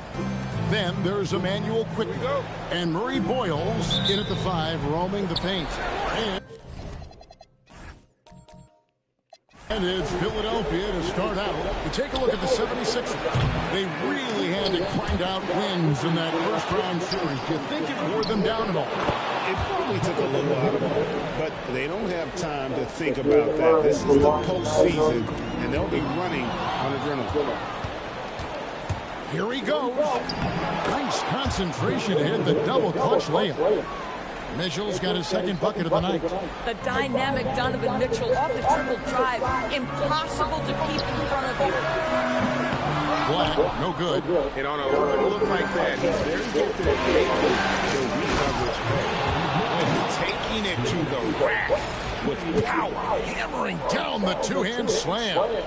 Then there's Emmanuel Quickly. And Murray Boyles in at the 5, roaming the paint. And it's Philadelphia to start out. We take a look at the 76ers. They really had to grind out wins in that first-round series. Do you think it wore them down at all? It probably took a little out of them, but they don't have time to think about that. This is the postseason, and they'll be running on adrenaline. Here he goes. Nice concentration to hit the double clutch layup. Mitchell's got his second bucket of the night. The dynamic Donovan Mitchell off the triple drive. Impossible to keep in front of you. Black, no good. And on a look like that, he's very gifted at making the recoverage play. And taking it to the rack with power. Hammering down the two-hand slam.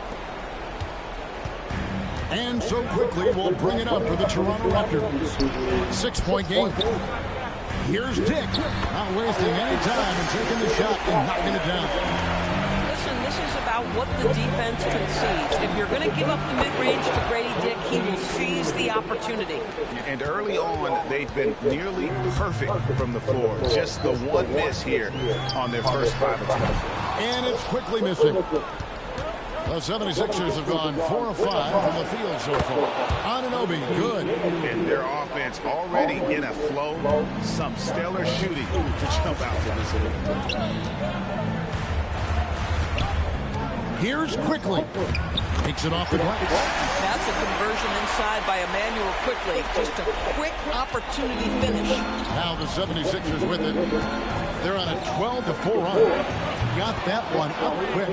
And so quickly, we'll bring it up for the Toronto Raptors. 6-point game. Here's Dick, not wasting any time and taking the shot and knocking it down. Listen, this is about what the defense concedes. If you're going to give up the mid-range to Grady Dick, he will seize the opportunity. And early on, they've been nearly perfect from the floor. Just the one miss here on their first 5 attempts. And it's quickly missing. The 76ers have gone 4 of 5 from the field so far. Anunoby, good. And their offense already in a flow. Some stellar shooting to jump out to this lead. Here's Quickly. Takes it off the glass. That's a conversion inside by Emmanuel Quickly. Just a quick opportunity finish. Now the 76ers with it. They're on a 12-4 run. Got that one out quick.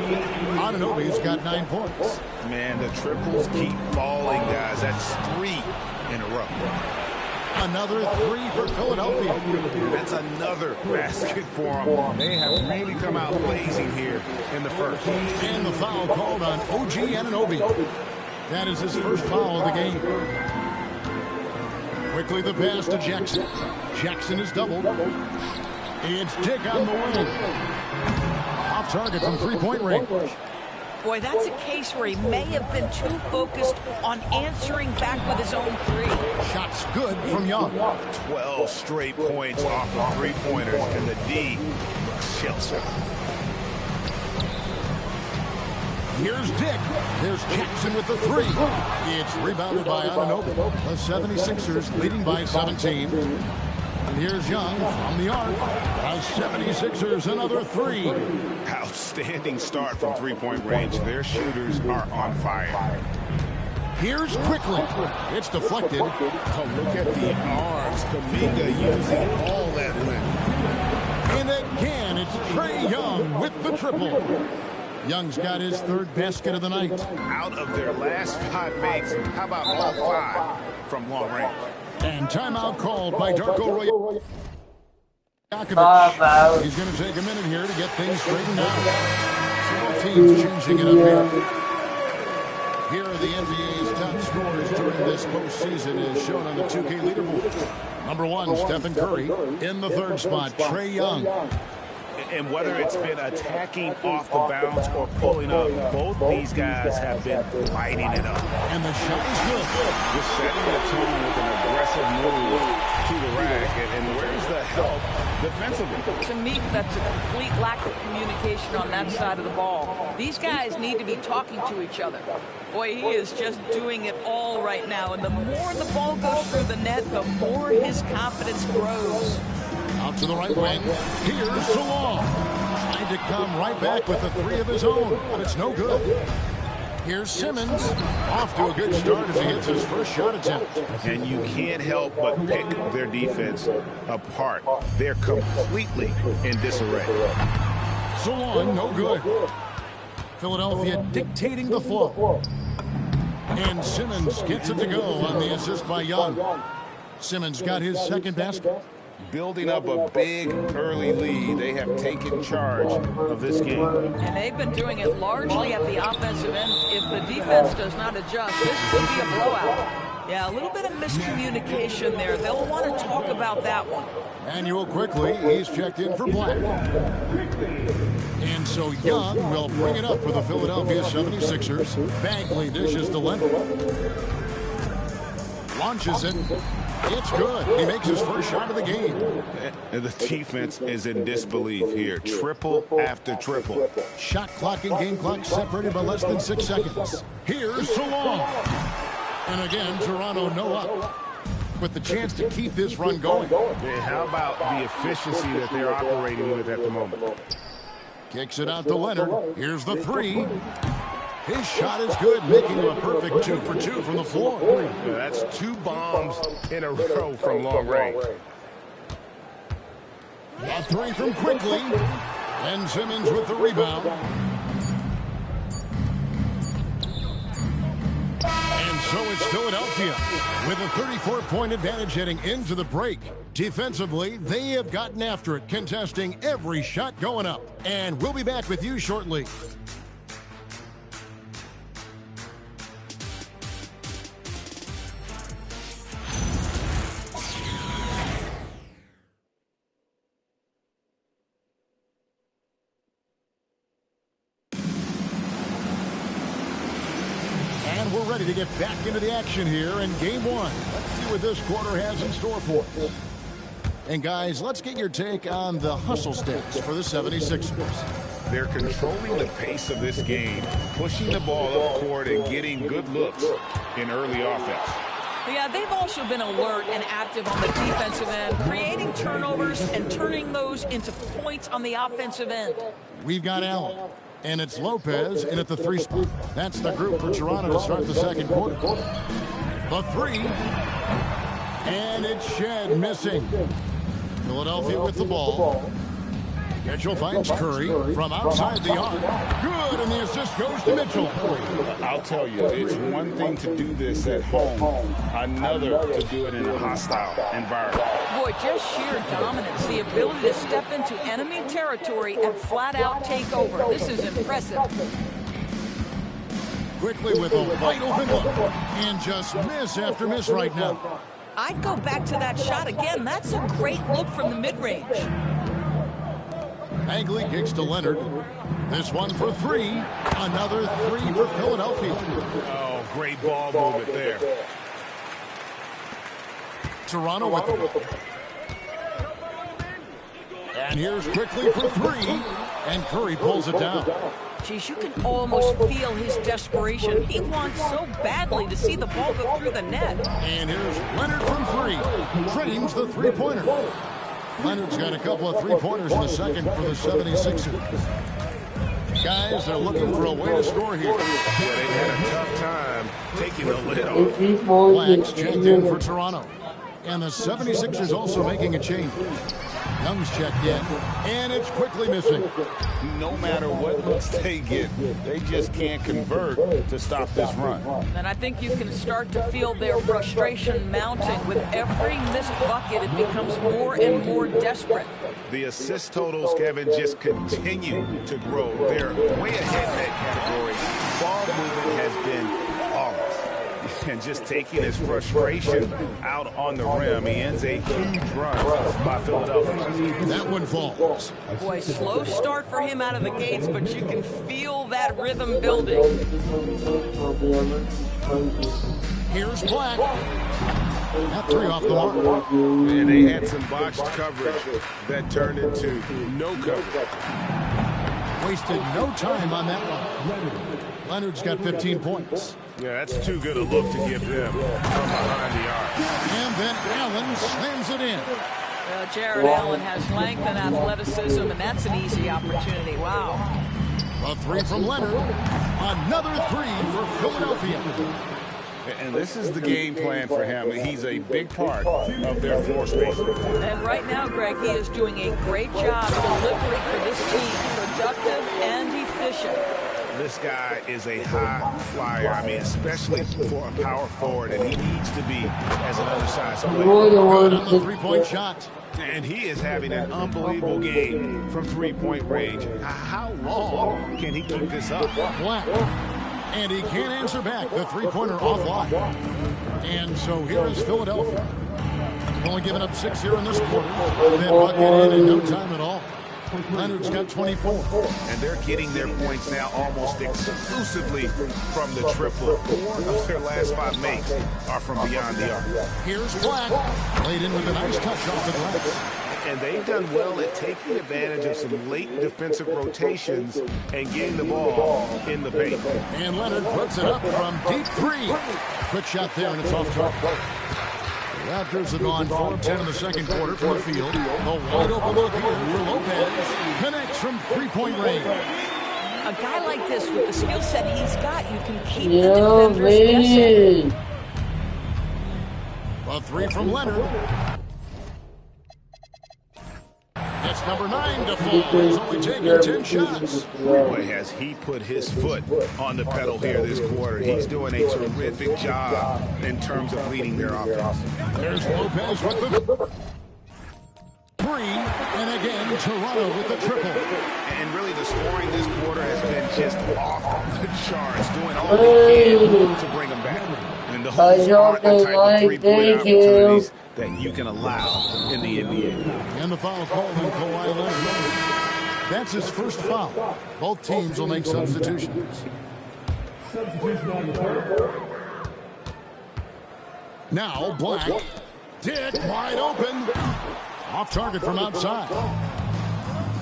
Anunoby's got 9 points. Man, the triples keep falling, guys. That's 3 in a row. Another 3 for Philadelphia. That's another basket for them. They have really come out blazing here in the first. And the foul called on OG Anunoby. That is his first foul of the game. Quickly the pass to Jackson. Jackson is doubled. It's Dick on the wing. Off target from 3-point range. Boy, that's a case where he may have been too focused on answering back with his own 3. Shots good from Young. 12 straight points off of 3-pointers, and the D chills him. Here's Dick. There's Jackson with the 3. It's rebounded by Anunoby. The 76ers leading by 17. And here's Young from the arc. The 76ers another 3. Outstanding start from 3-point range. Their shooters are on fire. Here's quickly. It's deflected. Oh, look at the arms. Kuminga using all that length. And again, it's Trae Young with the triple. Young's got his third basket of the night. Out of their last 5 makes, how about all 5 from long range? And timeout called by Darko Royakovic. He's going to take a minute here to get things straightened out. Several teams changing it up here. Here are the NBA's top scorers during this postseason as shown on the 2K leaderboard. Number 1, Stephen Curry. In the third spot, Trae Young. And whether it's been attacking off the bounce or pulling up, both these guys have been lighting it up. And the shot is good. Just setting the tone with an aggressive move to the rack. And where's the help defensively? To me, that's a complete lack of communication on that side of the ball. These guys need to be talking to each other. Boy, he is just doing it all right now. And the more the ball goes through the net, the more his confidence grows. Out to the right wing. Here's Salon. Trying to come right back with the 3 of his own, but it's no good. Here's Simmons. Off to a good start as he gets his first shot attempt. And you can't help but pick their defense apart. They're completely in disarray. Salon, no good. Philadelphia dictating the flow. And Simmons gets it to go on the assist by Young. Simmons got his second basket. Building up a big early lead, they have taken charge of this game. And they've been doing it largely at the offensive end. If the defense does not adjust, this could be a blowout. Yeah, a little bit of miscommunication there. They'll want to talk about that one. Manuel quickly, he's checked in for Black. And so Young will bring it up for the Philadelphia 76ers. Bagley dishes to Leonard. Launches it. It's good. He makes his first shot of the game. And the defense is in disbelief here. Triple after triple. Shot clock and game clock separated by less than 6 seconds. Here's Salon. And again, Toronto no up. With the chance to keep this run going. And how about the efficiency that they're operating with at the moment? Kicks it out to Leonard. Here's the 3. His shot is good, making him a perfect 2 for 2 from the floor. Yeah, that's 2 bombs in a row from long range. A 3 from quickly. And Simmons with the rebound. And so it's Philadelphia with a 34-point advantage heading into the break. Defensively, they have gotten after it, contesting every shot going up. And we'll be back with you shortly. We're ready to get back into the action here in game 1. Let's see what this quarter has in store for us. And guys, let's get your take on the hustle stats for the 76ers. They're controlling the pace of this game, pushing the ball up court and getting good looks in early offense. Yeah, they've also been alert and active on the defensive end, creating turnovers and turning those into points on the offensive end. We've got Allen. And it's Lopez in at the 3 spot. That's the group for Toronto to start the second quarter. The 3. And it's Shed missing. Philadelphia with the ball. Mitchell finds Curry from outside the arc. Good, and the assist goes to Mitchell. I'll tell you, it's one thing to do this at home, another to do it in a hostile environment. Boy, just sheer dominance, the ability to step into enemy territory and flat out take over. This is impressive. Quickly with a wide open look. And just miss after miss right now. I'd go back to that shot again. That's a great look from the mid-range. Bagley kicks to Leonard. This one for 3. Another 3 for Philadelphia. Oh, great ball movement there. Toronto with the ball. And here's quickly for 3. And Curry pulls it down. Geez, you can almost feel his desperation. He wants so badly to see the ball go through the net. And here's Leonard from 3. Trains the 3-pointer. Leonard's got a couple of 3-pointers in the second for the 76ers. Guys, they're looking for a way to score here. Yeah, they've had a tough time taking the lid off. Black's checked in for Toronto. And the 76ers also making a change. Young's checked in, and it's quickly missing. No matter what looks they get, they just can't convert to stop this run. And I think you can start to feel their frustration mounting. With every missed bucket, it becomes more and more desperate. The assist totals, Kevin, just continue to grow. They're way ahead in that category. Ball movement has been flawless. And just taking his frustration out on the rim. He ends a huge run by Philadelphia. That one falls. Boy, slow start for him out of the gates, but you can feel that rhythm building. Here's Black. That three off the mark. And they had some botched coverage that turned into no coverage. Wasted no time on that one. Leonard's got 15 points. Yeah, that's too good a look to give them from behind the arc. And then Allen slams it in. Well, Jared Allen has length and athleticism, and that's an easy opportunity. Wow. A three from Leonard. Another three for Philadelphia. And this is the game plan for him. He's a big part of their floor space. And right now, Greg, he is doing a great job delivering for this team, productive and efficient. This guy is a high flyer. I mean, especially for a power forward, and he needs to be as an undersized player. Good on the three-point shot. And he is having an unbelievable game from three-point range. How long can he keep this up? Black. And he can't answer back. The three-pointer offline. And so here is Philadelphia. Only giving up 6 here in this quarter. That bucket in no time at all. Leonard's got 24. And they're getting their points now almost exclusively from the triple. 4 of their last 5 makes are from beyond the arc. Here's Black. Laid in with a nice touch off the glass. And they've done well at taking advantage of some late defensive rotations and getting the ball in the paint. And Leonard puts it up from deep three. Quick shot there, and it's off target. The Raptors have gone 4 of 10 in the second quarter from the field. The wide open look here for Lopez. Connects from three-point range. A guy like this, with the skill set he's got, you can keep the defenders guessing. A three from Leonard. That's number 9 to fall. He's only taken 10 shots. Boy, has he put his foot on the pedal here this quarter. He's doing a terrific job in terms of leading their offense. There's Lopez with the three. And again, Toronto with the triple. And really, the scoring this quarter has been just off the charts, doing all they can to bring them back. And the Hawks aren't the type of three-point opportunities that you can allow in the NBA. And the foul called on Kawhi Leonard. That's his first foul. Both teams will make substitutions. Now Black. Dick wide open. Off target from outside.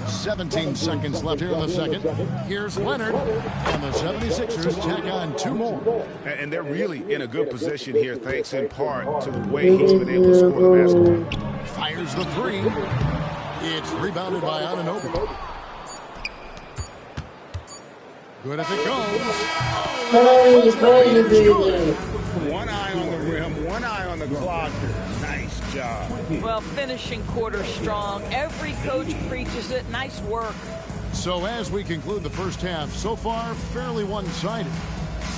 17 seconds left here in the second. Here's Leonard. And the 76ers tack on 2 more. And they're really in a good position here, thanks in part to the way he's been able to score the basketball. Fires the three. It's rebounded by Anunoby. Good if it goes. One eye on the rim, one eye on the clock. Nice job. Well, finishing quarter strong. Every coach preaches it. Nice work. So as we conclude the first half, so far fairly one-sided.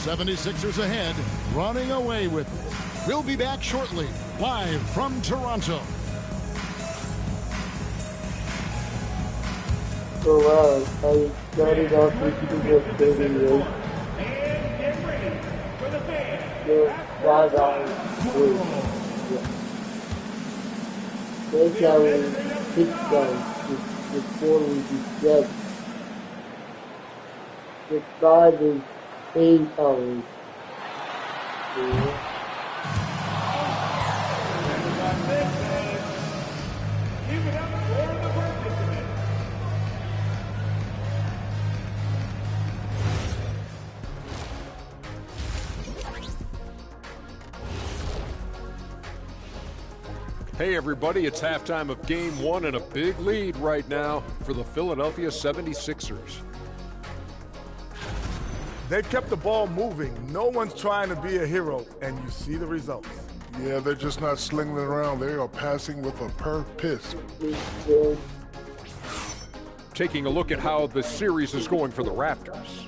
76ers ahead, running away with it. We'll be back shortly, live from Toronto. Oh wow, I started off with the video. That's how we hit down before we get the 5 is 8 hours. Hey everybody, it's halftime of game 1 and a big lead right now for the Philadelphia 76ers. They've kept the ball moving. No one's trying to be a hero, and you see the results. Yeah, they're just not slinging it around. They are passing with a purpose. Taking a look at how the series is going for the Raptors.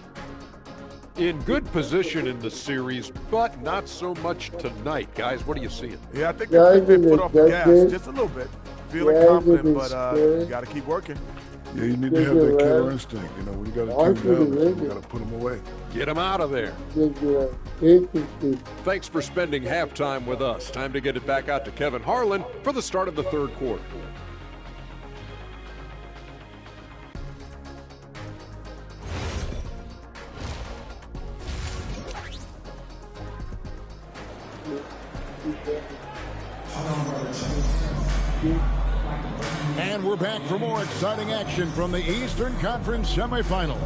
In good position in the series, but not so much tonight. Guys, what are you seeing? Yeah, I think they put off the gas just a little bit. Feeling confident, but you got to keep working. Yeah, you need to have that killer instinct. You know, when you got to take down, you got to put them away. Get them out of there. Thanks for spending halftime with us. Time to get it back out to Kevin Harlan for the start of the third quarter. And we're back for more exciting action from the Eastern Conference semifinals.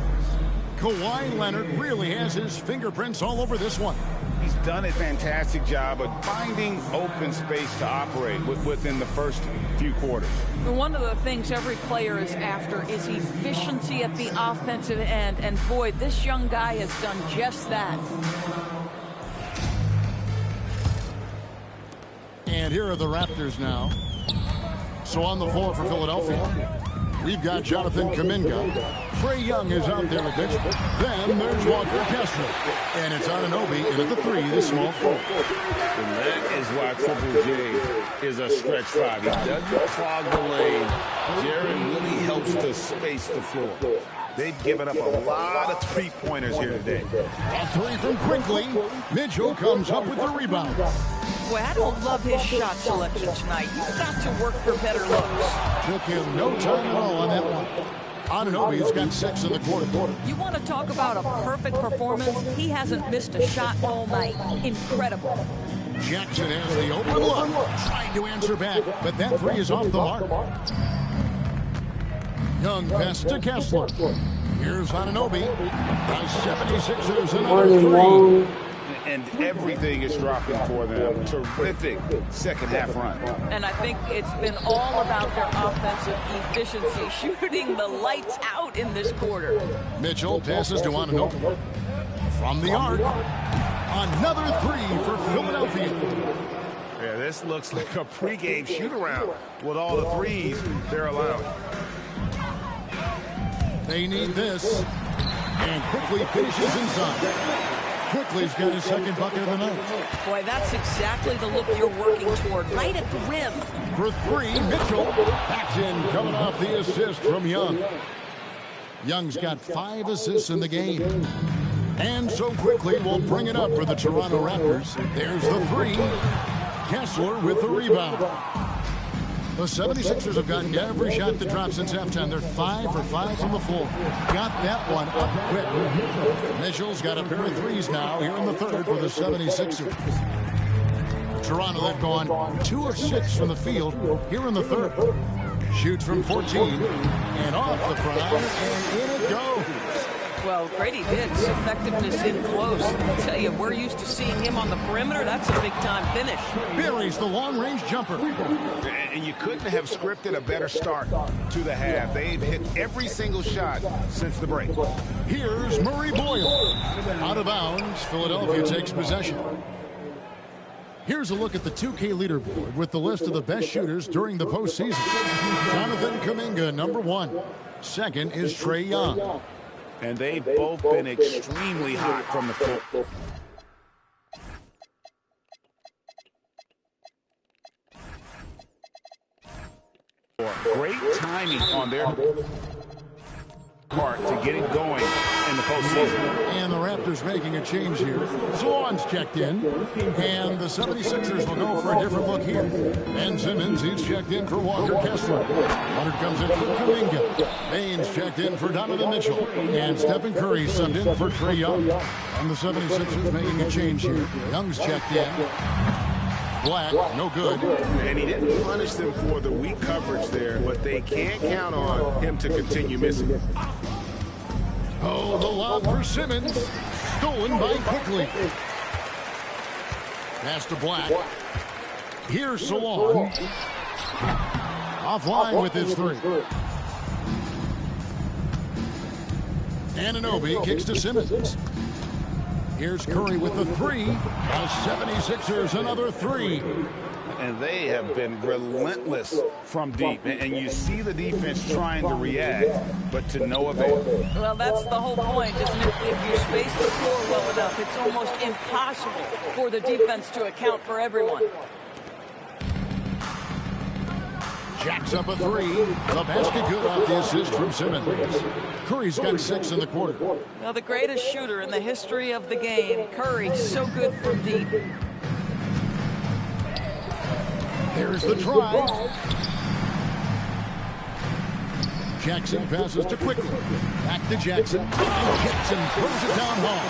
Kawhi Leonard really has his fingerprints all over this one. He's done a fantastic job of finding open space to operate within the first few quarters. One of the things every player is after is efficiency at the offensive end, and boy, this young guy has done just that. And here are the Raptors now. So on the floor for Philadelphia, we've got Jonathan Kuminga. Trae Young is out there at bench. Then there's Walker Kessler. And it's Anunoby in at the 3, the small forward. And that is why Triple J is a stretch 5. He doesn't clog the lane. Jared really helps to space the floor. They've given up a lot of three-pointers here today. A 3 from Quickly. Mitchell comes up with the rebound. Boy, I don't love his shot selection tonight. You've got to work for better looks. Took him no time at all on that one. Anunoby's got 6 in the quarter. You want to talk about a perfect performance? He hasn't missed a shot all night. Incredible. Jackson has the open look. Trying to answer back, but that 3 is off the mark. Young pass to Kessler. Here's Anunoby. The 76ers another 3. And everything is dropping for them. Terrific second half run. And I think it's been all about their offensive efficiency, shooting the lights out in this quarter. Mitchell passes to Anunoby. From the arc, another 3 for Philadelphia. Yeah, this looks like a pregame shoot-around with all the threes they're allowing. They need this. And quickly finishes inside. Quickly's got his second bucket of the night. Boy, that's exactly the look you're working toward, right at the rim. For 3, Mitchell backs in, coming off the assist from Young. Young's got 5 assists in the game. And so Quickly will bring it up for the Toronto Raptors. There's the 3. Kessler with the rebound. The 76ers have gotten every shot that dropped since halftime. They're 5 for 5 from the floor. Got that one up quick. Mitchell's got a pair of 3s now here in the third for the 76ers. Toronto, they've gone 2 of 6 from the field here in the third. Shoots from 14 and off the prime, and in it goes. Well, Grady Dick's effectiveness in close. I tell you, we're used to seeing him on the perimeter. That's a big-time finish. Buries the long-range jumper. And you couldn't have scripted a better start to the half. They've hit every single shot since the break. Here's Murray Boyle. Out of bounds, Philadelphia takes possession. Here's a look at the 2K leaderboard with the list of the best shooters during the postseason. Jonathan Kuminga, number 1. Second is Trae Young. And they've both been extremely hot from the floor. Great timing on their part to get it going in the postseason. And the Raptors making a change here. Salon's checked in. And the 76ers will go for a different look here. Ben Simmons, he's checked in for Walker Kessler. Leonard comes in for Kuminga. Baines checked in for Donovan Mitchell. And Stephen Curry subbed in for Trae Young. And the 76ers making a change here. Young's checked in. Black, no good. And he didn't punish them for the weak coverage there, but they can't count on him to continue missing. Oh, the lob for Simmons. Stolen by Quickly. Pass to Black. Here's Salon. Offline with his 3. Anunoby kicks to Simmons. Here's Curry with the three. The 76ers another three. And they have been relentless from deep. And you see the defense trying to react, but to no avail. Well, that's the whole point, isn't it? If you space the floor well enough, it's almost impossible for the defense to account for everyone. Jacks up a three. The basket good off the assist from Simmons. Curry's got 6 in the quarter. Now, the greatest shooter in the history of the game, Curry, so good from deep. Here's the drive. Jackson passes to Quickly. Back to Jackson. Jackson throws it down home.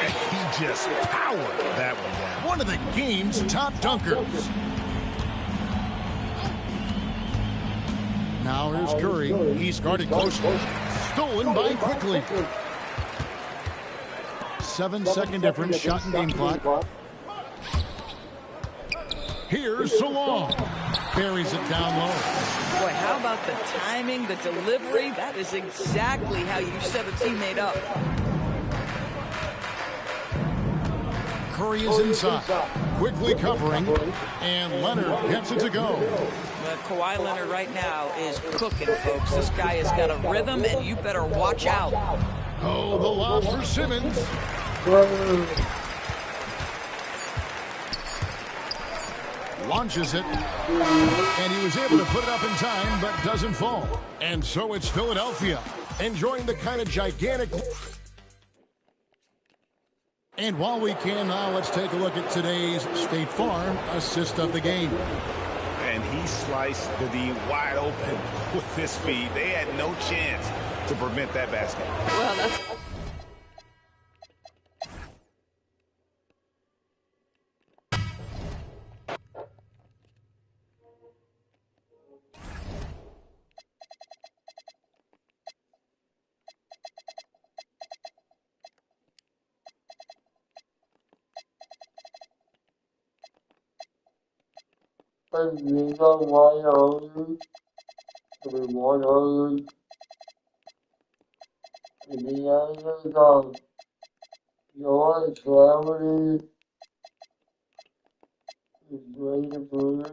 And he just powered that one down. One of the game's top dunkers. Now here's Curry. He's guarded closely. Stolen by Quickly. 7-second difference. Shot and game clock. Here's Salon. Buries it down low. Boy, how about the timing, the delivery? That is exactly how you set a teammate up. Curry is inside. Quickly covering. And Leonard gets it to go. Well, Kawhi Leonard right now is cooking, folks. This guy has got a rhythm, and you better watch out. Oh, the lob for Simmons. Launches it, and he was able to put it up in time, but doesn't fall. And so it's Philadelphia, enjoying the kind of gigantic... And while we can now, let's take a look at today's State Farm assist of the game. And he sliced the D wide open with his feet. They had no chance to prevent that basket. Well, that's... We got 100. 100. And the other got Joy Clouded. Great Bruce.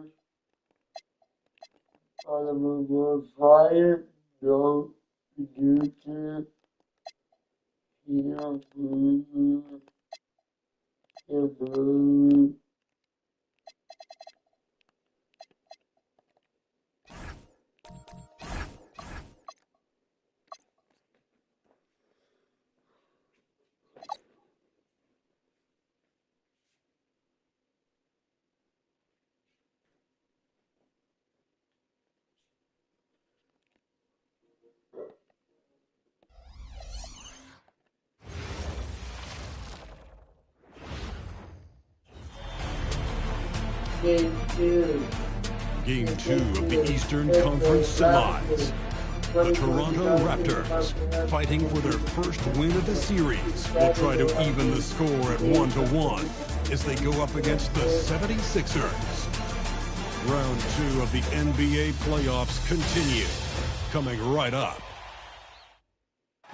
On the move fire. Don't do to. Blue. Blue. Game 2 of the Eastern Conference Semis. The Toronto Raptors, fighting for their first win of the series, will try to even the score at 1-1 as they go up against the 76ers. Round 2 of the NBA playoffs continue, coming right up.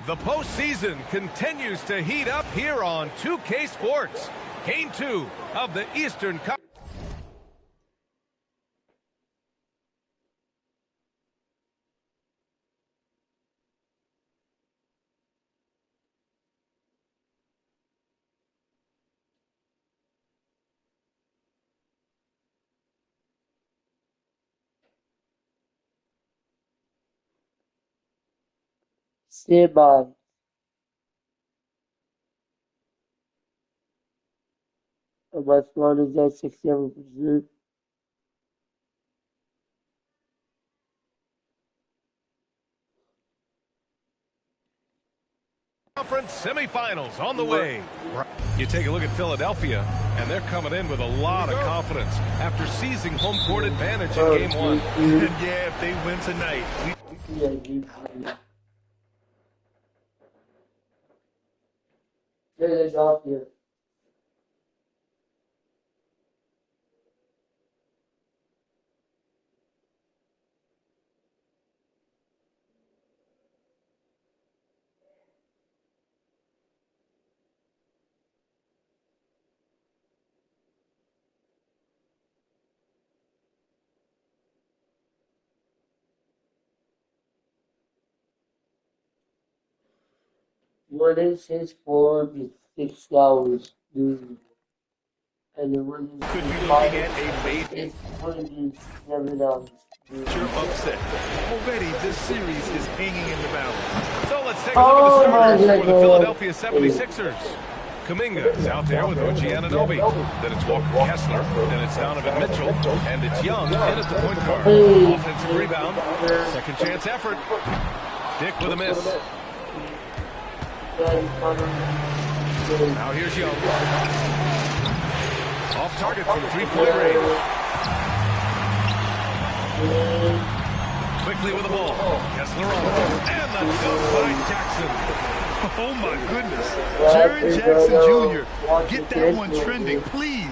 The postseason continues to heat up here on 2K Sports. Game 2 of the Eastern Conference. Stand by. And my score is at 67%. Conference semifinals on the way. You take a look at Philadelphia, and they're coming in with a lot of confidence after seizing home court advantage in Game 1. And yeah, if they win tonight, Get it off here. What is his form is $6, dude. And the one is Could be looking at a major is $7, dude. upset. Already, this series is hanging in the balance. So let's take a look at the starters for the Philadelphia 76ers. Kuminga is out there with OG Anunoby. Then it's Walker Kessler. Then it's Donovan Mitchell. And it's Young in at the point guard. Offensive rebound. Second chance effort. Dick with a miss. Now here's Young. Off target from three-point range. Quickly with the ball. Kessler on. And the dunk by Jackson. Oh, my goodness. Jaren Jackson Jr., get that one trending, please.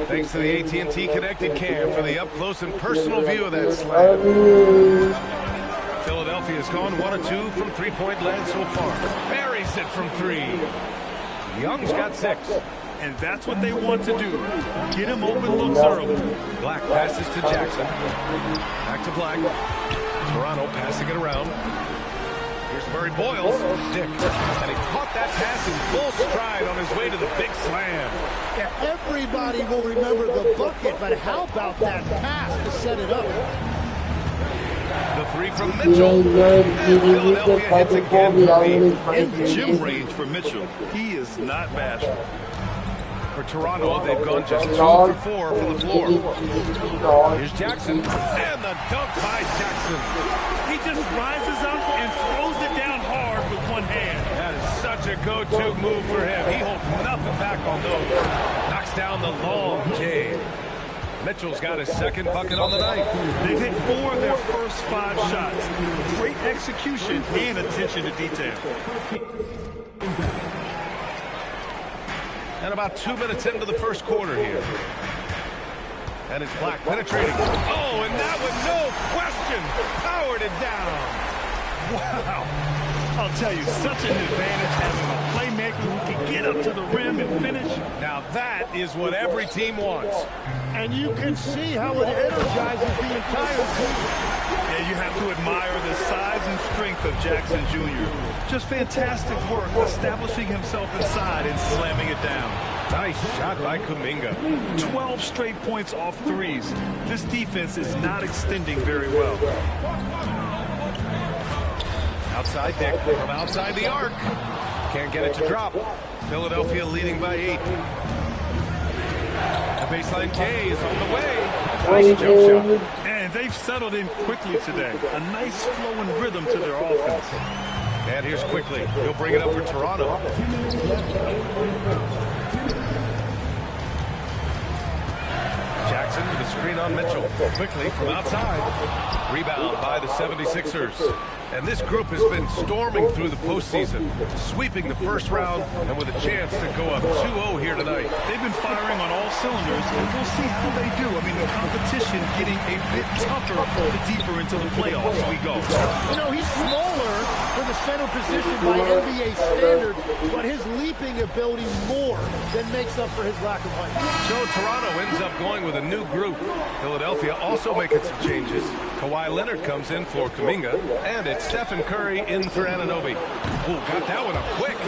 Thanks to the AT&T Connected Cam for the up-close and personal view of that slam. Philadelphia's gone 1 of 2 from three-point land so far. Buries it from 3. Young's got 6. And that's what they want to do. Get him open looks early. Black passes to Jackson. Back to Black. Toronto passing it around. Here's Murray Boyles. Dick. And he caught that pass in full stride on his way to the big slam. Yeah, everybody will remember the bucket, but how about that pass to set it up? The 3 from Mitchell. And Philadelphia hits again from in gym range for Mitchell. He is not bashful. For Toronto, they've gone just 2 for 4 from the floor. Here's Jackson. And the dunk by Jackson. He just rises up and throws it down hard with one hand. That is such a go-to move for him. He holds nothing back on those. Knocks down the long J. Mitchell's got his second bucket on the night. They've hit 4 of their first 5 shots. Great execution and attention to detail. And about 2 minutes into the first quarter here. And it's Black penetrating. Oh, and that one, no question, powered it down. Wow. I'll tell you, such an advantage having a playmaker who can get up to the rim and finish. Now that is what every team wants. And you can see how it energizes the entire team. Yeah, you have to admire the size and strength of Jackson Jr. Just fantastic work establishing himself inside and slamming it down. Nice shot by Kuminga. 12 straight points off threes. This defense is not extending very well. Outside Dick from outside the arc. Can't get it to drop. Philadelphia leading by 8. The baseline K is on the way. Nice jump shot. And they've settled in quickly today. A nice flow and rhythm to their offense. And here's Quickly. He'll bring it up for Toronto. Jackson with a screen on Mitchell. Quickly from outside. Rebound by the 76ers. And this group has been storming through the postseason, sweeping the first round and with a chance to go up 2-0 here tonight. They've been firing on all cylinders, and we'll see how they do. I mean, the competition getting a bit tougher the deeper into the playoffs we go. You know, he's smaller for the center position by NBA standards, but his leaping ability more than makes up for his lack of height. So Toronto ends up going with a new group. Philadelphia also making some changes. Kawhi Leonard comes in for Kuminga, and it's Stephen Curry in for Anunoby. Ooh, got that one up quick.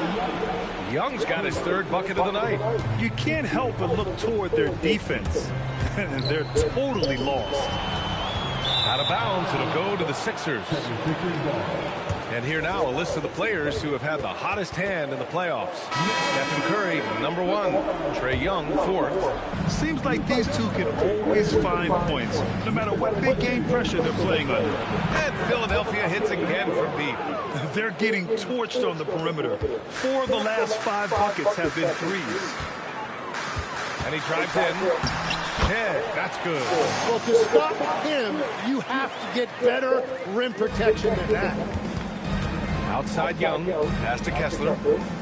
Young's got his 3rd bucket of the night. You can't help but look toward their defense. They're totally lost. Out of bounds, it'll go to the Sixers. And here now, a list of the players who have had the hottest hand in the playoffs. Stephen Curry, number 1. Trae Young, 4th. Seems like these two can always find points, no matter what big game pressure they're playing under. And Philadelphia hits again from deep. They're getting torched on the perimeter. 4 of the last 5 buckets have been threes. And he drives in. Yeah, that's good. Well, to stop him, you have to get better rim protection than that. Outside Young, pass to Kessler.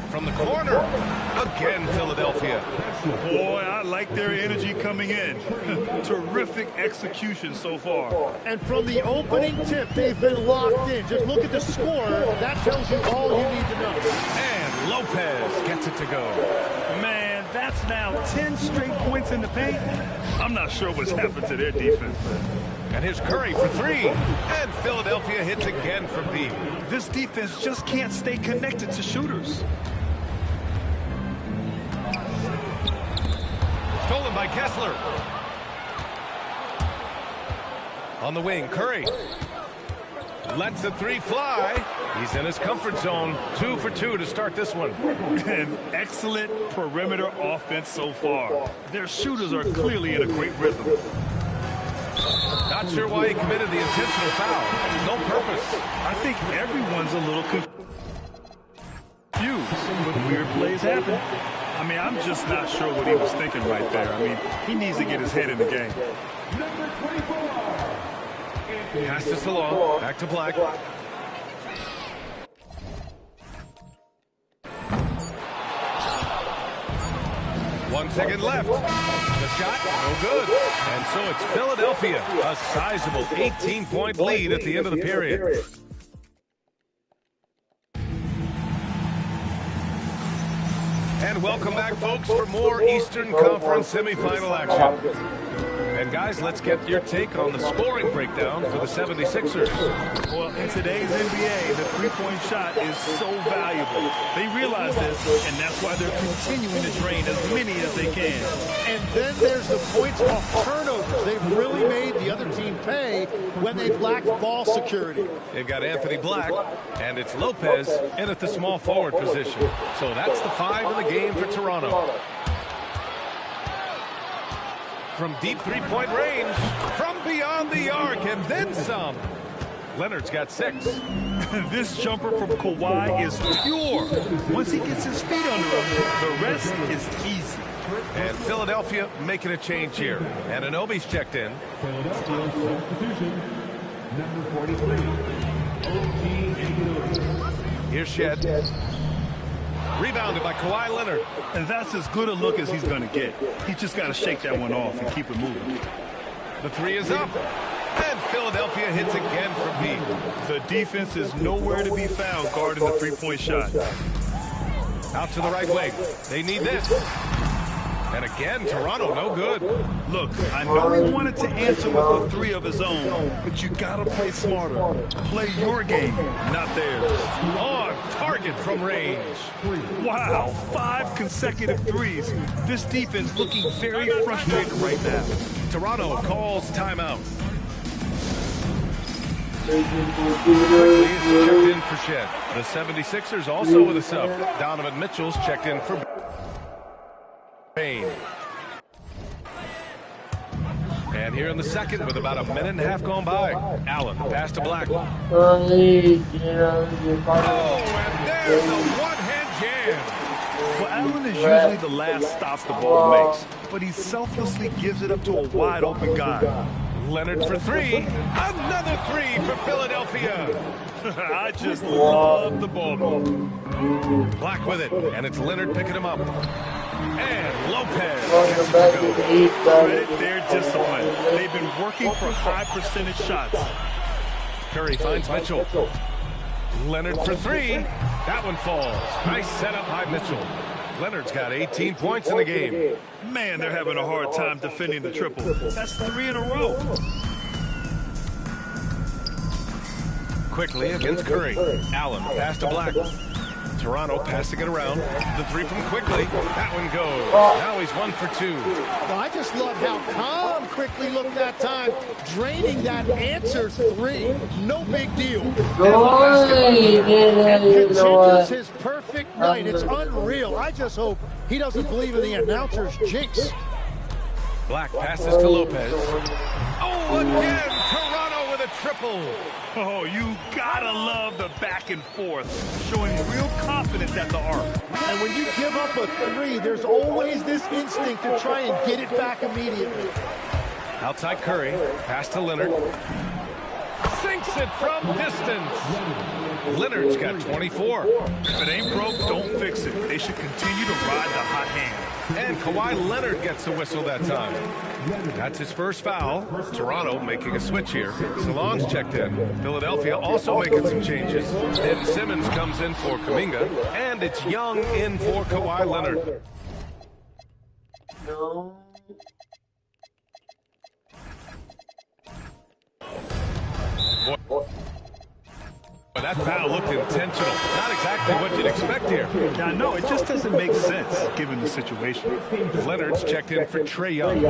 From the corner, again Philadelphia. Boy, I like their energy coming in. Terrific execution so far. And from the opening tip, they've been locked in. Just look at the score. That tells you all you need to know. And Lopez gets it to go. Man, And that's now 10 straight points in the paint. I'm not sure what's happened to their defense, man. And here's Curry for three. And Philadelphia hits again from deep. This defense just can't stay connected to shooters. Stolen by Kessler. On the wing, Curry. Lets the three fly. He's in his comfort zone. 2 for 2 to start this one. An excellent perimeter offense so far. Their shooters are clearly in a great rhythm. Not sure why he committed the intentional foul. No purpose. I think everyone's a little confused, but weird plays happen. I mean, I'm just not sure what he was thinking right there. I mean, he needs to get his head in the game. Number 24. Pass this along. Back to Black. 1 second left. The shot, no good. And so it's Philadelphia, a sizable 18-point lead at the end of the period. And welcome back, folks, for more Eastern Conference semifinal action. And guys, let's get your take on the scoring breakdown for the 76ers. Well, in today's NBA, the three-point shot is so valuable. They realize this, and that's why they're continuing to drain as many as they can. And then there's the points off turnovers. They've really made the other team pay when they've lacked ball security. They've got Anthony Black, and it's Lopez in at the small forward position. So that's the 5 in the game for Toronto. From deep three-point range, from beyond the arc, and then some. Leonard's got 6. This jumper from Kawhi is pure. Once he gets his feet under him, the rest is easy. And Philadelphia making a change here. And Anunoby's checked in. Philadelphia substitution, number 43. Here's Shed. Rebounded by Kawhi Leonard. And that's as good a look as he's going to get. He's just got to shake that one off and keep it moving. The 3 is up. And Philadelphia hits again from deep. The defense is nowhere to be found guarding the three-point shot. Out to the right wing. They need this. And again, Toronto, no good. Look, I know he wanted to answer with a 3 of his own, but you got to play smarter. Play your game, not theirs. On target from range. Wow, 5 consecutive threes. This defense looking very frustrated right now. Toronto calls timeout. Quickly is checked in for Shed. The 76ers also with a sub. Donovan Mitchell's checked in for Payne. And here in the second, with about a minute and a half gone by, Allen, pass to Black. Oh, and there's a one-hand jam. Well, Allen is usually the last stop the ball makes, but he selflessly gives it up to a wide-open guy. Leonard for 3. Another 3 for Philadelphia. I just love the ball move. Black with it, and it's Leonard picking him up. And Lopez gets it to go. Credit their discipline. They've been working for high percentage shots. Curry finds Mitchell. Leonard for 3. That one falls. Nice setup by Mitchell. Leonard's got 18 points in the game. Man, they're having a hard time defending the triple. That's 3 in a row. Quickly against Curry. Allen, pass to Black. Toronto passing it around. The 3 from Quickly. That one goes. Now he's 1 for 2. Well, I just love how calm Quickly looked that time, draining that answer 3. No big deal. And continues his perfect night. It's unreal. I just hope he doesn't believe in the announcer's jinx. Black passes to Lopez. Oh, again, Toronto with a triple. Oh, you gotta love the back and forth, showing real confidence at the arc. And when you give up a 3, there's always this instinct to try and get it back immediately. Outside Curry, pass to Leonard. Sinks it from distance. Leonard's got 24. If it ain't broke, don't fix it. They should continue to ride the hot hand. And Kawhi Leonard gets the whistle that time. That's his first foul. Toronto making a switch here. Salon's checked in. Philadelphia also making some changes. Ben Simmons comes in for Kuminga. And it's Young in for Kawhi Leonard. No. But that foul looked intentional. Not exactly what you'd expect here. Yeah, no, it just doesn't make sense given the situation. Leonard's checked in for Trae Young.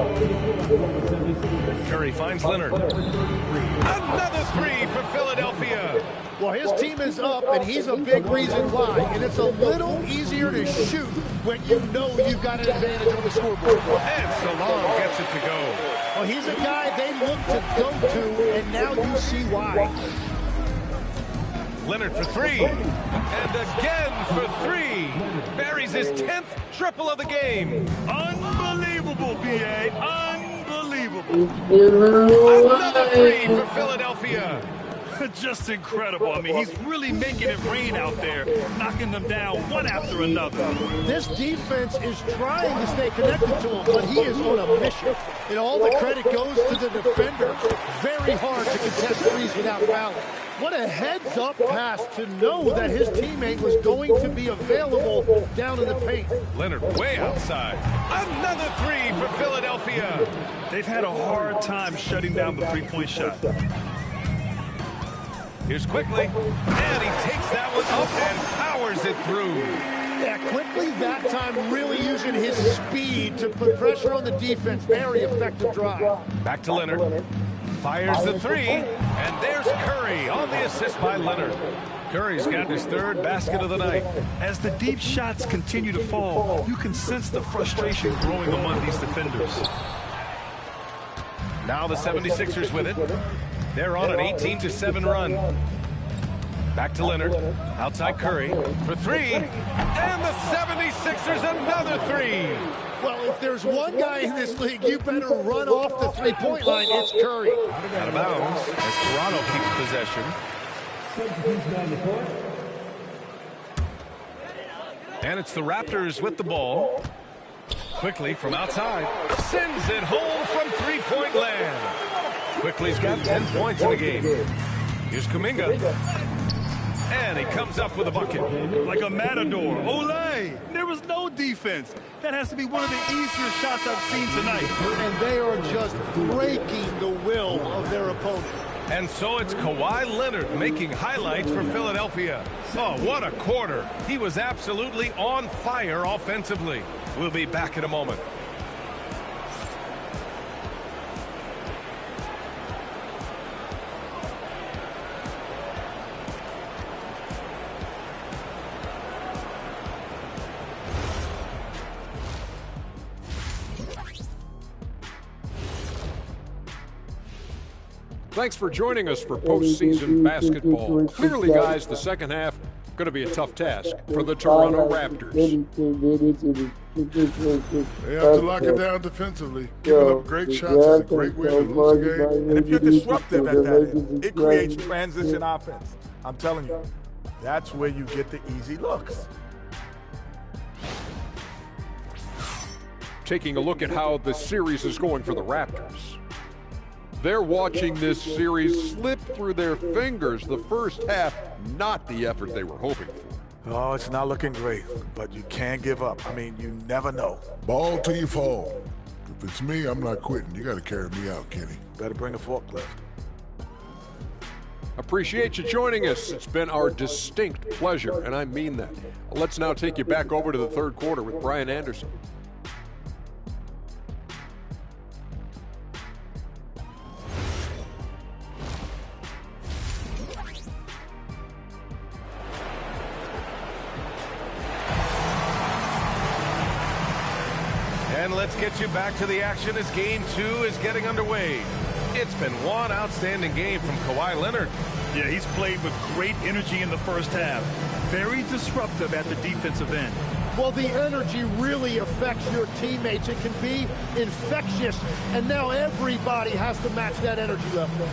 Curry finds Leonard. Another three for Philadelphia. Well, his team is up, and he's a big reason why. And it's a little easier to shoot when you know you've got an advantage on the scoreboard. And Salam gets it to go. Well, he's a guy they look to go to, and now you see why. Leonard for three. And again for three. Buries his 10th triple of the game. Unbelievable, B.A. Unbelievable. Another three for Philadelphia. Just incredible. I mean, he's really making it rain out there, knocking them down one after another. This defense is trying to stay connected to him, but he is on a mission. And all the credit goes to the defender. Very hard to contest threes without fouling. What a heads-up pass to know that his teammate was going to be available down in the paint. Leonard way outside. Another three for Philadelphia. They've had a hard time shutting down the three-point shot. Here's Quickly, and he takes that one up and powers it through. Yeah, Quickly that time really using his speed to put pressure on the defense. Very effective drive. Back to Leonard. Fires the three, and there's Curry on the assist by Leonard. Curry's got his third basket of the night. As the deep shots continue to fall, you can sense the frustration growing among these defenders. Now the 76ers with it. They're on an 18-7 run. Back to Leonard. Outside Curry for three. And the 76ers another three. Well, if there's one guy in this league, you better run off the three-point line. It's Curry. Out of bounds as Toronto keeps possession. And it's the Raptors with the ball. Quickly from outside. Sends it home from three-point land. Quickly's got 10 points in the game. Here's Kuminga. And he comes up with a bucket. Like a matador. Olay! There was no defense. That has to be one of the easier shots I've seen tonight. And they are just breaking the will of their opponent. And so it's Kawhi Leonard making highlights for Philadelphia. Oh, what a quarter. He was absolutely on fire offensively. We'll be back in a moment. Thanks for joining us for postseason basketball. Clearly, guys, the second half going to be a tough task for the Toronto Raptors. They have to lock it down defensively. Giving up great shots is a great way to lose the game. And if you're disruptive at that end, it creates transition offense. I'm telling you, that's where you get the easy looks. Taking a look at how the series is going for the Raptors. They're watching this series slip through their fingers. The first half, not the effort they were hoping for. Oh, it's not looking great, but you can't give up. I mean, you never know. Ball till you fall. If it's me, I'm not quitting. You got to carry me out, Kenny. Better bring a forklift. Appreciate you joining us. It's been our distinct pleasure, and I mean that. Let's now take you back over to the third quarter with Brian Anderson. And let's get you back to the action as Game 2 is getting underway. It's been one outstanding game from Kawhi Leonard. Yeah, he's played with great energy in the first half. Very disruptive at the defensive end. Well, the energy really affects your teammates. It can be infectious, and now everybody has to match that energy level.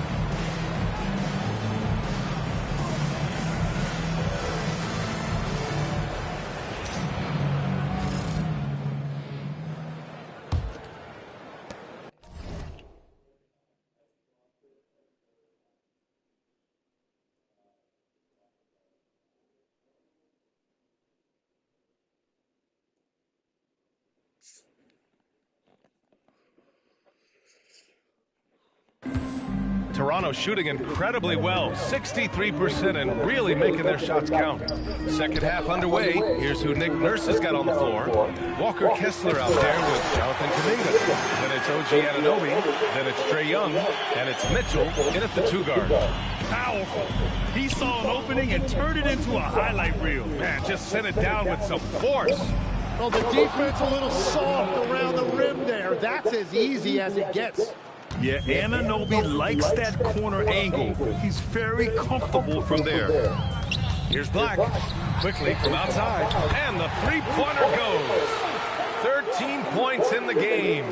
Toronto shooting incredibly well, 63%, and really making their shots count. Second half underway. Here's who Nick Nurse has got on the floor. Walker Kessler out there with Jonathan Kuminga. Then it's OG Anunoby. Then it's Trae Young. And it's Mitchell in at the 2 guard. Powerful. He saw an opening and turned it into a highlight reel. Man, just sent it down with some force. Well, the defense a little soft around the rim there. That's as easy as it gets. Yeah, Anunoby likes that corner angle. He's very comfortable from there. Here's Black. Quickly from outside. And the three-pointer goes. 13 points in the game.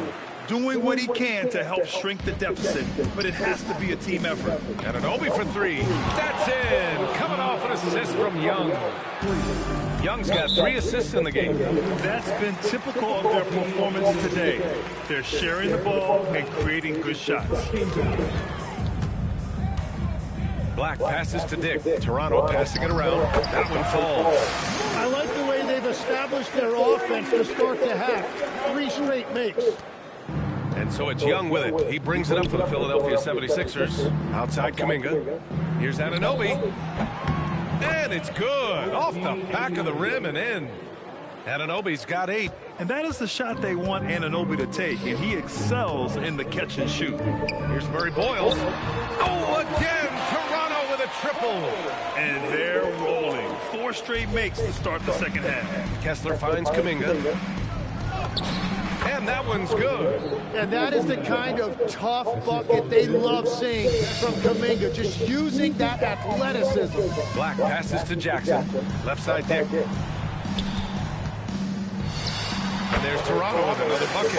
Doing what he can to help shrink the deficit, but it has to be a team effort. Anunoby for 3. That's in. Coming off an assist from Young. Young's got 3 assists in the game. That's been typical of their performance today. They're sharing the ball and creating good shots. Black passes to Dick. Toronto passing it around. That one falls. I like the way they've established their offense to start the half. 3 straight makes. And so it's Young with it. He brings it up for the Philadelphia 76ers. Outside Kuminga. Here's Anunoby. And it's good. Off the back of the rim and in. Anunoby's got 8. And that is the shot they want Anunoby to take, and he excels in the catch and shoot. Here's Murray Boyles. Oh, again, Toronto with a triple. And they're rolling. 4 straight makes to start the second half. Kessler finds Kuminga. And that one's good. And that is the kind of tough bucket they love seeing from Kuminga, just using that athleticism. Black passes to Jackson. Left side Dick. And there's Toronto with another bucket.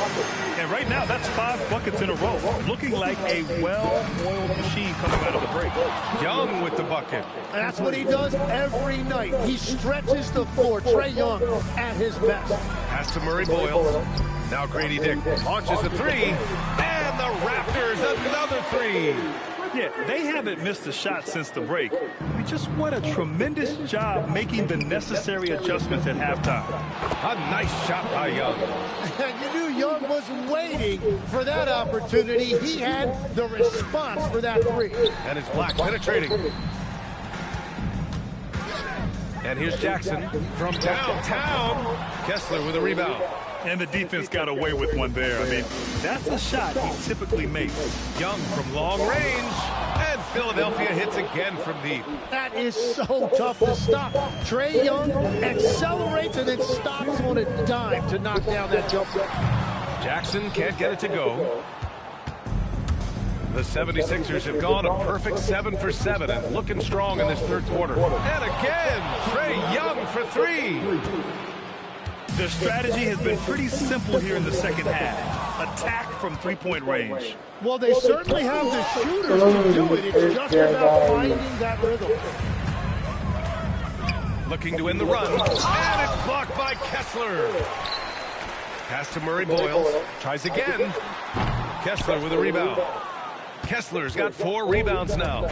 And right now, that's 5 buckets in a row. Looking like a well-oiled machine coming out of the break. Young with the bucket. And that's what he does every night. He stretches the floor. Trae Young at his best. Pass to Murray Boyles. Now Grady Dick launches a 3. And the Raptors another 3. Yeah, they haven't missed a shot since the break. We just won a tremendous job making the necessary adjustments at halftime. A nice shot by Young. And you knew Young was waiting for that opportunity. He had the response for that 3. And it's Black penetrating. And here's Jackson from downtown. Kessler with a rebound. And the defense got away with one there. I mean, that's a shot he typically makes. Young from long range. And Philadelphia hits again from deep. That is so tough to stop. Trae Young accelerates and then stops on a dime to knock down that jumper. Jackson can't get it to go. The 76ers have gone a perfect 7 for 7 and looking strong in this third quarter. And again, Trae Young for 3. Their strategy has been pretty simple here in the second half. Attack from three-point range. Well, they certainly have the shooters to do it. It's just about finding that rhythm. Looking to win the run. And it's blocked by Kessler. Pass to Murray Boyles. Tries again. Kessler with a rebound. Kessler's got 4 rebounds now.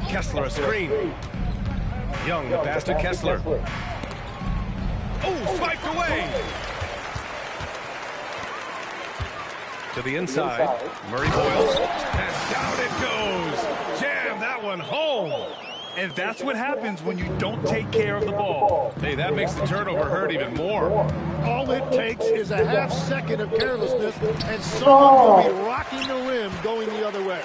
Kessler a screen. Young the pass to Kessler. Oh, spiked away. To the inside. Murray Boyles. And down it goes. Jam that one home. And that's what happens when you don't take care of the ball. Hey, that makes the turnover hurt even more. All it takes is a half second of carelessness, and someone will be rocking the rim going the other way.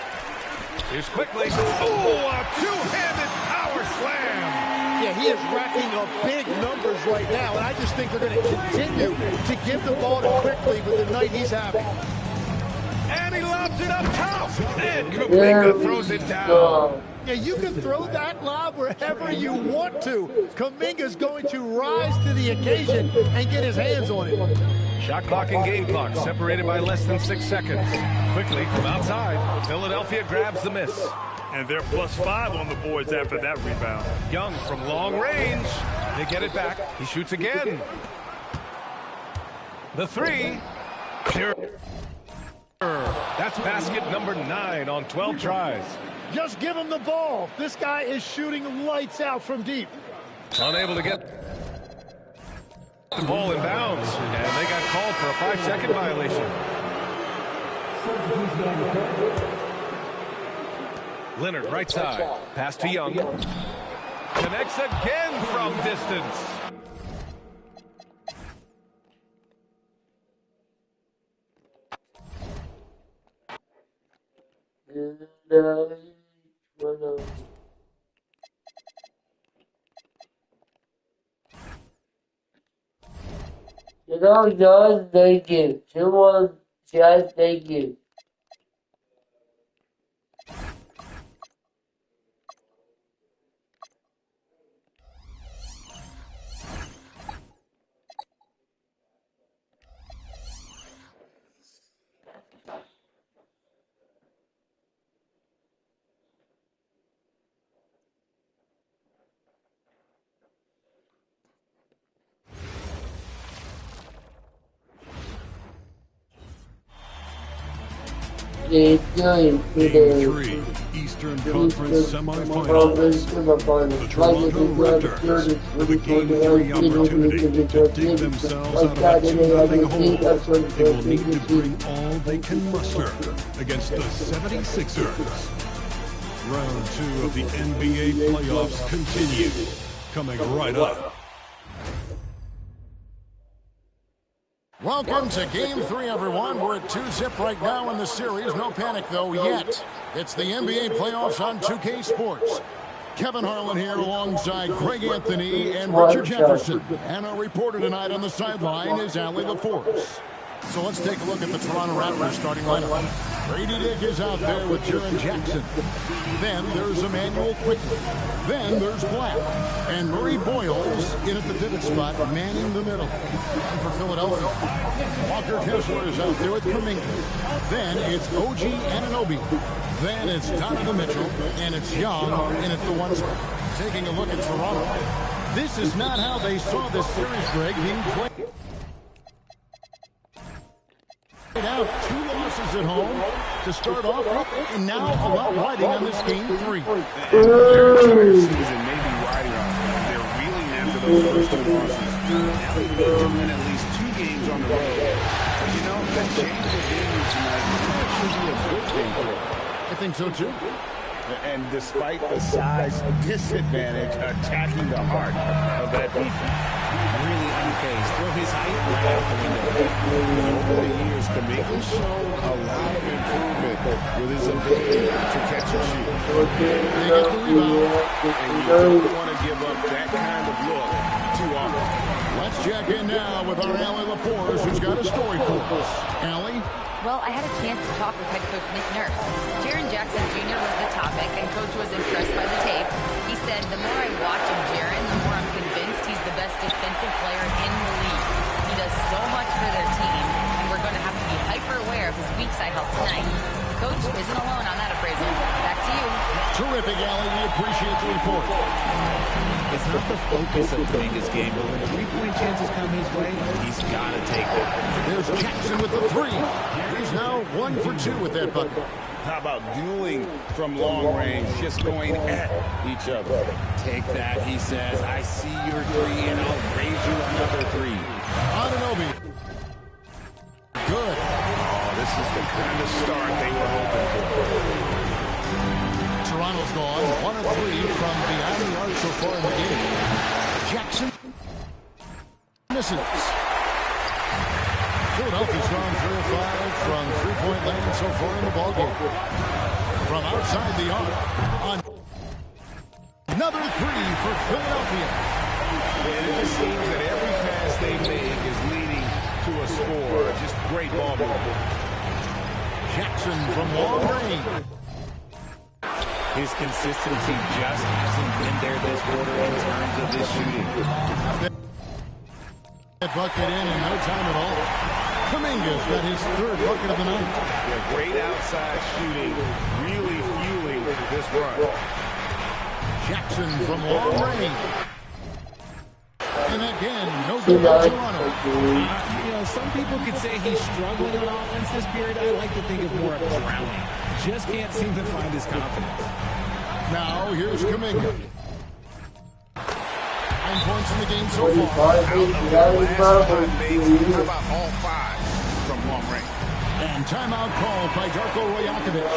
Here's quickly. Oh, a two-handed power slam. Yeah, he is racking up big numbers right now, and I just think they're going to continue to give the ball to Quickly with the night he's having. And he lobs it up top. And Kuminga throws it down. Yeah, you can throw that lob wherever you want to. Kuminga's going to rise to the occasion and get his hands on it. Shot clock and game clock separated by less than 6 seconds. Quickly from outside, Philadelphia grabs the miss. And they're +5 on the boards after that rebound. Young from long range. They get it back. He shoots again. The 3. Sure. That's basket number 9 on 12 tries. Just give him the ball. This guy is shooting lights out from deep. Unable to get the ball in bounds. And they got called for a 5-second violation. Leonard, right side. Pass to Young. Connects again from distance. You know, just thank you. Someone just thank you. Game 3, Eastern Conference semifinals. The Toronto Raptors with a Game 3 opportunity to dig themselves out of a 2-0 hole. They will need to bring all they can muster against the 76ers. Round 2 of the NBA playoffs continue, coming right up. Welcome to Game 3, everyone. We're at 2-0 right now in the series. No panic, though, yet. It's the NBA playoffs on 2K Sports. Kevin Harlan here alongside Greg Anthony and Richard Jefferson. And our reporter tonight on the sideline is Allie LaForce. So let's take a look at the Toronto Raptors starting lineup. Brady Dick is out there with Jaren Jackson. Then there's Emmanuel Quickly. Then there's Black. And Murray Boyles in at the pivot spot, manning the middle. And for Philadelphia, Walker Kessler is out there with Kuminga. Then it's OG Anunoby. Then it's Donovan Mitchell. And it's Young in at the one spot. Taking a look at Toronto. This is not how they saw this series, Greg, being played. Out 2 losses at home to start off with, and now a lot riding on this Game 3. Their entire season may be riding on them. They're reeling after those first 2 losses. Now they need to win at least 2 games on the road. But you know, the change of venue tonight should be a good thing for them. I think so too. And despite the size disadvantage, attacking the heart of that defense. Really unfazed. Throw his height right out the window. Over the years, Kuminga's shown a lot of improvement with his ability to catch and shoot. They get the rebound. And you don't want to give up that kind of look too often. Let's check in now with our Allie LaForce, who's got a story for us. Allie? Well, I had a chance to talk with head coach Nick Nurse. Jaren Jackson Jr. was the topic, and coach was impressed by the tape. He said, the more I watch of Jaren, the more I'm convinced he's the best defensive player in the league. He does so much for their team, and we're going to have to be hyper-aware of his weak side help tonight. Coach isn't alone on that appraisal. Back to you. Terrific, Allie. We appreciate the report. It's not the focus of Kuminga's game, but when 3-point chances come his way, he's got to take them. There's Jackson with the 3. He's now 1 for 2 with that bucket. How about dueling from long range, just going at each other? Take that, he says. I see your 3, and I'll raise you another 3. Anunoby. Good. Oh, this is the kind of start they were hoping for. Toronto's gone 1 of 3 from behind the arc so far in the game. Jackson misses. Philadelphia's gone 3 of 5 from 3-point land so far in the ballgame. From outside the arc, on another 3 for Philadelphia. And it just seems that every pass they make is leading to a score. Just great ball movement. Jackson from long range. His consistency just hasn't been there this quarter in terms of his shooting. That bucket in no time at all. Kuminga's got his 3rd bucket of the night. Yeah, great outside shooting, really fueling this run. Jackson from long range. And again, no good by Toronto. You know, some people could say he's struggling on offense this period. I like to think of more of drowning. Just can't seem to find his confidence. Now, here's Kuminga. 9 points in the game so far. How about all 5 from long range? And timeout called by Darko Rajakovic.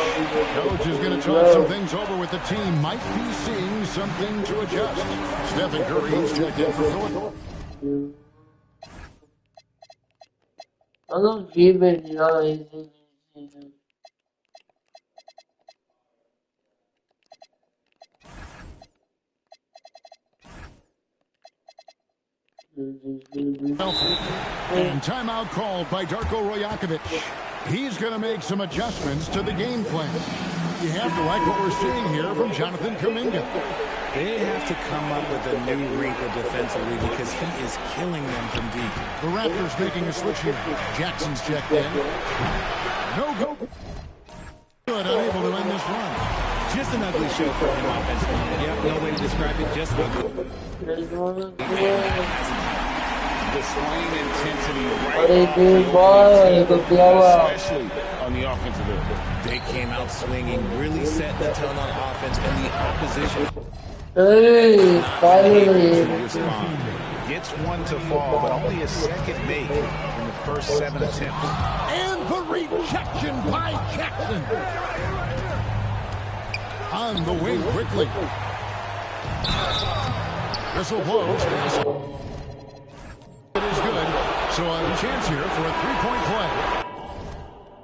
Coach is going to talk some things over with the team. Might be seeing something to adjust. Stephen Curry is checked in for Philadelphia. I don't give it, you know. And timeout called by Darko Rajakovic. He's going to make some adjustments to the game plan. You have to like what we're seeing here from Jonathan Kuminga. They have to come up with a new wrinkle defensively because he is killing them from deep. The Raptors making a switch here. Jackson's checked in. No go. Good, unable to end this run. Just an ugly show for him offensively. Yep, no way to describe it, just ugly. Displaying intensity especially on the offensive end. They came out swinging, really setting the tone on offense, and the opposition finally gets one to fall, but only a second make in the first 7 attempts. And the rejection by Jackson. On the wing quickly. Whistle blows. It is good. So a chance here for a three-point play.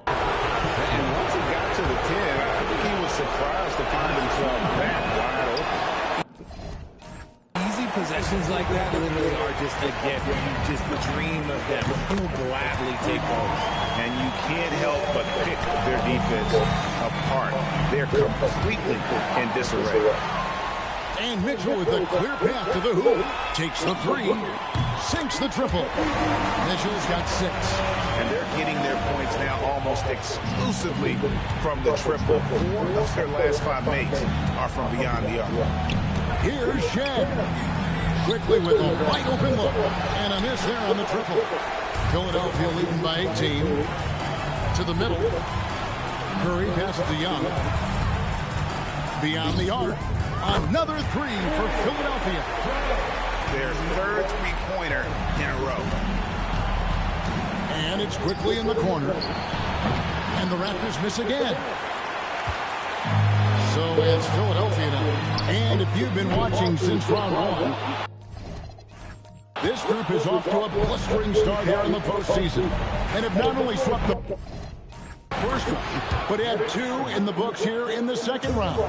And once he got to the 10, I think he was surprised to find himself that wide open. Easy possessions like that literally are just a gift. You just dream of them. He'll gladly take those. And you can't help but pick their defense apart. They're completely in disarray. And Mitchell with a clear path to the hoop. Takes the three. Sinks the triple. Mitchell's got 6. And they're getting their points now almost exclusively from the triple. 4 of their last 5 makes are from beyond the arc. Here's Shed. Quickly with a wide open look. And a miss there on the triple. Philadelphia leading by 18. To the middle. Curry passes to Young. Beyond the arc. Another 3 for Philadelphia. Their third three-pointer in a row. And it's quickly in the corner. And the Raptors miss again. So it's Philadelphia now. And if you've been watching since round 1, this group is off to a blistering start here in the postseason. And have not only swept the first round, but had 2 in the books here in the second round.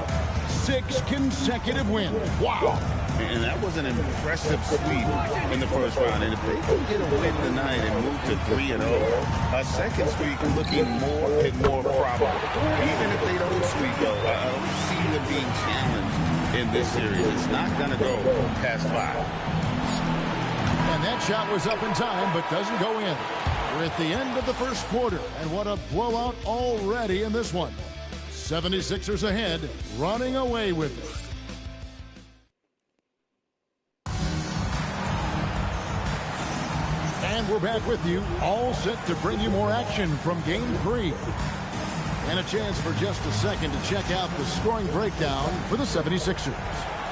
6 consecutive wins. Wow. And that was an impressive sweep in the first round. And if they can get a win tonight and move to 3-0, a second sweep looking more and more probable. Even if they don't sweep, though, I don't see them being challenged in this series. It's not going to go past 5. And that shot was up in time, but doesn't go in. We're at the end of the first quarter, and what a blowout already in this one. 76ers ahead, running away with it. And we're back with you, all set to bring you more action from Game 3. And a chance for just a second to check out the scoring breakdown for the 76ers.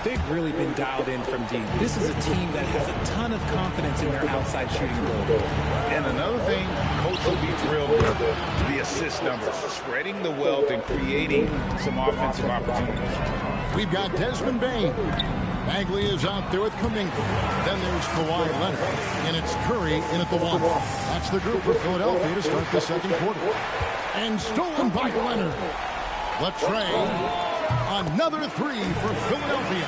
They've really been dialed in from deep. This is a team that has a ton of confidence in their outside shooting ability. And another thing, Coach will be thrilled with the assist numbers, spreading the wealth and creating some offensive opportunities. We've got Desmond Bain. Bagley is out there with Kuminga. Then there's Kawhi Leonard. And it's Curry in at the 1. That's the group for Philadelphia to start the second quarter. And stolen by Leonard. Latrey. Another 3 for Philadelphia.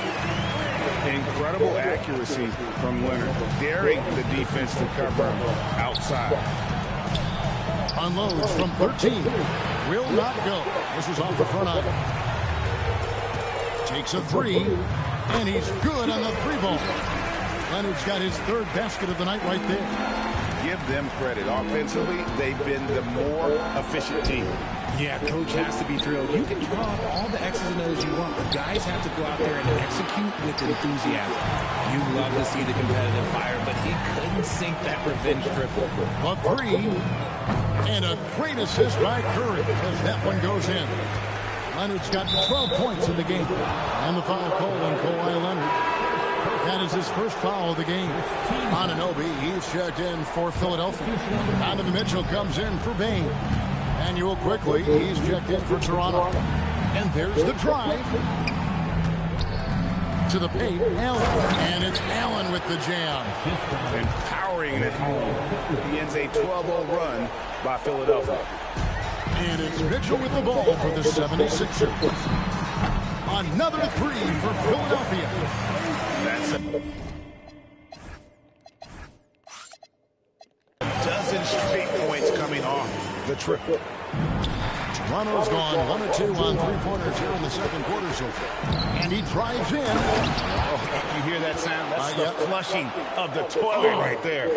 Incredible accuracy from Leonard, daring the defense to cover outside. Unloads from 13. Will not go. This is off the front iron. Takes a 3. And he's good on the 3-ball. Leonard's got his 3rd basket of the night right there. Give them credit. Offensively, they've been the more efficient team. Yeah, Coach has to be thrilled. You can draw up all the X's and O's you want, but guys have to go out there and execute with enthusiasm. You love to see the competitive fire, but he couldn't sink that revenge triple. A 3. And a great assist by Curry as that one goes in. Leonard's got 12 points in the game. And the foul call on Kawhi Leonard. That is his first foul of the game. Anunoby, he's checked in for Philadelphia. Donovan Mitchell comes in for Bain. Manuel quickly, he's checked in for Toronto. And there's the drive. To the paint, Allen. And it's Allen with the jam. And powering it home. He ends a 12-0 run by Philadelphia. And it's Mitchell with the ball for the 76ers. Another three for Philadelphia. That's a dozen straight points coming off the triple. Toronto's gone 1 of 2 on three-pointers here in the second quarter so far. And he drives in. Oh, you hear that sound? That's the flushing of the toilet right there.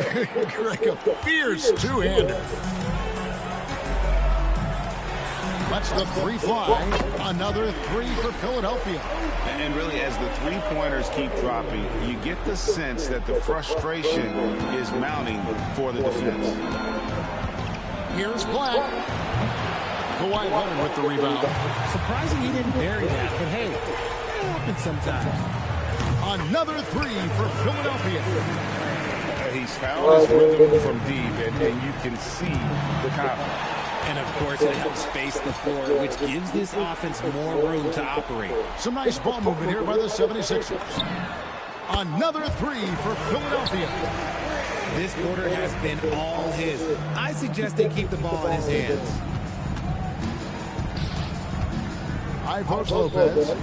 Like a fierce two-hander. That's the three fly. Another three for Philadelphia. And really, as the three-pointers keep dropping, you get the sense that the frustration is mounting for the defense. Here's Black. Kawhi Leonard with the rebound. Surprising he didn't bury that, but hey, it happens sometimes. Another three for Philadelphia. He's found his rhythm from deep, and you can see the confidence. And, of course, it helps space the floor, which gives this offense more room to operate. Some nice ball movement here by the 76ers. Another three for Philadelphia. This quarter has been all his. I suggest they keep the ball in his hands. High post Lopez.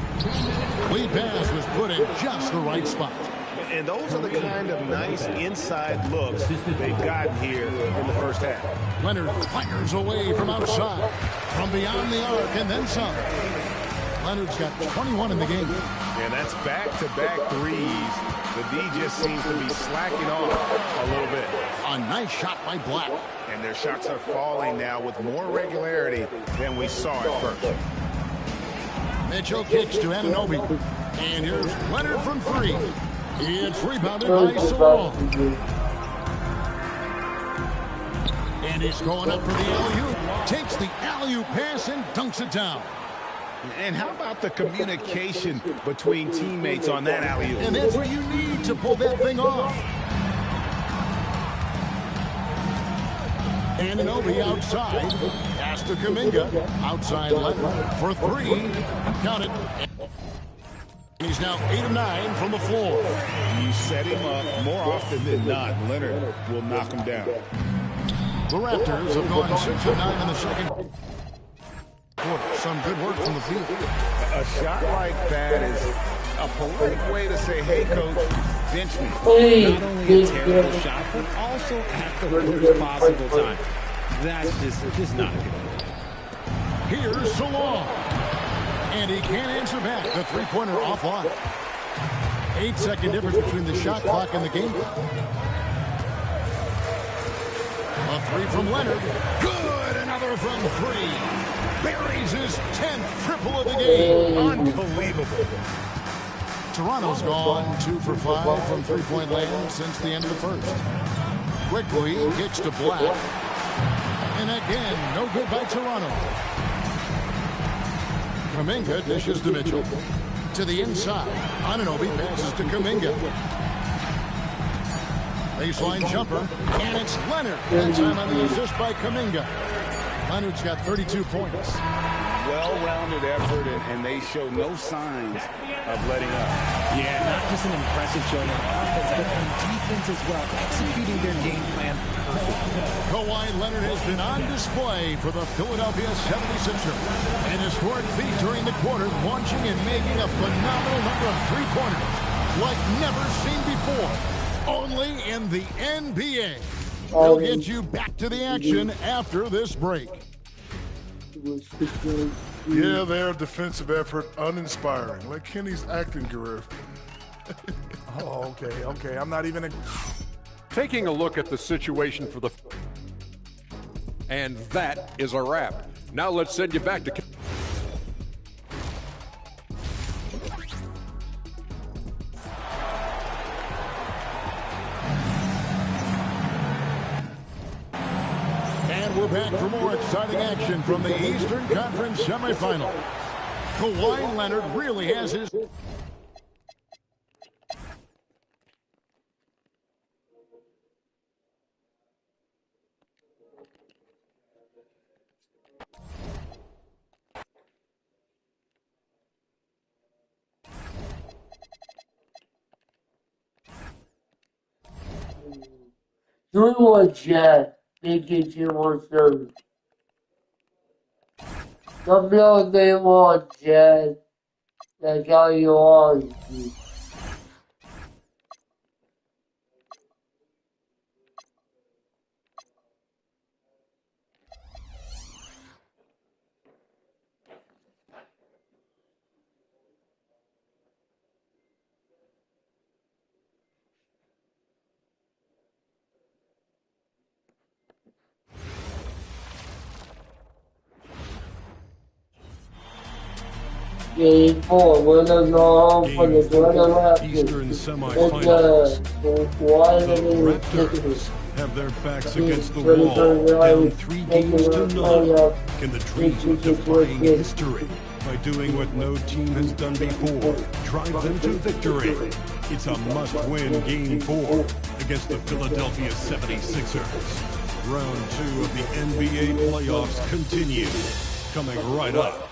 Lead pass was put in just the right spot. And those are the kind of nice inside looks they've gotten here in the first half. Leonard fires away from outside, from beyond the arc, and then some. Leonard's got 21 in the game. And that's back-to-back threes. The D just seems to be slacking off a little bit. A nice shot by Black. And their shots are falling now with more regularity than we saw at first. Mitchell kicks to Anunoby. And here's Leonard from three. It's rebounded by Solon. And he's going up for the alley-oop. Takes the alley-oop pass and dunks it down. And how about the communication between teammates on that alley-oop? And that's what you need to pull that thing off. Anunoby outside. Pass to Kuminga. Outside Leonard for three. Count it. He's now 8 of 9 from the floor. You set him up more often than not. Leonard will knock him down. The Raptors have gone 6 of 9 in the second quarter. Some good work from the field. A shot like that is a polite way to say, hey, coach, bench me. Not only a terrible shot, but also at the worst possible time. That's just not a good idea. Here's Solon. And he can't answer back. The three-pointer offline. 8-second difference between the shot clock and the game clock. A three from Leonard. Good! Another from three. Buries his 10th triple of the game. Unbelievable. Toronto's gone 2 for 5 from three-point land since the end of the first. Quickly kicks to Black. And again, no good by Toronto. Kuminga dishes to Mitchell. To the inside. Anunoby passes to Kuminga. Baseline jumper. And it's Leonard. That time on the assist by Kuminga. Leonard's got 32 points. Well-rounded effort, and they show no signs of letting up. Yeah, not just an impressive showing on offense, but on defense as well, executing their game plan perfectly. Kawhi Leonard has been on display for the Philadelphia 76ers. An historic feat during the quarter, launching and making a phenomenal number of three-pointers like never seen before. Only in the NBA. We'll get you back to the action after this break. Yeah, their defensive effort uninspiring, like Kenny's acting career. Oh, okay. I'm not even. Taking a look at the situation for the. And that is a wrap. Now let's send you back to. And we're back for more exciting action from the Eastern Conference semifinals. Kawhi Leonard really has his... 3-1 Jazz. They get you one service. Come on, they want Jazz. That's all you always do. Game 4, we're gonna go home for the Toronto Raptors. Eastern semifinals. The Raptors have their backs against the wall, down 3 games to none. Can the dream of defying history by doing what no team has done before drive them to victory? It's a must-win Game 4 against the Philadelphia 76ers. Round 2 of the NBA playoffs continue. Coming right up.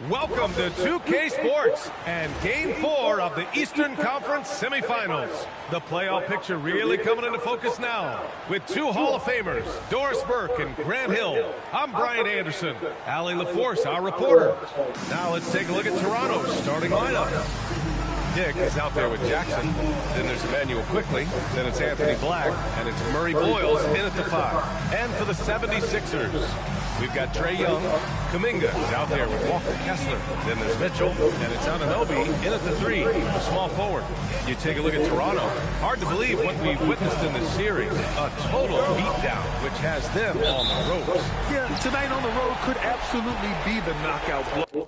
Welcome to 2K Sports and Game 4 of the Eastern Conference semifinals. The playoff picture really coming into focus now with two Hall of Famers, Doris Burke and Grant Hill. I'm Brian Anderson. Allie LaForce, our reporter. Now let's take a look at Toronto's starting lineup. Dick is out there with Jackson. Then there's Emmanuel Quickly. Then it's Anthony Black. And it's Murray Boyles in at the 5. And for the 76ers, we've got Trae Young. Kuminga is out there with Walker Kessler. Then there's Mitchell. And it's Anunoby in at the 3, a small forward. You take a look at Toronto. Hard to believe what we've witnessed in this series. A total beatdown, which has them on the ropes. Yeah, tonight on the road could absolutely be the knockout blow.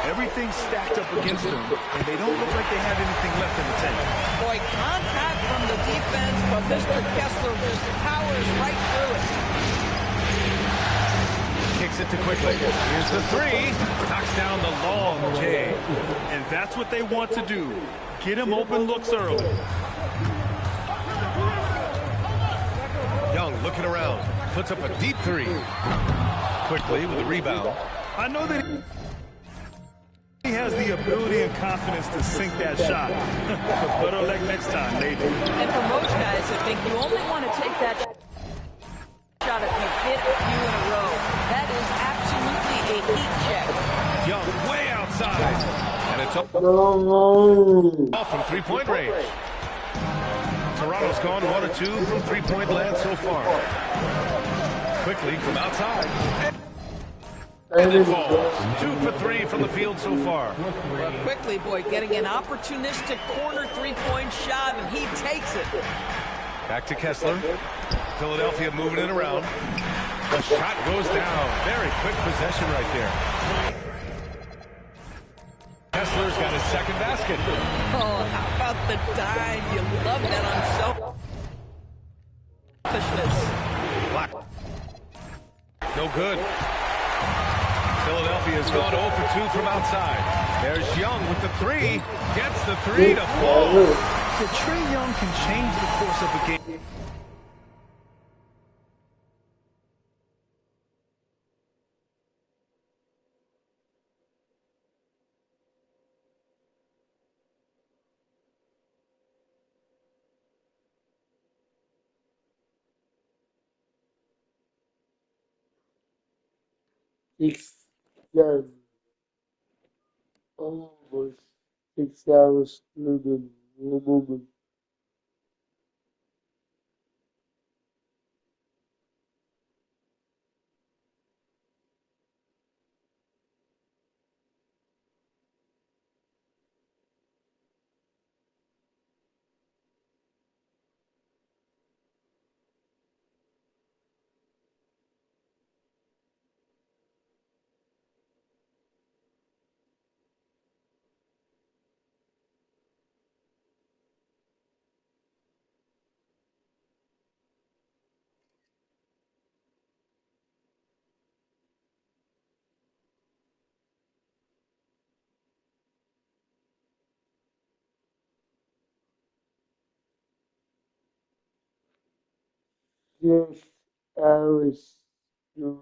Everything's stacked up against them, and they don't look like they have anything left in the tank. Boy, contact from the defense, but Mr. Kessler just powers right through it. Kicks it to Quickly. Here's the 3. Knocks down the long J. And that's what they want to do. Get him open looks early. Young looking around. Puts up a deep 3. Quickly with the rebound. I know that he has the ability and confidence to sink that shot. But better luck next time, maybe. And for most guys, I think you only want to take that shot if you've hit a few in a row. That is absolutely a heat check. Young way outside. And it's up off from three-point range. Toronto's gone 1 or 2 from three-point land so far. Quickly from outside. And it falls. 2 for 3 from the field so far. Well, Quickly, boy, getting an opportunistic corner three-point shot, and he takes it. Back to Kessler. Philadelphia moving it around. The shot goes down. Very quick possession right there. Kessler's got his second basket. Oh, how about the dive? You love that unselfishness. Black. No good. Philadelphia's gone 0 for 2 from outside. There's Young with the 3. Gets the 3 to fall. So Trae Young can change the course of the game. Almost 6 hours living one moment. Yes, I was doing.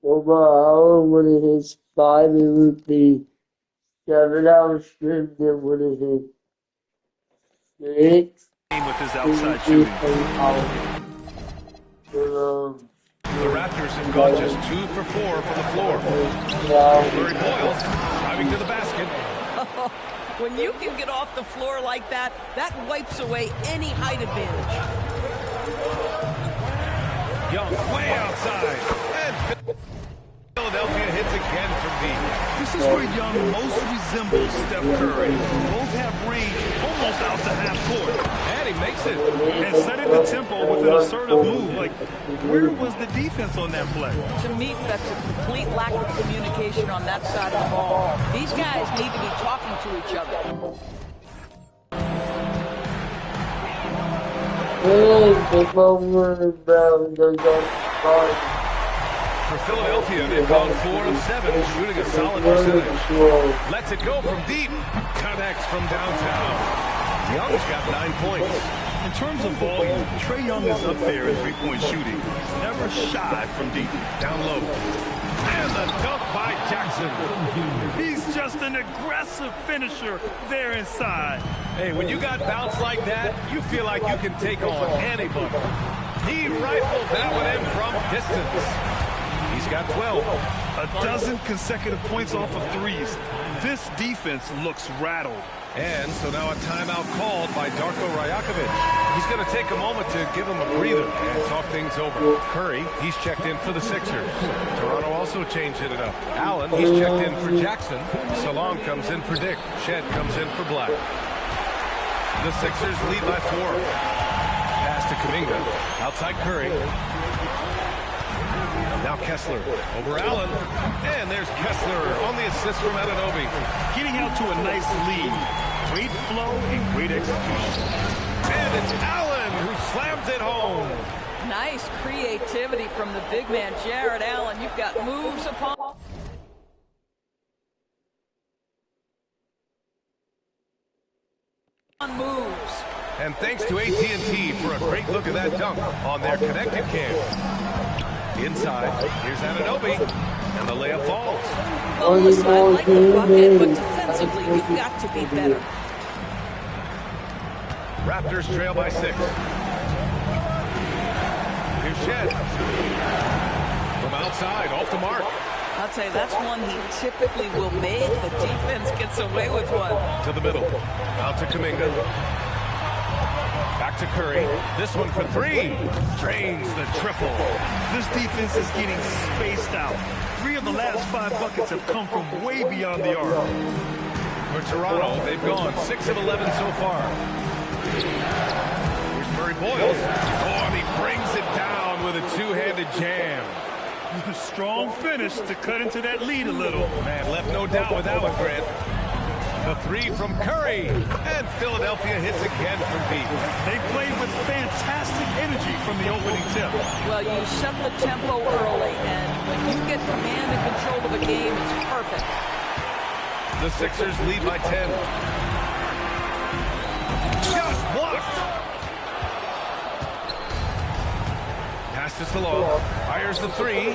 over an hour when it hits 5, it would be 7 hours straight, then when it hits 6, With his it outside would be shooting. 8 hours. The Raptors have gone just 2 for 4 from the floor. Here's Murray Boyles driving to the basket. When you can get off the floor like that, that wipes away any height advantage. Young way outside. And Philadelphia hits again from deep. This is where Young most resembles Steph Curry. Both have range almost out to half court. And he makes it. And setting the tempo with an assertive move. Like, where was the defense on that play? To me, that's a complete lack of communication on that side of the ball. These guys need to be talking to each other. For Philadelphia, they've gone 4 of 7, shooting a solid percentage. Lets it go from deep. Connects from downtown. Young's got 9 points. In terms of volume, Trae Young is up there in three-point shooting. He's never shy from deep. Down low. And the dunk by Jackson. He's just an aggressive finisher there inside. Hey, when you got bounce like that, you feel like you can take on anybody. He rifled that one in from distance. He's got 12. A dozen consecutive points off of threes. This defense looks rattled. And so now a timeout called by Darko Rajakovic. He's going to take a moment to give him a breather and talk things over. Curry, he's checked in for the Sixers. Toronto also changed it up. Allen, he's checked in for Jackson. Salon comes in for Dick. Shed comes in for Black. The Sixers lead by 4. Pass to Kuminga. Outside Curry. Now Kessler over Allen. And there's Kessler on the assist from Anunoby. Getting out to a nice lead. Great flow and great execution. And it's Allen who slams it home. Nice creativity from the big man, Jared Allen. You've got moves upon moves. And thanks to AT&T for a great look at that dunk on their connected cam. Inside, here's Anunoby, and the layup falls. Well, listen, I like the bucket, but defensively, we've got to be better. Raptors trail by 6. Here's Shed. From outside, off the mark. I'll tell you, that's one he typically will make. The defense gets away with one. To the middle. Out to Kuminga. Back to Curry. This one for 3. Drains the triple. This defense is getting spaced out. 3 of the last 5 buckets have come from way beyond the arc. For Toronto, they've gone 6 of 11 so far. Here's Murray Boyles. Oh, and he brings it down with a two-handed jam. Strong finish to cut into that lead a little. Man, left no doubt with that one, Grant. The 3 from Curry. And Philadelphia hits again from deep. They played with fantastic energy from the opening tip. Well, you set the tempo early, and when you get command and control of a game, it's perfect. The Sixers lead by 10. Just blocked. Pass to Salon. Fires the 3.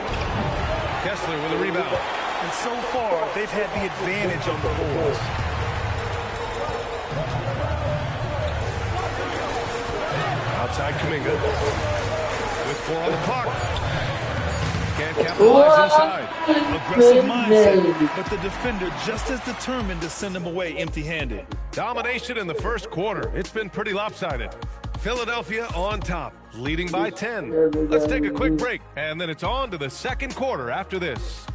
Kessler with a rebound. And so far, they've had the advantage on the boards. Outside Kuminga. With 4 on the clock. Can't capitalize inside. Aggressive mindset, but the defender just as determined to send him away empty-handed. Domination in the first quarter. It's been pretty lopsided. Philadelphia on top, leading by 10. Let's take a quick break, and then it's on to the second quarter after this.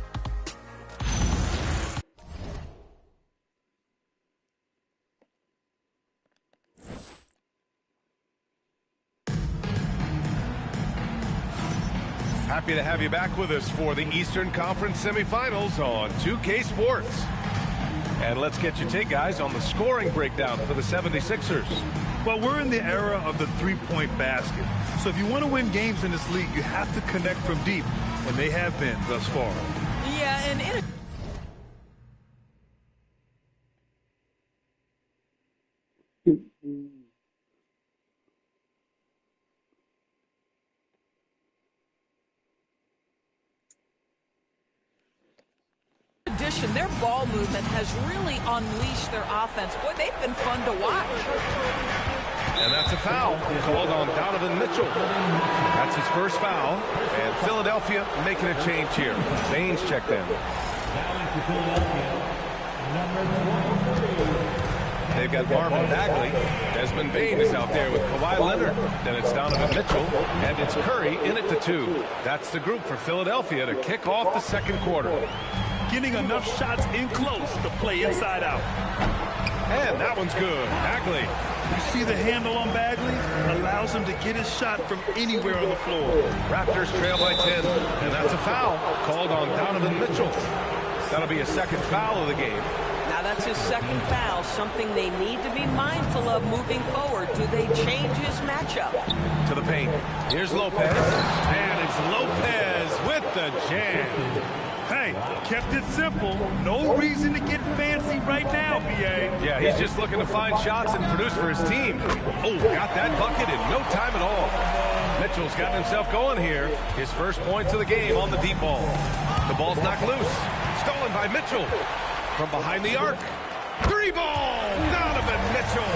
Happy to have you back with us for the Eastern Conference semifinals on 2K Sports. And let's get your take, guys, on the scoring breakdown for the 76ers. Well, we're in the era of the three-point basket. So if you want to win games in this league, you have to connect from deep, and they have been thus far. Yeah, and in and their ball movement has really unleashed their offense. Boy, they've been fun to watch. And that's a foul called on Donovan Mitchell. That's his first foul. And Philadelphia making a change here. Baines checked in. They've got Marvin Bagley. Desmond Bain is out there with Kawhi Leonard. Then it's Donovan Mitchell. And it's Curry in at the 2. That's the group for Philadelphia to kick off the second quarter. Getting enough shots in close to play inside out. And that one's good. Bagley. You see the handle on Bagley? Allows him to get his shot from anywhere on the floor. Raptors trail by 10. And that's a foul called on Donovan Mitchell. That'll be a second foul of the game. Now that's his second foul, something they need to be mindful of moving forward. Do they change his matchup? To the paint. Here's Lopez. And it's Lopez with the jam. Hey, kept it simple. No reason to get fancy right now, BA. Yeah, he's just looking to find shots and produce for his team. Oh, got that bucket in no time at all. Mitchell's gotten himself going here. His first points of the game on the deep ball. The ball's knocked loose. Stolen by Mitchell. From behind the arc. 3-ball! Donovan Mitchell.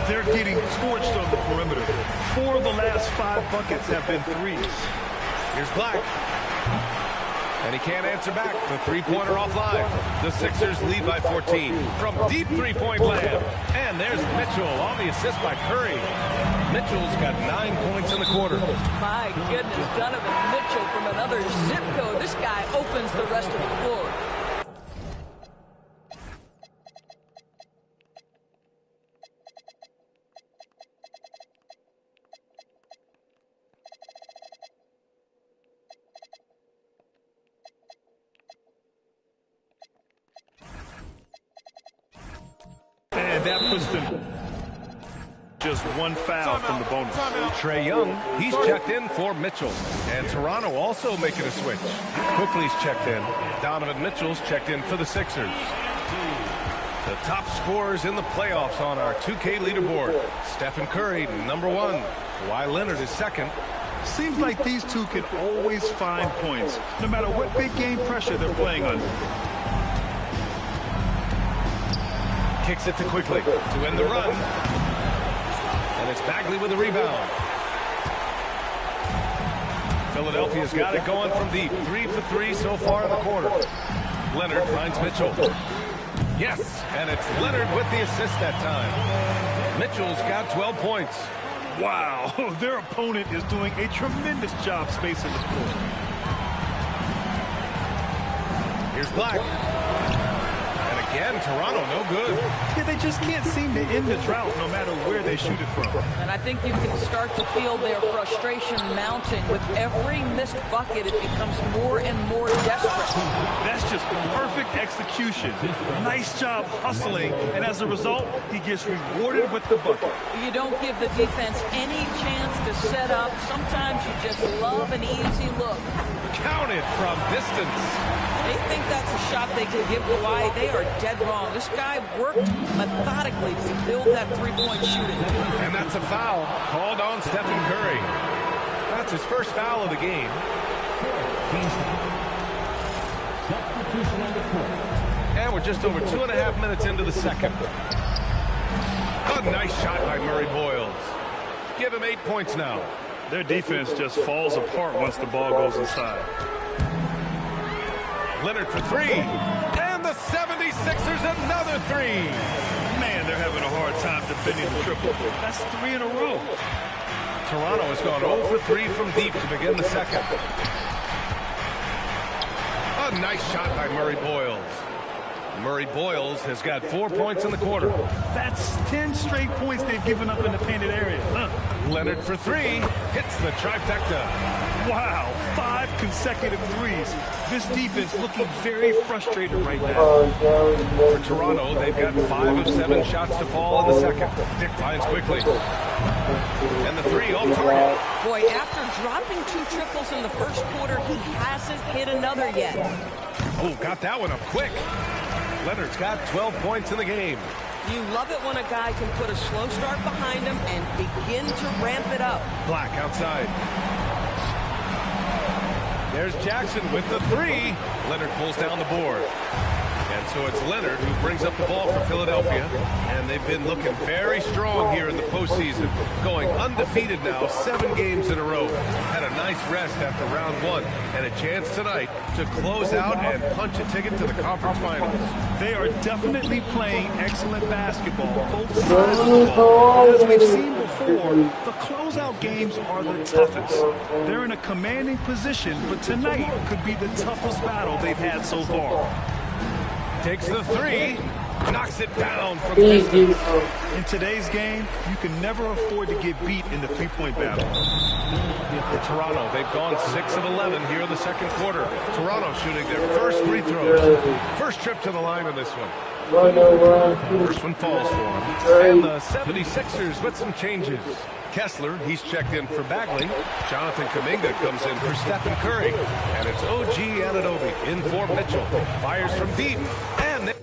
They're getting torched on the perimeter. 4 of the last 5 buckets have been threes. Here's Black. And he can't answer back. The three-pointer offline. The Sixers lead by 14 from deep three-point land. And there's Mitchell on the assist by Curry. Mitchell's got 9 points in the quarter. My goodness, Donovan Mitchell from another zip code. This guy opens the rest of the floor. And that puts them just 1 foul from the bonus. Trae Young, he's checked in for Mitchell. And Toronto also making a switch. Quickly's checked in. Donovan Mitchell's checked in for the Sixers. The top scorers in the playoffs on our 2K leaderboard. Stephen Curry, number 1. Kawhi Leonard is second. Seems like these two can always find points, no matter what big game pressure they're playing under. Kicks it to Quickly to end the run. And it's Bagley with the rebound. Philadelphia's got it going from deep. 3 for 3 so far in the quarter. Leonard finds Mitchell. Yes, and it's Leonard with the assist that time. Mitchell's got 12 points. Wow, their opponent is doing a tremendous job spacing the floor. Here's Black. Again, Toronto, no good. Yeah, they just can't seem to end the drought no matter where they shoot it from. And I think you can start to feel their frustration mounting. With every missed bucket, it becomes more and more desperate. That's just perfect execution. Nice job hustling, and as a result, he gets rewarded with the bucket. You don't give the defense any chance to set up. Sometimes you just love an easy look. Counted from distance. They think that's a shot they can give Kawhi. They are dead wrong. This guy worked methodically to build that three-point shooting. And that's a foul called on Stephen Curry. That's his first foul of the game. And we're just over 2.5 minutes into the second. A nice shot by Murray Boyles. Give him 8 points now. Their defense just falls apart once the ball goes inside. Leonard for 3. And the 76ers another 3. Man, they're having a hard time defending the triple. That's 3 in a row. Toronto has gone 0 for 3 from deep to begin the second. A nice shot by Murray Boyles. Murray Boyles has got 4 points in the quarter. That's 10 straight points they've given up in the painted area. Leonard for 3. Hits the trifecta. Wow, 5 consecutive threes. This defense looking very frustrated right now. For Toronto, they've got 5 of 7 shots to fall in the second. Dick finds Quickly. And the 3 off target. Boy, after dropping 2 triples in the first quarter, he hasn't hit another yet. Oh, got that one up quick. Leonard's got 12 points in the game. You love it when a guy can put a slow start behind him and begin to ramp it up. Black outside. There's Jackson with the 3. Leonard pulls down the board. And so it's Leonard who brings up the ball for Philadelphia. And they've been looking very strong here in the postseason. Going undefeated now, 7 games in a row. Had a nice rest after round 1. And a chance tonight to close out and punch a ticket to the conference finals. They are definitely playing excellent basketball, both sides of the ball. As we've seen before, the closeout games are the toughest. They're in a commanding position, but tonight could be the toughest battle they've had so far. Takes the 3, knocks it down from distance. In today's game, you can never afford to get beat in the three-point battle. For Toronto, they've gone 6 of 11 here in the second quarter. Toronto shooting their first free throws. First trip to the line in this one. First one falls for him. And the 76ers with some changes. Kessler, he's checked in for Bagley. Jonathan Kuminga comes in for Stephen Curry. And it's OG Anunoby in for Mitchell. Fires from deep. And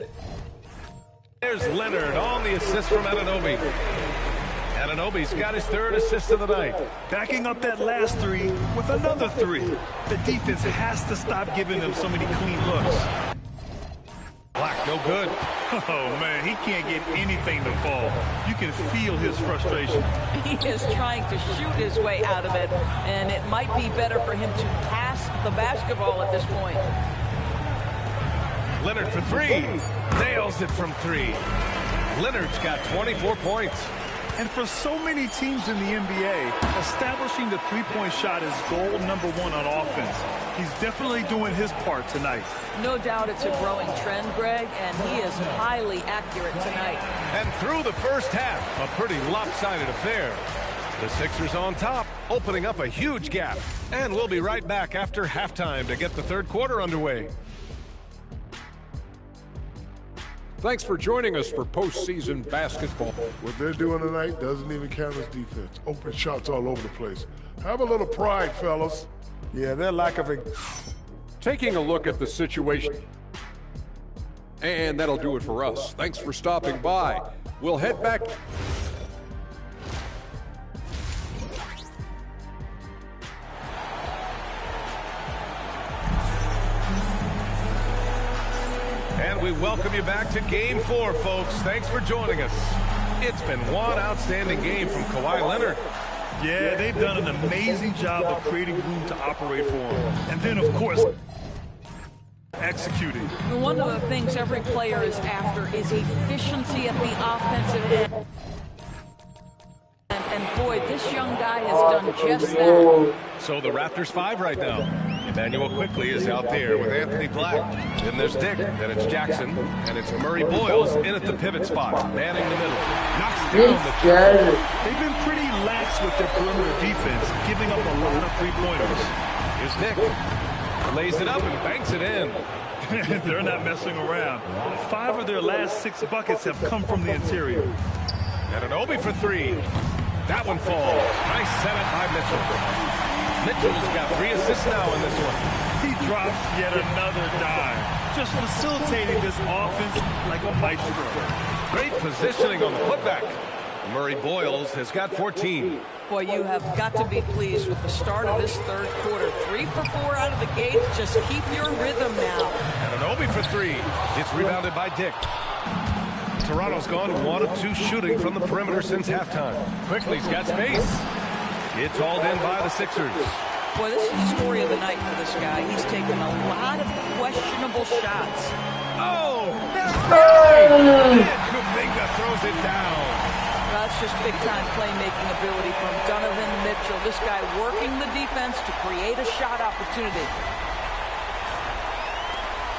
there's Leonard on the assist from Anunoby. Anunoby's got his 3rd assist of the night. Backing up that last 3 with another 3. The defense has to stop giving them so many clean looks. Black, no good. Oh, man, he can't get anything to fall. You can feel his frustration. He is trying to shoot his way out of it, and it might be better for him to pass the basketball at this point. Leonard for 3. Nails it from 3. Leonard's got 24 points. And for so many teams in the NBA, establishing the three-point shot is goal number 1 on offense. He's definitely doing his part tonight. No doubt it's a growing trend, Greg, and he is highly accurate tonight. And through the first half, a pretty lopsided affair. The Sixers on top, opening up a huge gap. And we'll be right back after halftime to get the third quarter underway. Thanks for joining us for postseason basketball. What they're doing tonight doesn't even count as defense. Open shots all over the place. Have a little pride, fellas. Yeah, their lack of it. Taking a look at the situation. And that'll do it for us. Thanks for stopping by. We'll head back. And we welcome you back to Game 4, folks. Thanks for joining us. It's been one outstanding game from Kawhi Leonard. Yeah, they've done an amazing job of creating room to operate for him. And then, of course, executing. One of the things every player is after is efficiency at the offensive end. And boy, this young guy has done just that. So the Raptors 5 right now. Emmanuel quickly is out there with Anthony Black. Then there's Dick, then it's Jackson, and it's Murray Boyles in at the pivot spot, manning the middle. Knocks down the triple. They've been pretty lax with their perimeter defense, giving up a lot of three-pointers. Here's Dick. Lays it up and banks it in. They're not messing around. 5 of their last 6 buckets have come from the interior. Anunoby for 3. That one falls. Nice setup by Mitchell. Mitchell's got 3 assists now in this one. He drops yet another dime, just facilitating this offense like a maestro. Great positioning on the putback. Murray Boyles has got 14. Boy, you have got to be pleased with the start of this third quarter. 3 for 4 out of the gate. Just keep your rhythm now. Anunoby for 3. It's rebounded by Dick. Toronto's gone 1 of 2 shooting from the perimeter since halftime. Quickly's got space. It's hauled in by the Sixers. Boy, this is the story of the night for this guy. He's taken a lot of questionable shots. Oh, there's and Kuminga throws it down. Well, that's just big-time playmaking ability from Donovan Mitchell. This guy working the defense to create a shot opportunity.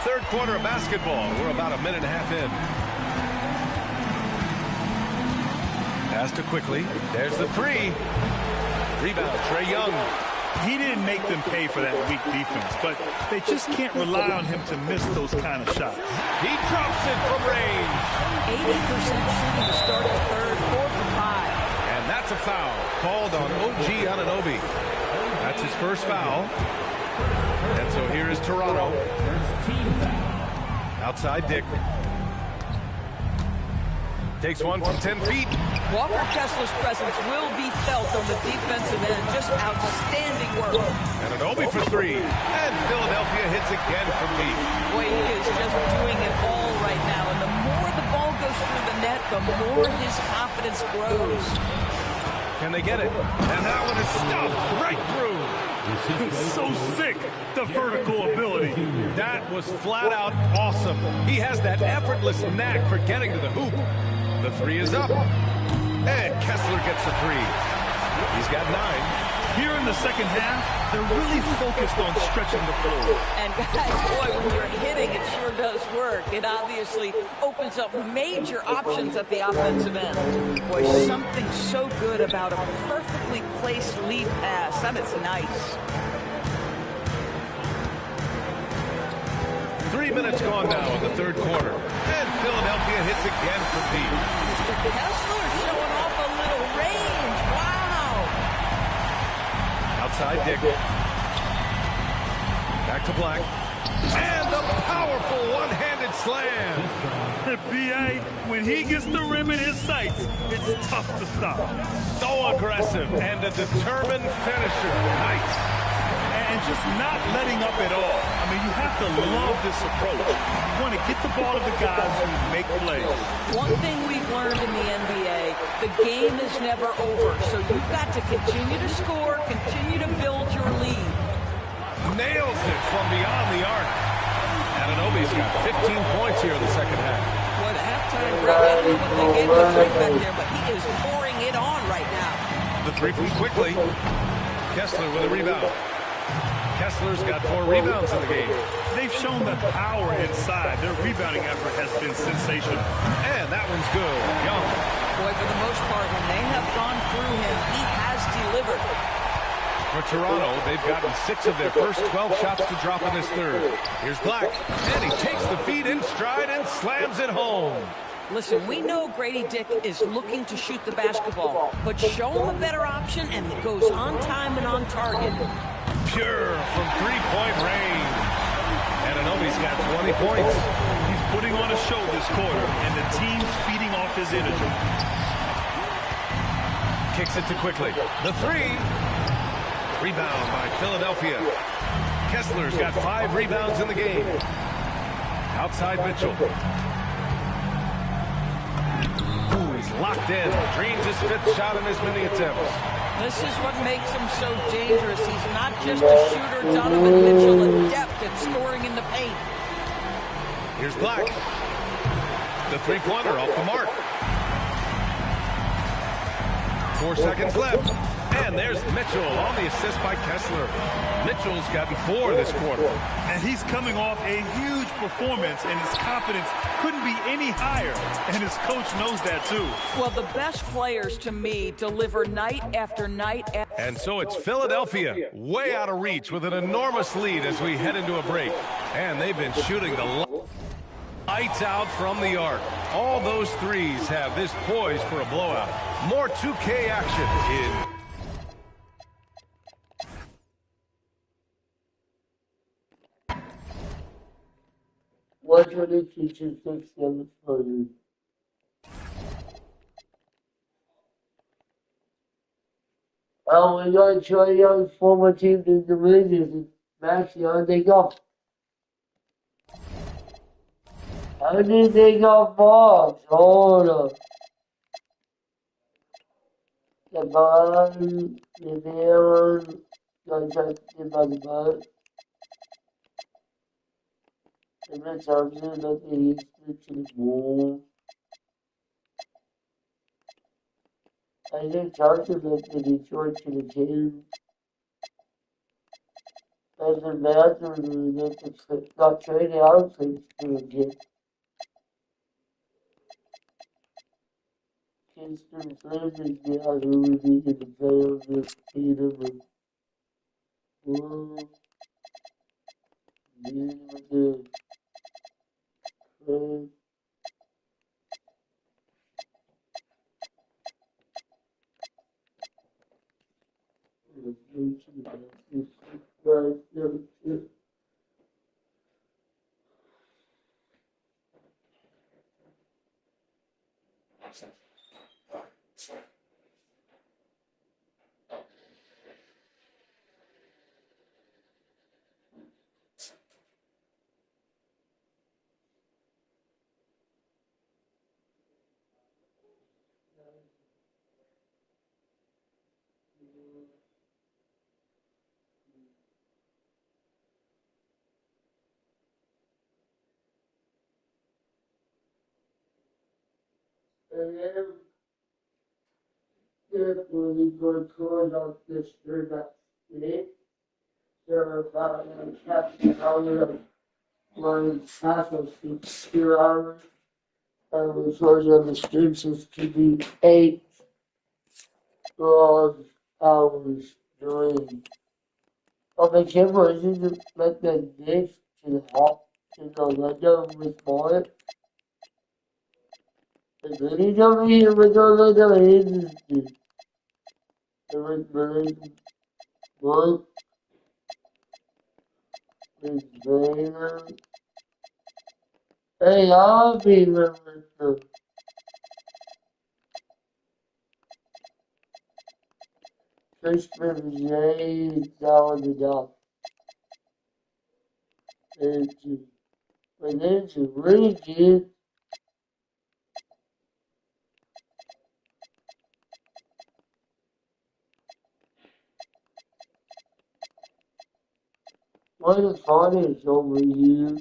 Third quarter of basketball. We're about a minute and a half in. Pass to Quickly. There's the 3. Rebound, Trae Young. He didn't make them pay for that weak defense, but they just can't rely on him to miss those kind of shots. He drops it from range. 80% shooting to start the third, 4 for 5. And that's a foul called on OG Anunoby. That's his first foul. And so here is Toronto. Outside Dick. Takes one from 10 feet. Walker Kessler's presence will be felt on the defensive end. Just outstanding work. Anunoby for 3. And Philadelphia hits again from deep. Boy, he is just doing it all right now, and the more the ball goes through the net, the more his confidence grows. Can they get it? And that one is stuffed right through. It's so sick, the vertical ability. That was flat out awesome. He has that effortless knack for getting to the hoop. The three is up. And Kessler gets the three. He's got 9. Here in the second half, they're really focused on stretching the floor. And guys, boy, when you're hitting, it sure does work. It obviously opens up major options at the offensive end. Boy, something so good about a perfectly placed lead pass. That is nice. 3 minutes gone now in the third quarter. And Philadelphia hits again from deep. Mr. Kessler showing off a little range. Wow. Outside Dick. Back to Black. And the powerful one-handed slam. B.A., when he gets the rim in his sights, it's tough to stop. So aggressive and a determined finisher. Nice. And just not letting up at all. I mean, you have to love this approach. You want to get the ball to the guys who make plays. One thing we've learned in the NBA, the game is never over. So you've got to continue to score, continue to build your lead. Nails it from beyond the arc. Anunoby's got 15 points here in the second half. What a halftime break. I don't know what they gave him to drink back there, but he is pouring it on right now. The three from quickly. Kessler with a rebound. Kessler's got 4 rebounds in the game. They've shown the power inside. Their rebounding effort has been sensational. And that one's good. Young. Boy, for the most part, when they have gone through him, he has delivered. For Toronto, they've gotten 6 of their first 12 shots to drop in this third. Here's Black. And he takes the feed in stride and slams it home. Listen, we know Grady Dick is looking to shoot the basketball, but show him a better option, and it goes on time and on target. Pure from three-point range. Anunoby's got 20 points. He's putting on a show this quarter, and the team's feeding off his energy. Kicks it to quickly. The three. Rebound by Philadelphia. Kessler's got 5 rebounds in the game. Outside Mitchell. Ooh, he's locked in. Dreams his 5th shot in as many attempts. This is what makes him so dangerous. He's not just a shooter. Donovan Mitchell, adept at scoring in the paint. Here's Black. The three-pointer off the mark. 4 seconds left. And there's Mitchell on the assist by Kessler. Mitchell's gotten 4 this quarter. And he's coming off a huge performance, and his confidence couldn't be any higher. And his coach knows that, too. Well, the best players, to me, deliver night after night. And so it's Philadelphia way out of reach with an enormous lead as we head into a break. And they've been shooting the lights out from the arc. All those threes have this poised for a blowout. More 2K action in... What would the teacher fix them for you? Oh, we got Troy Young's former team in the Rangers. Maxie, how did they go? How did they go far? Hold up. The ball, the ball, got touched by the ball. And that's how you look at his to the ball. I think Johnson looked at Detroit to the team. As a matter, got traded out to the team. Kingston Flames now who would be in the playoffs with Peter and dealing with the Flames. definitely good cause of this that today. There are about Captain Howard one half of 2 hours, and the cause of the streets is to be 8 long hours during. Oh, the camera isn't like the dish to the hot to the window with more. The video over here with the window is it was really good. It's very hey, I'll be with the Christmas Day down the dock. It's really good. What a fun is over here.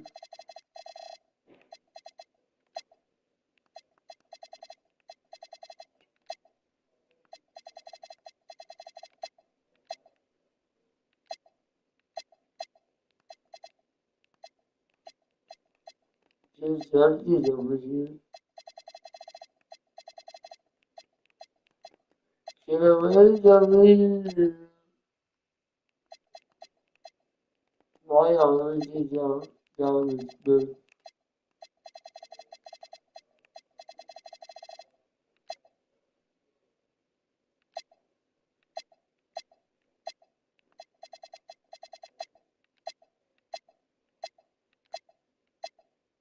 Just empty over here. Get away from me. Why are we down this good?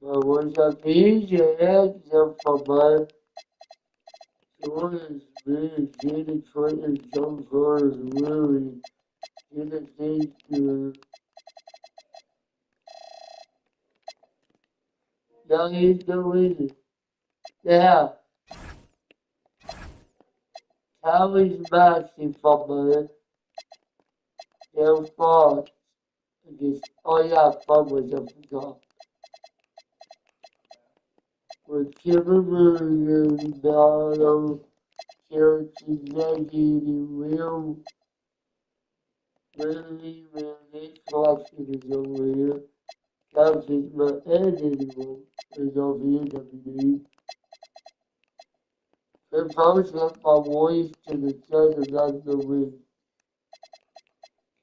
Was a PJ except for my stories really did try to jump for really didn't think to now he's doing it. Yeah. Tallys matching from my their fault against oh yeah, fun was a forgot. With Kimberly Battle characters negative really collection is over here. That is my editing room is over here WD. And post up my voice to the side of the wind.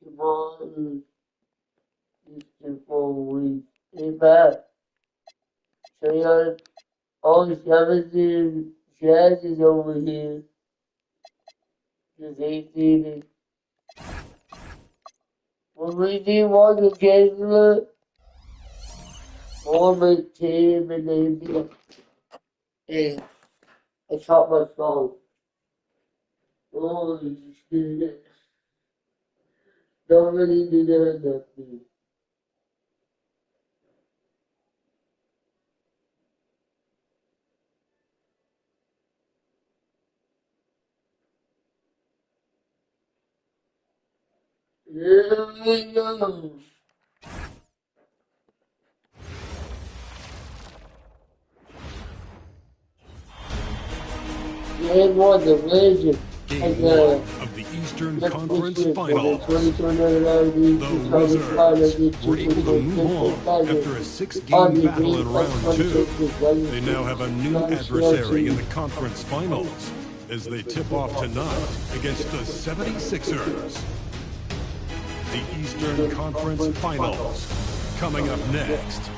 Come on, just for a week. Hey, Matt. So you're all 17 Jazz is over here. Just 18. When we did one occasionally, former team and they hey, I caught my phone. Holy shit. Nobody did nothing. Here we go. Game one, the legend. Game one of the Eastern Conference Finals. The Wizards were able to move on after a 6-game battle in round 2. They now have a new adversary in the conference finals as they tip off tonight against the 76ers. The Eastern Conference Finals coming up next.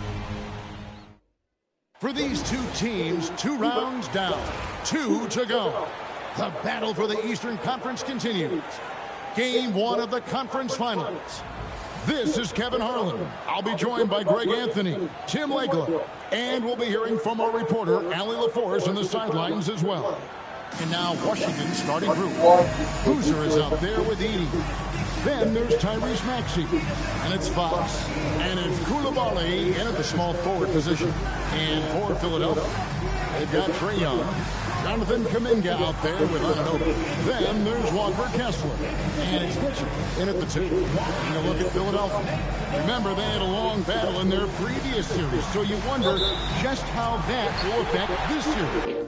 For these two teams, 2 rounds down, 2 to go. The battle for the Eastern Conference continues. Game 1 of the conference finals. This is Kevin Harlan. I'll be joined by Greg Anthony, Tim Legler, and we'll be hearing from our reporter, Allie LaForce, on the sidelines as well. And now Washington's starting group. Boozer is out there with Edie. Then there's Tyrese Maxey, and it's Fox, and it's Koulibaly in at the small forward position. And for Philadelphia, they've got Trae Young, Jonathan Kuminga out there with Anunoby. Then there's Walker Kessler, and it's Mitchell in at the 2. And a look at Philadelphia. Remember, they had a long battle in their previous series, so you wonder just how that will affect this series.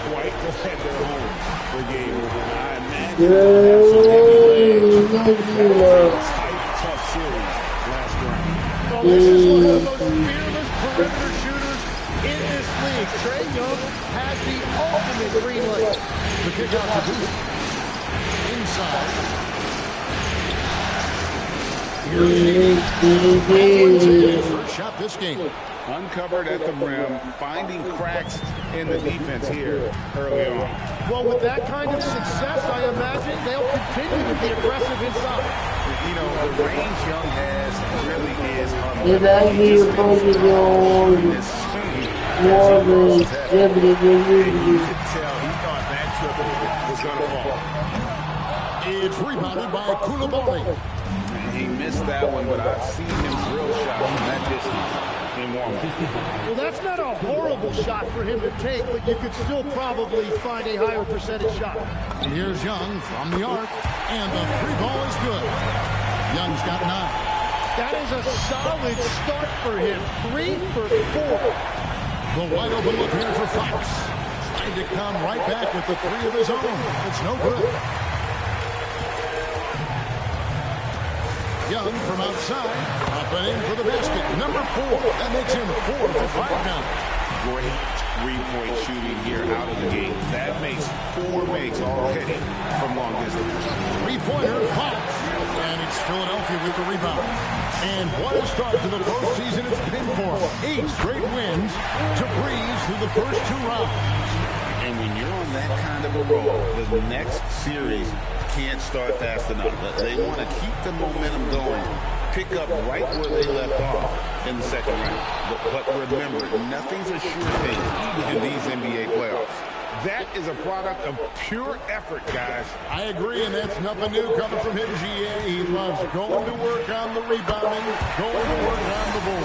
quite glad they're home for game one. I imagine they'll have some heavy legs. That was a tight, tough series last round. Well, this is one of the most fearless perimeter shooters in this league. Trae Young has the ultimate green light. The kick out to Booth. Inside. Here's first shot this game. Uncovered at the rim, finding cracks in the defense here early on. Well, with that kind of success, I imagine they'll continue to be aggressive inside. You know, the range Young has really is And you could tell he thought that triple was going to fall. It's rebounded by Koulibaly. He missed that one, but I've seen him drill shots from that distance in warm-up. Well, that's not a horrible shot for him to take, but you could still probably find a higher percentage shot. And here's Young from the arc, and the three ball is good. Young's got 9. That is a solid start for him. 3 for 4. The wide open look here for Fox. Trying to come right back with the 3 of his own. It's no good. Young from outside, up and in for the basket. Number 4. That makes him 4 for 5 now. Great three-point shooting here out of the gate. That makes 4 makes already from long distance. Three-pointer, Fox. And it's Philadelphia with the rebound. And what a start to the postseason it's been for him. 8 straight wins to breeze through the first 2 rounds. And when you're on that kind of a roll, the next series can't start fast enough. They want to keep the momentum going, pick up right where they left off in the second round. But remember, nothing's a sure thing in these NBA playoffs. That is a product of pure effort, guys. I agree, and that's nothing new coming from him, GA. He loves going to work on the rebounding, going to work on the board.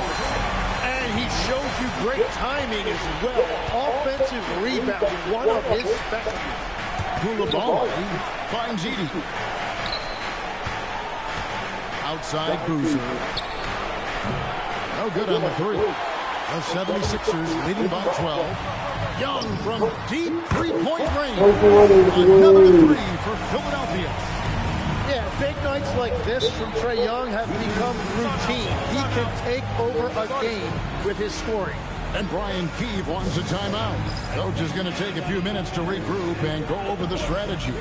And he shows you great timing as well. Offensive rebounding, one of his specialties. Koulibaly finds Edie. Outside Boozer. No good on the 3. The 76ers leading by 12. Young from deep three-point range. Another 3 for Philadelphia. Yeah, big nights like this from Trae Young have become routine. He can take over a game with his scoring. And Brian Keefe wants a timeout. Coach is going to take a few minutes to regroup and go over the strategy.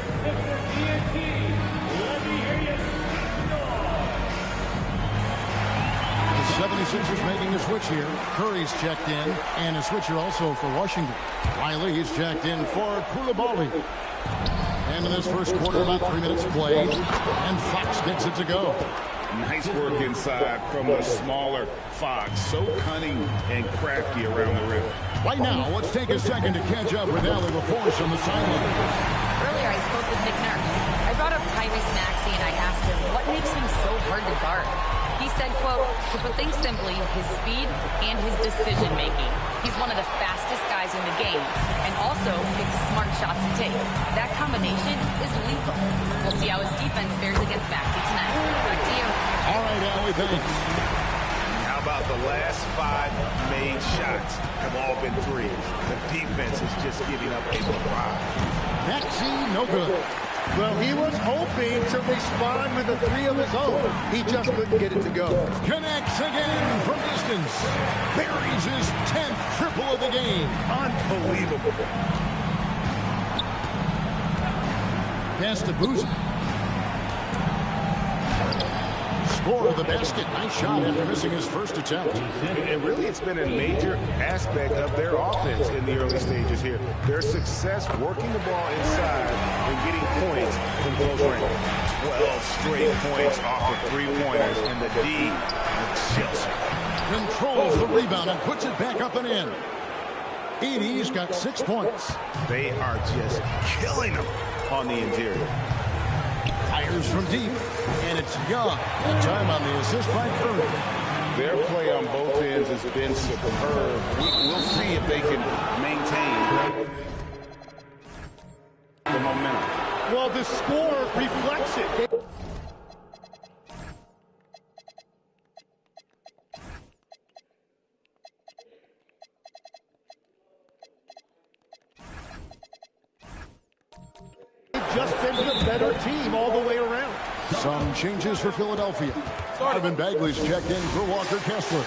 The 76ers making a switch here. Curry's checked in, and a switcher also for Washington. Riley's checked in for Koulibaly. And in this first quarter, about 3 minutes played, and Fox gets it to go. Nice work inside from the smaller Fox. So cunning and crafty around the rim. Right now, let's take a second to catch up with Allie LaForce on the sideline. Earlier, I spoke with Nick Nurse. I brought up Tyrese Maxey, and I asked him what makes him so hard to guard. He said, quote, to put things simply, his speed and his decision-making. He's one of the fastest guys in the game, and also picks smart shots to take. That combination is lethal. We'll see how his defense fares against Maxey tonight. Back to you. All right, Allie, thanks. How about the last 5 made shots have all been threes? The defense is just giving up a barrage. Maxey, no good. Well, he was hoping to respond with a 3 of his own. He just couldn't get it to go. Connects again from distance. Buries his 10th triple of the game. Unbelievable. Pass to Boozer. Score of the basket. Nice shot after missing his first attempt. And really, it's been a major aspect of their offense in the early stages here. Their success working the ball inside and getting points from close range. 12 straight points off of 3-pointers, and the D chills. Controls the rebound and puts it back up and in. Edie's got 6 points. They are just killing them on the interior. Fires from deep, and it's Young. That time on the assist by Curry. Their play on both ends has been superb. We'll see if they can maintain the momentum. Well, the score reflects it. just been the better team all the way around. Some changes for Philadelphia. Marvin Bagley's checked in for Walker Kessler.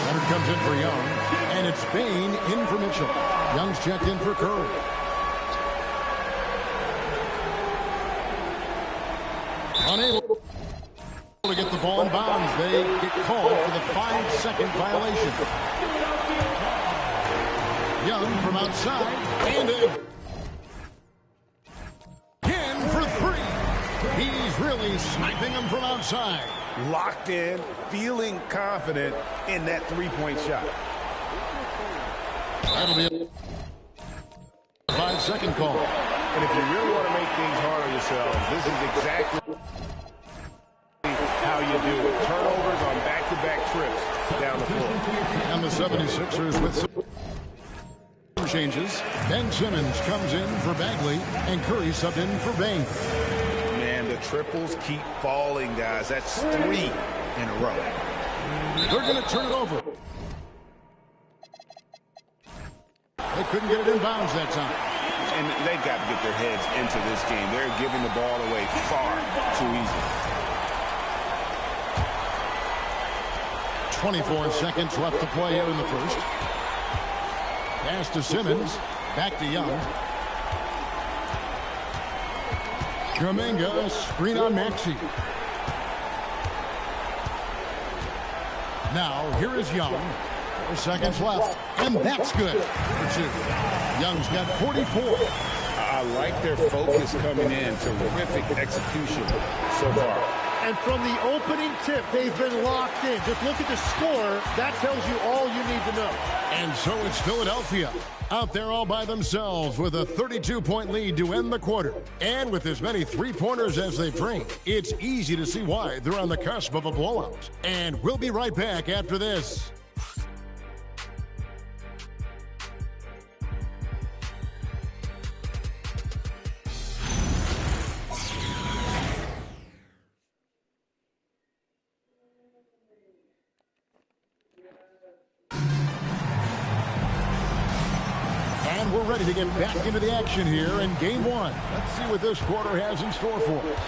Leonard comes in for Young, and it's Bain in for Mitchell. Young's checked in for Curry. Unable to get the ball in bounds. They get called for the 5-second violation. Young from outside, and in for three. He's really sniping him from outside. Locked in, feeling confident in that three-point shot. That'll be a 5-second call. And if you really want to make things hard on yourselves, this is exactly how you do it. Turnovers on back-to-back trips down the floor. And the 76ers with some changes. Ben Simmons comes in for Bagley, and Curry subbed in for Bain. Man, the triples keep falling, guys. That's 3 in a row. They're going to turn it over. They couldn't get it in bounds that time. And they've got to get their heads into this game. They're giving the ball away far too easily. 24 seconds left to play here in the first. Pass to Simmons. Back to Young. Kuminga, screen on Maxey. Now, here is Young. 4 seconds left, and that's good for 2. Young's got 44. I like their focus coming in. Terrific execution so far. And from the opening tip, they've been locked in. Just look at the score. That tells you all you need to know. And so it's Philadelphia out there all by themselves with a 32-point lead to end the quarter. And with as many three-pointers as they bring, it's easy to see why they're on the cusp of a blowout. And we'll be right back after this. We're ready to get back into the action here in game 1. Let's see what this quarter has in store for us.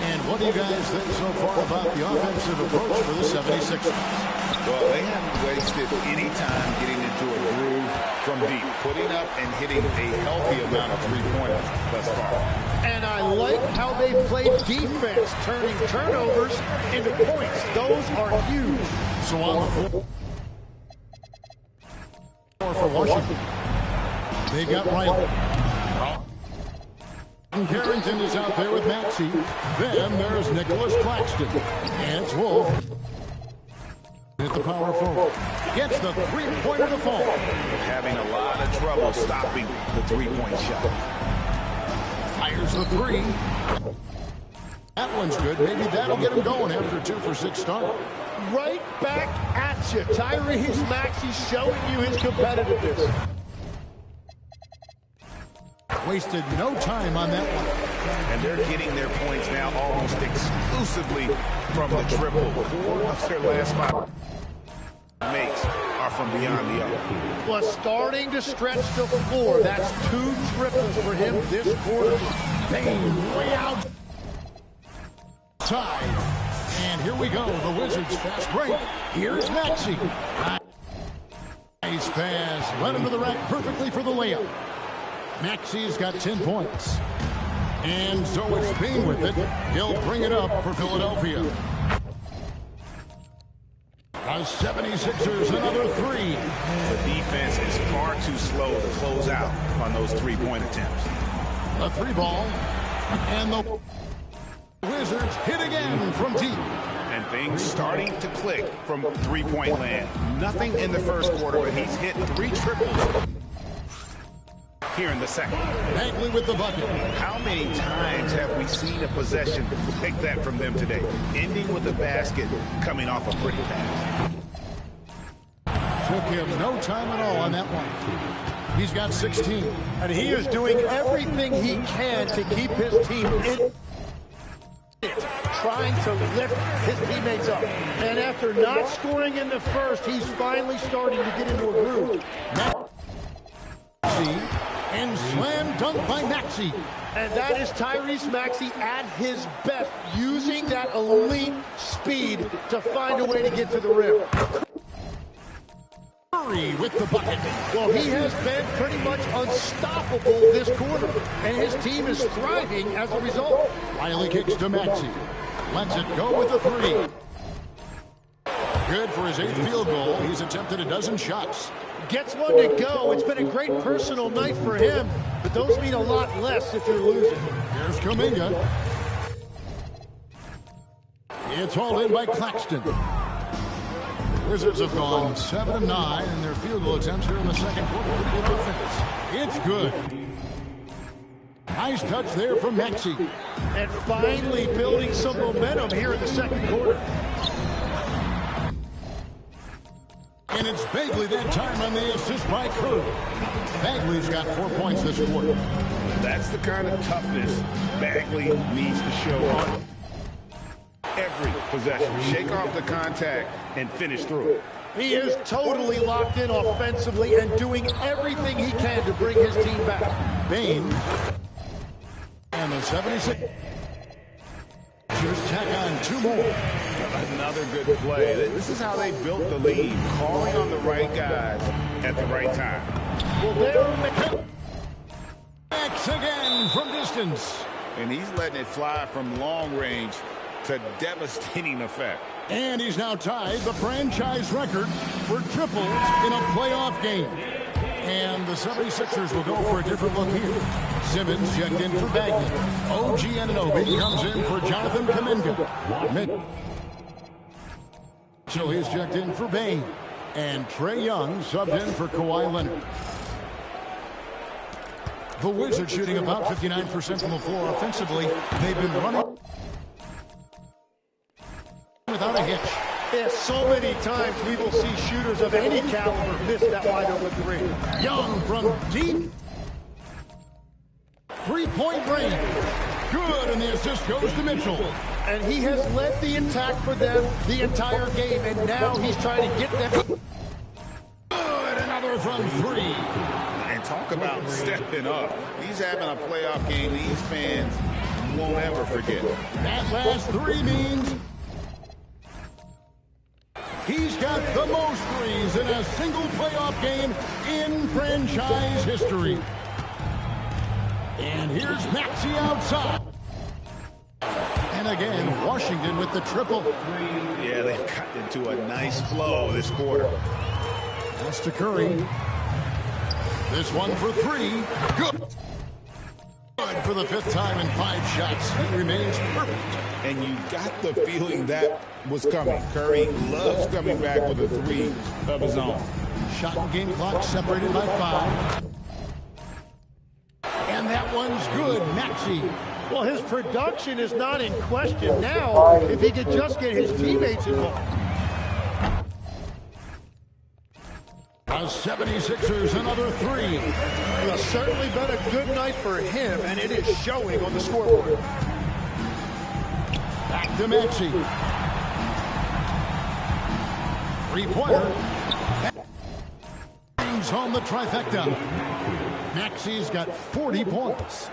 And what do you guys think so far about the offensive approach for the 76ers? Well, they haven't wasted any time getting into a groove from deep, putting up and hitting a healthy amount of three-pointers thus far. And I like how they've played defense, turning turnovers into points. Those are huge. So on the floor for Washington, they've got Riley. Carrington is out there with Maxey. Then there's Nicholas Claxton. And it's Wolf. Hit the power forward. Gets the three-pointer to fall. Having a lot of trouble stopping the three-point shot. Fires the three. That one's good. Maybe that'll get him going after a 2 for 6 start. Right back at you. Tyrese Maxey showing you his competitiveness. Wasted no time on that one. And they're getting their points now almost exclusively from the triple. 4 of their last 5 makes are from beyond the arc. Well, starting to stretch the floor. That's 2 triples for him this quarter. Bain way out. Tied. And here we go. The Wizards fast break. Here's Maxey. Nice pass. Led him to the rack perfectly for the layup. Maxey's got 10 points. And so it's Bain with it. He'll bring it up for Philadelphia. The 76ers, another 3. The defense is far too slow to close out on those three-point attempts. The 3 ball. And the Wizards hit again from deep. And things starting to click from three-point land. Nothing in the first quarter, but he's hit 3 triples here in the second. Bagley with the bucket. How many times have we seen a possession like that from them today? Ending with a basket, coming off a pretty pass. Took him no time at all on that one. He's got 16. And he is doing everything he can to keep his team in it, trying to lift his teammates up. And after not scoring in the first, he's finally starting to get into a groove. Maxey And slam dunk by Maxey. And that is Tyrese Maxey at his best, using that elite speed to find a way to get to the rim. Curry with the bucket. Well, he has been pretty much unstoppable this quarter, and his team is thriving as a result. Riley kicks to Maxey. Lets it go with the three. Good for his 8th field goal. He's attempted a dozen shots. Gets one to go. It's been a great personal night for him, but those mean a lot less if you're losing. Here's Kuminga. It's hauled in by Claxton. The Wizards have gone 7-9 in their field goal attempts here in the second quarter. Pretty good offense. It's good. Nice touch there from Maxey. And finally building some momentum here in the second quarter. And it's Bagley that time on the assist by Curry. Bagley's got 4 points this quarter. That's the kind of toughness Bagley needs to show on every possession. Shake off the contact and finish through it. He is totally locked in offensively and doing everything he can to bring his team back. Bain. And the 76. Just tack on 2 more. Another good play. This is how they built the lead, calling on the right guys at the right time. Well, there Max again from distance. And he's letting it fly from long range to devastating effect. And he's now tied the franchise record for triples in a playoff game. And the 76ers will go for a different look here. Simmons checked in for Bagley. OG Anunoby comes in for Jonathan Kuminga. So he's checked in for Bain. And Trae Young subbed in for Kawhi Leonard. The Wizards shooting about 59% from the floor offensively. They've been running without a hitch. Yeah, so many times we will see shooters of any caliber miss that wide open three. Young from deep. 3-point range. Good, and the assist goes to Mitchell. And he has led the attack for them the entire game, and now he's trying to get them. Good, another from 3. And talk about stepping up. He's having a playoff game these fans won't ever forget. That last 3 means he's got the most threes in a single playoff game in franchise history. And here's Maxey outside. And again, Washington with the triple. Yeah, they've gotten into a nice flow this quarter. That's to Curry. This one for 3. Good. Good for the 5th time in 5 shots. He remains perfect. And you got the feeling that was coming. Curry loves coming back with a 3 of his own. Shot and game clock separated by 5. And that one's good, Maxey. Well, his production is not in question now if he could just get his teammates involved. The 76ers, another 3. It's certainly been a good night for him, and it is showing on the scoreboard. Back to Maxey. 3-pointer. Brings home the trifecta. Maxey's got 40 points.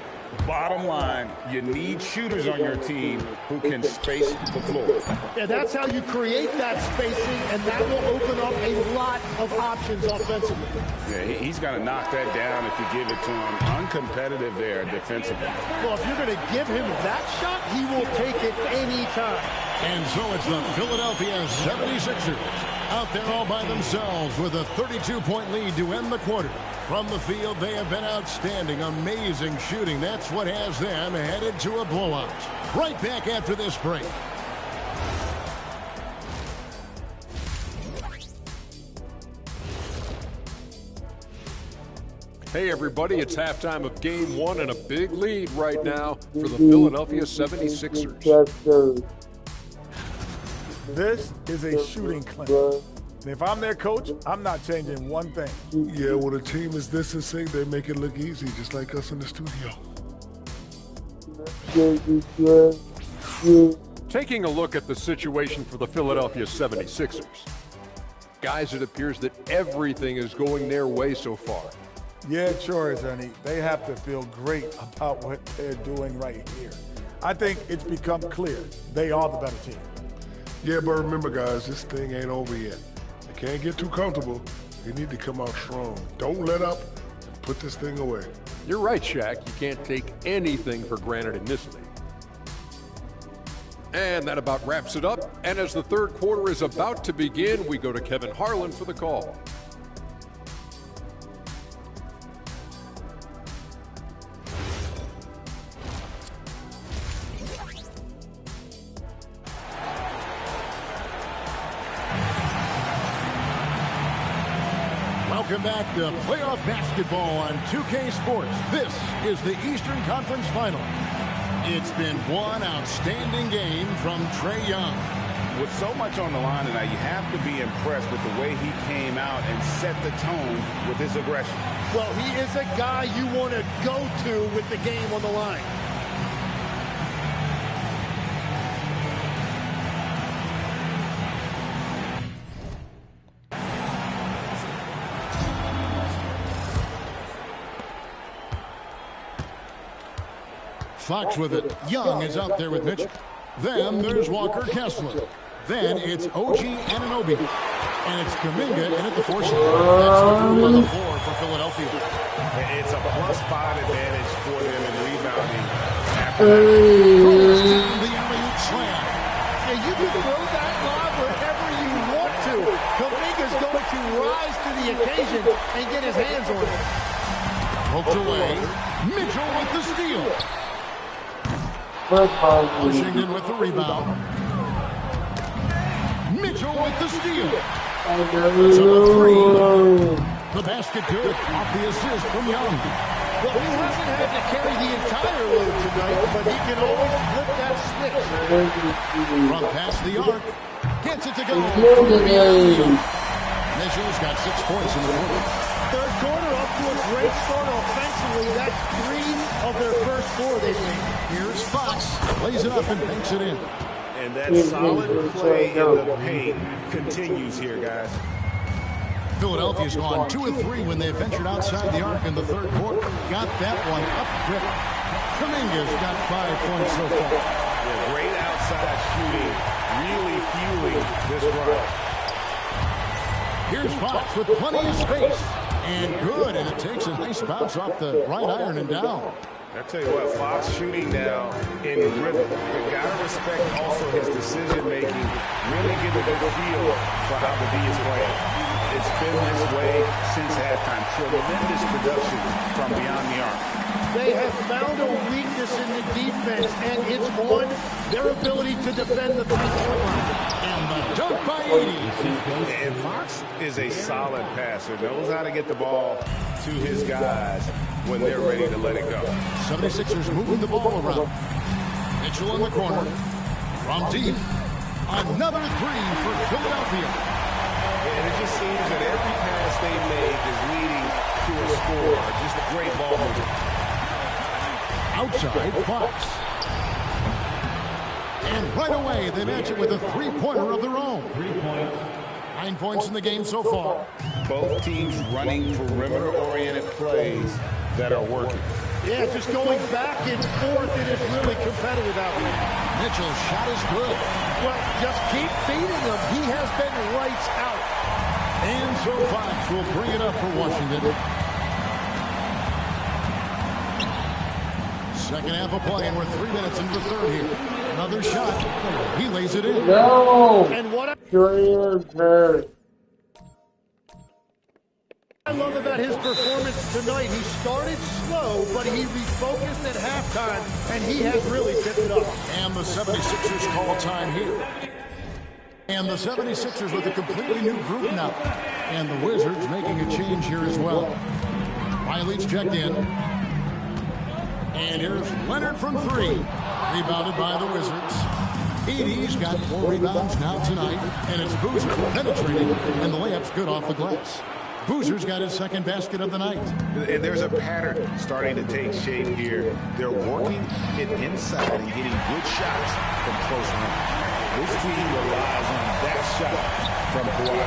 Bottom line, you need shooters on your team who can space the floor. Yeah, that's how you create that spacing, and that will open up a lot of options offensively. Yeah, he's got to knock that down if you give it to him. Uncompetitive there defensively. Well, if you're going to give him that shot, he will take it anytime. And so it's the Philadelphia 76ers out there all by themselves with a 32-point lead to end the quarter. From the field, they have been outstanding, amazing shooting. That's what has them headed to a blowout. Right back after this break. Hey everybody, it's halftime of game 1 and a big lead right now for the Philadelphia 76ers. This is a shooting clinic. And if I'm their coach, I'm not changing one thing. Yeah, when a team is this in sync, they make it look easy, just like us in the studio. Taking a look at the situation for the Philadelphia 76ers. Guys, it appears that everything is going their way so far. Yeah, it sure is, Ernie. They have to feel great about what they're doing right here. I think it's become clear they are the better team. Yeah, but remember, guys, this thing ain't over yet. They can't get too comfortable. They need to come out strong. Don't let up and put this thing away. You're right, Shaq. You can't take anything for granted in this league. And that about wraps it up. And as the third quarter is about to begin, we go to Kevin Harlan for the call. Welcome back to playoff basketball on 2K Sports. This is the Eastern Conference Final. It's been one outstanding game from Trae Young. With so much on the line tonight, you have to be impressed with the way he came out and set the tone with his aggression. Well, he is a guy you want to go to with the game on the line. Fox with it. Young is out there with Mitchell. Then there's Walker Kessler. Then it's OG Anunoby. And it's Kuminga in at the four spot. That's the group on the floor for Philadelphia. It's a +5 advantage for them in rebounding. The alley-oop slam. And you can throw that lob wherever you want to. Kuminga's going to rise to the occasion and get his hands on it. Poked away. Mitchell with the steal. Washington with the rebound. Mitchell with the steal. It's up a three. The basket good. Off the assist from Young. Well, he hasn't had to carry the entire load tonight, but he can always flip that switch. From past the arc. Gets it to go. Mitchell's got 6 points in the quarter. Third quarter up to a great start offensively. That's 3 of their first 4 they've made. Here's Fox. Plays it up and banks it in. And that solid play in the paint continues here, guys. Philadelphia's gone 2 of 3 when they ventured outside the arc in the third quarter. Got that one up quick. Kuminga's got 5 points so far. Yeah, great outside shooting, really fueling this run. Here's Fox with plenty of space. And good, and it takes a nice bounce off the right iron and down. I tell you what, Fox shooting now in rhythm. You gotta respect also his decision making, really get a good feel for how the D is playing. It's been this way since halftime. Tremendous production from beyond the arc. They have found a weakness in the defense, and it's on their ability to defend the three-point line. And the dunk by 80. And Fox is a solid passer, knows how to get the ball to his guys when they're ready to let it go. 76ers moving the ball around. Mitchell in the corner. From deep. Another 3 for Philadelphia. And it just seems that every pass they make is leading to a score. Just great ball movement. Outside, Fox. And right away, they match it with a three-pointer of their own. 3 points. 9 points in the game so far. Both teams running perimeter-oriented plays that are working. Yeah, just going back and forth, it is really competitive out here. Mitchell's shot is good. Well, just keep feeding him. He has been lights out. And so Fox will bring it up for Washington. Second half of play, and we're 3 minutes into the third here. Another shot. He lays it in. No! And what I love about his performance tonight, he started slow, but he refocused at halftime, and he has really tipped it up. And the 76ers call time here. And the 76ers with a completely new group now. And the Wizards making a change here as well. Riley's checked in. And here's Leonard from 3. Rebounded by the Wizards. Edie's got 4 rebounds now tonight. And it's Boozer penetrating. And the layup's good off the glass. Boozer's got his second basket of the night. And there's a pattern starting to take shape here. They're working it inside and getting good shots from close range. This team relies on that shot from Kawhi.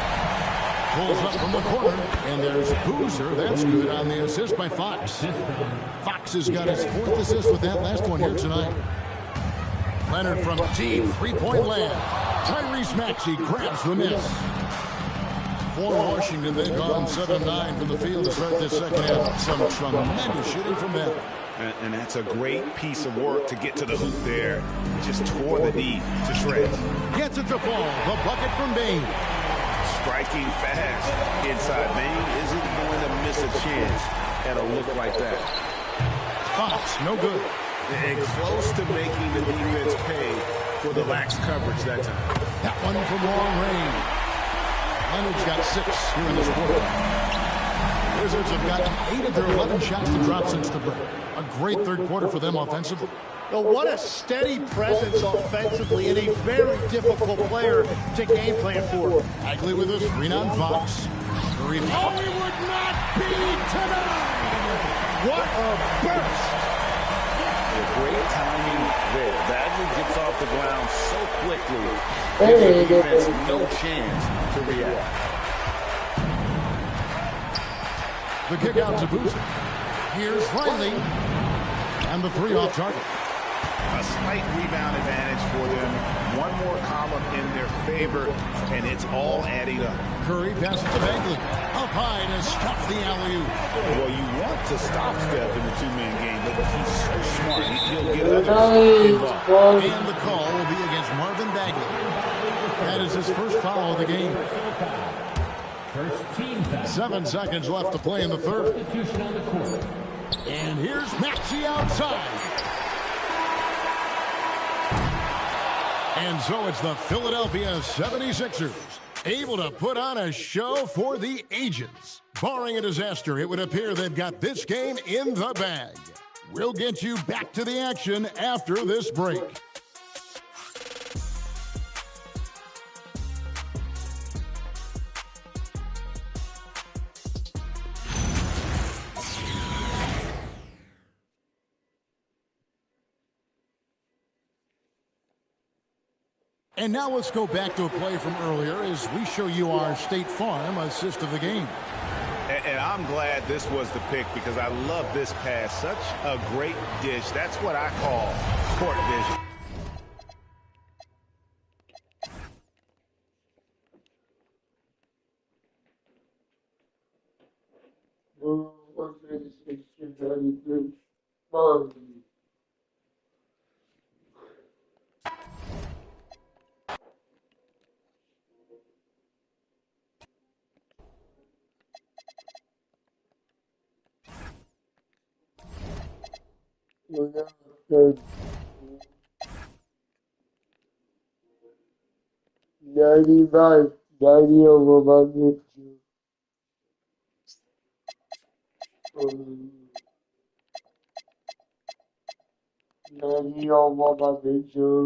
Pulls up from the corner, and there's Boozer. That's good on the assist by Fox. Fox has got his 4th assist with that last one here tonight. Leonard from deep, 3-point land. Tyrese Maxey grabs the miss. For Washington, they've gone 7-9 from the field to start this second half. Some tremendous shooting from them. And that's a great piece of work to get to the hoop there. Just tore the D to shreds. Gets it to fall. The bucket from Bain. Striking fast inside. Bain isn't going to miss a chance at a look like that. Fox, no good. And close to making the defense pay for the lax coverage that time. That one from long range. Leonard's got 6 here in this quarter. Wizards have gotten 8 of their 11 shots to drop since the break. A great third quarter for them offensively. Well, what a steady presence offensively and a very difficult player to game plan for. Bagley with a screen on Fox. Oh, he would not be tonight! What a burst! Great timing there. Bagley gets off the ground so quickly. Gives the defense no chance to react. The kick out to Boozer. Here's Riley. And the 3 off target. A slight rebound advantage for them. One more column in their favor, and it's all adding up. Curry passes to Bagley. Up high to stop the alley-oop. Well, you want to stop Steph in the 2-man game, but he's so smart. He'll get others involved. And the call will be against Marvin Bagley. That is his first foul of the game. 7 seconds left to play in the third. And here's Maxey outside. And so it's the Philadelphia 76ers, able to put on a show for the ages. Barring a disaster, it would appear they've got this game in the bag. We'll get you back to the action after this break. And now let's go back to a play from earlier as we show you our State Farm assist of the game. And I'm glad this was the pick because I love this pass. Such a great dish. That's what I call court vision. $95, $90 over my picture. $90 over my picture.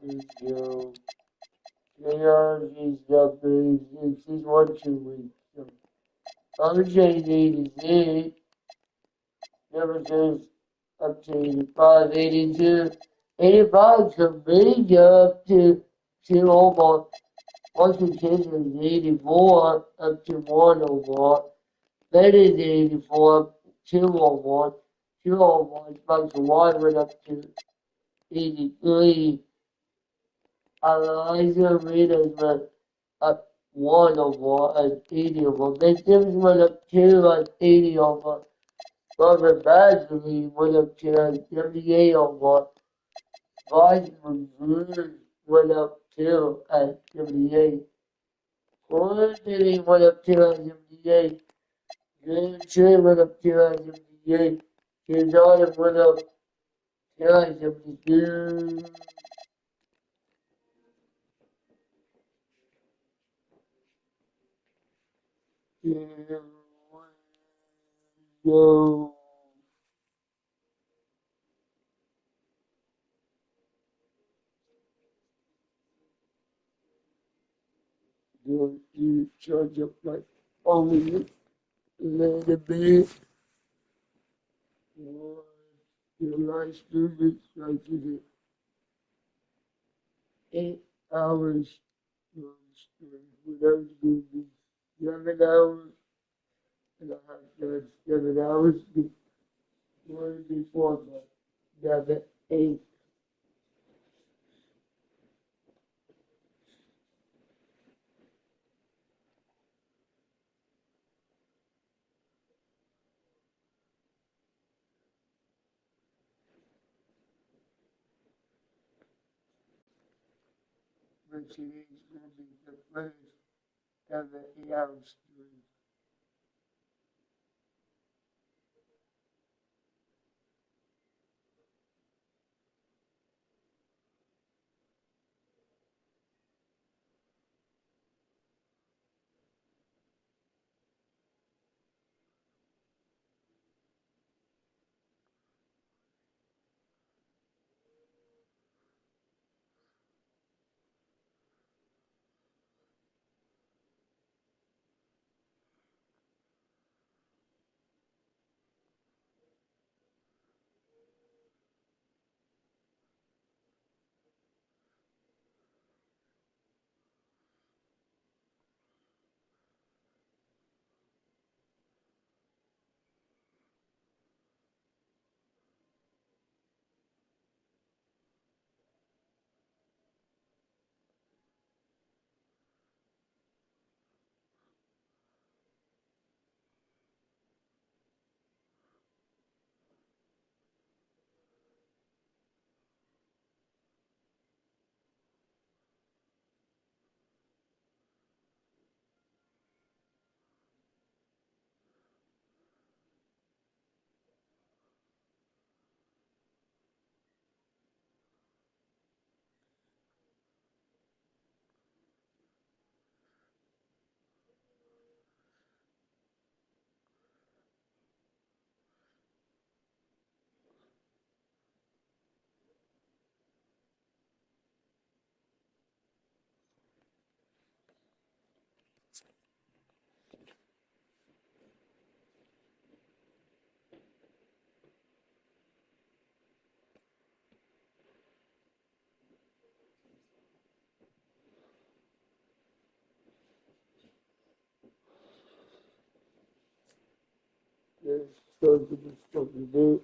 She's got big. She's 1-2 weeks. So I'm saying 86. Never says up to 85, 82. 85 could big up to almost. Once we change it is 84 up to 1 over. Then is 84 2 over. 2 over. Bucks one went up to 83. Elijah Reeders went up 1 over and 80 over. Ben Simmons went up 2 and 80 over. Robert Badgley went up to 78 over. Weissman went up 2 at 78. Quarantine went up 2 at 78. James Trey went up 2 at 78. James Harden went up 2 at 72. Go. You charge up like only a little bit. Your life students like you did 8 hours without being 7 hours, and I have done 7 hours before, but never 8. Which is going to be the first ever 8 hours stream. There's so good stuff to do.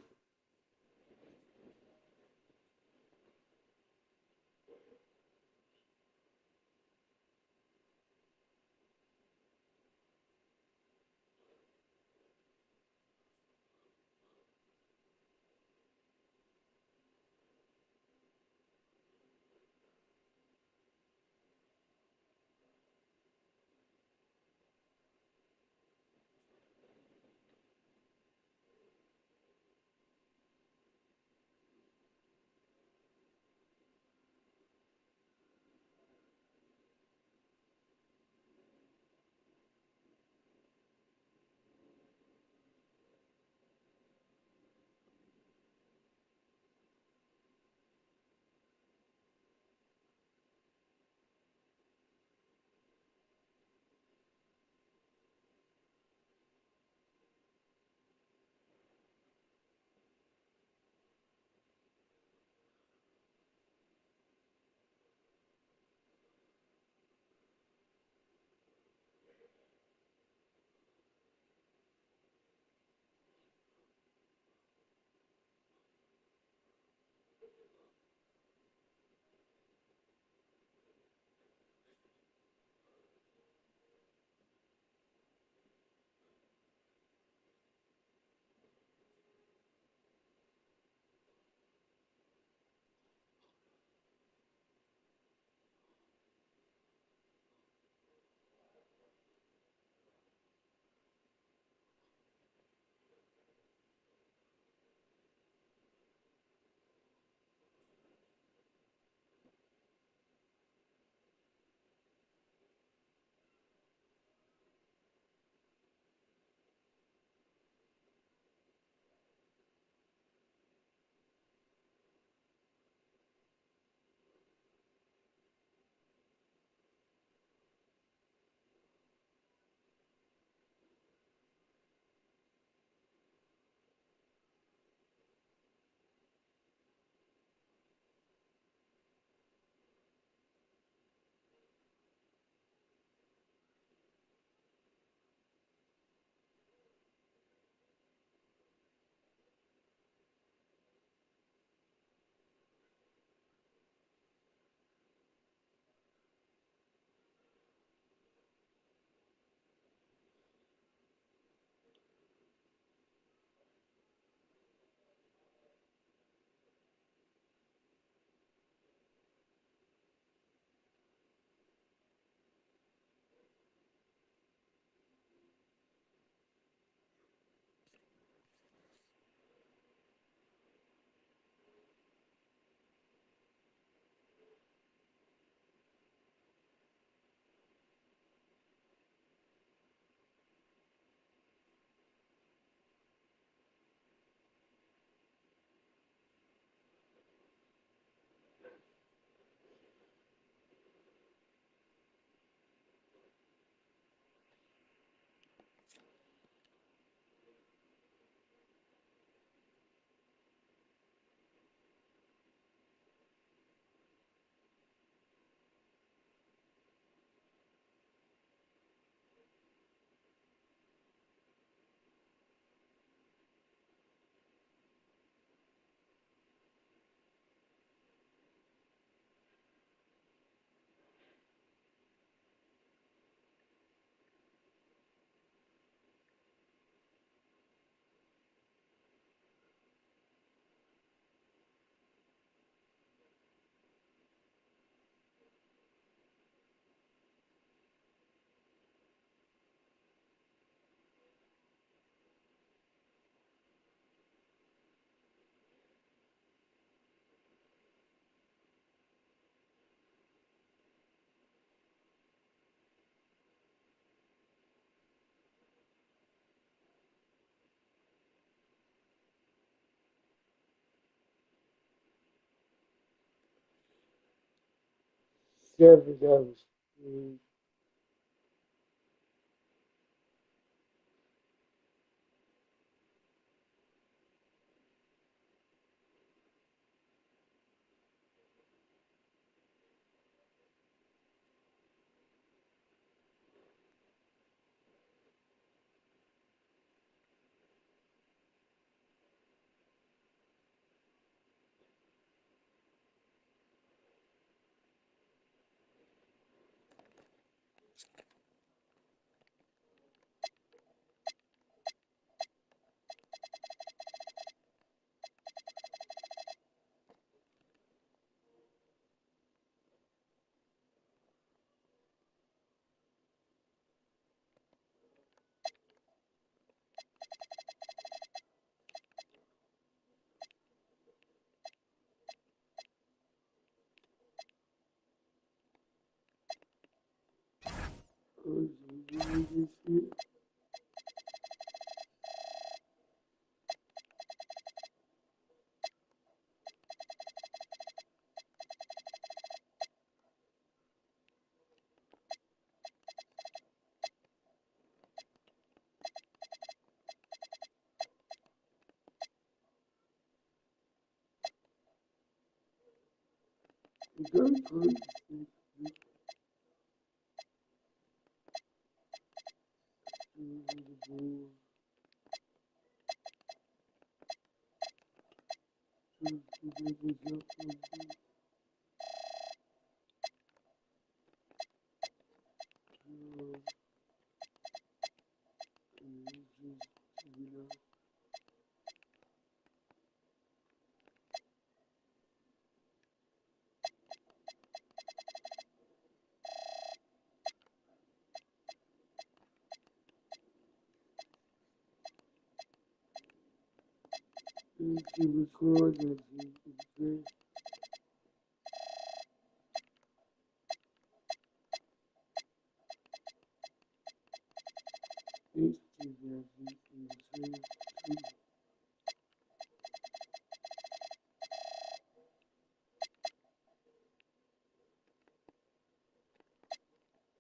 $7.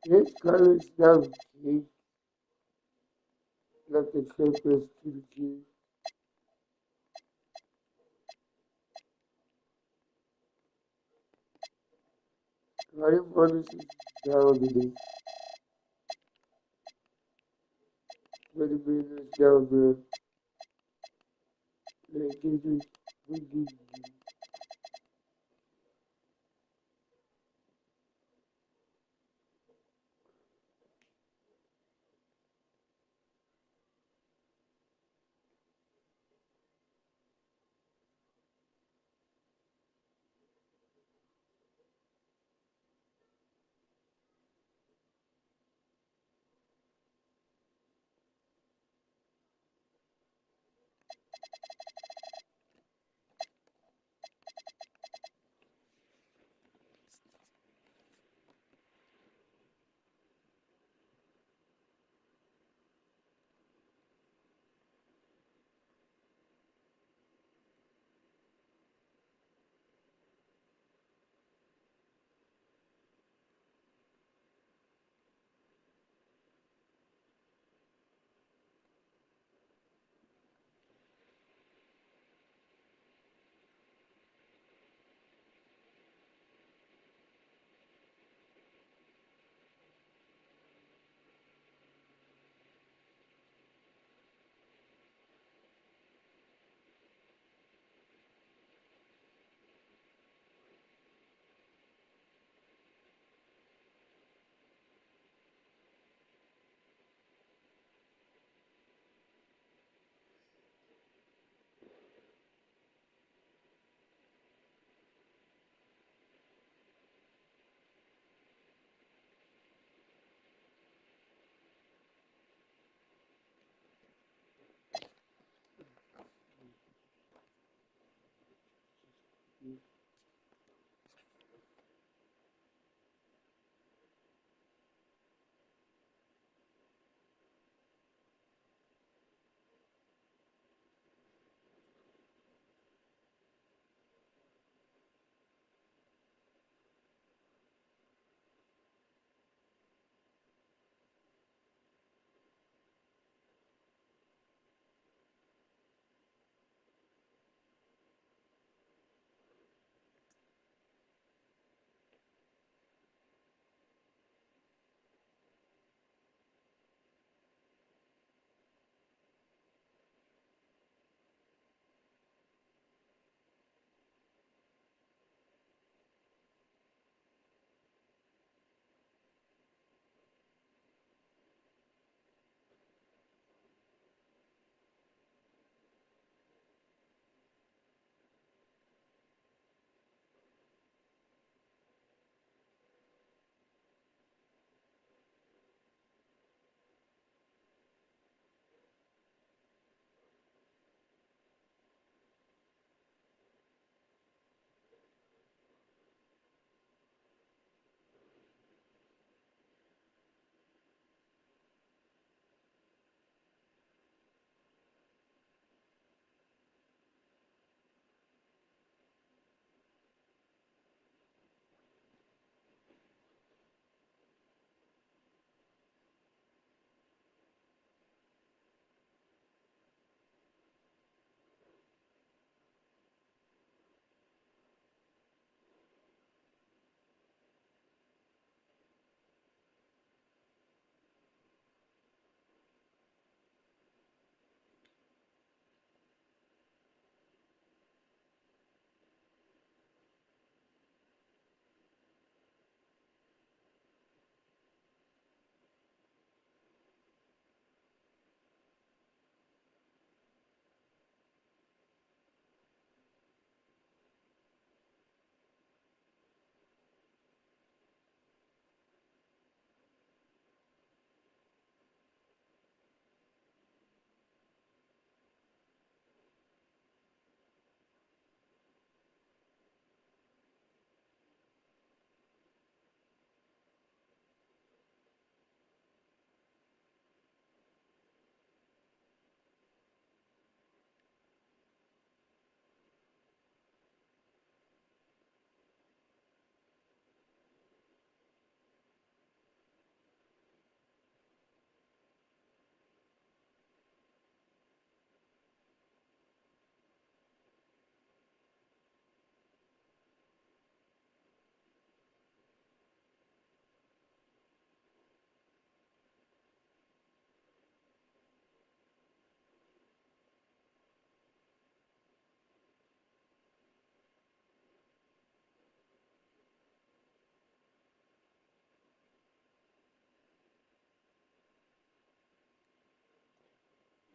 This color is now key. Like the Clippers to the key. I didn't want to see down today. But it means down there. Like it.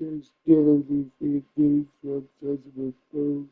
There's gonna be free games from Judgment Phone.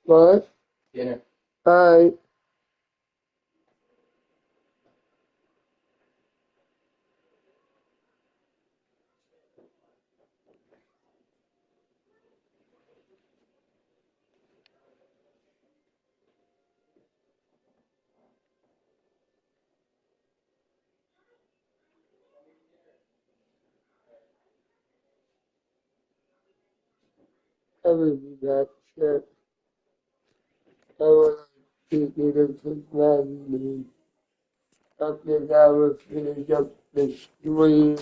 What? Dinner. Alright. I will be back. Sure. I will keep it until 9 after that, I will finish up the stream.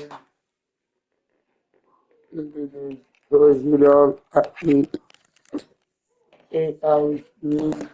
Close it off at the 8 hours stream.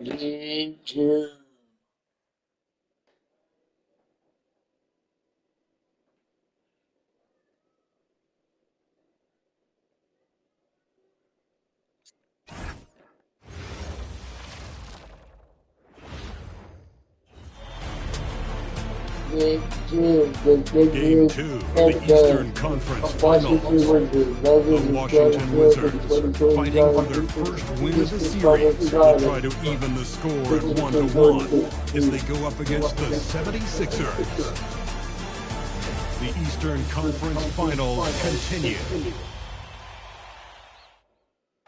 Me too. Game 2 of the Eastern Conference Finals. The Washington Wizards, fighting for their first win of the series, will try to even the score at 1-1 as they go up against the 76ers. The Eastern Conference Finals continue.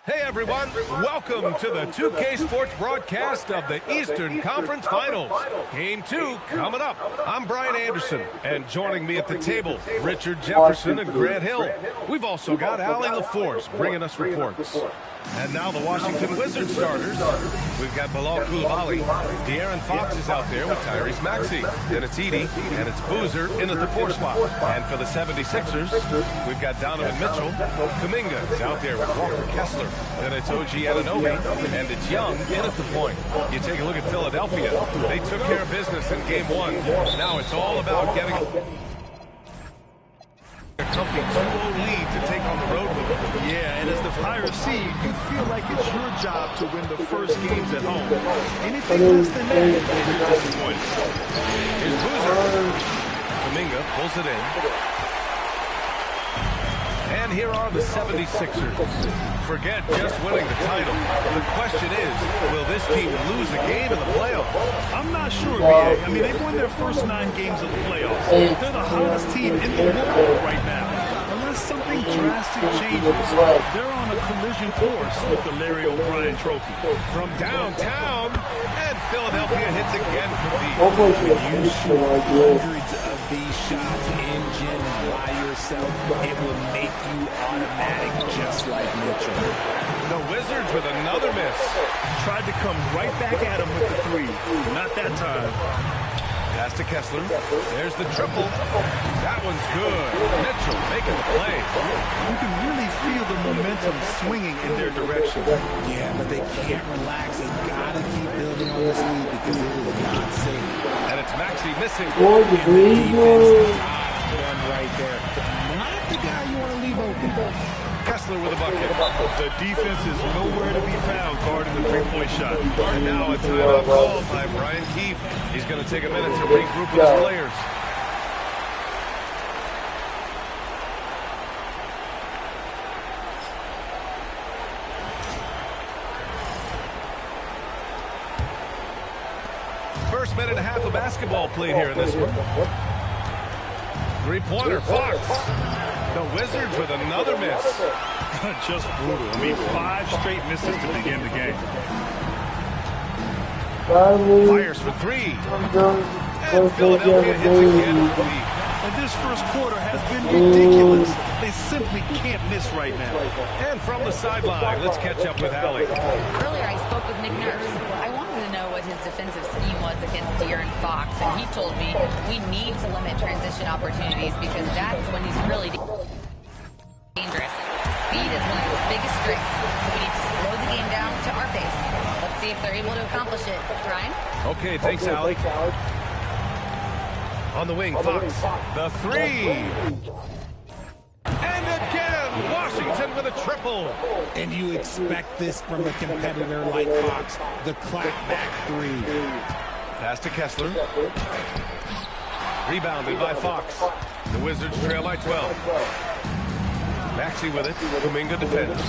Hey everyone, welcome to the 2K Sports broadcast of the Eastern Conference Finals. Game 2 coming up. I'm Brian Anderson, and joining me at the table, Richard Jefferson and Grant Hill. We've also got Allie LaForce bringing us reports. And now the Washington Wizards starters. We've got Bilal Coulibaly. De'Aaron Fox is out there with Tyrese Maxey. Then it's Edey, and it's Boozer in at the 4 spot. And for the 76ers, we've got Donovan Mitchell. Kuminga is out there with Walker Kessler. Then it's OG Anunoby, and it's Young in at the point. You take a look at Philadelphia. They took care of business in Game 1. Now it's all about getting a comfy 2-0 lead to take on the road with them. Yeah, and as the higher seed, you feel like it's your job to win the first games at home. Anything less than that, you're disappointed. Here's Boozer. Kuminga pulls it in. And here are the 76ers. Forget just winning the title. The question is, will this team lose a game in the playoffs? I'm not sure, BA. I mean, they've won their first 9 games of the playoffs. They're the hottest team in the world right now. Unless something drastic changes, they're on a collision course with the Larry O'Brien Trophy. From downtown, and Philadelphia hits again for the When you shoot hundreds of these shots in gym by yourself, it will make you automatic just like Mitchell. The Wizards with another miss. Tried to come right back at him with the 3. Not that time. Pass to Kessler. There's the triple. That one's good. Mitchell making the play. You can really feel the momentum swinging in their direction. Yeah, but they can't relax. They gotta keep building on this lead because it is not safe. And it's Maxey missing. And the defense got one right there. Not the guy you want to leave open. Kessler with a bucket. The defense is nowhere to be found guarding the 3-point shot. And now a timeout called by Brian Keefe. He's going to take a minute to regroup with his players. First minute and a half of basketball played here in this one. 3-pointer, Fox. The Wizards with another miss. Just brutal. I mean, 5 straight misses to begin the game. Fires for 3. And Philadelphia hits again for the... And this first quarter has been ridiculous. They simply can't miss right now. And from the sideline, let's catch up with Allie. Earlier, I spoke with Nick Nurse. I wanted to know what his defensive scheme was against De'Aaron Fox, and he told me we need to limit transition opportunities because that's when he's really dangerous. Speed is one of his biggest strengths, so we need to slow the game down to our pace. Let's see if they're able to accomplish it. Ryan? Okay, thanks, Allie. On the wing, Fox. The 3. And again, Washington with a triple. And you expect this from a competitor like Fox, the clapback 3. Pass to Kessler. Rebounded by Fox. The Wizards trail by 12. Maxey with it. Kuminga defends.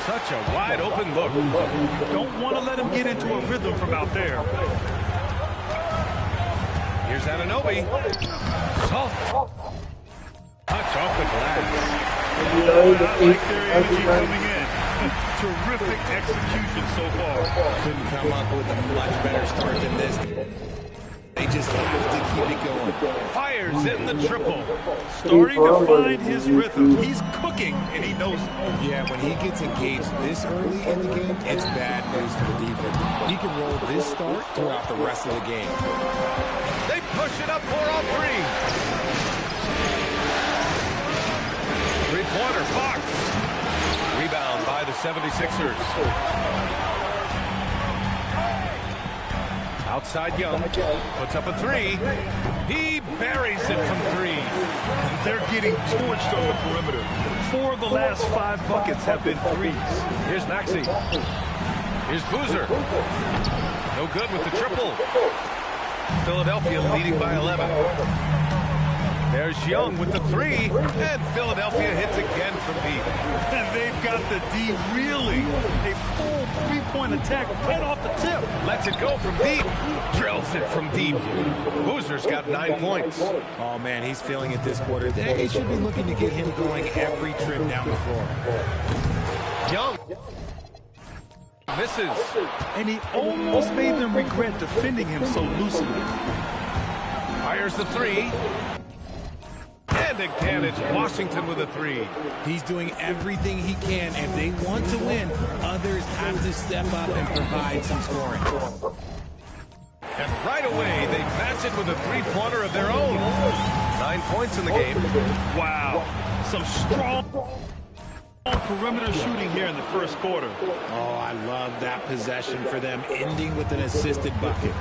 Such a wide open look. You don't want to let him get into a rhythm from out there. Here's Anunoby. Soft touch off the glass. I like their energy coming in. Terrific execution so far. Couldn't come up with a much better start than this. They just have to keep it going. Fires in the triple. Starting to find his rhythm. He's cooking, and he knows it. Yeah, when he gets engaged this early in the game, it's bad news for the defense. He can roll this start throughout the rest of the game. They push it up 4 on 3. 3-pointer, Fox. Rebound by the 76ers. Outside Young. Puts up a 3. He buries it from 3. They're getting torched on the perimeter. 4 of the last 5 buckets have been 3s. Here's Maxey. Here's Boozer. No good with the triple. Philadelphia leading by 11. There's Young with the three, and Philadelphia hits again from deep. And they've got the D reeling. A full three-point attack right off the tip. Lets it go from deep. Drills it from deep. Boozer's got 9 points. Oh, man, he's feeling it this quarter. They should be looking to get him going every trip down the floor. Young misses. And he almost made them regret defending him so loosely. Fires the three. And again, it's Washington with a three. He's doing everything he can. If they want to win, others have to step up and provide some scoring. And right away, they match it with a three-pointer of their own. 9 points in the game. Wow. Some strong perimeter shooting here in the first quarter. Oh, I love that possession for them, ending with an assisted bucket.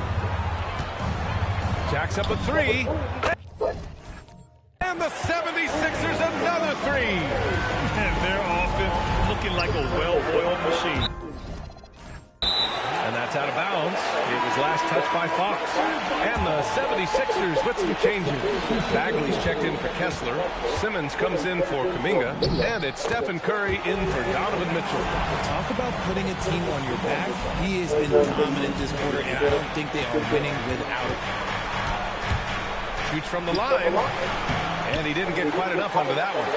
Jacks up a three. And the 76ers another three. And their offense looking like a well-oiled machine. And that's out of bounds. It was last touched by Fox. And the 76ers with some changes. Bagley's checked in for Kessler. Simmons comes in for Kuminga. And it's Stephen Curry in for Donovan Mitchell. Talk about putting a team on your back. He has been dominant this quarter, and I don't think they are winning without it. Shoots from the line. And he didn't get quite enough onto that one.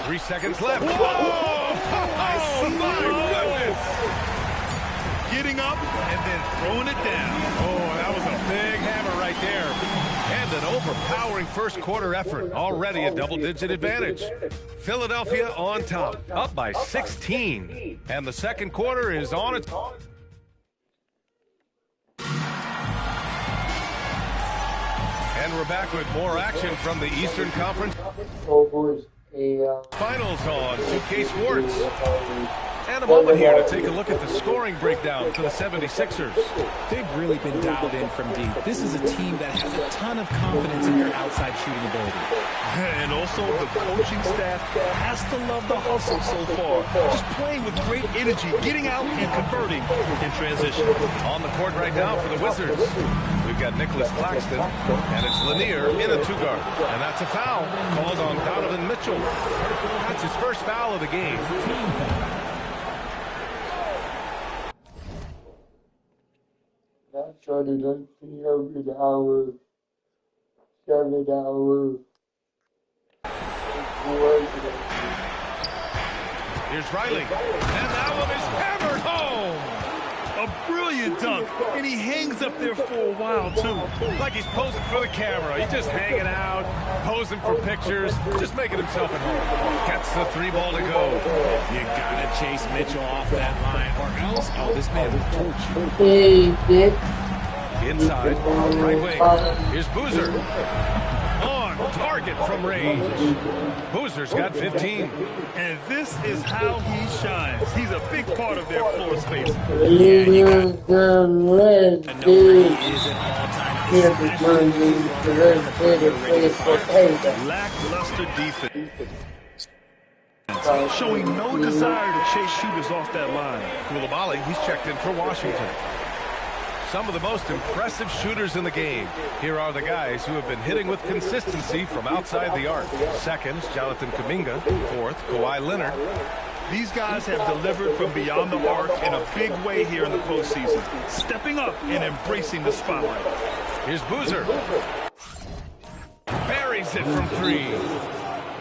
3 seconds left. Whoa! Oh, my goodness! Getting up and then throwing it down. Oh, that was a big hammer right there. And an overpowering first quarter effort. Already a double-digit advantage. Philadelphia on top, up by 16. And the second quarter is on its... And we're back with more action from the Eastern Conference. Finals on 2K Sports. And a moment here to take a look at the scoring breakdown for the 76ers. They've really been dialed in from deep. This is a team that has a ton of confidence in their outside shooting ability. And also the coaching staff has to love the hustle so far. Just playing with great energy, getting out and converting in transition. On the court right now for the Wizards, we've got Nicholas Claxton, and it's Lanier in a two-guard. And that's a foul called on Donovan Mitchell. That's his first foul of the game. Started on 300 hours, 7 hours. Here's Riley, and that one is hammered home. A brilliant dunk, and he hangs up there for a while, too. Like he's posing for the camera. He's just hanging out, posing for pictures, just making himself at home. Gets the three ball to go. You gotta chase Mitchell off that line, or else, oh, this man will torch you. Hey, Dick. Inside, right wing. Here's Boozer. On target from range. Boozer's got 15. And this is how he shines. He's a big part of their floor space. Yeah, you got to know he is at all times. Lackluster defense. Showing no desire to chase shooters off that line. Koulibaly, he's checked in for Washington. Some of the most impressive shooters in the game. Here are the guys who have been hitting with consistency from outside the arc. Second, Jonathan Kuminga. Fourth, Kawhi Leonard. These guys have delivered from beyond the arc in a big way here in the postseason, stepping up and embracing the spotlight. Here's Boozer. Buries it from three.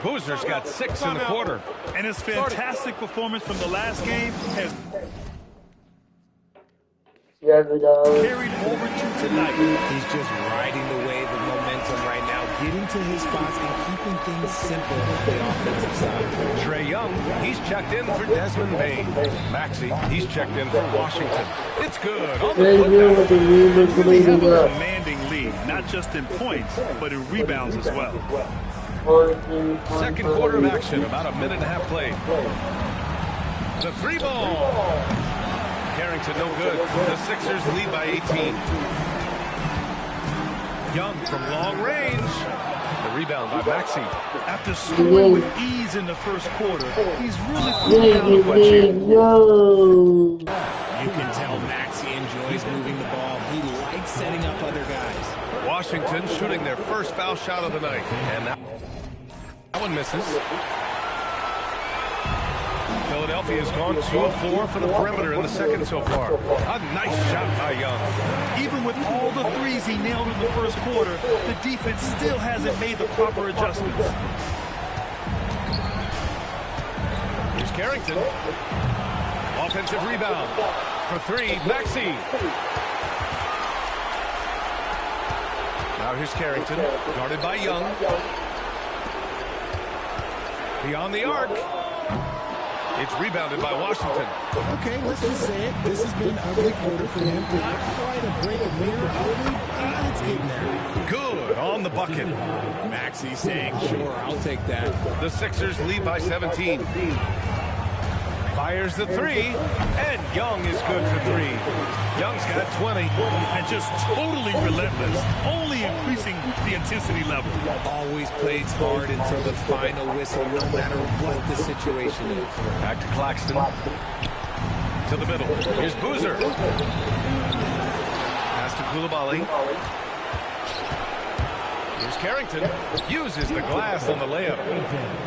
Boozer's got 6 in the quarter. And his fantastic performance from the last game has carried over to tonight. He's just riding the wave of momentum right now, getting to his spots and keeping things simple on the offensive side. Trae Young, he's checked in for Desmond Bain. Maxey, he's checked in for Washington. It's good. On the really have a commanding lead, not just in points, but in rebounds as well. Second quarter of action, about a minute and a half played. The three ball. Carrington no good. The Sixers lead by 18. Young from long range. The rebound by Maxey. After scoring with ease in the first quarter, he's really put down a bunch here. You can tell Maxey enjoys moving the ball. He likes setting up other guys. Washington shooting their first foul shot of the night. And that one misses. Philadelphia has gone 2 of 4 for the perimeter in the second so far. A nice shot by Young. Even with all the threes he nailed in the first quarter, the defense still hasn't made the proper adjustments. Here's Carrington. Offensive rebound. For 3, Maxey. Now here's Carrington, guarded by Young. Beyond the arc. It's rebounded by Washington. Okay, let's just say it. This has been an ugly quarter for him. Not quite a break of mirror ugly, but it's getting there. Good on the bucket. Maxey saying, sure, I'll take that. The Sixers lead by 17. Fires the 3, and Young is good for 3. Young's got 20. And just totally relentless, only increasing the intensity level. Always plays hard until the final whistle, no matter what the situation is. Back to Claxton. To the middle. Here's Boozer. Pass to Coulibaly. Here's Carrington. Uses the glass on the layup.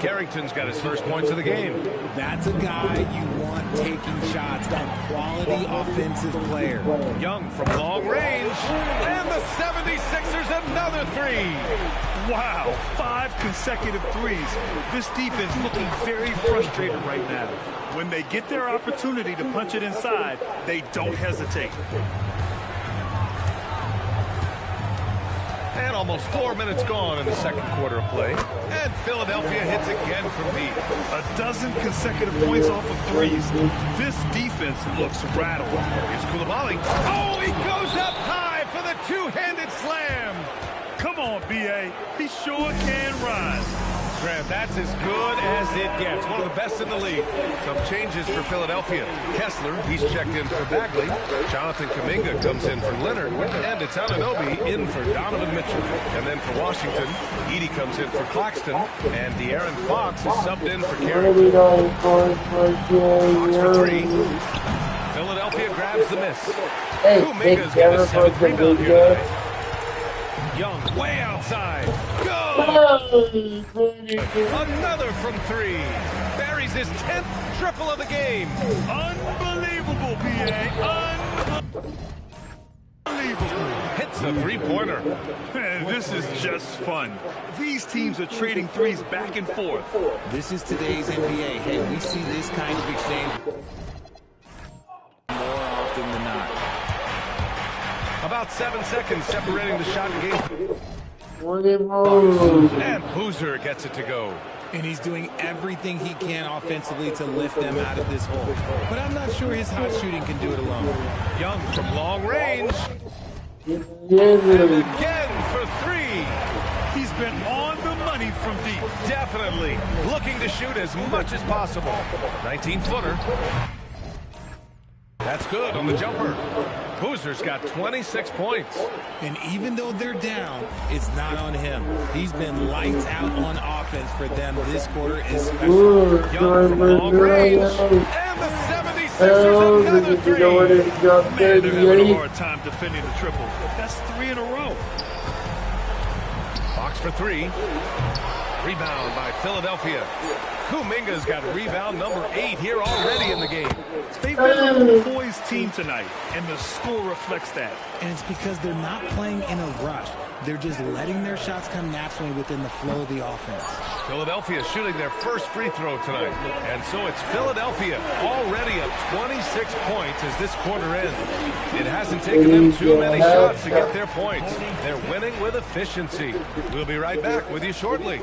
Carrington's got his first points of the game. That's a guy you want taking shots. A quality offensive player. Young from long range. And the 76ers another 3. Wow, 5 consecutive threes. This defense looking very frustrated right now. When they get their opportunity to punch it inside, they don't hesitate. And almost 4 minutes gone in the second quarter of play. And Philadelphia hits again from deep. A dozen consecutive points off of threes. This defense looks rattled. Here's Coulibaly. Oh, he goes up high for the two-handed slam. Come on, B.A. He sure can rise. Grant, that's as good as it gets. One of the best in the league. Some changes for Philadelphia. Kessler, he's checked in for Bagley. Jonathan Kuminga comes in for Leonard. And it's Anunoby in for Donovan Mitchell. And then for Washington, Edey comes in for Claxton. And De'Aaron Fox is subbed in for Carrington. Fox for 3. Philadelphia grabs the miss. Kuminga's got a 7th rebound here tonight. Young way outside. Go! Another from 3. Buries his 10th triple of the game. Unbelievable, B.A. Unbelievable. Hits a 3-pointer. This is just fun. These teams are trading threes back and forth. This is today's NBA. Hey, we see this kind of exchange more often than not. About 7 seconds separating the shot and game. And Boozer gets it to go. And he's doing everything he can offensively to lift them out of this hole. But I'm not sure his hot shooting can do it alone. Young from long range. And again for 3. He's been on the money from deep. Definitely looking to shoot as much as possible. 19-footer. That's good on the jumper. Boozer's got 26 points. And even though they're down, it's not on him. He's been lights out on offense for them this quarter, especially. Young from long range. And the 76ers another 3. Man, they're having a hard time defending the triple. That's 3 in a row. Fox for 3. Rebound by Philadelphia. Kuminga's got rebound number 8 here already in the game. They've been a poised team tonight, and the score reflects that. And it's because they're not playing in a rush. They're just letting their shots come naturally within the flow of the offense. Philadelphia shooting their first free throw tonight. And so it's Philadelphia already up 26 points as this quarter ends. It hasn't taken them too many shots to get their points. They're winning with efficiency. We'll be right back with you shortly.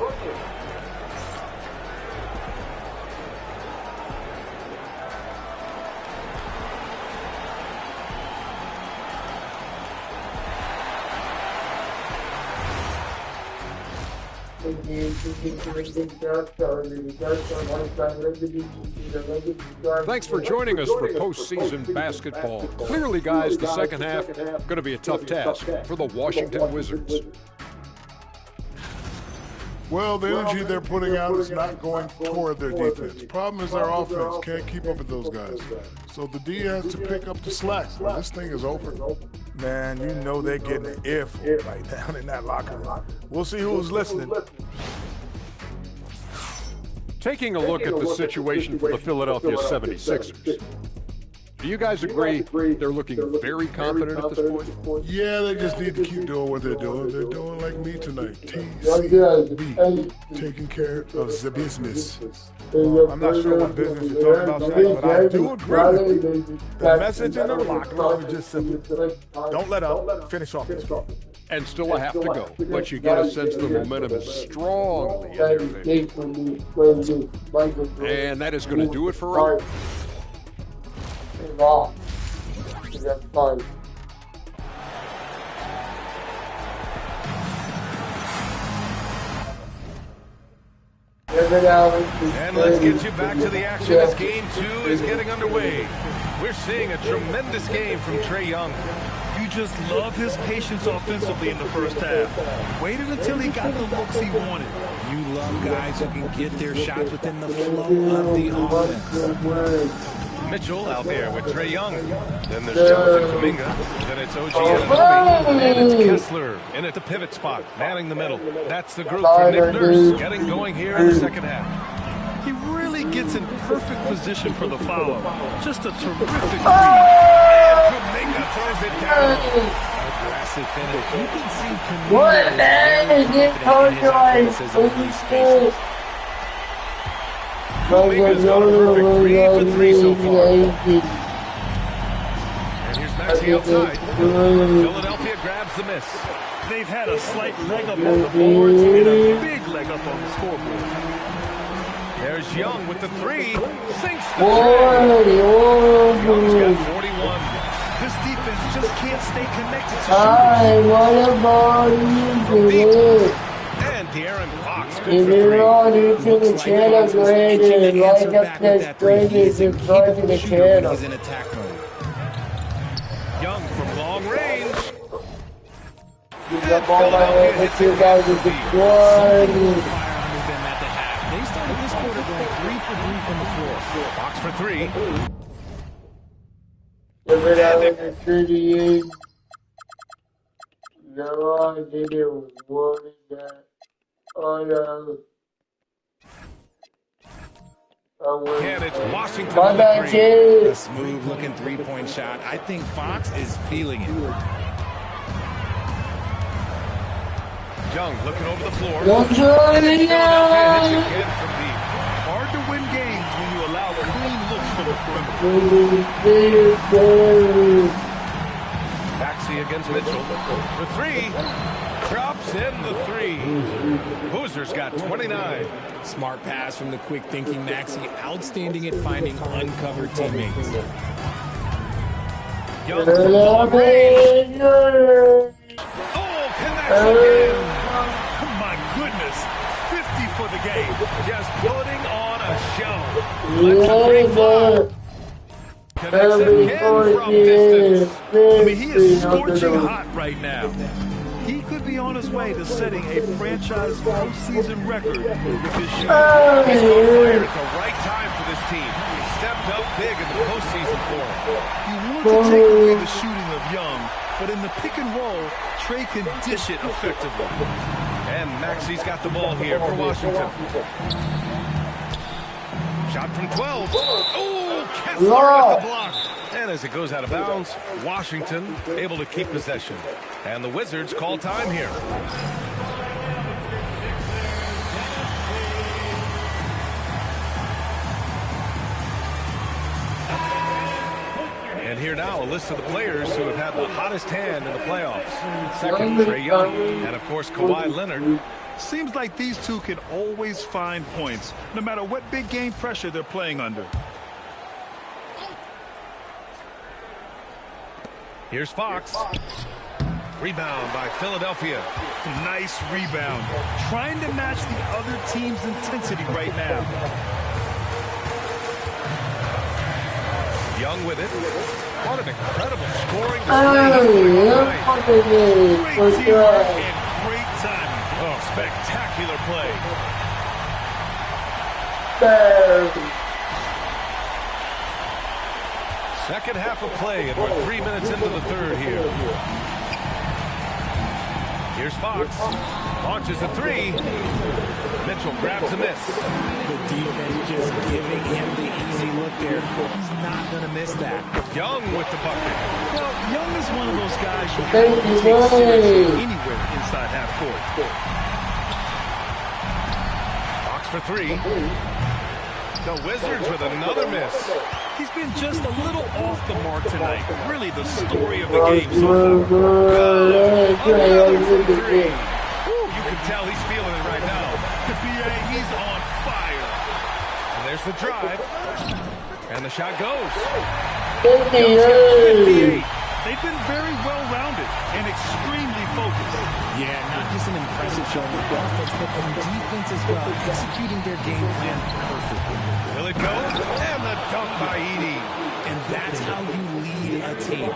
Thanks for joining us for postseason basketball. Clearly, guys, the second half going to be a tough task for the Washington Wizards. Well, the energy they're putting out is not going toward their defense. Problem is their offense can't keep up with those guys. So the D has to pick up the slack, or this thing is over. Man, you know they're getting an earful right down in that locker room. We'll see who's listening. Taking a look at the situation for the Philadelphia 76ers. Do you guys agree they're looking very confident at this point? Yeah, they just need to keep doing what they're doing. They're doing like me tonight. TCB, taking care of the business. I'm not sure what business you're talking about, Shaq, but I do agree with you. The message in the locker room is just simple. Don't let up. Finish off this game. And still a half to go, but you get a sense the momentum is strongly in their favor. And that is going to do it for right. That's fun. And let's get you back to the action as Game 2 is getting underway. We're seeing a tremendous game from Trae Young. You just love his patience offensively in the first half. Waited until he got the looks he wanted. You love guys who can get their shots within the flow of the offense. Mitchell out there with Trae Young. Then there's Jonathan Kuminga. Then it's OG Anunoby. And it's Kessler in at the pivot spot, manning the middle. That's the group for Nick Nurse getting going here in the second half. He really gets in perfect position for the foul. Just a terrific read. And Kuminga throws it down. Aggressive finish. You can see Kuminga. What man is it? Kuminga's got a perfect 3 for 3 so far. And here's Maxey outside. Philadelphia grabs the miss. They've had a slight leg up on the boards and a big leg up on the scoreboard. There's Young with the 3. Sinks the tray. Young's got 41. This defense just can't stay connected to shooting. And De'Aaron Fox, If good you're for on into the channel, go ahead and like up that screen and subscribe to the channel. He's in attack mode. Young from long range. Up all my way with you guys with the squad. They started this quarter going 3 for 3 from the floor. Fox for 3. Give it out with the 38. No, I didn't want that. Oh no. And it's Washington Bye bye, with the 3. A smooth looking 3-point shot. I think Fox is feeling it. Young looking over the floor. Don't try it again from deep. Hard to win games when you allow clean looks from the perimeter. Maxey against Mitchell for 3. Drops in the 3. Hoosers got 29. Smart pass from the quick thinking Maxey. Outstanding at finding uncovered teammates. Young from long range. Oh, connects again. My goodness. 50 for the game. Just putting on a show. Let's a 3 Connects again from distance. I mean, he is scorching hot right now. He could be on his way to setting a franchise postseason record with his shot. He's on fire at the right time for this team. He stepped up big in the postseason for him. You want to take away the shooting of Young, but in the pick and roll, Trae can dish it effectively. And Maxey's got the ball here for Washington. Shot from 12. Oh, Kessler at the block. And as it goes out of bounds, Washington able to keep possession. And the Wizards call time here. And here now, a list of the players who have had the hottest hand in the playoffs. Second, Trae Young, and of course, Kawhi Leonard. Seems like these two can always find points, no matter what big game pressure they're playing under. Here's Fox. Rebound by Philadelphia. Nice rebound. Trying to match the other team's intensity right now. Young with it. What an incredible scoring display. Great teamwork and great timing. Oh, Spectacular play. Second half of play, and we're 3 minutes into the third here. Here's Fox. Launches a three. Mitchell grabs a miss. The defense just giving him the easy look there. He's not going to miss that. Young with the bucket. Well, Young is one of those guys you have to take seriously anywhere inside half court. Fox for three. The Wizards with another miss. He's been just a little off the mark tonight. Really the story of the game so far. Another from three. Woo, you can tell he's feeling it right now. The BA, he's on fire. And there's the drive. And the shot goes. 58. They've been very well-rounded and extremely focused. Yeah, not just an impressive showing of offense, but on defense as well, executing their game plan perfectly. Will it go? And the dunk by Edey. And that's how you lead a team,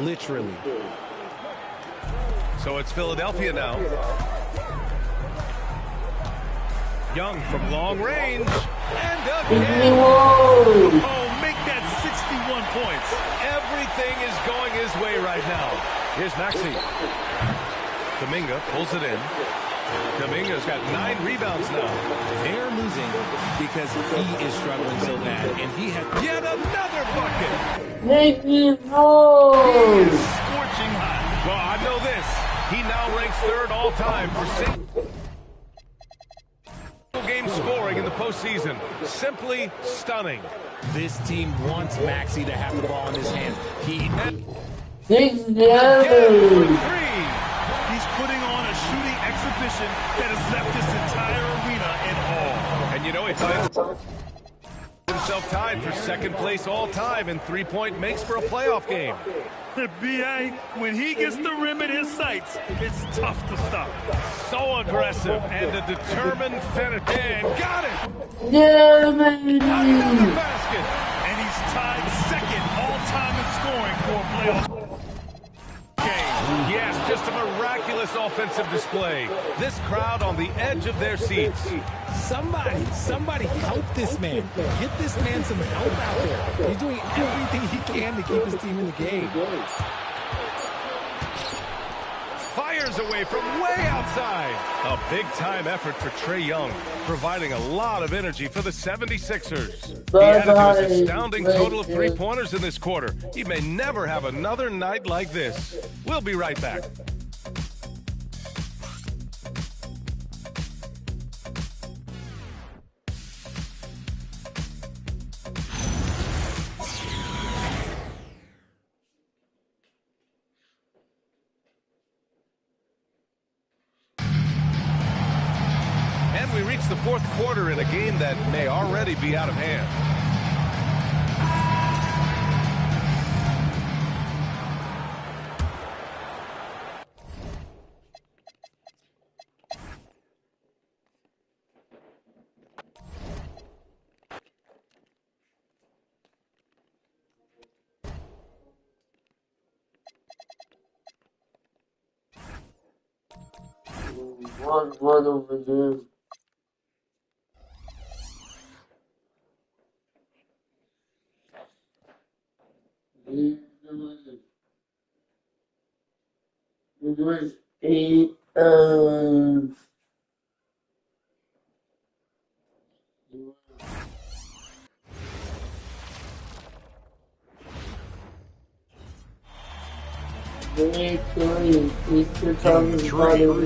literally. So it's Philadelphia now. Young from long range. And again. Oh, make that 61 points. Everything is going his way right now. Here's Maxey. Kuminga pulls it in. Kuminga's got 9 rebounds now. They're losing because he is struggling so bad, and he had yet another bucket. Make me He is scorching hot. Well, I know this. He now ranks third all-time for single game scoring in the postseason. Simply stunning. This team wants Maxey to have the ball in his hands. Six Again for three. He's putting on a shooting exhibition that has left this entire arena in awe. And you know, he finds himself tied for second place all-time in three-point makes for a playoff game. The BA, when he gets the rim in his sights, it's tough to stop. So aggressive and a determined finish. And got it! Yeah, baby! Another basket! And he's tied second all-time in scoring for a playoff game. Yes, just a miraculous offensive display. This crowd on the edge of their seats. Somebody help this man. Get this man some help out there. He's doing everything he can to keep his team in the game. Fires away from way outside. A big-time effort for Trae Young, providing a lot of energy for the 76ers. He added to his astounding total of three-pointers in this quarter. He may never have another night like this. We'll be right back. We reach the fourth quarter in a game that may already be out of hand. One over there. Game 3 Eastern Conference Finals.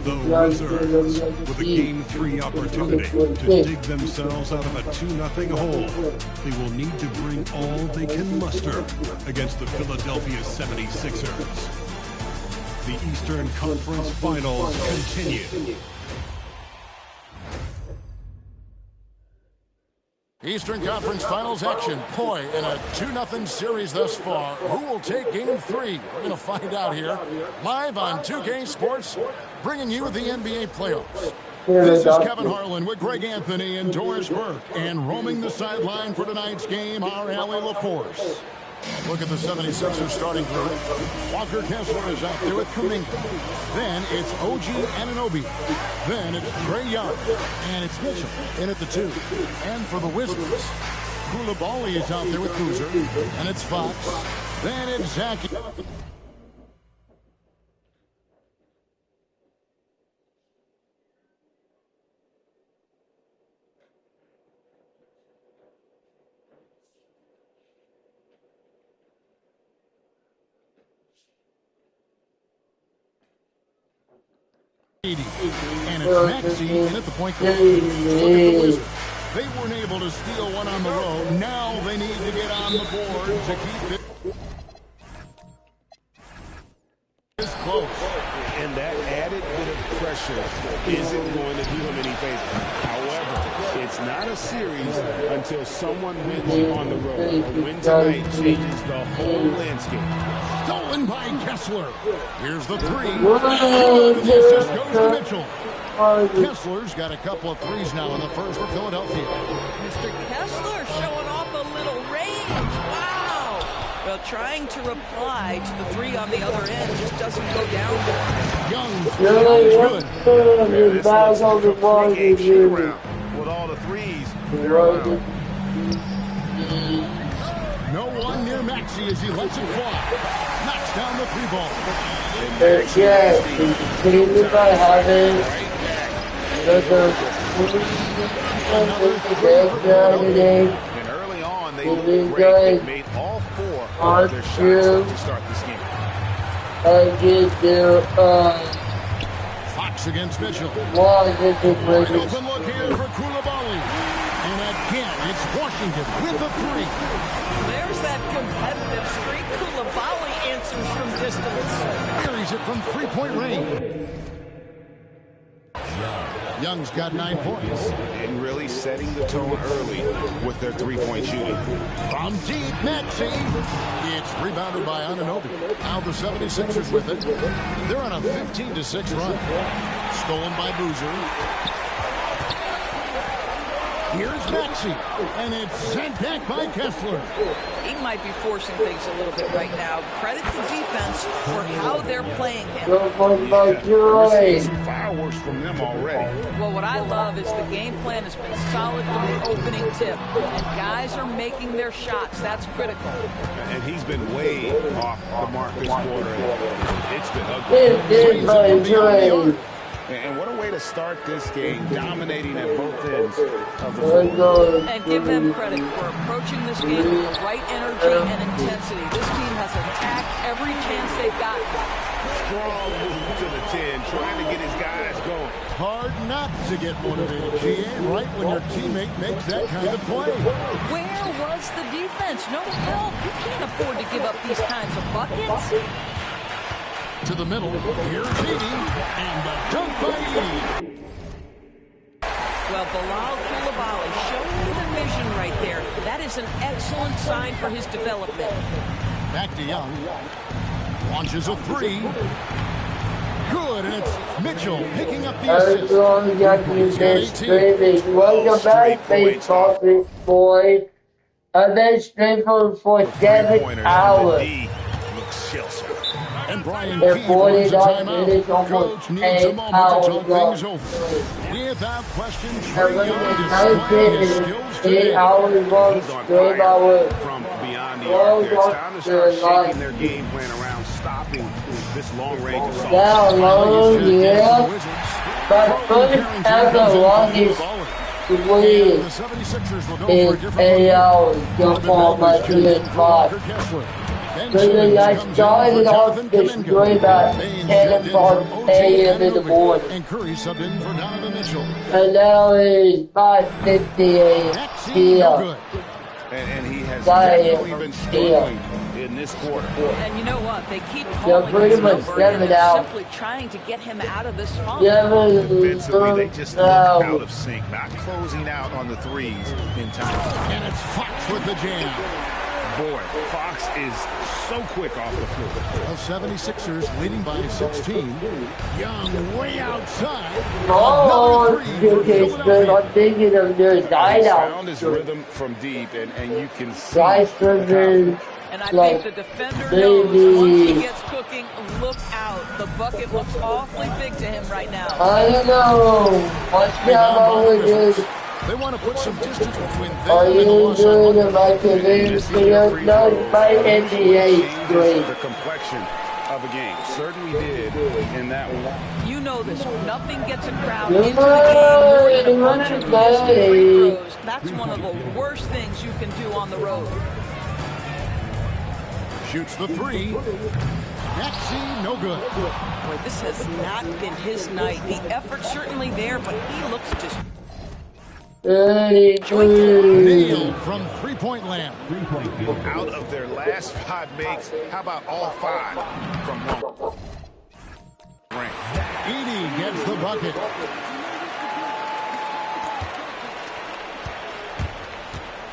The Wizards with a Game 3 opportunity to dig themselves out of a 2-0 hole. They will need to bring all they can muster against the Philadelphia 76ers. The Eastern Conference Finals continue. Eastern Conference Finals action. Boy, in a 2-0 series thus far. Who will take Game 3? We're going to find out here. Live on 2K Sports, bringing you the NBA playoffs. This is Kevin Harlan with Greg Anthony and Doris Burke. And roaming the sideline for tonight's game, our Allie LaForce. Look at the 76ers starting group. Walker Kessler is out there with Kuminga. Then it's OG Anunoby. Then it's Trae Young. And it's Mitchell in at the 2. And for the Wizards, Koulibaly is out there with Boozer. And it's Fox. Then it's Zach. And it's Maxey in at the point guard. Look at the Wizards. They weren't able to steal one on the road. Now they need to get on the board to keep it this close. And that added bit of pressure isn't going to do him any favor. However, it's not a series until someone wins on the road. A win tonight changes the whole landscape. Stolen by Kessler. Here's the 3. The assist goes to Mitchell. Kessler's got a couple of threes now in the first for Philadelphia. Mr. Kessler showing off a little range. Wow. Well, trying to reply to the 3 on the other end just doesn't go down there. Young's good. This looks like a pregame shoot-around with all the threes they're allowed. No one near Maxey as he lets it fly. Knocks down the 3 ball. Yeah, continue by having and early on, they looked great. They made all 4 of their shots to start this game. Fox against Mitchell. Wide open look here for Koulibaly. And again, it's Washington with a 3. There's that competitive streak. Koulibaly answers from distance. Carries it from 3-point range. Young's got 9 points. And really setting the tone early with their 3-point shooting. From deep, Maxey. It's rebounded by Anunoby. Now the 76ers with it. They're on a 15-6 run. Stolen by Boozer. Here's Maxey, and it's sent back by Kessler. He might be forcing things a little bit right now. Credit the defense for how they're playing him. We're seeing some fireworks from them already. Well, what I love is the game plan has been solid from the opening tip. And guys are making their shots. That's critical. And he's been way off the mark this quarter. It's been ugly. And what a way to start this game, dominating at both ends of the floor. And give them credit for approaching this game with the right energy and intensity. This team has attacked every chance they've gotten. Strong move to the 10, trying to get his guys going. Hard not to get motivated, GA, right when your teammate makes that kind of play. Where was the defense? No help. You can't afford to give up these kinds of buckets. To the middle, here's Edie, and the dunk by Edie. Well, Bilal Koulibaly showing the vision right there. That is an excellent sign for his development. Back to Young. Launches a 3. Good, and it's Mitchell picking up the assist. Welcome back, baseball boy. I've been streaming for 7 hours. And Brian Key runs a timeout. Coach needs a moment to talk things over. Without question, Trae Young displaying his skills today. He's on fire from beyond the arc there. It's time to start shaking their game plan around, stopping this long-range assault. But first have the longest lead in 8 hours. Jump on my 2 spot. So I started off the stream at 10 a.m. in the morning. And Curry subbed in for Donovan Mitchell. And now it's 5:50 p.m. And he has definitely been struggling in this quarter. And you know what? They keep calling pretty his much number, and they're out. simply trying to get him out of this funk. Defensively, they just look out of sync, not closing out on the threes in time. And it's Fox with the jam. Boy, Fox is so quick off the floor. The 76ers leading by 16. Young way outside. Oh, I'm thinking of their He's found his rhythm from deep, and you can see And I like, think the defender maybe, knows once he gets cooking, look out. The bucket looks awfully big to him right now. I don't know. Watch out over this. They want to put some distance between Are them and the you Los doing Angeles. the Machiavellian video? Not by NBA straight. The complexion of a game. Certainly did in that one. You know this. Nothing gets a crowd into the game more than a bunch of missed free throws. That's one of the worst things you can do on the road. Shoots the three. Maxey, no good. Boy, this has not been his night. The effort's certainly there, but he looks just... 32. Nailed from three-point land. Out of their last 5 makes, how about all 5 from long range? Edey gets the bucket.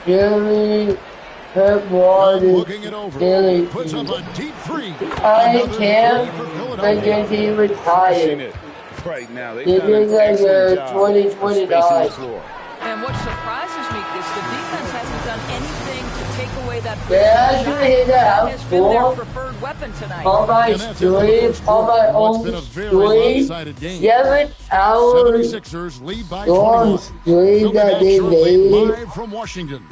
Jimmy Hepburn Looking it over. Puts up a deep three. I can't. I guess he retired. Right now, This is like a 2029. And what surprises me is the defense hasn't done anything to take away that Yeah, I should hit that That has been their out. preferred weapon tonight. On my stream, on my own stream, 7 hours 76ers lead by long 21. stream that they made. Live from Washington.